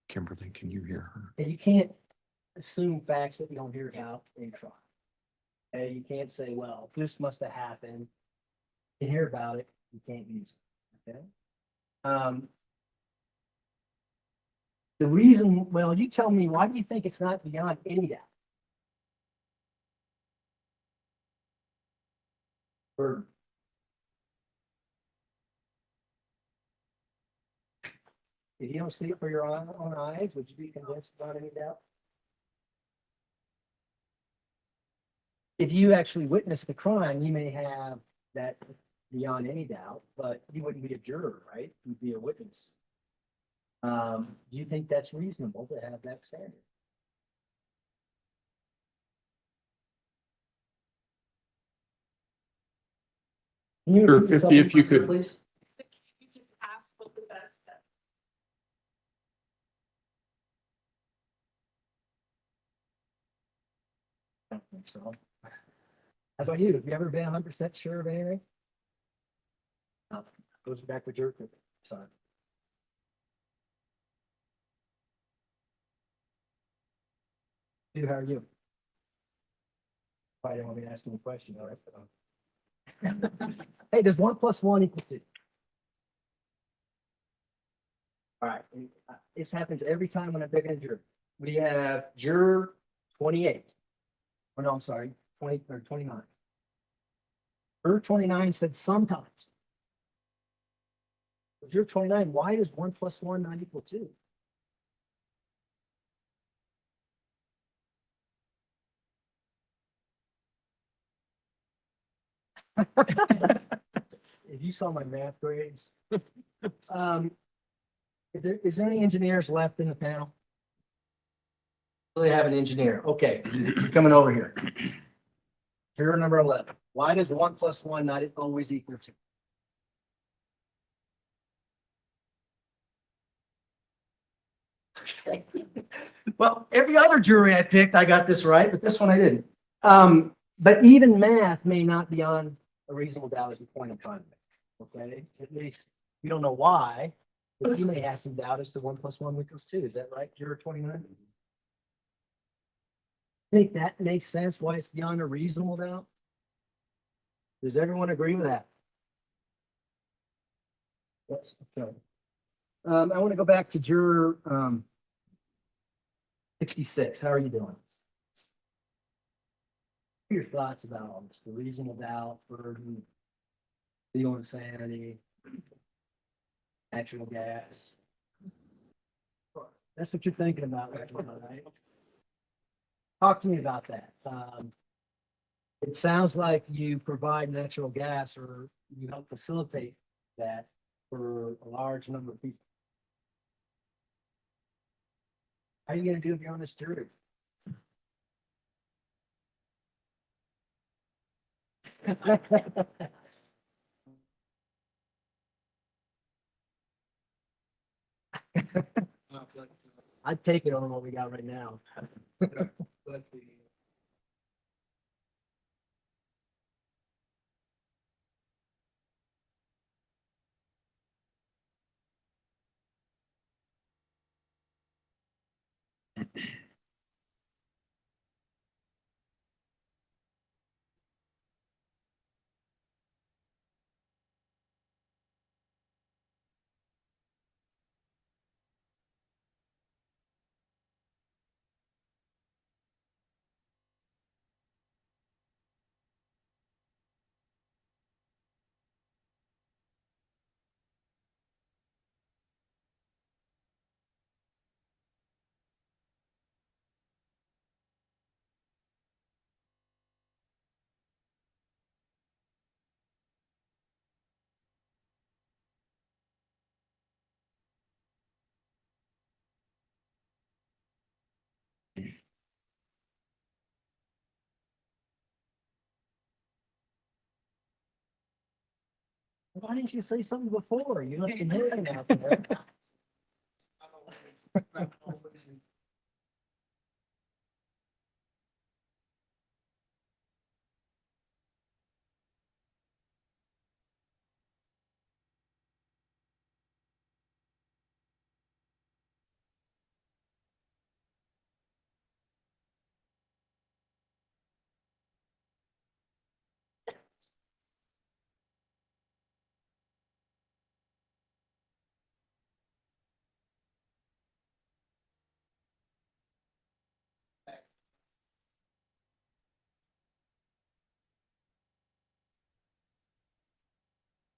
Kimberly, can you hear her? And you can't assume facts that you don't hear about in trial. Okay, you can't say, well, this must have happened. You hear about it, you can't use it. Okay. The reason, well, you tell me, why do you think it's not beyond any doubt? Burden. If you don't see it for your own eyes, would you be convinced without any doubt? If you actually witness the crime, you may have that beyond any doubt, but you wouldn't be a juror, right? You'd be a witness. Do you think that's reasonable to have that standard? Sure, 50, if you could. Please. You just ask what the best. I don't think so. How about you? Have you ever been 100% sure of anything? No, goes back with your son. Dude, how are you? Probably don't want me to ask you a question, all right? Hey, does 1 + 1 = 2? All right, this happens every time when I pick a juror. We have juror 28. Oh, no, I'm sorry, 20 or 29. Juror 29 said sometimes. But juror 29, why does 1 + 1 not = 2? If you saw my math grades. Is there any engineers left in the panel? So they have an engineer. Okay, coming over here. Juror number 11. Why does 1 + 1 not always = 2? Okay. Well, every other jury I picked, I got this right, but this one I didn't. But even math may not be on a reasonable doubt is the point I'm trying to make. Okay, at least you don't know why, but you may have some doubt as to 1 + 1 = 2. Is that right, juror 29? Think that makes sense why it's beyond a reasonable doubt? Does everyone agree with that? Yes, okay. I want to go back to juror 66. How are you doing? What are your thoughts about all this? The reasonable doubt, burden, legal insanity, natural gas. That's what you're thinking about, right? Talk to me about that. It sounds like you provide natural gas or you help facilitate that for a large number of people. How are you going to do if you're on this jury? I'd take it on what we got right now. Why didn't you say something before? You don't even hear it out there.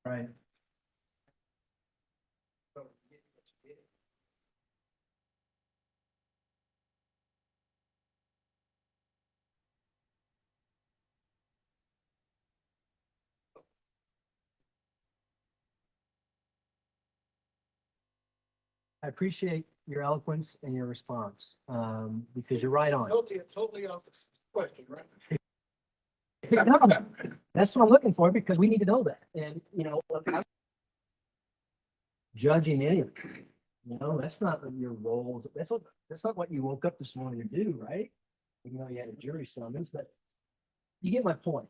Right. I appreciate your eloquence and your response, because you're right on. Totally off the question, right? No, that's what I'm looking for, because we need to know that. And, you know, I'm judging any of it. You know, that's not your role. That's not what you woke up this morning to do, right? Even though you had a jury summons, but you get my point.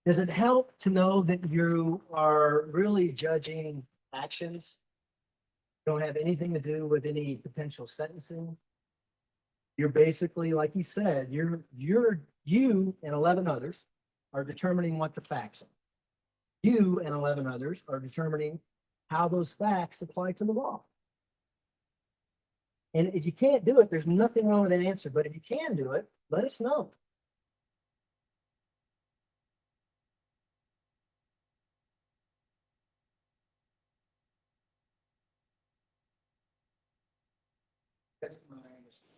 Does it help to know that you are really judging actions? Don't have anything to do with any potential sentencing? You're basically, like you said, you and 11 others are determining what the facts are. You and 11 others are determining how those facts apply to the law. And if you can't do it, there's nothing wrong with that answer. But if you can do it, let us know. That's my understanding.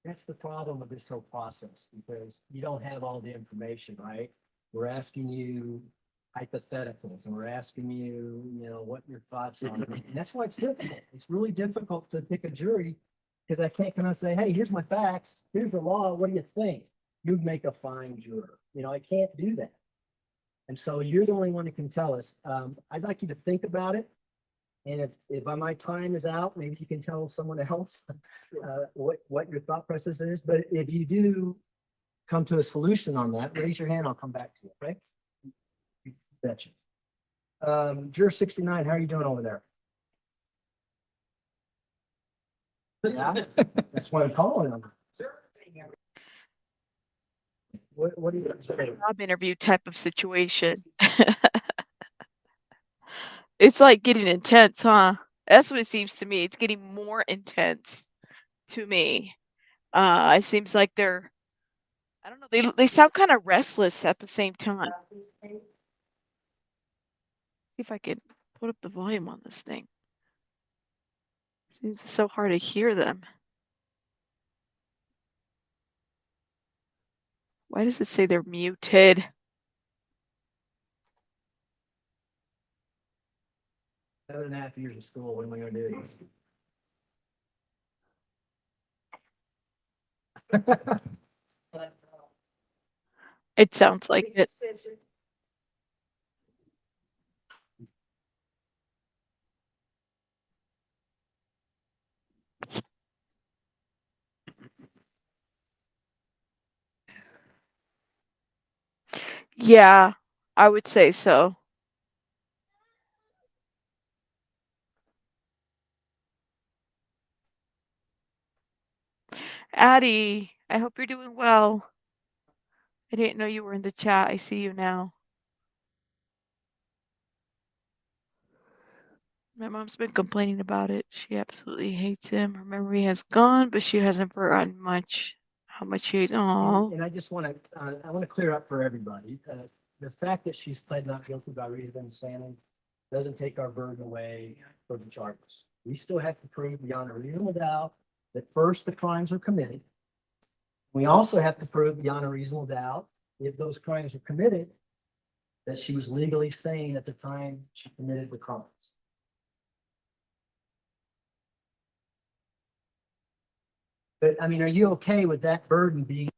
That's the problem with this whole process, because you don't have all the information, right? We're asking you hypotheticals, and we're asking you, you know, what your thoughts are. And that's why it's difficult. It's really difficult to pick a jury, because I can't come out and say, hey, here's my facts, here's the law, what do you think? You'd make a fine juror. You know, I can't do that. And so you're the only one who can tell us. I'd like you to think about it. And if my time is out, maybe you can tell someone else what your thought process is. But if you do come to a solution on that, raise your hand, I'll come back to you, okay? You betcha. Juror 69, how are you doing over there? Yeah, that's why I'm calling them. What do you say? Job interview type of situation. It's like getting intense, huh? That's what it seems to me. It's getting more intense to me. It seems like they're, I don't know, they sound kind of restless at the same time. See if I can put up the volume on this thing. Seems so hard to hear them. Why does it say they're muted? 7.5 years of school, what am I gonna do? It sounds like it. Yeah, I would say so. Addie, I hope you're doing well. I didn't know you were in the chat. I see you now. My mom's been complaining about it. She absolutely hates him. Her memory has gone, but she hasn't forgotten how much she hates. Aw. And I just want to clear up for everybody, the fact that she's pled not guilty by reason of insanity doesn't take our burden away for the charges. We still have to prove beyond a reasonable doubt that first the crimes were committed. We also have to prove beyond a reasonable doubt, if those crimes were committed, that she was legally sane at the time she committed the crimes. But I mean, are you okay with that burden being?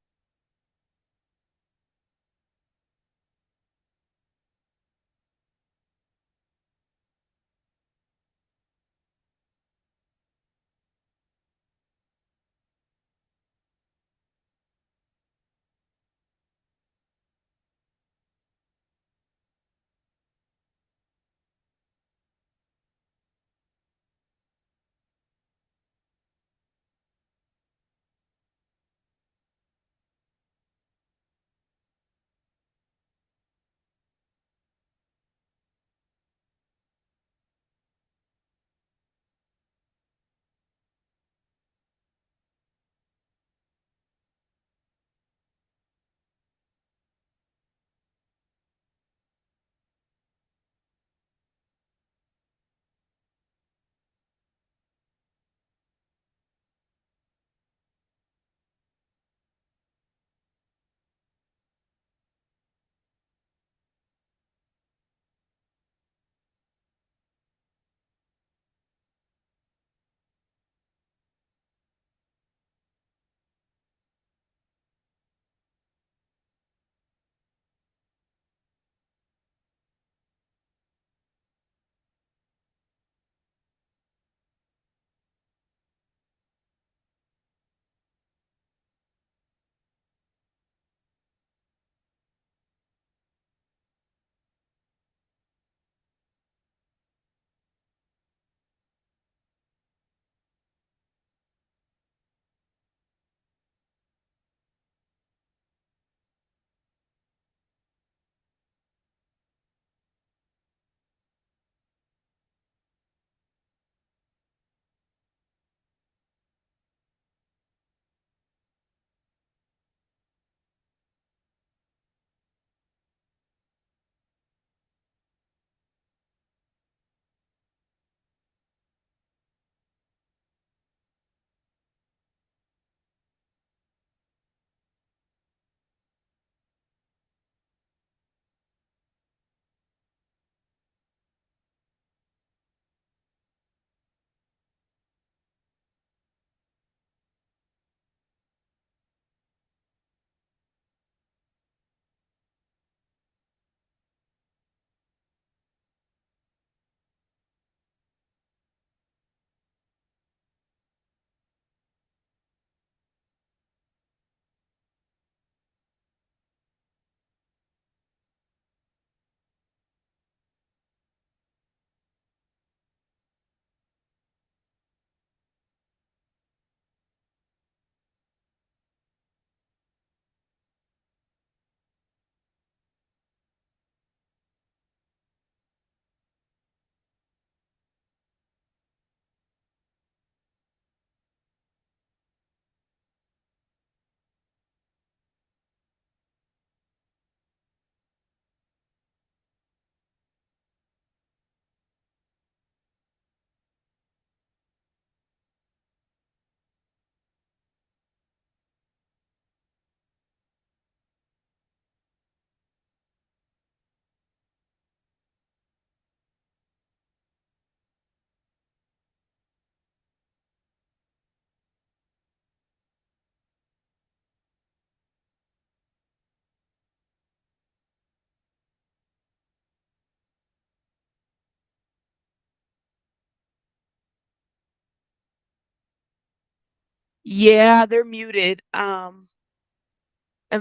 Yeah, they're muted. At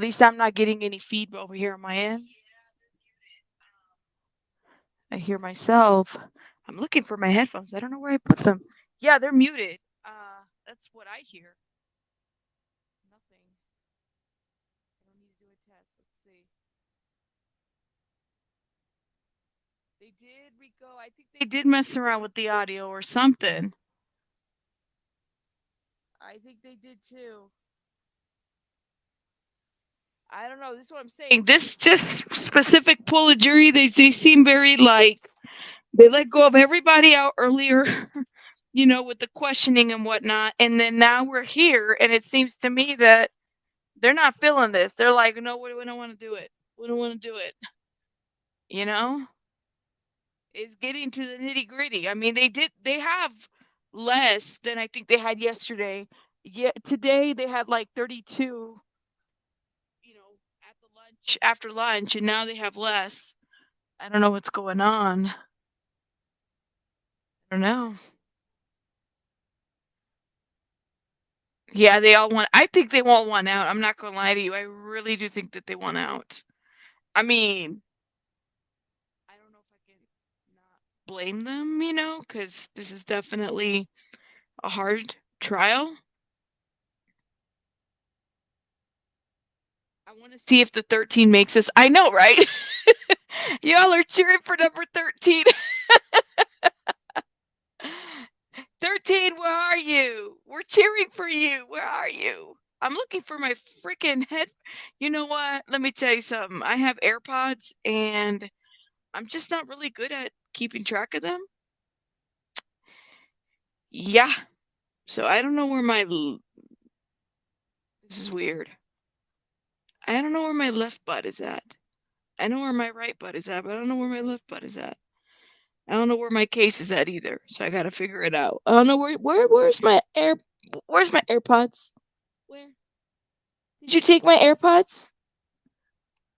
least I'm not getting any feedback over here on my end. I hear myself. I'm looking for my headphones. I don't know where I put them. Yeah, they're muted. That's what I hear. Nothing. I don't need to do a test. Let's see. They did, Rico. I think they did mess around with the audio or something. I think they did too. I don't know. This is what I'm saying. This just specific pool of jury, they seem very like they let go of everybody out earlier, you know, with the questioning and whatnot. And then now we're here, and it seems to me that they're not feeling this. They're like, no, we don't want to do it. We don't want to do it. You know? Is getting to the nitty gritty. I mean, they have less than I think they had yesterday. Yeah, today they had like 32, you know, at the lunch after lunch, and now they have less. I don't know what's going on. I don't know. Yeah, they all want. I think they want one out. I'm not gonna lie to you. I really do think that they want out. I mean, I don't know if I can not blame them, you know, because this is definitely a hard trial. I want to see if the 13 makes us. I know, right? Y'all are cheering for number 13. 13, where are you? We're cheering for you. Where are you? I'm looking for my freaking head. You know what? Let me tell you something. I have AirPods and I'm just not really good at keeping track of them. Yeah. So I don't know where my. This is weird. I don't know where my left butt is at. I know where my right butt is at, but I don't know where my left butt is at. I don't know where my case is at either, so I gotta figure it out. I don't know where's my AirPods? Where? Did you take my AirPods?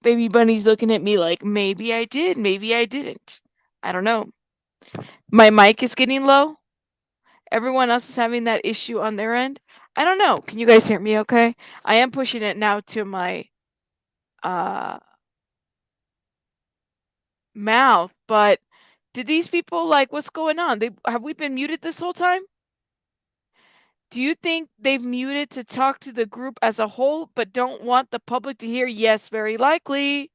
Baby Bunny's looking at me like maybe I did, maybe I didn't. I don't know. My mic is getting low. Everyone else is having that issue on their end. I don't know. Can you guys hear me okay? I am pushing it now to my mouth, but did these people like what's going on? Have we been muted this whole time? Do you think they've muted to talk to the group as a whole, but don't want the public to hear? Yes, very likely.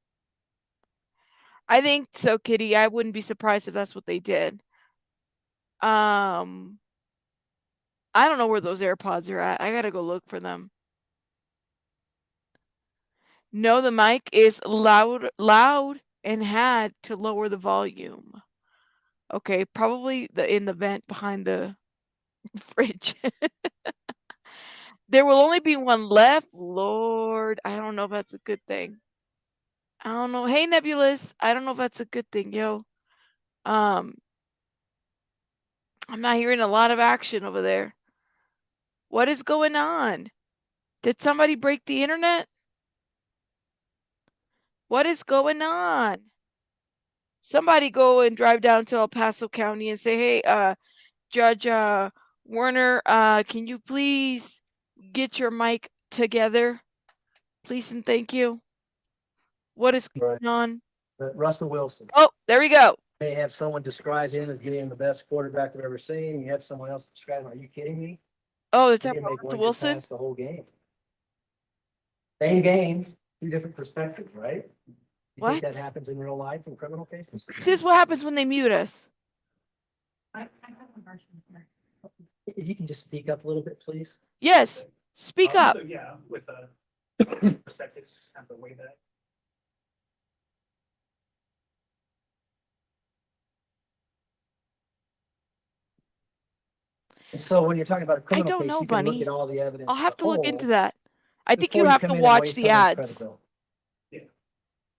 I think so, Kitty. I wouldn't be surprised if that's what they did. I don't know where those AirPods are at. I gotta go look for them. No, the mic is loud, and had to lower the volume. Okay, probably in the vent behind the fridge. There will only be one left. Lord, I don't know if that's a good thing. I don't know. Hey, Nebulous. I don't know if that's a good thing, yo. I'm not hearing a lot of action over there. What is going on? Did somebody break the internet? What is going on? Somebody go and drive down to El Paso County and say, hey, Judge Werner, can you please get your mic together? Please and thank you. What is going on? Russell Wilson. Oh, there we go. They have someone describe him as being the best quarterback I've ever seen. You have someone else describe him. Are you kidding me? Oh, they're You talking can about make Russell one Wilson? pass the whole game. Same game, two different perspectives, right? You What? think that happens in real life in criminal cases? This is what happens when they mute us. I have a version here. If you can just speak up a little bit, please. Yes, speak up. So, yeah, with the perspectives, kind of the way that. And so when you're talking about a I criminal don't case, know, you can look Bunny. at all the evidence. I'll as have a to look into whole that. I think you before have to come in and weigh watch the someone's ads. credibility.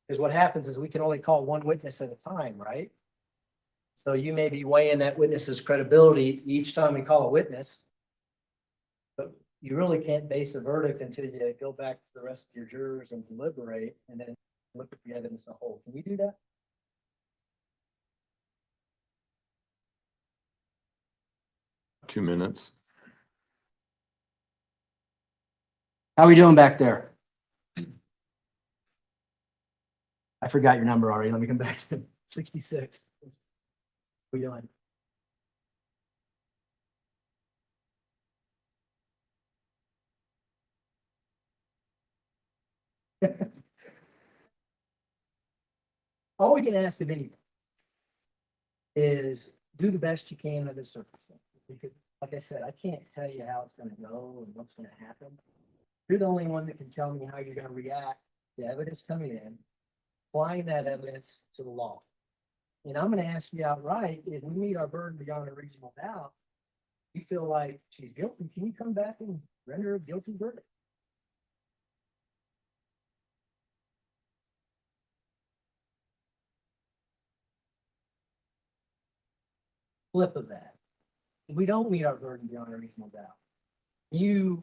Because what happens is we can only call one witness at a time, right? So you may be weighing that witness's credibility each time we call a witness. But you really can't base a verdict until you go back to the rest of your jurors and deliberate and then look at the evidence as a whole. Can you do that? Two minutes. How we doing back there? I forgot your number already. Let me come back to 66. How we doing? All we can ask of anyone is do the best you can under the circumstances. Because, like I said, I can't tell you how it's going to go and what's going to happen. You're the only one that can tell me how you're going to react to evidence coming in, applying that evidence to the law. And I'm going to ask you outright, if we meet our burden beyond a reasonable doubt, you feel like she's guilty, can you come back and render a guilty verdict? Flip of that. If we don't meet our burden beyond a reasonable doubt, you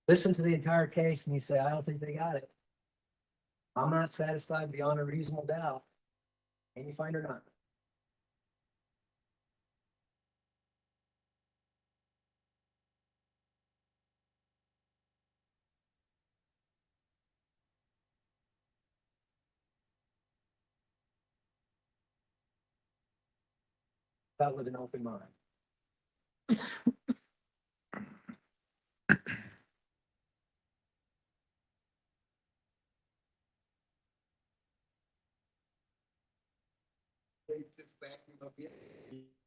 listen to the entire case and you say, I don't think they got it. I'm not satisfied beyond a reasonable doubt. Can you find her not? That with an open mind.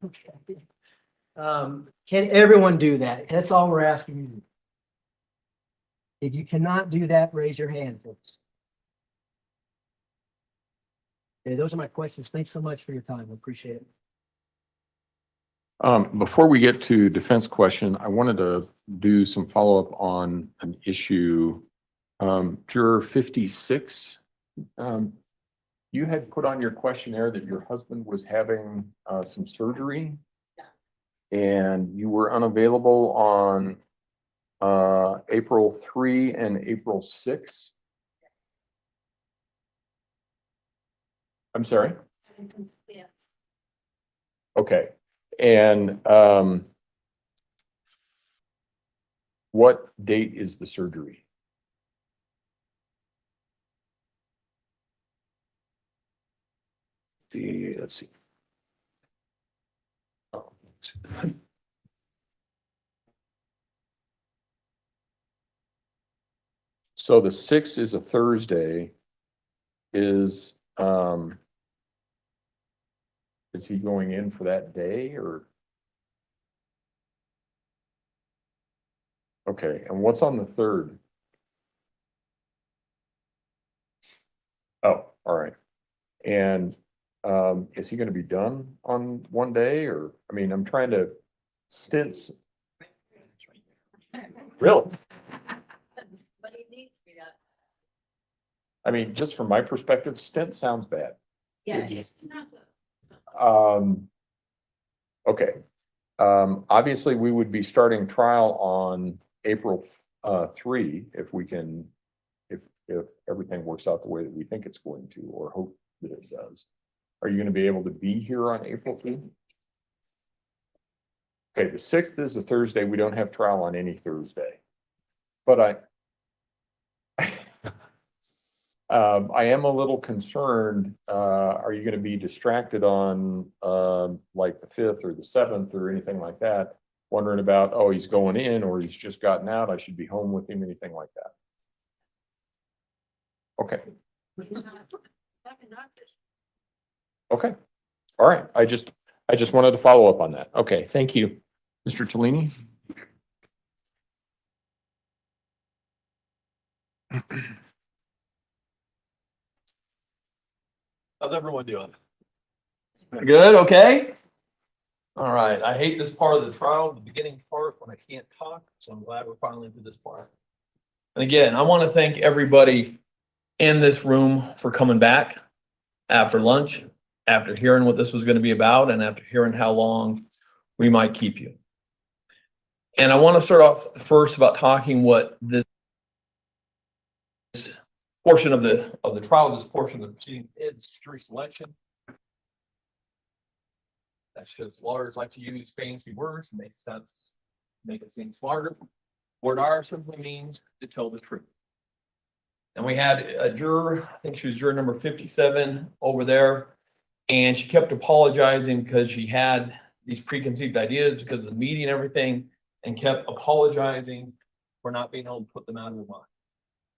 Okay. Can everyone do that? That's all we're asking you. If you cannot do that, raise your hand, please. Okay, those are my questions. Thanks so much for your time. I appreciate it. Before we get to defense question, I wanted to do some follow-up on an issue. Juror 56, you had put on your questionnaire that your husband was having some surgery. And you were unavailable on April 3 and April 6. I'm sorry? Okay. And what date is the surgery? Let's see. Oh. So the 6th is a Thursday. Is he going in for that day or? Okay, and what's on the 3rd? Oh, all right. And is he going to be done on one day or, I mean, I'm trying to stints. Really? But it needs to be done. I mean, just from my perspective, stint sounds bad. Yeah, It it's not. Okay. Obviously we would be starting trial on April 3 if we can, if everything works out the way that we think it's going to, or hope that it does. Are you going to be able to be here on April 3? Okay, the 6th is a Thursday. We don't have trial on any Thursday. But I am a little concerned. Are you going to be distracted on like the 5th or the 7th or anything like that? Wondering about, oh, he's going in or he's just gotten out. I should be home with him, anything like that. Okay. Okay. All right. I just wanted to follow up on that. Okay. Thank you. Mr. Tellini. How's everyone doing? Good, okay? All right, I hate this part of the trial, the beginning part when I can't talk, so I'm glad we're finally to this part. And again, I want to thank everybody in this room for coming back after lunch, after hearing what this was going to be about, and after hearing how long we might keep you. And I want to start off first about talking what this portion of the trial, this portion of the proceeding is, jury selection. That's just lawyers like to use fancy words to make sense, make it seem smarter. Voir dire simply means to tell the truth. And we had a juror, I think she was juror number 57 over there. And she kept apologizing because she had these preconceived ideas because of the media and everything, and kept apologizing for not being able to put them out of her mind.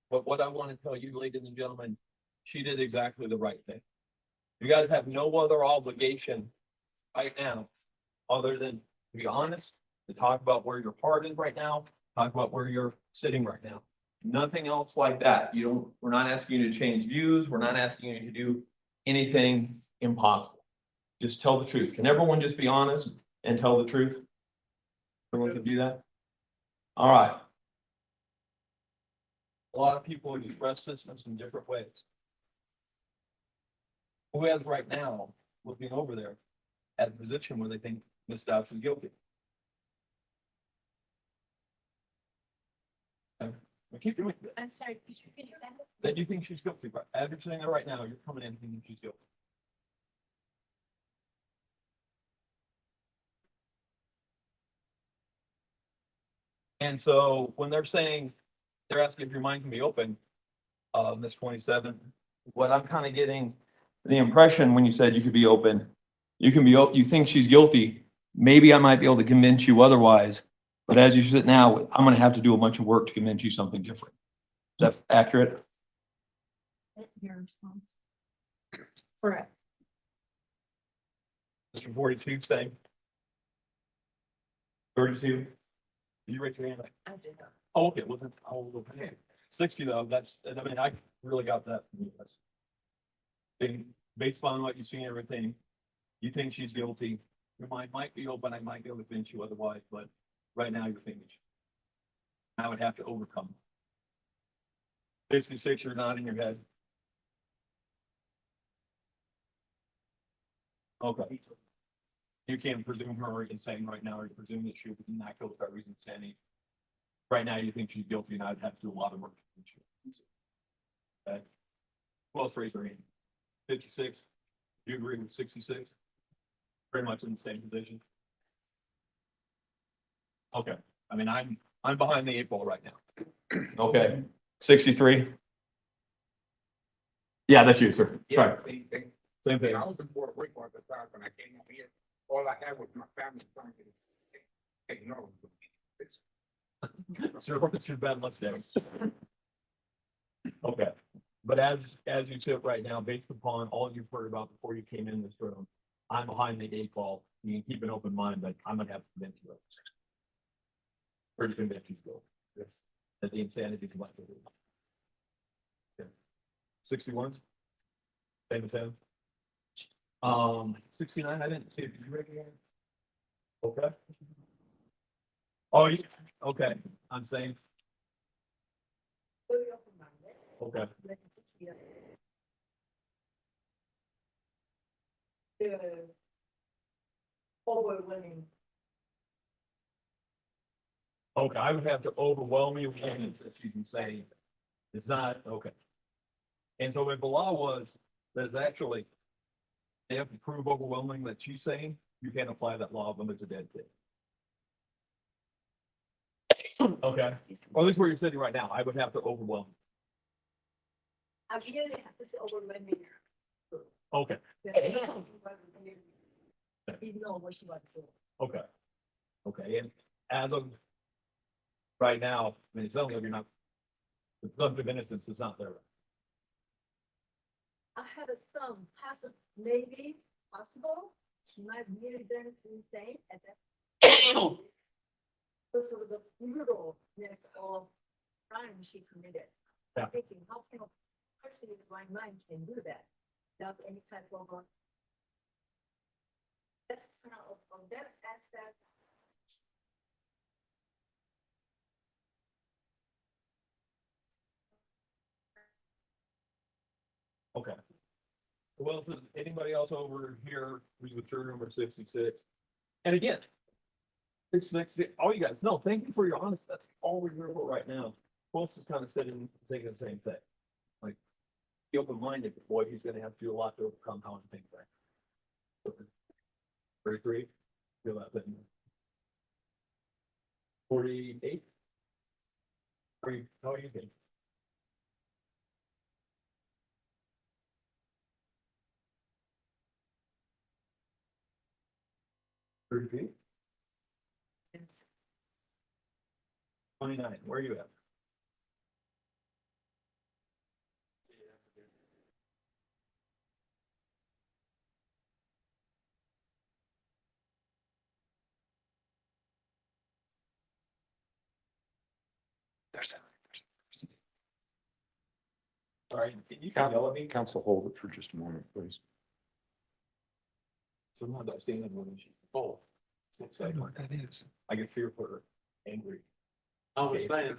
But what I want to tell you, ladies and gentlemen, she did exactly the right thing. You guys have no other obligation right now other than to be honest, to talk about where your heart is right now, talk about where you're sitting right now. Nothing else like that. We're not asking you to change views. We're not asking you to do anything impossible. Just tell the truth. Can everyone just be honest and tell the truth? Everyone can do that? All right. A lot of people express this in some different ways. Who has right now, looking over there, at a position where they think Ms. Stauch is guilty? Okay. Well, keep doing it. I'm sorry, could you back up? That you think she's guilty, but as you're saying that right now, you're coming in thinking she's guilty. And so when they're saying, they're asking if your mind can be open, Ms. 27, what I'm kind of getting the impression when you said you could be open, you think she's guilty. Maybe I might be able to convince you otherwise, but as you sit now, I'm going to have to do a bunch of work to convince you something different. Is that accurate? Your response. Correct. Mr. 42, same. 32. Did you raise your hand? I did not. Oh, okay, well, then I'll look ahead. 60 though, I mean, I really got that. Based on what you see and everything, you think she's guilty. Your mind might be open, I might be able to convince you otherwise, but right now you're thinking I would have to overcome. 66, you're nodding your head. Okay. You can't presume her insane right now, or you presume that she would not guilty by reason of insanity. Right now, you think she's guilty, and I'd have to do a lot of work to convince you. Okay. Who else raised their hand? 56. Do you agree with 66? Pretty much in the same position. Okay. I mean, I'm behind the 8 ball right now. Okay. 63. Yeah, that's you, sir. Sorry. Same thing. I was in Puerto Rico at the time when I came up here. All I had was my family trying to ignore it. Sir, what's your bad luck days? Okay, but as you sit right now, based upon all you've heard about before you came in this room, I'm behind the 8 ball. You can keep an open mind, but I'm gonna have to convince you. Or to convince you still. Yes. That the insanity is left. Okay. 61. Same as him. 69. I didn't see it. Did you raise your hand? Okay. Oh, you, okay. I'm saying. Okay. Overwhelming. Okay, I would have to overwhelm you with evidence that you can say it's not, okay. And so if the law was, that it's actually, they have to prove overwhelming that she's saying, you can't apply that law when there's a dead kid. Okay, or at least where you're sitting right now, I would have to overwhelm. I'm gonna have to say overwhelming. Okay, You know what she wants to do. okay. Okay, and as of right now, I mean, it's only if you're not, the presumption of innocence is not there. I have some possible, maybe possible, she might really been insane at that. Because of the brutalness of crime she committed. Yeah. Thinking, how can a person in my mind can do that without any type of that's kind of that aspect. Okay. Well, is anybody else over here who's with juror number 66? And again, it's 60, all you guys, no, thank you for your honesty. That's all we're here for right now. Folks is kind of sitting, saying the same thing. Like, be open-minded, boy, he's gonna have to do a lot to overcome how I think that. 33, feel that thing. 48. Are you, how are you doing? 30 feet? 29, where are you at? All right, you can yell at me. Council, hold it for just a moment, please. Sometimes I stand in one issue. Oh. It's like, what that is. I get fearful or angry. I was saying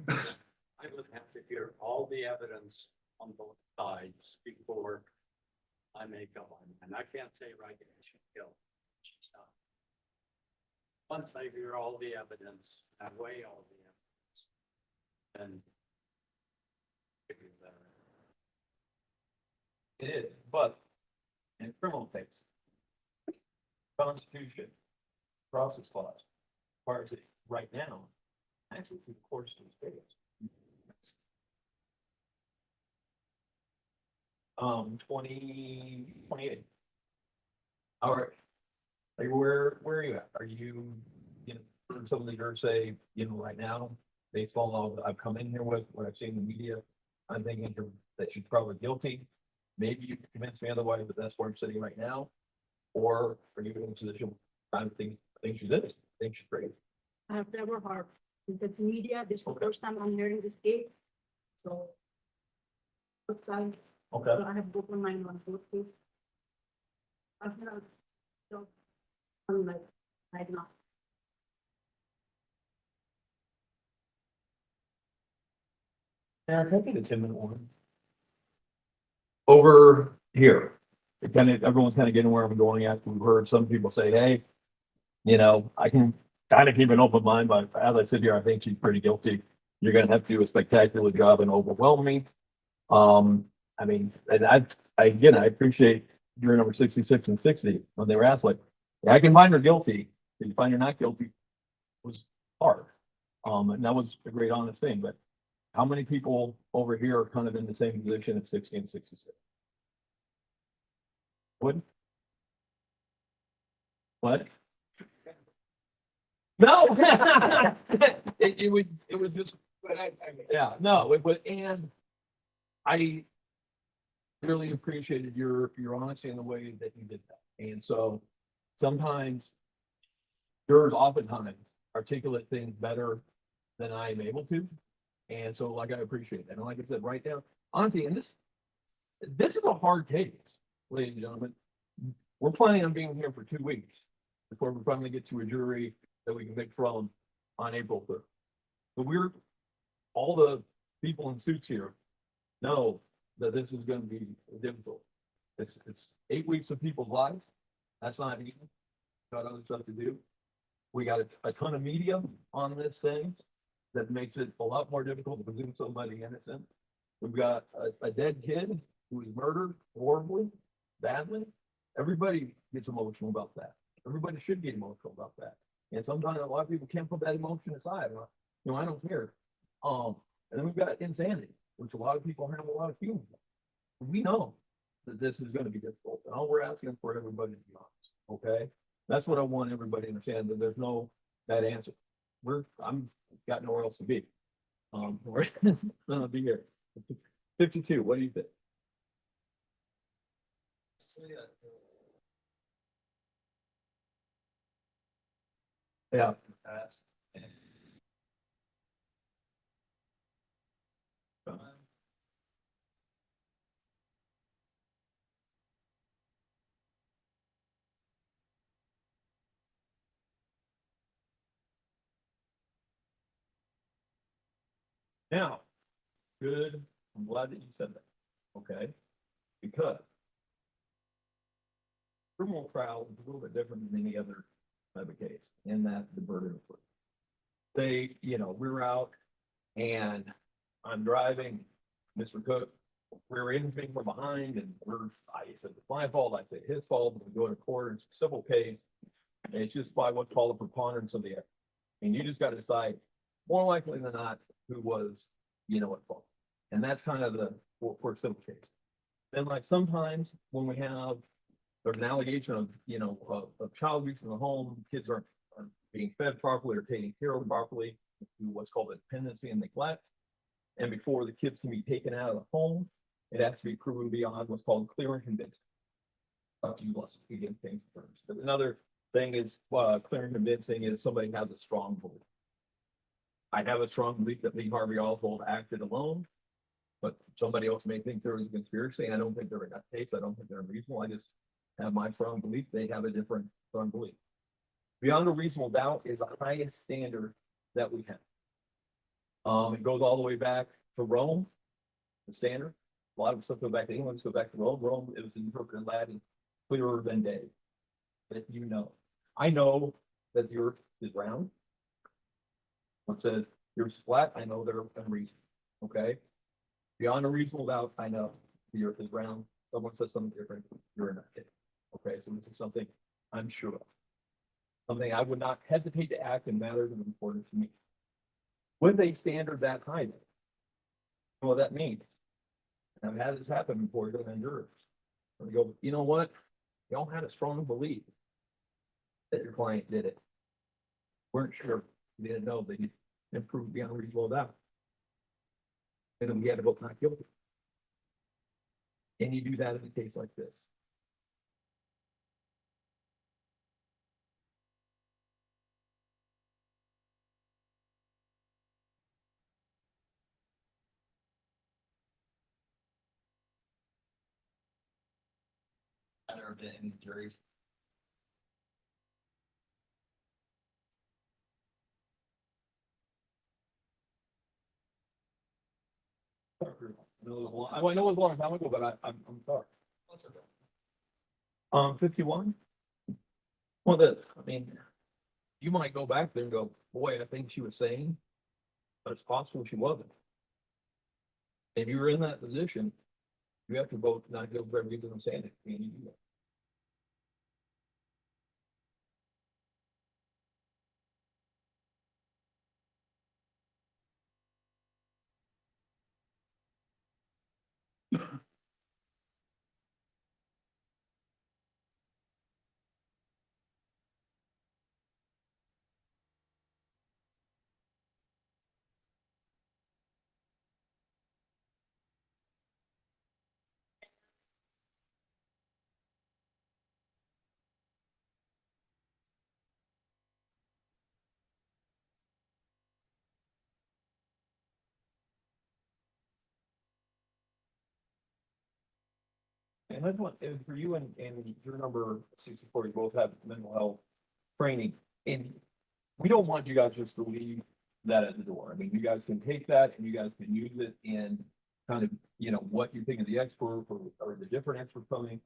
that, I would have to hear all the evidence on both sides before I make a one, and I can't say right now she's guilty. She's not. Once I hear all the evidence, I weigh all the evidence, then figure that out. It is, but in criminal case, Constitution, process clause, requires it right now, actually through the course of the state. 28. All right. Like where are you at? Are you, some of the jurors say, right now, based on all that I've come in here with, what I've seen in the media, I'm thinking that she's probably guilty. Maybe you can convince me otherwise, but that's where I'm sitting right now. Or are you in a position, I think she's innocent, I think she's great. I have never heard the media. This is the first time I'm hearing this case. So. Outside. Okay. So I have open mind on both cases. I've heard. So. I'm like, right now. Yeah, I think it's 10-minute one. Over here, everyone's kind of getting where I'm going at. We've heard some people say, hey, I can kind of keep an open mind, but as I sit here, I think she's pretty guilty. You're going to have to do a spectacular job and overwhelm me. I mean, and I appreciate juror number 66 and 60 when they were asked, like, yeah, I can find her guilty. If you find her not guilty, was hard. And that was a great honest thing, but how many people over here are kind of in the same position at 60 and 66? What? What? No. It would just, yeah, no, it would, and I really appreciated your honesty in the way that you did that. And so sometimes jurors oftentimes articulate things better than I am able to. And so like, I appreciate that. And like I said, right now, honestly, and this is a hard case, ladies and gentlemen. We're planning on being here for 2 weeks before we finally get to a jury that we can pick from on April 3rd. But all the people in suits here know that this is going to be difficult. It's 8 weeks of people's lives. That's not easy. Got other stuff to do. We got a ton of media on this thing that makes it a lot more difficult to presume somebody innocent. We've got a dead kid who was murdered horribly, badly. Everybody gets emotional about that. Everybody should get emotional about that. And sometimes a lot of people can't put that emotion aside. I don't care. And then we've got insanity, which a lot of people have a lot of feelings. We know that this is going to be difficult. And all we're asking for everybody to be honest. Okay. That's what I want everybody to understand, that there's no bad answer. I'm got nowhere else to be. We're gonna be here. 52, what do you think? Yeah. Now, good. I'm glad that you said that. Okay. Because criminal trial is a little bit different than any other type of case in that the burden of proof. We're out and I'm driving, Mr. Cook, rear ends me from behind, and I said it's my fault, I say his fault, we go to court, it's a civil case. And it's just by what's called a preponderance of the evidence. And you just got to decide, more likely than not, who was, at fault. And that's kind of for a civil case. Then like sometimes when we have, there's an allegation of, of child abuse in the home, kids aren't being fed properly or taken care of properly, what's called a dependency and neglect. And before the kids can be taken out of the home, it has to be proven beyond what's called clear and convincing. You must begin things first. But another thing is clear and convincing is somebody has a strong belief. I have a strong belief that Lee Harvey Oswald acted alone, but somebody else may think there was a conspiracy. I don't think they're in that case. I don't think they're unreasonable. I just have my strong belief. They have a different strong belief. Beyond a reasonable doubt is the highest standard that we have. It goes all the way back to Rome, the standard. A lot of stuff go back to England, go back to Rome. Rome, it was interpreted Latin, clearer than day. That I know that the earth is round. What says the earth is flat, I know they're unreasonable. Okay. Beyond a reasonable doubt, I know the earth is round. Someone says something different, you're in that case. Okay, so this is something I'm sure of. Something I would not hesitate to act in matters of importance to me. With a standard that high, you know what that means. And I've had this happen before to an jurors. They go, you know what? Y'all had a strong belief that your client did it. Weren't sure. They didn't know. They improved beyond a reasonable doubt. And then we had to vote not guilty. Can you do that in a case like this? I've never been in juries. I know it was a long time ago, but I'm sorry. 51. Well, you might go back there and go, boy, I think she was saying, but it's possible she wasn't. If you were in that position, you have to vote not guilty for reason of saying it. Can you do that? And that's what, for you and your number 64, you both have mental health training. And we don't want you guys just to leave that at the door. I mean, you guys can take that and you guys can use it in kind of, what you think of the expert or the different expert coming.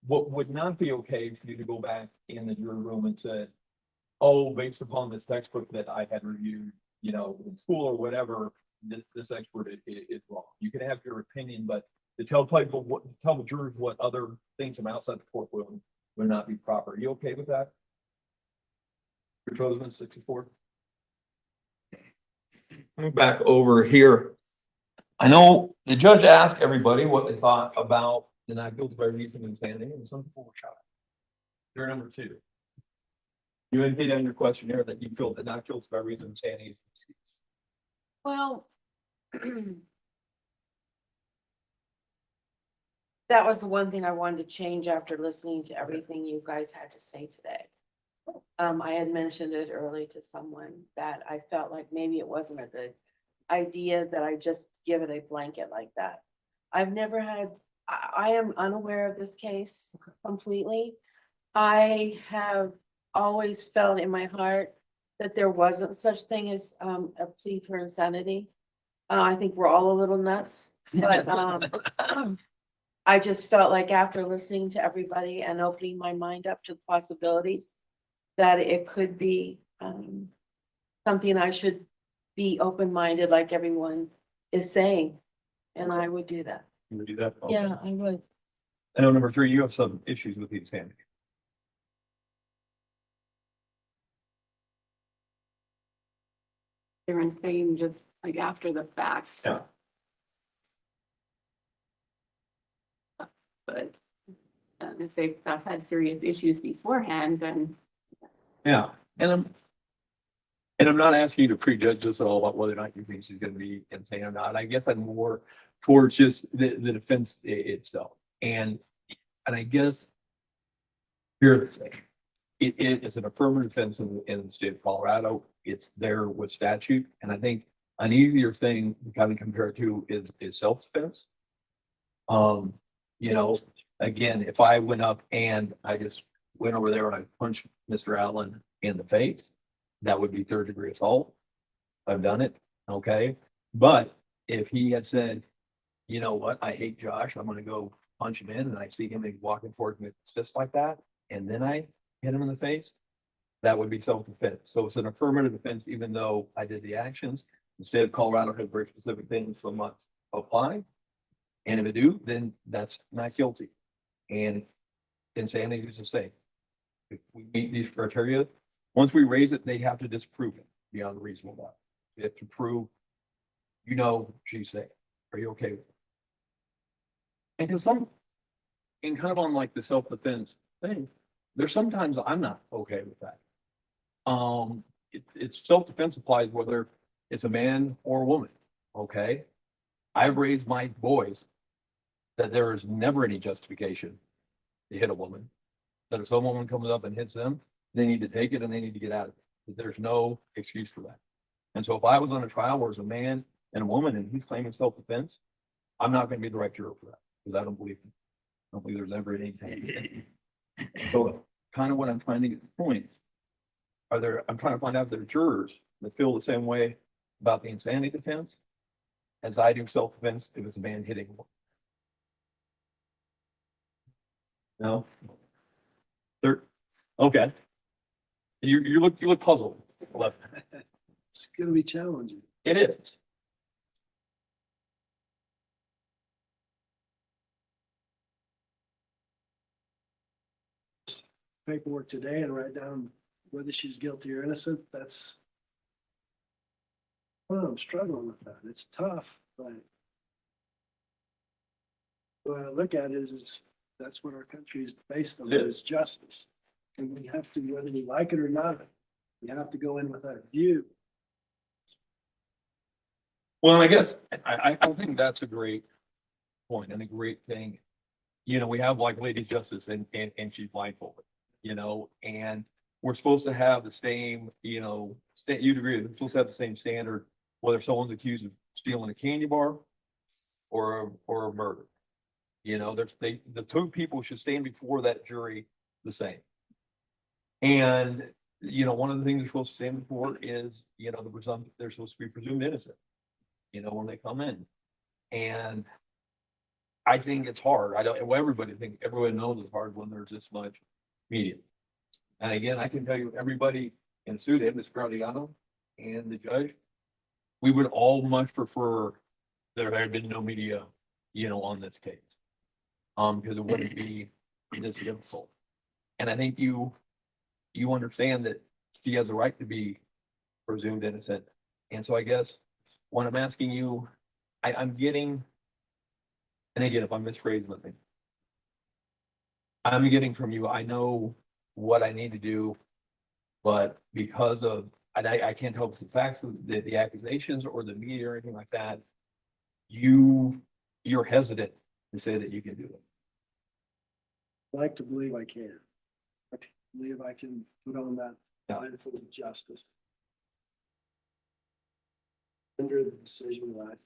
What would not be okay for you to go back in the jury room and say, oh, based upon this textbook that I had reviewed, in school or whatever, this expert is wrong. You can have your opinion, but to tell people tell the jurors what other things from outside the courtroom would not be proper. Are you okay with that? Your chosen 64. Back over here. I know the judge asked everybody what they thought about the not guilty by reason of insanity, and some people were shocked. You're number 2. You indicated on your questionnaire that you feel that not guilty by reason of insanity is an excuse. Well, that was the one thing I wanted to change after listening to everything you guys had to say today. I had mentioned it early to someone that I felt like maybe it wasn't a good idea that I just give it a blanket like that. I've never had, I am unaware of this case completely. I have always felt in my heart that there wasn't such thing as a plea for insanity. I think we're all a little nuts, but I just felt like after listening to everybody and opening my mind up to the possibilities, that it could be something I should be open-minded like everyone is saying. And I would do that. You would do that? Okay. Yeah, I would. I know number 3, you have some issues with the insanity. they're insane just like after the fact. Yeah. But if they've had serious issues beforehand, then Yeah, and I'm not asking you to prejudge this at all about whether or not you think she's gonna be insane or not. I guess I'm more towards just the defense itself. And I guess here's the thing. It is an affirmative defense in the state of Colorado. It's there with statute. And I think an easier thing to kind of compare to is self-defense. You know, again, if I went up and I just went over there and I punched Mr. Allen in the face, that would be third degree assault. I've done it, okay? But if he had said, you know what, I hate Josh, I'm gonna go punch him in, and I see him walking forward with his fist like that, and then I hit him in the face, that would be self-defense. So it's an affirmative defense, even though I did the actions. The state of Colorado has very specific things for must apply. And if it do, then that's not guilty. And insanity is the same. If we meet these criteria, once we raise it, they have to disprove it beyond a reasonable doubt. They have to prove, you know, she's safe. Are you okay with it? And because and kind of on like the self-defense thing, there's sometimes I'm not okay with that. It's self-defense applies whether it's a man or a woman, okay? I've raised my boys that there is never any justification to hit a woman. That if some woman comes up and hits them, they need to take it and they need to get out of it. There's no excuse for that. And so if I was on a trial where it's a man and a woman and he's claiming self-defense, I'm not going to be the right juror for that because I don't believe him. I don't believe there's ever anything. So kind of what I'm trying to get to the point. I'm trying to find out if there are jurors that feel the same way about the insanity defense as I do self-defense if it's a man hitting a woman. No? Third, okay. You look puzzled. It's gonna be challenging. It is. Paperwork today and write down whether she's guilty or innocent, that's. Well, I'm struggling with that. It's tough, but. The way I look at it is that's what our country is based on, It is justice. And we have to, whether you like it or not, we have to go in with that view. Well, I guess I think that's a great point and a great thing. You know, we have like Lady Justice and she's blindfolded, you know, and we're supposed to have the same, you know, you'd agree, we're supposed to have the same standard, whether someone's accused of stealing a candy bar or a murder. You know, the two people should stand before that jury the same. And, you know, one of the things they're supposed to stand before is, you know, they're supposed to be presumed innocent, you know, when they come in. And I think it's hard. Everybody knows it's hard when there's this much media. And again, I can tell you, everybody in suit, Mr. Gradiano and the judge, we would all much prefer there had been no media, you know, on this case. Because it wouldn't be this difficult. And I think you understand that she has a right to be presumed innocent. And so I guess when I'm asking you, I'm getting, and again, if I'm misphrasing something, I'm getting from you, I know what I need to do, but because of, I can't help the facts of the accusations or the media or anything like that, you're hesitant to say that you can do it. I like to believe I can. I believe I can put on that mindful of justice. Under the decision line.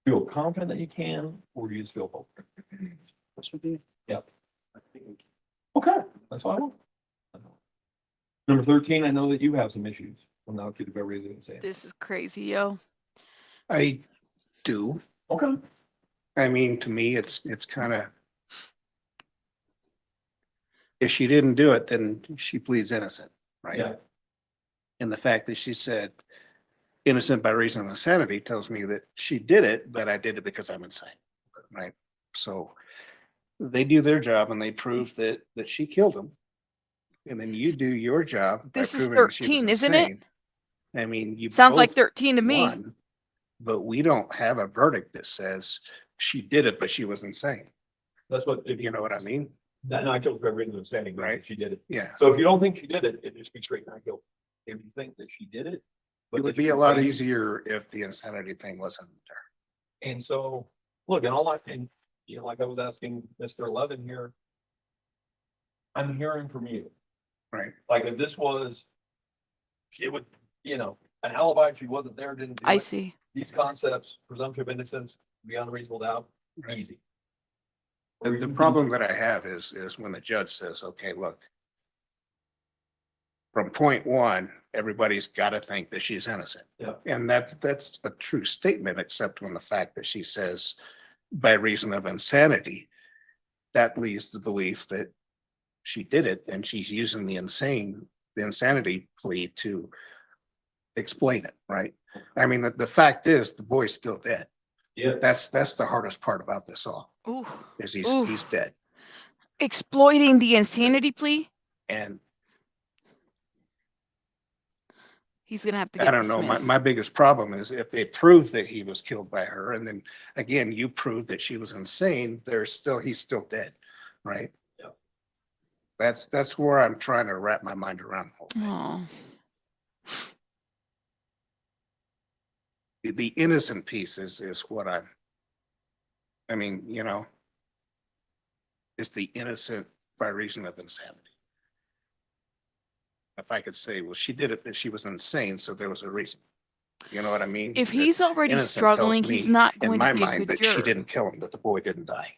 Feel confident that you can, or do you just feel hopeful? What's with you? Yep. I think. Okay, that's what I want. Number 13, I know that you have some issues. Well, now keep the raising and saying. This is crazy, yo. I do. Okay. I mean, to me, it's kind of. If she didn't do it, then she pleads innocent, right? Yeah. And the fact that she said innocent by reason of insanity tells me that she did it, but I did it because I'm insane, right? So they do their job and they prove that she killed him. And then you do your job. by This is proving that she was 13, isn't it? insane. I mean, you. Sounds like both 13 to me. won, but we don't have a verdict that says she did it, but she was insane. That's what, You know what I mean? that not guilty by reason of insanity, Right. right? She did it. Yeah. So if you don't think she did it, it just be straight not guilty. If you think that she did it. but It would that be she a lot was- easier if the insanity thing wasn't there. And so, look, and all I, and, you know, like I was asking Mr. Levin here. I'm hearing from you, Right. like if this was. It would, you know, an alibi, she wasn't there, didn't do I it. see. These concepts, presumption of innocence, beyond reasonable doubt, Right. easy. The problem that I have is when the judge says, okay, look. From point one, everybody's got to think that she's innocent. Yeah. And that's a true statement, except when the fact that she says by reason of insanity, that leads to the belief that she did it and she's using the insanity plea to explain it, right? I mean, the fact is the boy's still dead. Yeah. That's the hardest part about this all, Ooh. is he's Oof. dead. Exploiting the insanity plea. And He's gonna have to I get don't know, dismissed. my biggest problem is if they prove that he was killed by her, and then again, you prove that she was insane, he's still dead, right? Yeah. That's where I'm trying to wrap my mind around the whole thing. Oh. The innocent piece is what I mean, you know, it's the innocent by reason of insanity. If I could say, well, she did it, but she was insane, so there was a reason. You know what I mean? If That he's already innocent struggling, tells me, he's not in going my to be a mind, good that juror. she didn't kill him, that the boy didn't die.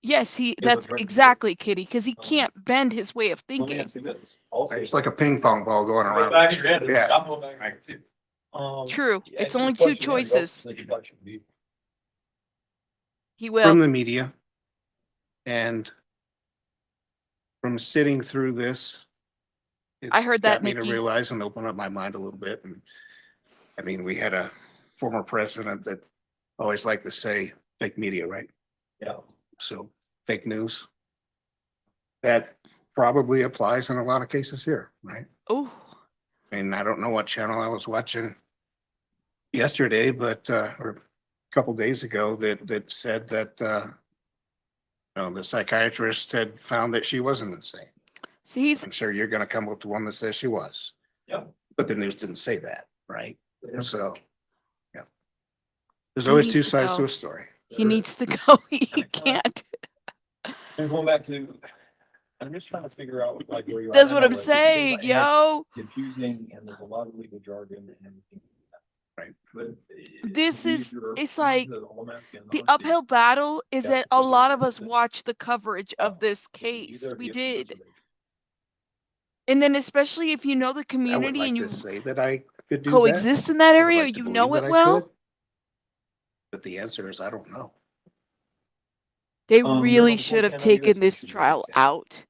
Yes, but that's right- exactly, Kitty, because he can't bend his way of Let me thinking. ask you this. Also, It's like a ping pong ball going Go around. back in your head. Yeah. I'm going back in my head too. True. yeah, It's your only two questionnaire, you also choices. think you'd like to be- He will. From the media and from sitting through this. I it's heard that, got me to Nikki. realize and open up my mind a little bit. And I mean, we had a former president that always liked to say fake media, right? Yeah. So fake news. That probably applies in a lot of cases here, right? Oh, And I don't know what channel I was watching yesterday, but or a couple days ago that said that the psychiatrist had found that she wasn't insane. see, I'm sure you're gonna come up with one that says she was. Yeah. But the news didn't say that, right? Yeah. So, yeah. There's He always needs two to sides to go. a story. he needs to go. He can't. And going back to, I'm just trying to figure out like where you're. That's at. what I I'm know, like, saying, and it's yo. Confusing and there's a lot of legal jargon and everything. Right. But This is, it's like all I'm asking, the honesty, uphill battle is Yeah, that a because lot you're of us innocent. watched the coverage Yeah. of this you case. there We be a did. preservation. And then especially if you know the I would community like and to you say that I could do that. coexist in that I would area, or like to you believe know it that I well, could. But the answer is, I don't know. they You're really on should have 410 taken US this history, trial exactly. out.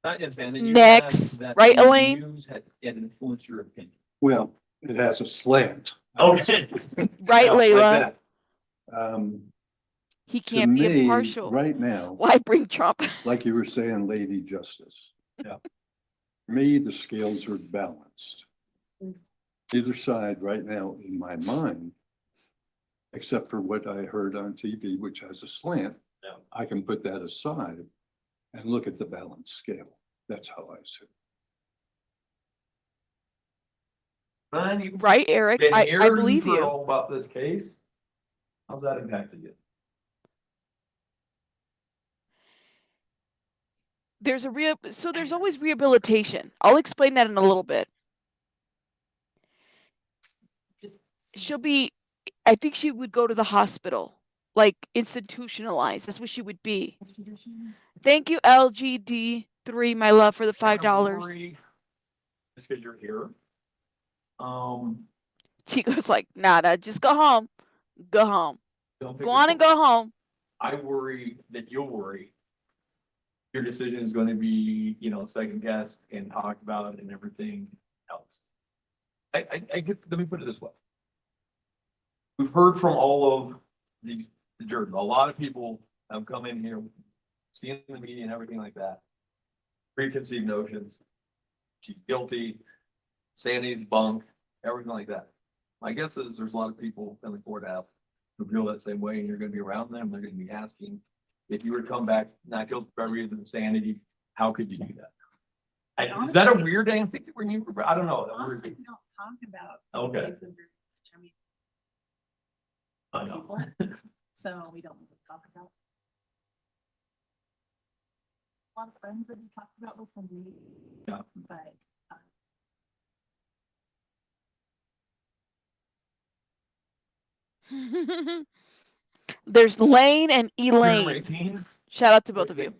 Not insanity, you Next, had that right, the Elaine? news had influenced your opinion. Well, it has a slant. Okay. Right, Now, like Layla? that. He To can't be me, impartial. right now, Why bring Trump? like you were saying, Lady Justice. Yeah. For me, the scales are balanced. Either side right now in my mind, except for what I heard on TV, which has a slant, Yeah. I can put that aside and look at the balanced scale. That's how I see it. Man, you've Right, Eric? been I hearing believe for you. all about this case. How's that impacted you? There's there's always rehabilitation. I'll explain that in a little bit. I think she would go to the hospital, like institutionalized. That's what she would be. Thank you, LGD3, my love, for the $5. Just because you're here. Chico's like, nada, just go home. Go home. Don't pick Go a on and corner. go home. I worry that you'll worry. Your decision is going to be, second guessed and talked about and everything else. I get, let me put it this way. We've heard from all of the jurors. A lot of people have come in here seeing the media and everything like that. Preconceived notions. She's guilty, sanity's bunk, everything like that. My guess is there's a lot of people in the courthouse who feel that same way, and you're gonna be around them, they're gonna be asking, if you were to come back not guilty by reason of insanity, how could you do that? Is that a weird thing? I think that when you, I don't know. Honestly, we don't talk about. Okay. cases very much. I mean, I know. people, so we don't really talk about. A lot of friends that we talked about with somebody. Yeah. But. There's Lane and Number Elaine. 18. Shout out to both of you.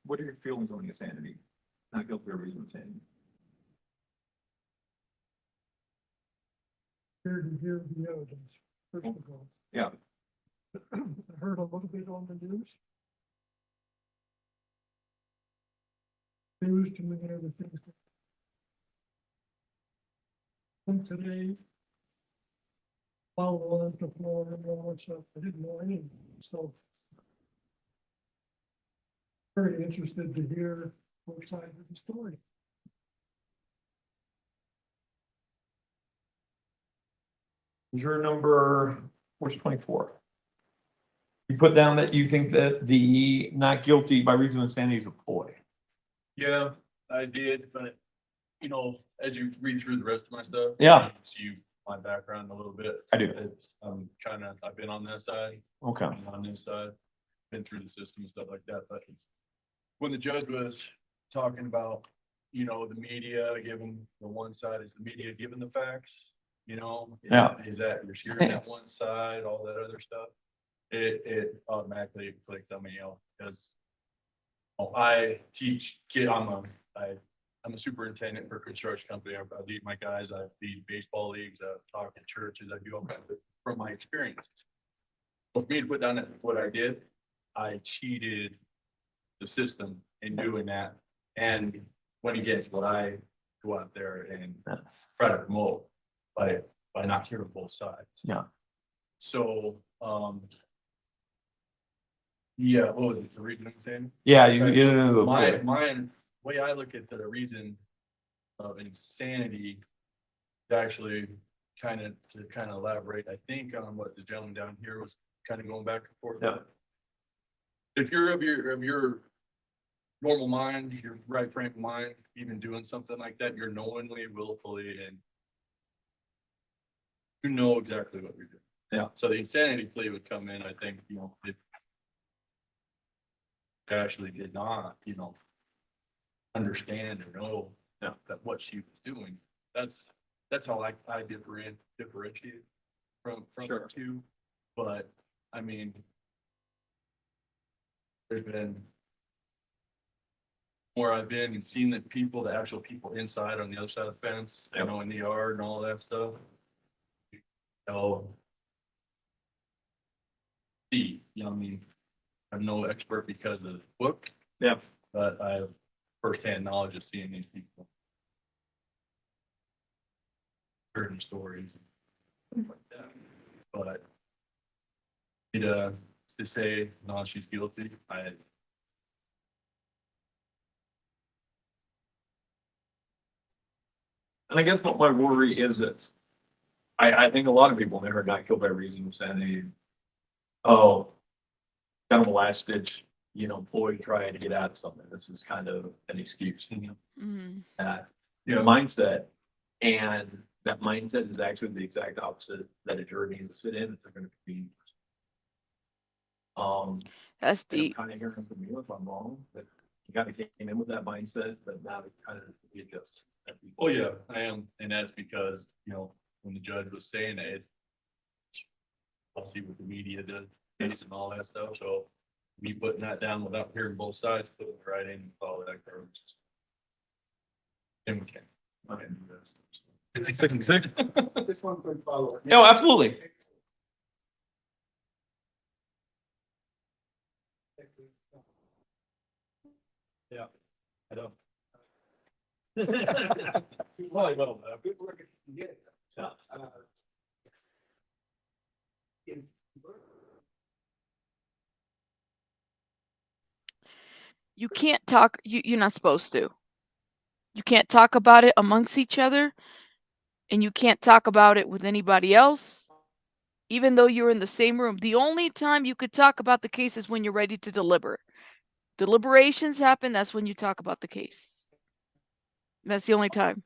What are your feelings on insanity? Not guilty by reason of insanity. Here to hear the evidence, first of all. Yeah. I heard a little bit on the news. News to me, everything. From today. Follow on to Florida and all that stuff. I didn't know any, so. Very interested to hear both sides of the story. Juror number, where's 24? You put down that you think that the not guilty by reason of insanity is a ploy. Yeah, I did, but you know, as you read through the rest of my stuff. Yeah. you see my background a little bit. I do. It's, I've been on that side. Okay. I'm on this side, been through the system and stuff like that, but when the judge was talking about, you know, the media giving the one side, is the media giving the facts? You know? Yeah. Is that, you're hearing that one side, all that other stuff? It automatically clicked on me, you know, because I teach I'm a superintendent for a construction company. I lead my guys, I lead baseball leagues, I talk in churches, I do all kinds of, from my experiences. For me to put down what I did, I cheated the system in doing that. And went against what I go out there and try to promote by not hearing both sides. Yeah. So, yeah, what was it, the reason I'm saying? Yeah, you get into the Mine, way I look at the reason of insanity, actually kind of elaborate, I think, on what the gentleman down here was kind of going back and forth. Yeah. If you're of your normal mind, your right frame of mind, even doing something like that, you're knowingly, willfully, and you know exactly what you're doing. Yeah. So the insanity plea would come in, I think, you know, if actually did not, you know, understand or know that what she was doing. That's how I differentiate from the two. But I mean, there's been where I've been and seen the actual people inside on the other side of the fence, you know, in the yard and all that stuff. You know, you know, I mean, I'm no expert because of the book. Yeah. But I have firsthand knowledge of seeing these people. Hearing stories. and things like that. But to say, no, she's guilty, And I guess what my worry is that I think a lot of people never got killed by reason of insanity. Oh, kind of a last ditch, you know, ploy to try to get out of something. This is kind of an excuse, you know, mindset. And that mindset is actually the exact opposite that a juror needs to sit in if they're going to be. That's deep. Kind of hearing from you if I'm wrong, but you kind of came in with that mindset, but now it kind of readjusts. oh yeah, I am. And that's because, you know, when the judge was saying it, I'll see what the media did, case and all that stuff. So me putting that down without hearing both sides, putting it right in and follow that curve. And we can. I can do this. 66. Just one quick follow-up. No, absolutely. Yeah, I don't. Well, good work. Yeah. You can't talk, you're not supposed to. You can't talk about it amongst each other, and you can't talk about it with anybody else, even though you're in the same room. The only time you could talk about the case is when you're ready to deliberate. Deliberations happen, that's when you talk about the case. That's the only time.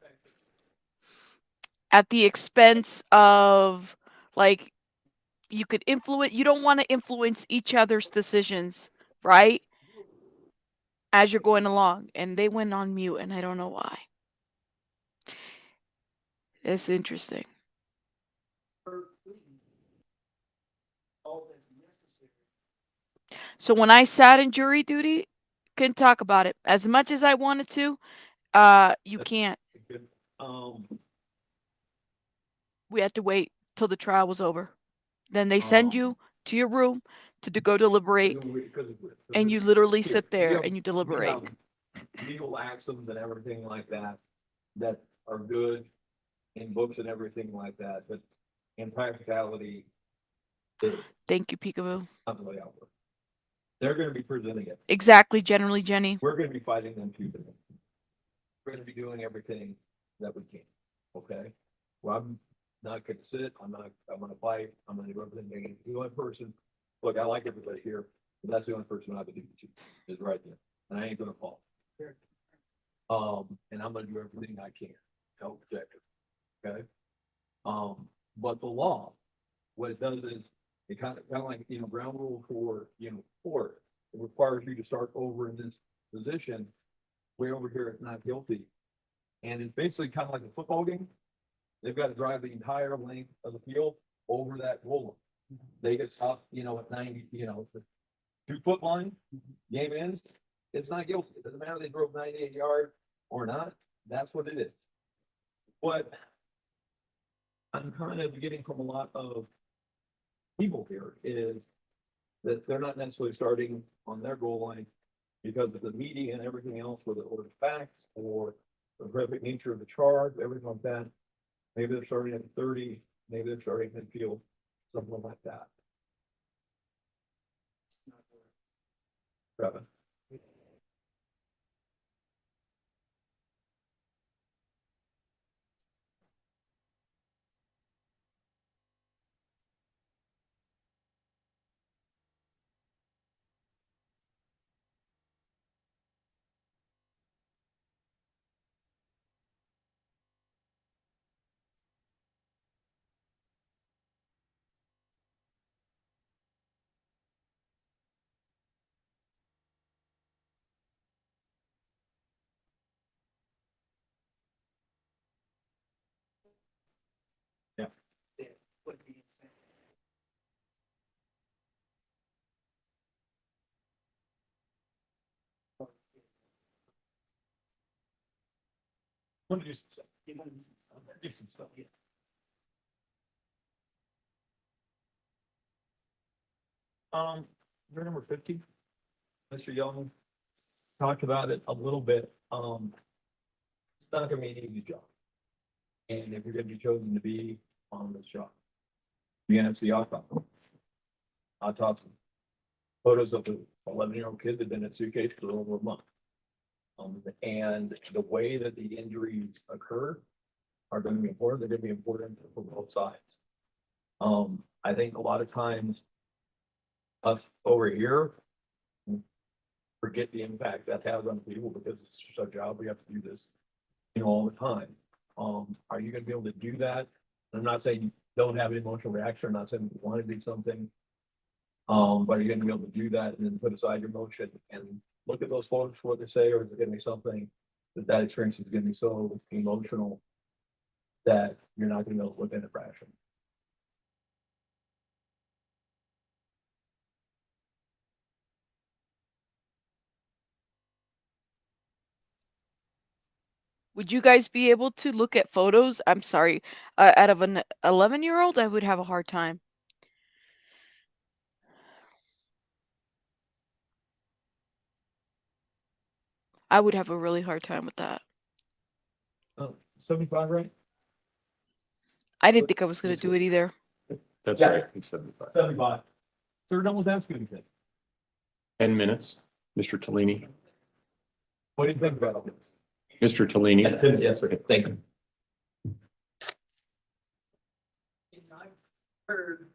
At the expense of, like, you don't want to influence each other's decisions, right? As you're going along. And they went on mute, and I don't know why. It's interesting. So when I sat in jury duty, couldn't talk about it as much as I wanted to. You can't. We had to wait till the trial was over. Then they send you to your room to go deliberate, and you literally sit there and you deliberate. Legal axioms and everything like that, that are good in books and everything like that, but in practicality. Thank you, Peekaboo. Not the way I work. They're gonna be presenting it. Exactly, generally, Jenny. We're gonna be fighting them too. We're gonna be doing everything that we can, okay? Well, I'm not gonna sit, I'm gonna fight, I'm gonna do everything. The only person, look, I like everybody here, but that's the only person I have to do is right there, and I ain't gonna fall. And I'm gonna do everything I can to help protect it, okay? But the law, what it does is, it kind of like, ground rule for, court, it requires you to start over in this position, way over here, it's not guilty. And it's basically kind of like a football game. They've got to drive the entire length of the field over that goal line. They get stopped, at 90, the 2-foot line, game ends, it's not guilty. It doesn't matter if they drove 98 yards or not, that's what it is. What I'm kind of getting from a lot of people here is that they're not necessarily starting on their goal line because of the media and everything else, whether or the facts or the horrific nature of the charge, everything like that. Maybe they're starting at 30, maybe they're starting at midfield, something like that. Brevin. Yeah. Let me do some stuff. Do some stuff. Yeah. You're number 50. Mr. Young talked about it a little bit. It's not gonna be an easy job. And if you're gonna be chosen to be on this job, you're gonna have to see autopsy. Photos of the 11-year-old kid that had been in a suitcase for over a month. And the way that the injuries occur are going to be important. They're going to be important for both sides. I think a lot of times us over here forget the impact that has on people because it's just our job. We have to do this, all the time. Are you going to be able to do that? I'm not saying you don't have an emotional reaction. I'm not saying you want to do something. But are you going to be able to do that and then put aside your emotion and look at those photos for what they say, or is it going to be something that experience is going to be so emotional that you're not going to be able to look at it rationally? Would you guys be able to look at photos? I'm sorry, out of an 11-year-old, I would have a hard time. I would have a really hard time with that. 75, right? I didn't think I was going to do it either. That's Yeah. right. He's 75. 75. So no one's asking anything. 10 minutes, Mr. Tellini. What do you think about all this? Mr. Tellini? Yes, sir. Thank you. Heard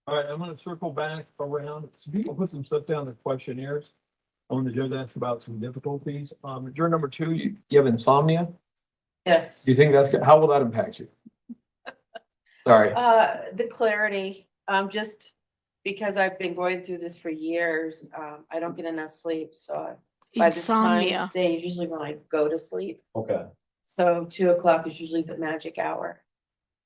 All right, I'm gonna circle back around. Some people put some stuff down in questionnaires. I want the judge to ask about some difficulties. Juror number 2, you have insomnia? Yes. Do you think how will that impact you? Sorry. The clarity, just because I've been going through this for years, I don't get enough sleep, so by this time, Insomnia. day is usually when I go to sleep. Okay, So 2 o'clock is usually the magic hour.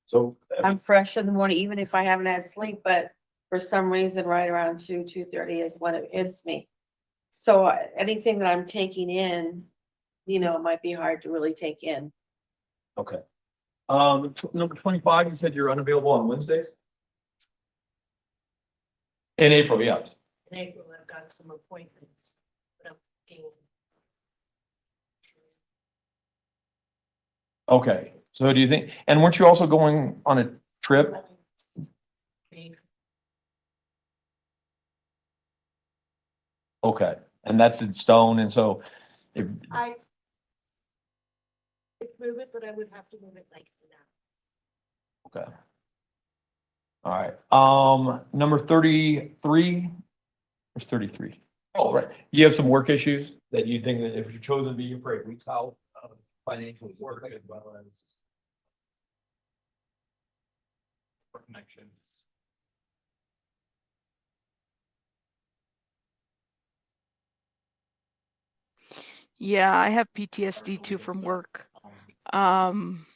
so, I'm fresh in the morning, even if I haven't had sleep, but for some reason, right around 2:30 is when it hits me. So anything that I'm taking in, might be hard to really take in. okay. Number 25, you said you're unavailable on Wednesdays? In April, yes. in April, I've got some appointments, but I'm thinking Okay, so do you think, and weren't you also going on a trip? maybe Okay, and that's in stone, and so if, I could move it, but I would have to move it like now. okay. All right, number 33, there's 33. Oh, right, you have some work issues that you think that if you're chosen to be for 8 weeks out, financially work as well as connections. Yeah, I have PTSD too from work. Um,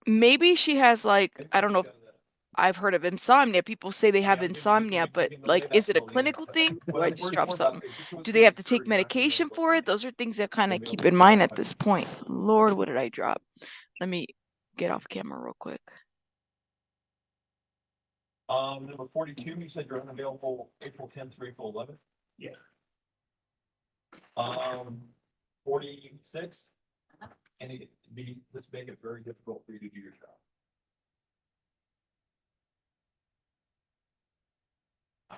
maybe she has like, I don't know if I've heard of insomnia. People say they have insomnia, but like, is it a clinical thing? Or I just dropped something. Do they have to take medication for it? Those are things that kind of keep in mind at this point. Lord, what did I drop? Let me get off camera real quick. Number 42, you said you're unavailable April 10th through April 11th? Yeah. 46, and this make it very difficult for you to do your job.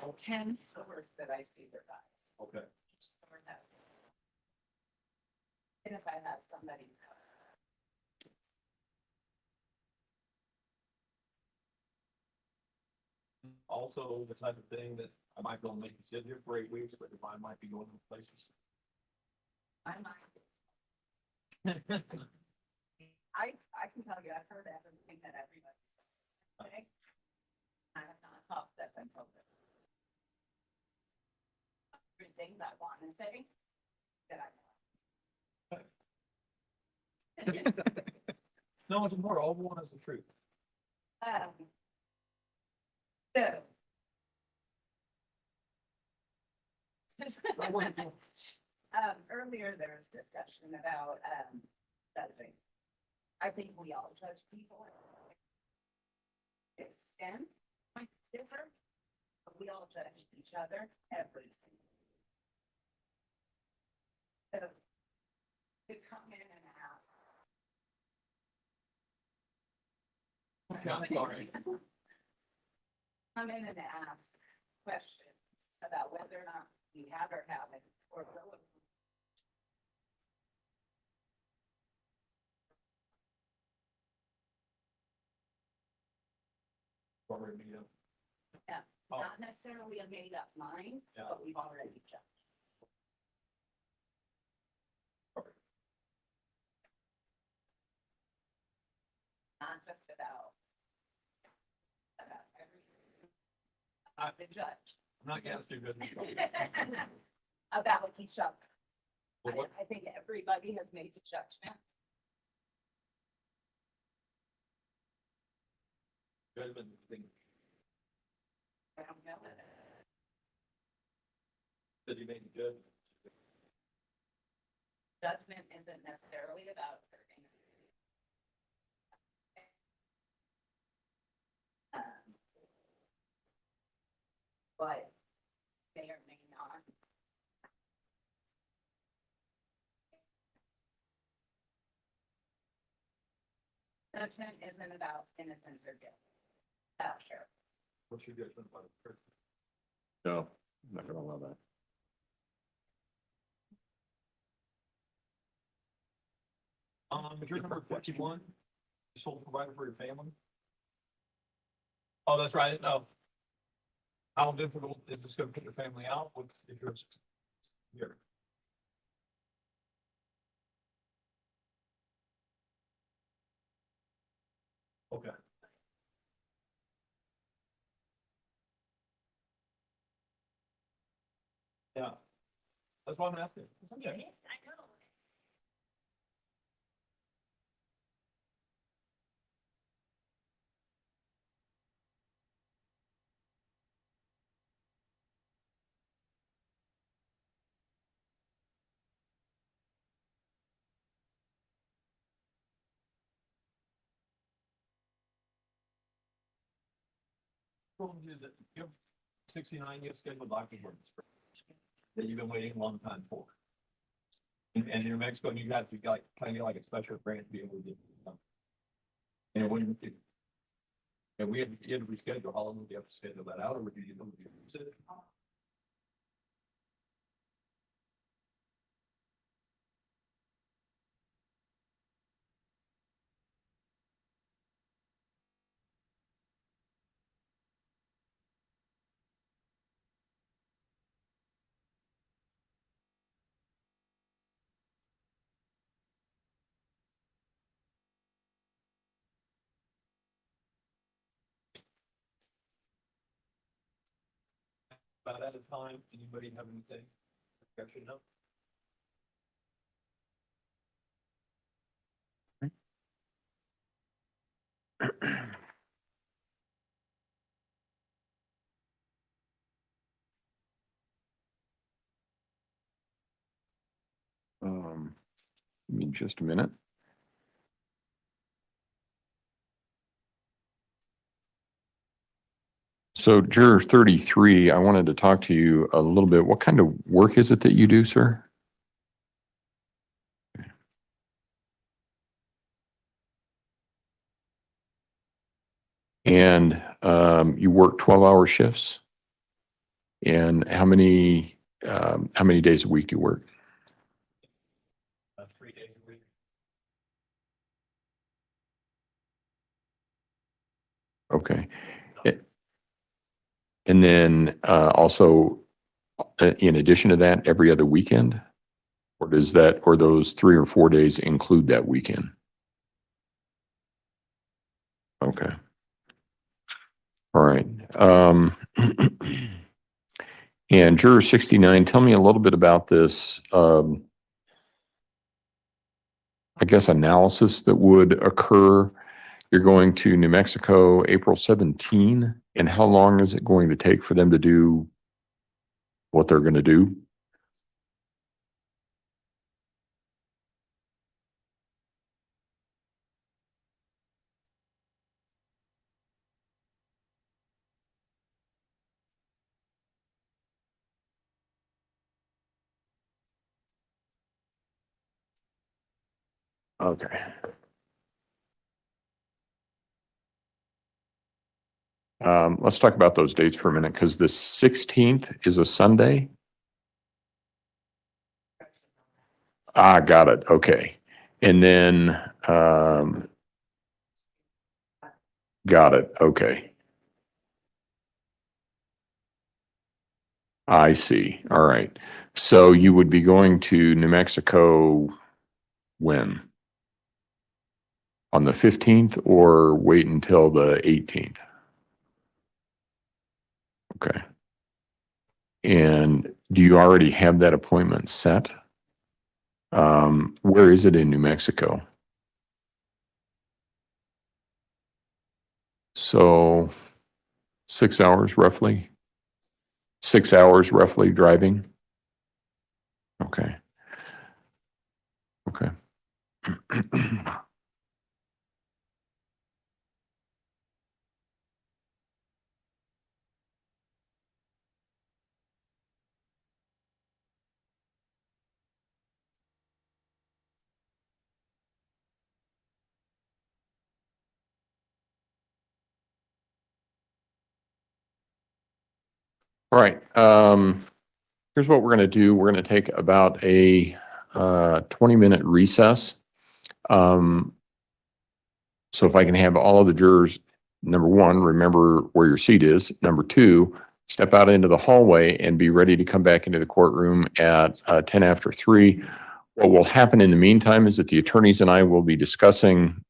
All 10 stores that I supervise. Okay. Each store has. And if I have somebody. Also, the type of thing that I might go and make you sit here for 8 weeks, but if I might be going to places. I might. I can tell you, I've heard everything that everybody says. Okay. I have not talked that I'm open. Everything that I want to say that I. No, it's more, all we want is the truth. So. Earlier there was discussion about, judging. I think we all judge people. Extent might differ, but we all judge each other every single. So, to come in and ask. Okay, I'm sorry. Come in and ask questions about whether or not you have or haven't, or will. Yeah, not necessarily a made up mind, but we've already judged. Not just about everything. The judge. I'm not asking good. About each other. Well, what- I think everybody has made the judgment. Judgment thing. I don't know. That you made the judgment. Judgment isn't necessarily about hurting. but may or may not. Judgment isn't about innocence or guilt. About care. What's your judgment about it? No, I'm not gonna allow that. Is your number 51? Sole provider for your family? Oh, that's right, no. How difficult is this gonna put your family out? What's if yours? Here. Okay. Yeah. That's why I'm asking. It's okay. I know. Problem is that you have 69 years scheduled doctor appointments that you've been waiting a long time for. And in New Mexico, you have to like kind of like a special grant to be able to get it done. And when and we had to reschedule, how long would you have to schedule that out, or would you use it? About at a time, anybody have anything? I should know. Give me just a minute. So juror 33, I wanted to talk to you a little bit. What kind of work is it that you do, sir? And you work 12-hour shifts? And how many days a week do you work? 3 days a week. Okay. And then also, in addition to that, every other weekend? Or does that, or those 3 or 4 days include that weekend? Okay. All right. And juror 69, tell me a little bit about this, I guess, analysis that would occur. You're going to New Mexico April 17, and how long is it going to take for them to do what they're going to do? Okay. Let's talk about those dates for a minute, because the 16th is a Sunday. Ah, got it. Okay. And then, got it. Okay. I see. All right. So you would be going to New Mexico when? On the 15th, or wait until the 18th? Okay. And do you already have that appointment set? Where is it in New Mexico? So 6 hours roughly? 6 hours roughly driving? Okay. Okay. All right. Here's what we're going to do. We're going to take about a 20-minute recess. So if I can have all of the jurors, number one, remember where your seat is. Number two, step out into the hallway and be ready to come back into the courtroom at 10 after 3. What will happen in the meantime is that the attorneys and I will be discussing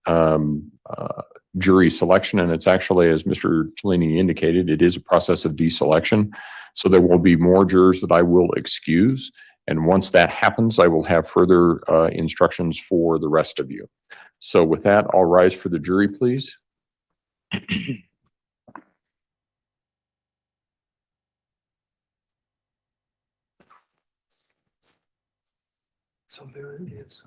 jury selection, and it's actually, as Mr. Cellini indicated, it is a process of deselection. So there will be more jurors that I will excuse, and once that happens, I will have further instructions for the rest of you. So with that, I'll rise for the jury, please. So there it is.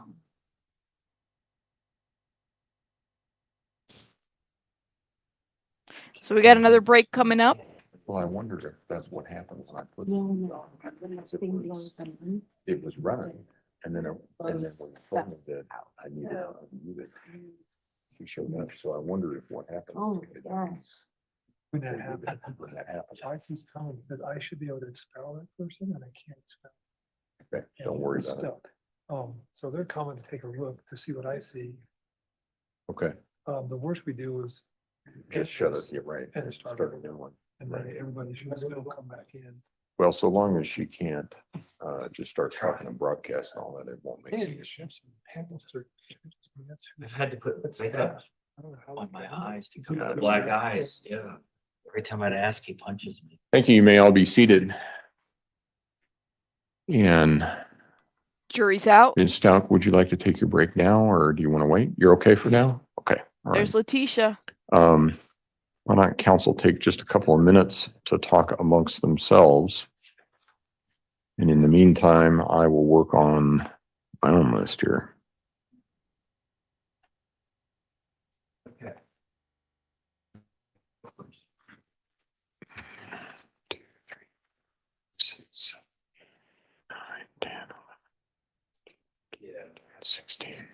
So we got another break coming up. Well, I wondered if that's what happened when I put it No, on. no, It was running, and then when it told me that I needed to move it, she showed up. So I wondered if what happened. Oh, yes. When that happened, When that happened. I keep coming because I should be able to expel that person and I can't expel. Okay, don't worry about it. Stuck. So they're coming to take a look to see what I see. Okay, The worst we do is just shut it. You're right. and Start start a new one. and then everybody should still come back in. Well, so long as she can't just start talking and broadcast and all that, it won't make any issue. I've had to put makeup on my eyes to come out Yeah. black eyes. Yeah. Every time I'd ask, he punches me. Thank you. You may all be seated. And Jury's out. Ms. Stauch, would you like to take your break now, or do you want to wait? You're okay for now? Okay. All right. There's Letecia. Why not council take just a couple of minutes to talk amongst themselves? And in the meantime, I will work on my own list here. Okay. 2, 3, 6, 7, 8, 9, 10, 11, Yeah. 16.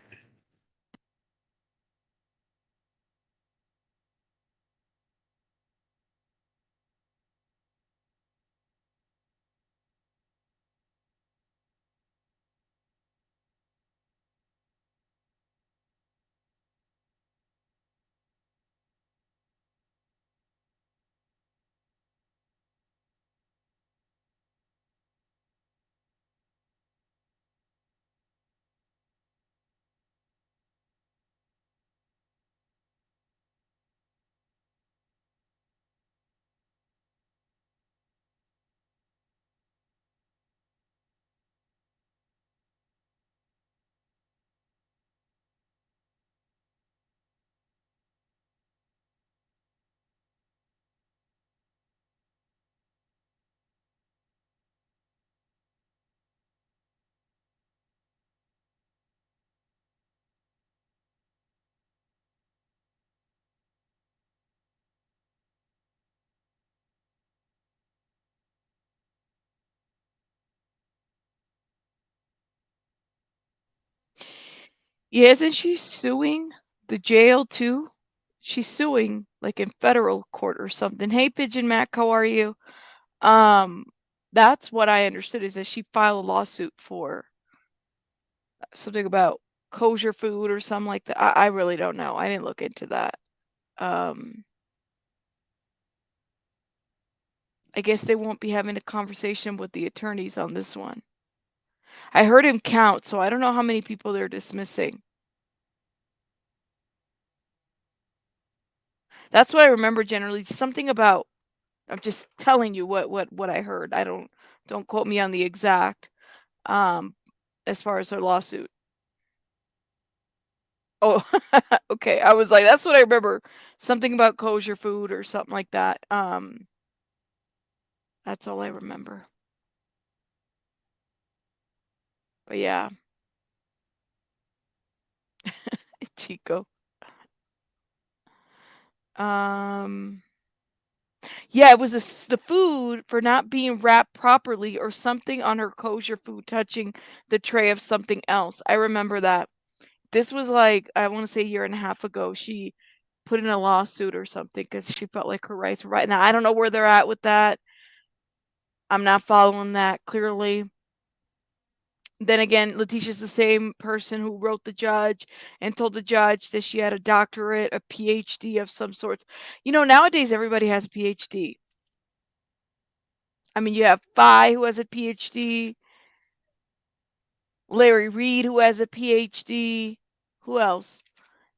Yeah, isn't she suing the jail too? She's suing like in federal court or something. Hey, Pigeon Mac, how are you? That's what I understood is that she filed a lawsuit for something about kosher food or something like that. I really don't know. I didn't look into that. I guess they won't be having a conversation with the attorneys on this one. I heard him count, so I don't know how many people they're dismissing. That's what I remember generally. Something about, I'm just telling you what I heard. I don't quote me on the exact as far as their lawsuit. Oh, okay. I was like, that's what I remember. Something about kosher food or something like that. That's all I remember. But yeah. Chico. Yeah, it was the food for not being wrapped properly or something on her kosher food touching the tray of something else. I remember that. This was like, I want to say a year and a half ago. She put in a lawsuit or something because she felt like her rights were right. Now, I don't know where they're at with that. I'm not following that clearly. Then again, Letecia's the same person who wrote the judge and told the judge that she had a doctorate, a PhD of some sorts. You know, nowadays everybody has a PhD. I mean, you have Phi who has a PhD, Larry Reed who has a PhD. Who else?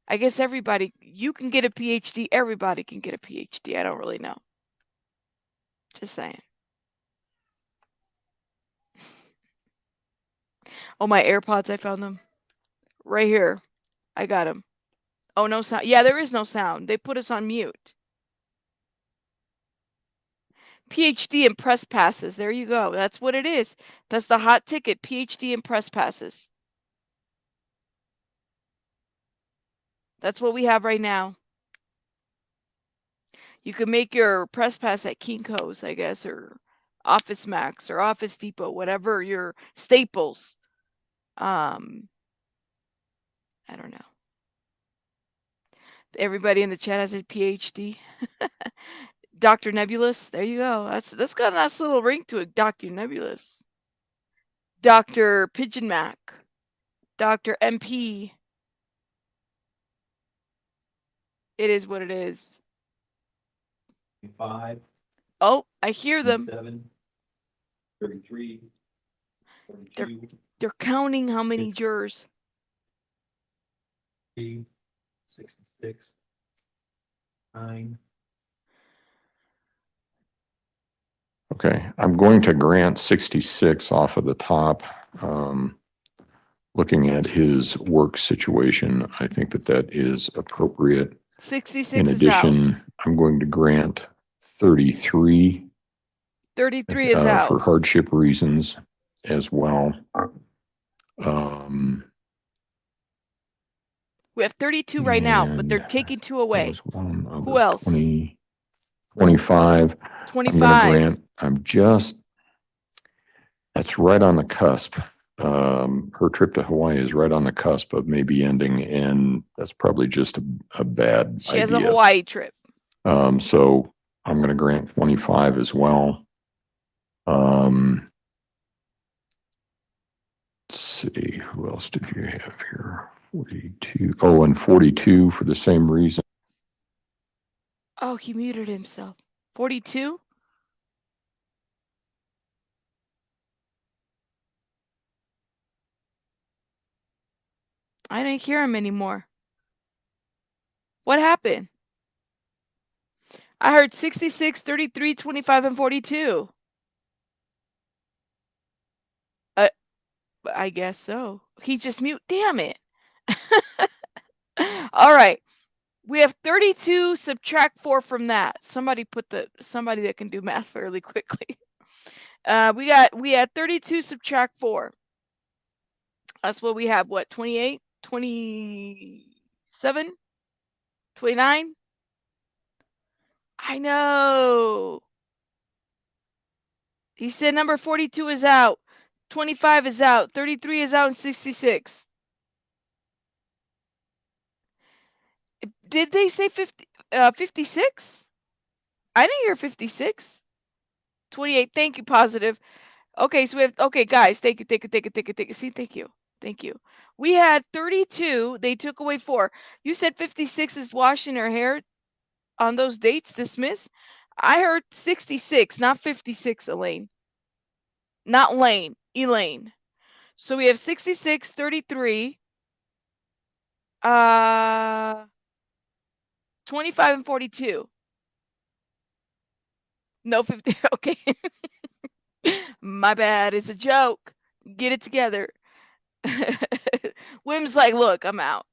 I guess everybody, you can get a PhD. Everybody can get a PhD. I don't really know. Just saying. Oh, my AirPods, I found them. Right here. I got them. Oh, no sound. Yeah, there is no sound. They put us on mute. PhD and press passes. There you go. That's what it is. That's the hot ticket. PhD and press passes. That's what we have right now. You can make your press pass at Kinko's, I guess, or Office Max or Office Depot, whatever your Staples. I don't know. Everybody in the chat has a PhD. Dr. Nebulous. There you go. That's got a nice little ring to it. Dr. Nebulous. Dr. Pigeon Mac. Dr. MP. It is what it is. 5. Oh, I hear them. 7. 33. 42. They're counting how many jurors. 66. 9. Okay, I'm going to grant 66 off of the top. Looking at his work situation, I think that is appropriate. 66 In is out. addition, I'm going to grant 33. 33 is out. For hardship reasons as well. We have 32 right now, but they're taking 2 away. Who else? 20, 25. 25. That's right on the cusp. Her trip to Hawaii is right on the cusp of maybe ending, and that's probably just a bad She idea. has a Hawaii trip. So I'm going to grant 25 as well. Let's see, who else did you have here? 42. Oh, and 42 for the same reason. Oh, he muted himself. 42? I didn't hear him anymore. What happened? I heard 66, 33, 25, and 42. I guess so. He just mute. Damn it. All right. We have 32, subtract 4 from that. Somebody that can do math fairly quickly. We had 32, subtract 4. That's what we have. What, 28, 27, 29? I know. He said number 42 is out. 25 is out. 33 is out, and 66. Did they say 56? I didn't hear 56. 28. Thank you, positive. Okay, so we have, okay, guys, thank you. See, thank you. We had 32. They took away 4. You said 56 is washing her hair on those dates, dismiss. I heard 66, not 56, Elaine. Not Lane, Elaine. So we have 66, 33, 25 and 42. No 50. Okay. My bad. It's a joke. Get it together. Wim's like, look, I'm out.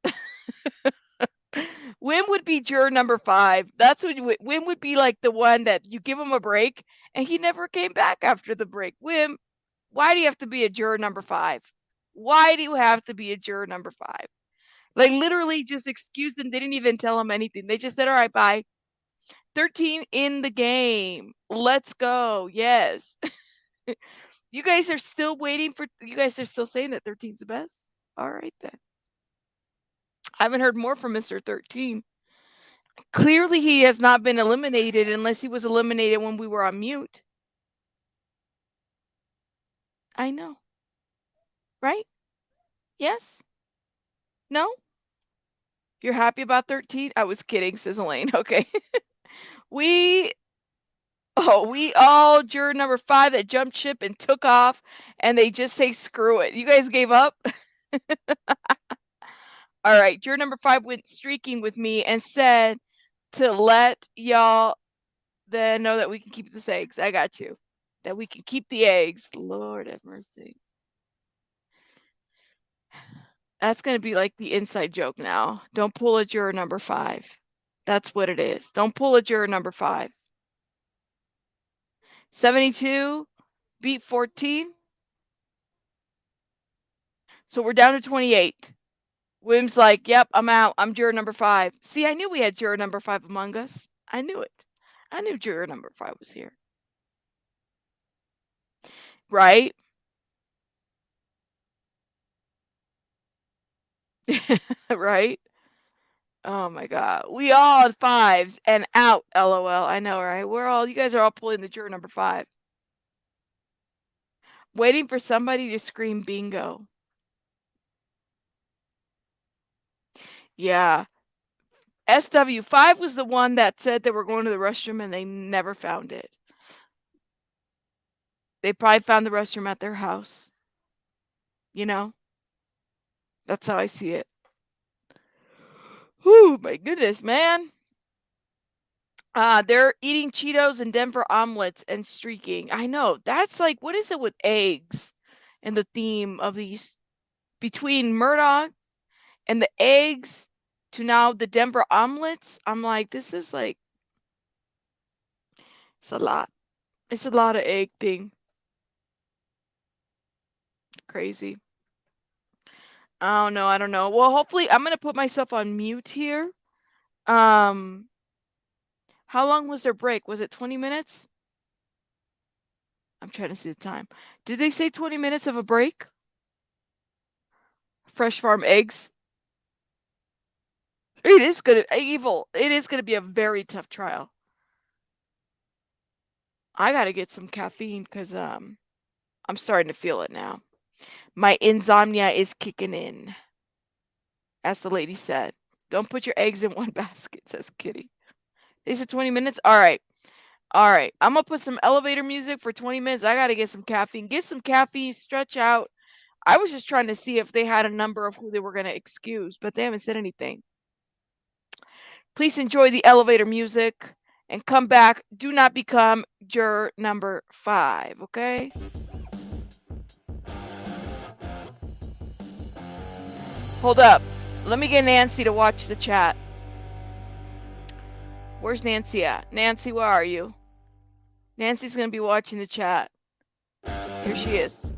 Wim would be juror number 5. That's what Wim would be, like the one that you give him a break and he never came back after the break. Wim, why do you have to be a juror number 5? Why do you have to be a juror number 5? Like literally just excused him. They didn't even tell him anything. They just said, all right, bye. 13 in the game. Let's go. Yes. You guys are still waiting for, you guys are still saying that 13's the best? All right then. I haven't heard more from Mr. 13. Clearly he has not been eliminated unless he was eliminated when we were on mute. I know. Right? Yes? No? You're happy about 13? I was kidding, says Elaine. Okay. we all juror number 5 that jumped ship and took off, and they just say screw it. You guys gave up? All right, juror number 5 went streaking with me and said to let y'all then know that we can keep the eggs. I got you. That we can keep the eggs. Lord have mercy. That's going to be like the inside joke now. Don't pull a juror number 5. That's what it is. Don't pull a juror number 5. 72 beat 14. So we're down to 28. William's like, yep, I'm out. I'm juror number 5. See, I knew we had juror number 5 among us. I knew it. I knew juror number 5 was here. Right? Right? Oh my God. We all had 5s and out, LOL. I know, right? You guys are all pulling the juror number 5. Waiting for somebody to scream bingo. Yeah. SW5 was the one that said they were going to the restroom and they never found it. They probably found the restroom at their house. You know? That's how I see it. Whew, my goodness, man. They're eating Cheetos and Denver omelets and streaking. I know. That's like, what is it with eggs and the theme of these? Between Murdoch and the eggs to now the Denver omelets, I'm like, this is like, it's a lot. It's a lot of egg thing. Crazy. Oh no, I don't know. Well, hopefully I'm gonna put myself on mute here. How long was their break? Was it 20 minutes? I'm trying to see the time. Did they say 20 minutes of a break? Fresh farm eggs. It is gonna be a very tough trial. I gotta get some caffeine because I'm starting to feel it now. My insomnia is kicking in. As the lady said. Don't put your eggs in one basket, says Kitty. They said 20 minutes? All right. All right. I'm going to put some elevator music for 20 minutes. I got to get some caffeine. Get some caffeine, stretch out. I was just trying to see if they had a number of who they were going to excuse, but they haven't said anything. Please enjoy the elevator music and come back. Do not become juror number 5, okay? Hold up. Let me get Nancy to watch the chat. Where's Nancy at? Nancy, where are you? Nancy's going to be watching the chat. Here she is.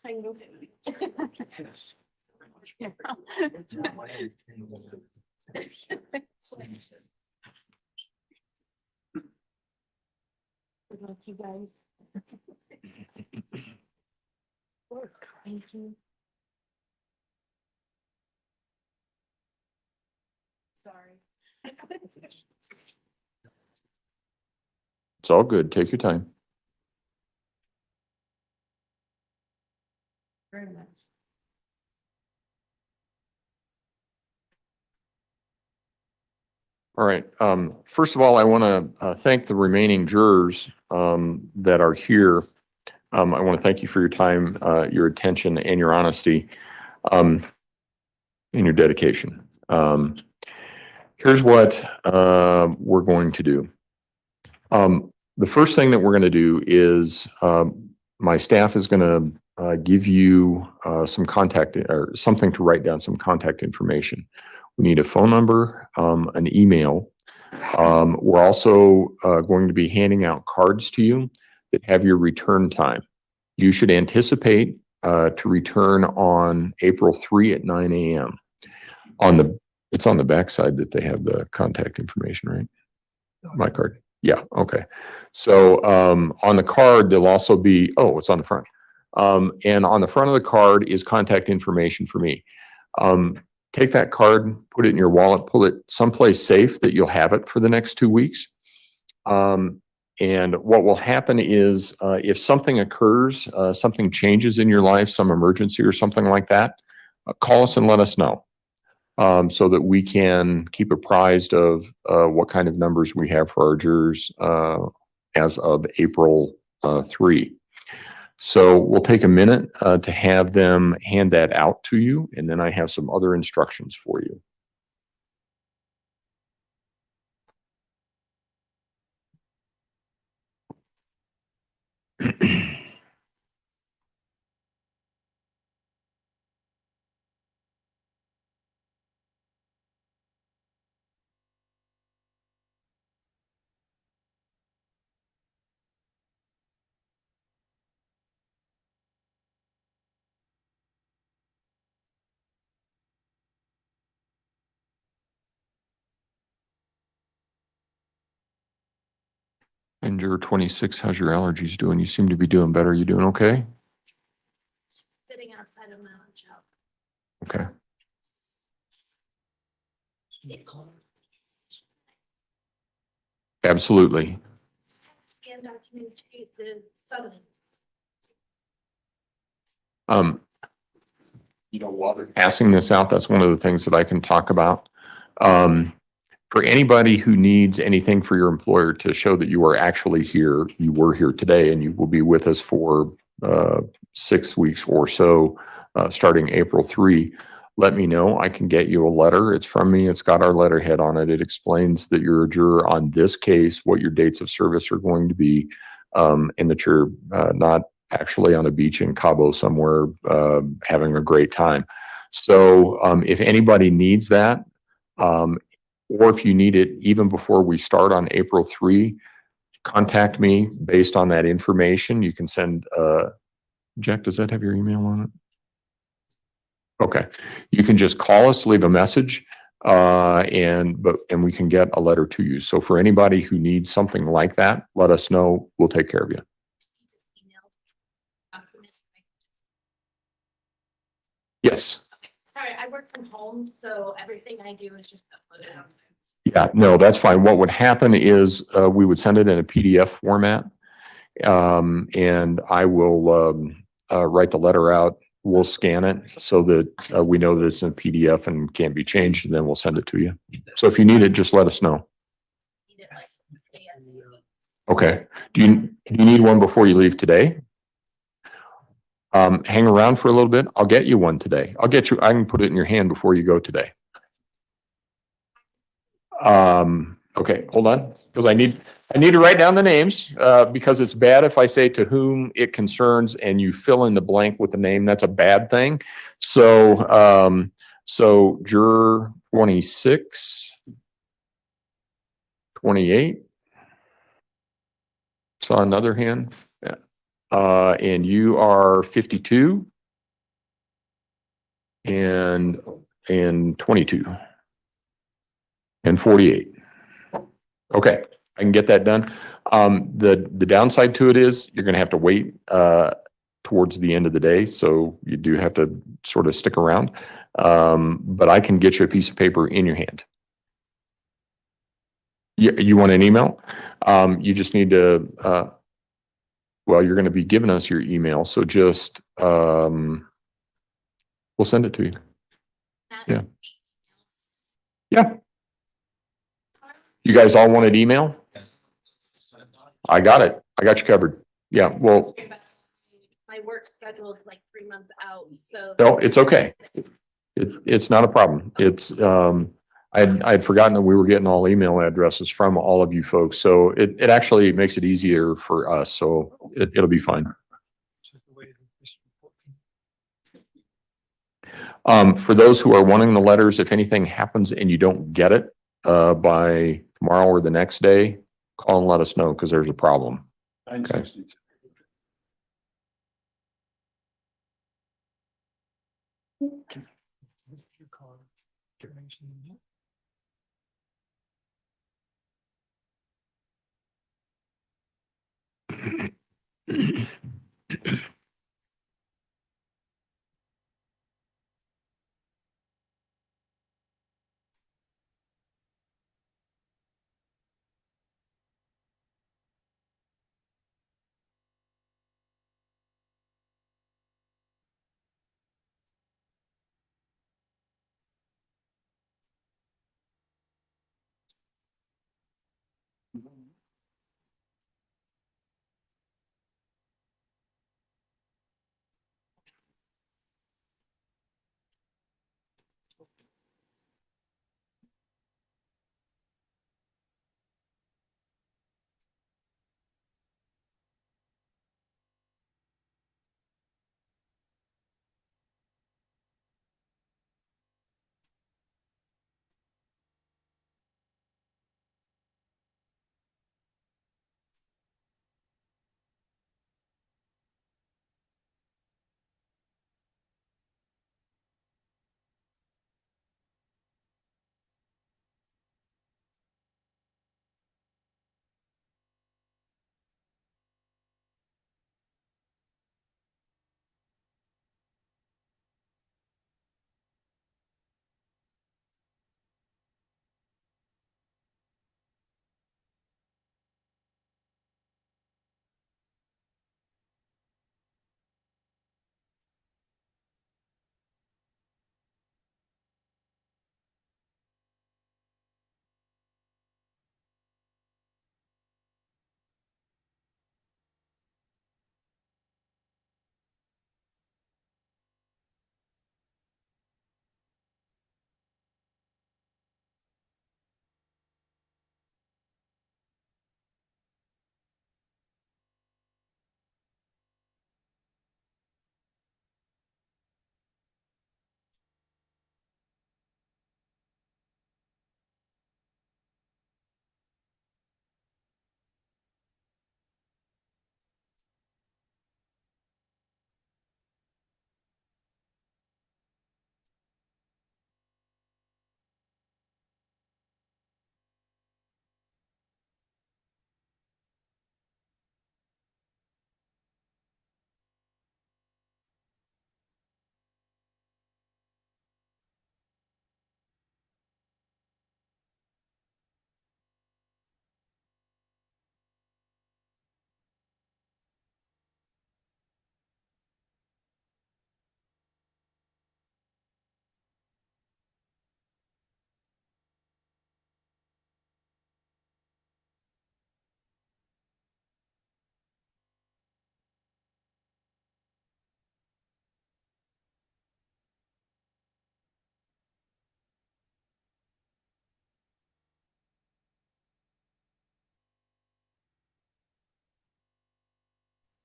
I know. Good luck, you guys. Thank you. Sorry. It's all good. Take your time. Very much. All right. First of all, I want to thank the remaining jurors that are here. I want to thank you for your time, your attention, and your honesty, and your dedication. Here's what we're going to do. The first thing that we're going to do is my staff is going to give you some contact or something to write down, some contact information. We need a phone number, an email. We're also going to be handing out cards to you that have your return time. You should anticipate to return on April 3 at 9 a.m. It's on the backside that they have the contact information, right? My card. Yeah. Okay. So on the card, there'll also be, oh, it's on the front. And on the front of the card is contact information for me. Take that card, put it in your wallet, pull it someplace safe that you'll have it for the next 2 weeks. And what will happen is if something occurs, something changes in your life, some emergency or something like that, call us and let us know so that we can keep apprised of what kind of numbers we have for our jurors as of April 3. So we'll take a minute to have them hand that out to you, and then I have some other instructions for you. And juror 26, how's your allergies doing? You seem to be doing better. You doing okay? Sitting outside of my own job. Okay. Absolutely. Scan documentate the summons. You know, while they're passing this out, that's one of the things that I can talk about. For anybody who needs anything for your employer to show that you are actually here, you were here today, and you will be with us for 6 weeks or so, starting April 3. Let me know. I can get you a letter. It's from me. It's got our letterhead on it. It explains that you're a juror on this case, what your dates of service are going to be, and that you're not actually on a beach in Cabo somewhere having a great time. So if anybody needs that, or if you need it even before we start on April 3, contact me based on that information. You can send, Jack, does that have your email on it? Okay. You can just call us, leave a message, and we can get a letter to you. So for anybody who needs something like that, let us know. We'll take care of you. Yes. Sorry, I work from home, so everything I do is just uploaded. Yeah, no, that's fine. What would happen is we would send it in a PDF format, and I will write the letter out. We'll scan it so that we know that it's in a PDF and can't be changed, and then we'll send it to you. So if you need it, just let us know. Okay. Do you need one before you leave today? Hang around for a little bit. I'll get you one today. I can put it in your hand before you go today. Okay, hold on, because I need to write down the names, because it's bad if I say to whom it concerns and you fill in the blank with the name. That's a bad thing. So, so juror 26, 28, Saw another hand. Yeah. And you are 52 and 22 and 48. Okay, I can get that done. The downside to it is you're going to have to wait towards the end of the day, so you do have to sort of stick around. But I can get you a piece of paper in your hand. You want an email? You just need to, well, you're going to be giving us your email, so just, we'll send it to you. Yeah. Yeah. You guys all wanted email? I got it. I got you covered. Yeah, well, My work schedule is like 3 months out, so. no, it's okay. It's not a problem. It's, I'd forgotten that we were getting all email addresses from all of you folks, so it actually makes it easier for us, so it'll be fine. For those who are wanting the letters, if anything happens and you don't get it by tomorrow or the next day, call and let us know because there's a problem. Okay.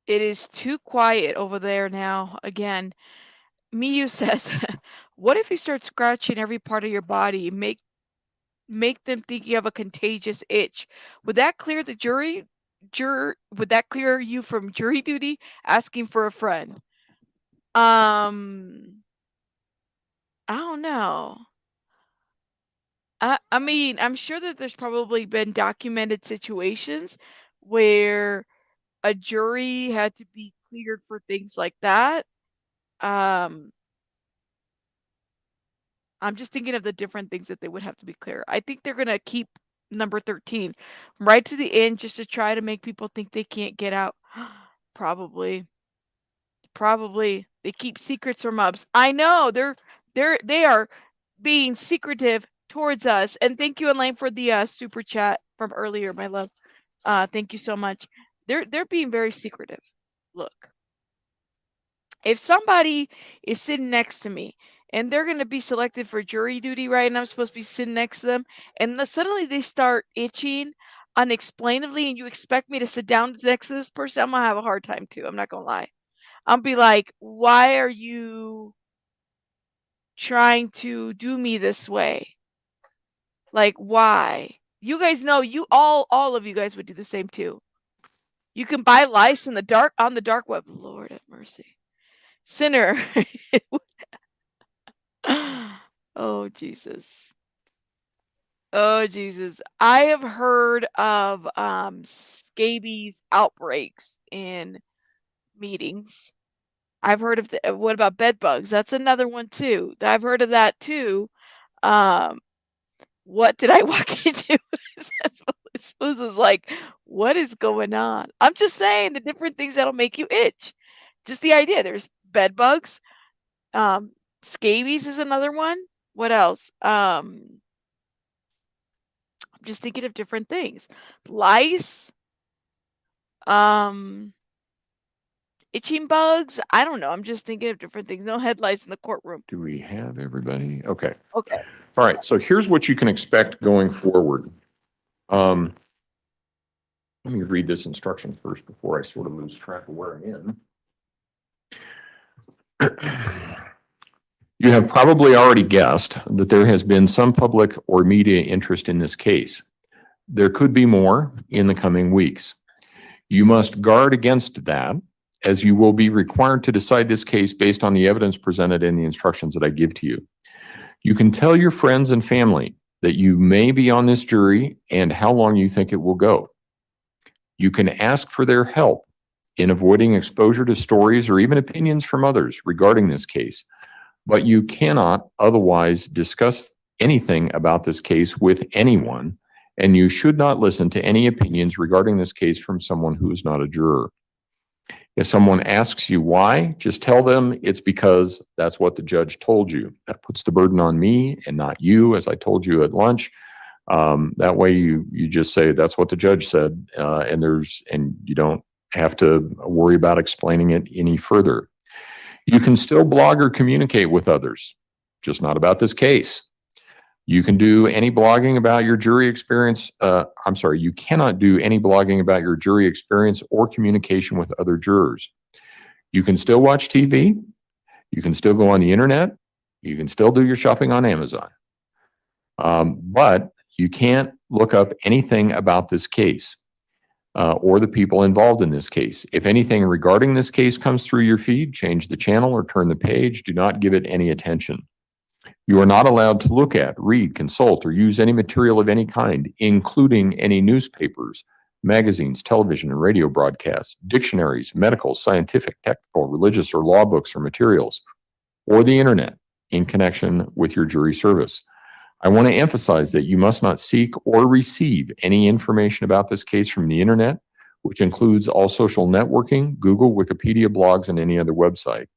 It is too quiet over there now. Again, Miyu says, what if you start scratching every part of your body? Make them think you have a contagious itch. Would that clear the jury? would that clear you from jury duty? Asking for a friend. I don't know. I mean, I'm sure that there's probably been documented situations where a jury had to be cleared for things like that. I'm just thinking of the different things that they would have to be clear. I think they're gonna keep number 13 right to the end just to try to make people think they can't get out. Probably. They keep secrets from us. I know they are being secretive towards us. And thank you, Elaine, for the super chat from earlier, my love. Thank you so much. They're being very secretive. Look, if somebody is sitting next to me and they're going to be selected for jury duty, right? And I'm supposed to be sitting next to them, and suddenly they start itching unexplainably, and you expect me to sit down next to this person, I'm going to have a hard time too. I'm not going to lie. I'll be like, why are you trying to do me this way? Like, why? You guys know, you all of you guys would do the same too. You can buy lice in the dark on the dark web. Lord have mercy. Sinner. Oh, Jesus. Oh, Jesus. I have heard of scabies outbreaks in meetings. I've heard of what about bed bugs? That's another one too. I've heard of that too. What did I walk into? This is like, what is going on? I'm just saying the different things that'll make you itch. Just the idea. There's bed bugs. Scabies is another one. What else? I'm just thinking of different things. Lice. Itching bugs. I don't know. I'm just thinking of different things. No headlights in the courtroom. Do we have everybody? Okay. Okay. All right. So here's what you can expect going forward. Let me read this instruction first before I sort of lose track of where I'm in. You have probably already guessed that there has been some public or media interest in this case. There could be more in the coming weeks. You must guard against that, as you will be required to decide this case based on the evidence presented in the instructions that I give to you. You can tell your friends and family that you may be on this jury and how long you think it will go. You can ask for their help in avoiding exposure to stories or even opinions from others regarding this case, but you cannot otherwise discuss anything about this case with anyone, and you should not listen to any opinions regarding this case from someone who is not a juror. If someone asks you why, just tell them it's because that's what the judge told you. That puts the burden on me and not you, as I told you at lunch. That way you just say that's what the judge said, and you don't have to worry about explaining it any further. You can still blog or communicate with others, just not about this case. You can do any blogging about your jury experience. You cannot do any blogging about your jury experience or communication with other jurors. You can still watch TV. You can still go on the internet. You can still do your shopping on Amazon. But you can't look up anything about this case or the people involved in this case. If anything regarding this case comes through your feed, change the channel or turn the page. Do not give it any attention. You are not allowed to look at, read, consult, or use any material of any kind, including any newspapers, magazines, television, and radio broadcasts, dictionaries, medical, scientific, technical, religious, or law books or materials, or the internet in connection with your jury service. I want to emphasize that you must not seek or receive any information about this case from the internet, which includes all social networking, Google, Wikipedia, blogs, and any other website.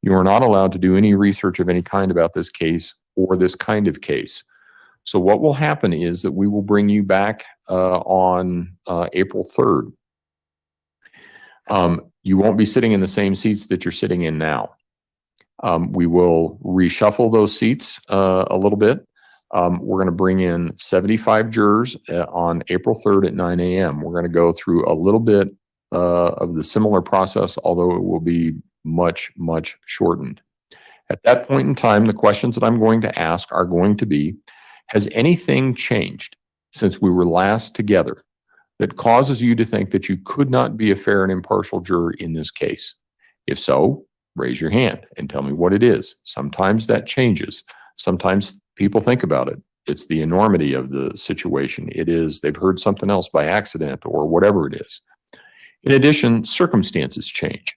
You are not allowed to do any research of any kind about this case or this kind of case. So what will happen is that we will bring you back on April 3rd. You won't be sitting in the same seats that you're sitting in now. We will reshuffle those seats a little bit. We're going to bring in 75 jurors on April 3rd at 9 a.m. We're going to go through a little bit of the similar process, although it will be much, much shortened. At that point in time, the questions that I'm going to ask are going to be, has anything changed since we were last together? that causes you to think that you could not be a fair and impartial juror in this case? If so, raise your hand and tell me what it is. Sometimes that changes. Sometimes people think about it. It's the enormity of the situation. It is they've heard something else by accident or whatever it is. In addition, circumstances change.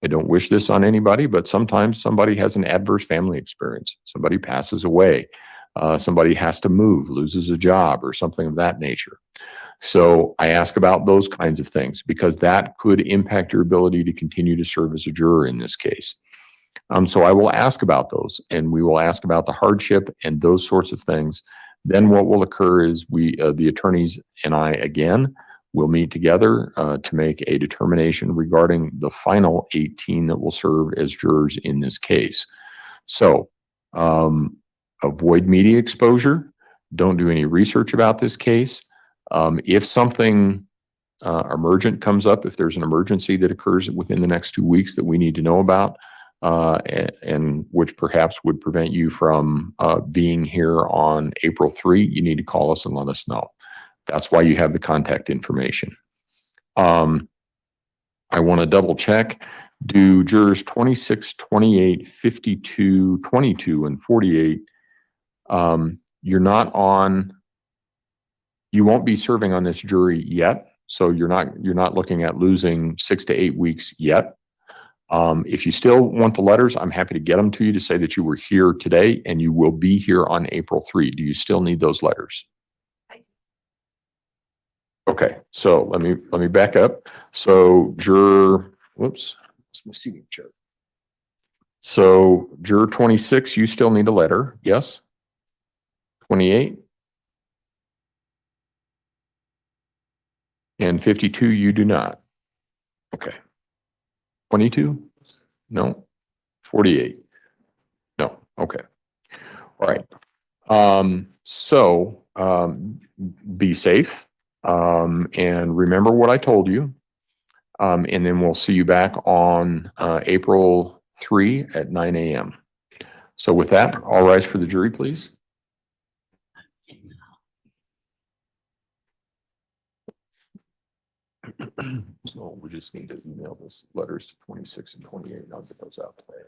I don't wish this on anybody, but sometimes somebody has an adverse family experience. Somebody passes away. Somebody has to move, loses a job or something of that nature. So I ask about those kinds of things because that could impact your ability to continue to serve as a juror in this case. So I will ask about those, and we will ask about the hardship and those sorts of things. Then what will occur is the attorneys and I, again, will meet together to make a determination regarding the final 18 that will serve as jurors in this case. So avoid media exposure. Don't do any research about this case. If something emergent comes up, if there's an emergency that occurs within the next 2 weeks that we need to know about, and which perhaps would prevent you from being here on April 3, you need to call us and let us know. That's why you have the contact information. I want to double check. Do jurors 26, 28, 52, 22, and 48, you're not on, you won't be serving on this jury yet. So you're not looking at losing 6 to 8 weeks yet. If you still want the letters, I'm happy to get them to you to say that you were here today and you will be here on April 3. Do you still need those letters? Okay, so let me back up. So juror, whoops, that's my seating chart. So juror 26, you still need a letter, yes? 28? And 52, you do not. Okay. 22? No. 48? No. Okay. All right. Be safe. And remember what I told you. And then we'll see you back on April 3 at 9 a.m. So with that, all rise for the jury, please. So we just need to email this letters to 26 and 28. And I'll get those out today.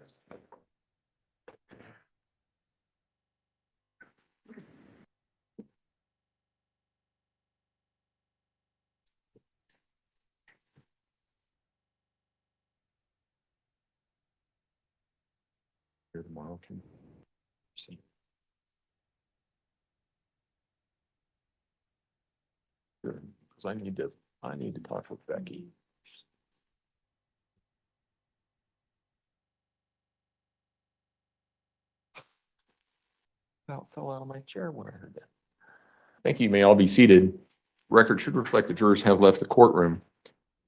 Here tomorrow, can you see? Good, because I need to talk with Becky. About fell out of my chair when I heard that. Thank you. You may all be seated. Record should reflect the jurors have left the courtroom.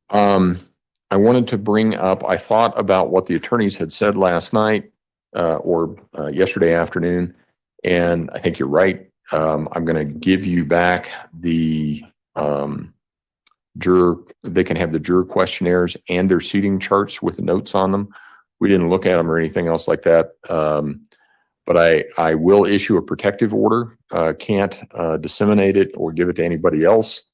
I wanted to bring up, I thought about what the attorneys had said last night or yesterday afternoon, and I think you're right. I'm going to give you back the juror, they can have the juror questionnaires and their seating charts with notes on them. We didn't look at them or anything else like that. But I will issue a protective order. Can't disseminate it or give it to anybody else.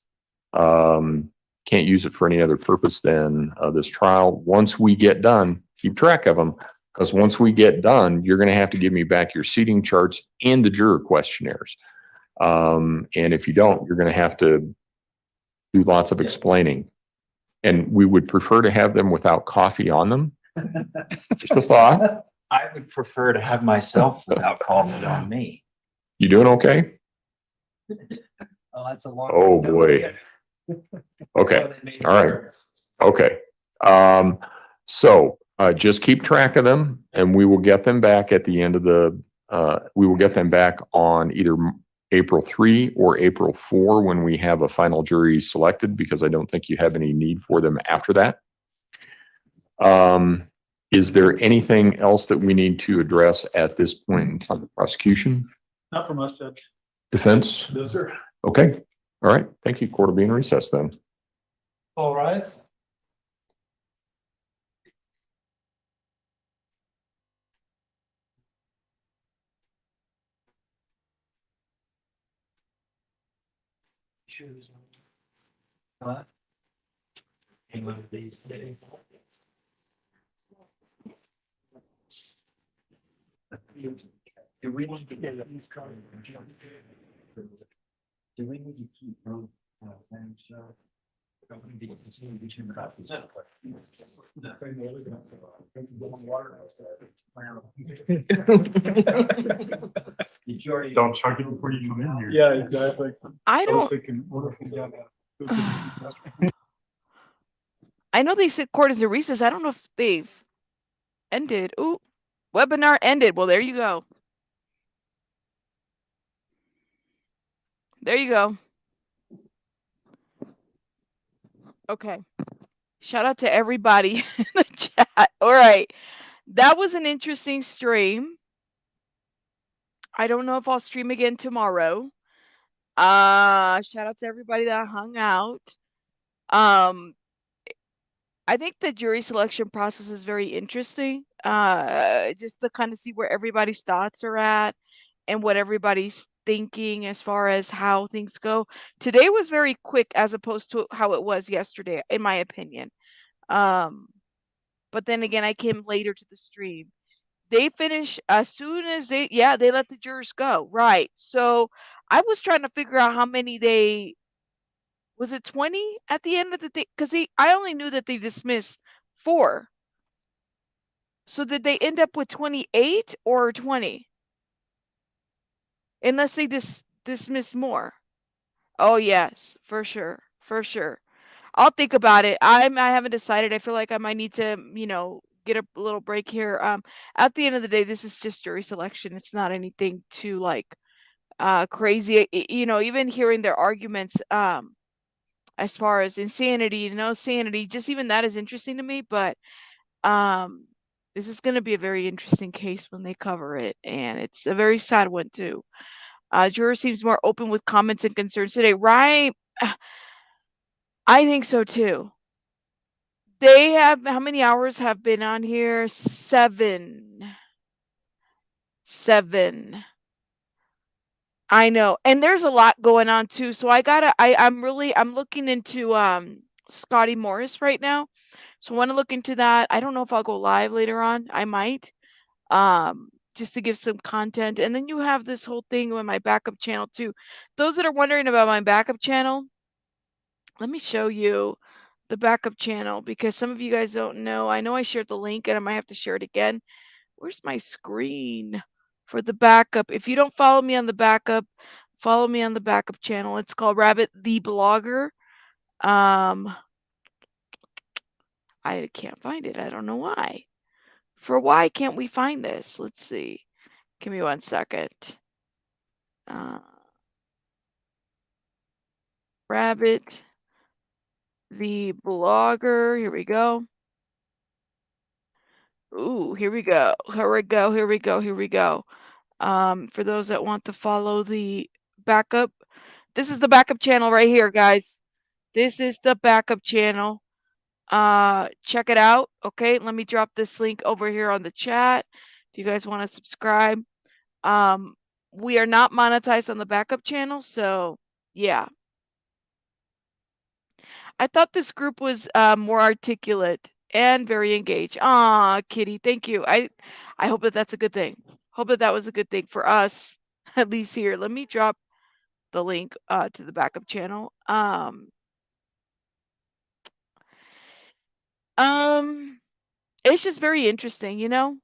Can't use it for any other purpose than this trial. Once we get done, keep track of them, because once we get done, you're going to have to give me back your seating charts and the juror questionnaires. And if you don't, you're going to have to do lots of explaining. And we would prefer to have them without coffee on them. Just a thought. I would prefer to have myself without calling it on me. You doing okay? Oh, that's a long. Oh, boy. Okay. All right. Okay. So just keep track of them and we will get them back at the end of we will get them back on either April 3 or April 4 when we have a final jury selected, because I don't think you have any need for them after that. Is there anything else that we need to address at this point in time? Prosecution? Not from us, Judge. Defense? No, sir. Okay. All right. Thank you. Court will be in recess then. All rise. Shoes on. Do we need to get a new car? Do we need to keep road things? Don't chuck it before you come in here. Yeah, exactly. I was don't, thinking, what if we got I know they said court is a recess. I don't know if they've ended. Ooh, webinar ended. Well, there you go. There you go. Okay. Shout out to everybody in the chat. All right. That was an interesting stream. I don't know if I'll stream again tomorrow. Shout out to everybody that hung out. I think the jury selection process is very interesting. Just to kind of see where everybody's thoughts are at and what everybody's thinking as far as how things go. Today was very quick as opposed to how it was yesterday, in my opinion. But then again, I came later to the stream. They finish as soon as they let the jurors go. Right. So I was trying to figure out how many was it 20 at the end of the day? Because I only knew that they dismissed 4. So did they end up with 28 or 20? Unless they dismiss more. Oh yes, for sure. For sure. I'll think about it. I haven't decided. I feel like I might need to, get a little break here. At the end of the day, this is just jury selection. It's not anything too like crazy. Even hearing their arguments as far as insanity, no sanity, just even that is interesting to me, but this is going to be a very interesting case when they cover it, and it's a very sad one too. Juror seems more open with comments and concerns today, right? I think so too. They have how many hours have been on here? 7. 7. I know. And there's a lot going on too. So I'm looking into Scotty Morris right now. So I want to look into that. I don't know if I'll go live later on. I might. Just to give some content. And then you have this whole thing with my backup channel too. Those that are wondering about my backup channel, let me show you the backup channel because some of you guys don't know. I know I shared the link and I might have to share it again. Where's my screen for the backup? If you don't follow me on the backup, follow me on the backup channel. It's called Rabbit the Blogger. I can't find it. I don't know why. Why can't we find this? Let's see. Give me 1 second. Rabbit the Blogger. Here we go. Ooh, here we go. Here we go. Here we go. Here we go. For those that want to follow the backup, this is the backup channel right here, guys. This is the backup channel. Check it out. Okay, let me drop this link over here on the chat if you guys want to subscribe. We are not monetized on the backup channel, so yeah. I thought this group was more articulate and very engaged. Ah, Kitty, thank you. I hope that that's a good thing. Hope that was a good thing for us, at least here. Let me drop the link to the backup channel. It's just very interesting, you know.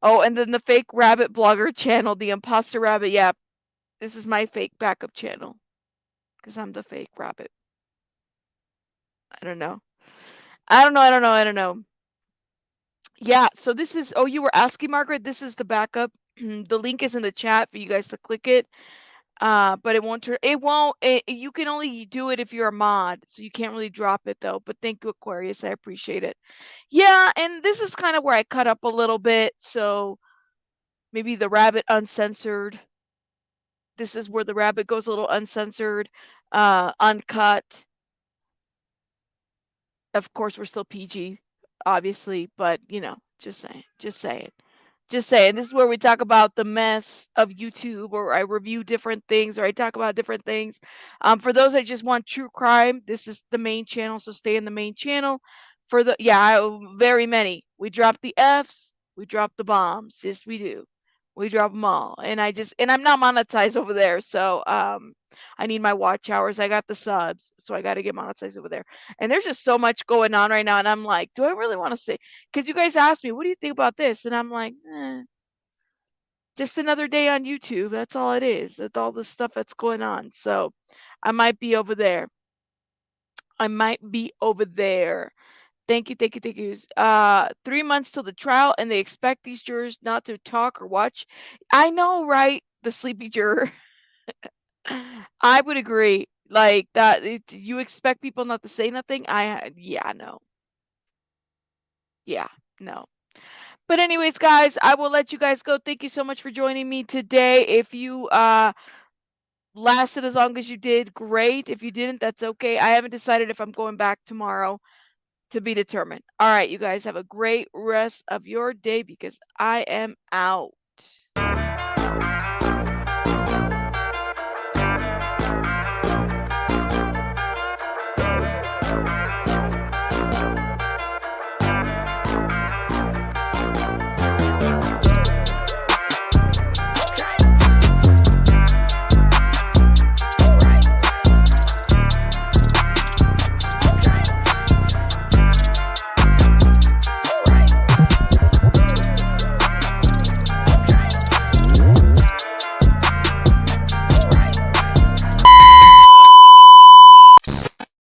Oh, and then the fake rabbit blogger channel, the imposter rabbit. Yeah, this is my fake backup channel because I'm the fake rabbit. I don't know. Yeah, so this is, oh, you were asking, Margaret, this is the backup. The link is in the chat for you guys to click it. But it won't, you can only do it if you're a mod, so you can't really drop it though. But thank you, Aquarius, I appreciate it. Yeah, and this is kind of where I cut up a little bit, so maybe the rabbit uncensored. This is where the rabbit goes a little uncensored, uncut. Of course, we're still PG, obviously, but just saying. Just saying, this is where we talk about the mess of YouTube, or I review different things, or I talk about different things. For those that just want true crime, this is the main channel, so stay in the main channel. For the, very many. We drop the Fs, we drop the bombs. Yes, we do. We drop them all. And I'm not monetized over there, so I need my watch hours. I got the subs, so I got to get monetized over there. And there's just so much going on right now, and I'm like, do I really want to say? Because you guys asked me, what do you think about this? And I'm like, just another day on YouTube. That's all it is. That's all the stuff that's going on. So I might be over there. Thank you, thank you, thank you. 3 months till the trial, and they expect these jurors not to talk or watch. I know, right? The sleepy juror. I would agree. Like that, you expect people not to say nothing? No. Yeah, no. But anyways, guys, I will let you guys go. Thank you so much for joining me today. If you lasted as long as you did, great. If you didn't, that's okay. I haven't decided if I'm going back tomorrow, to be determined. All right, you guys have a great rest of your day, because I am out.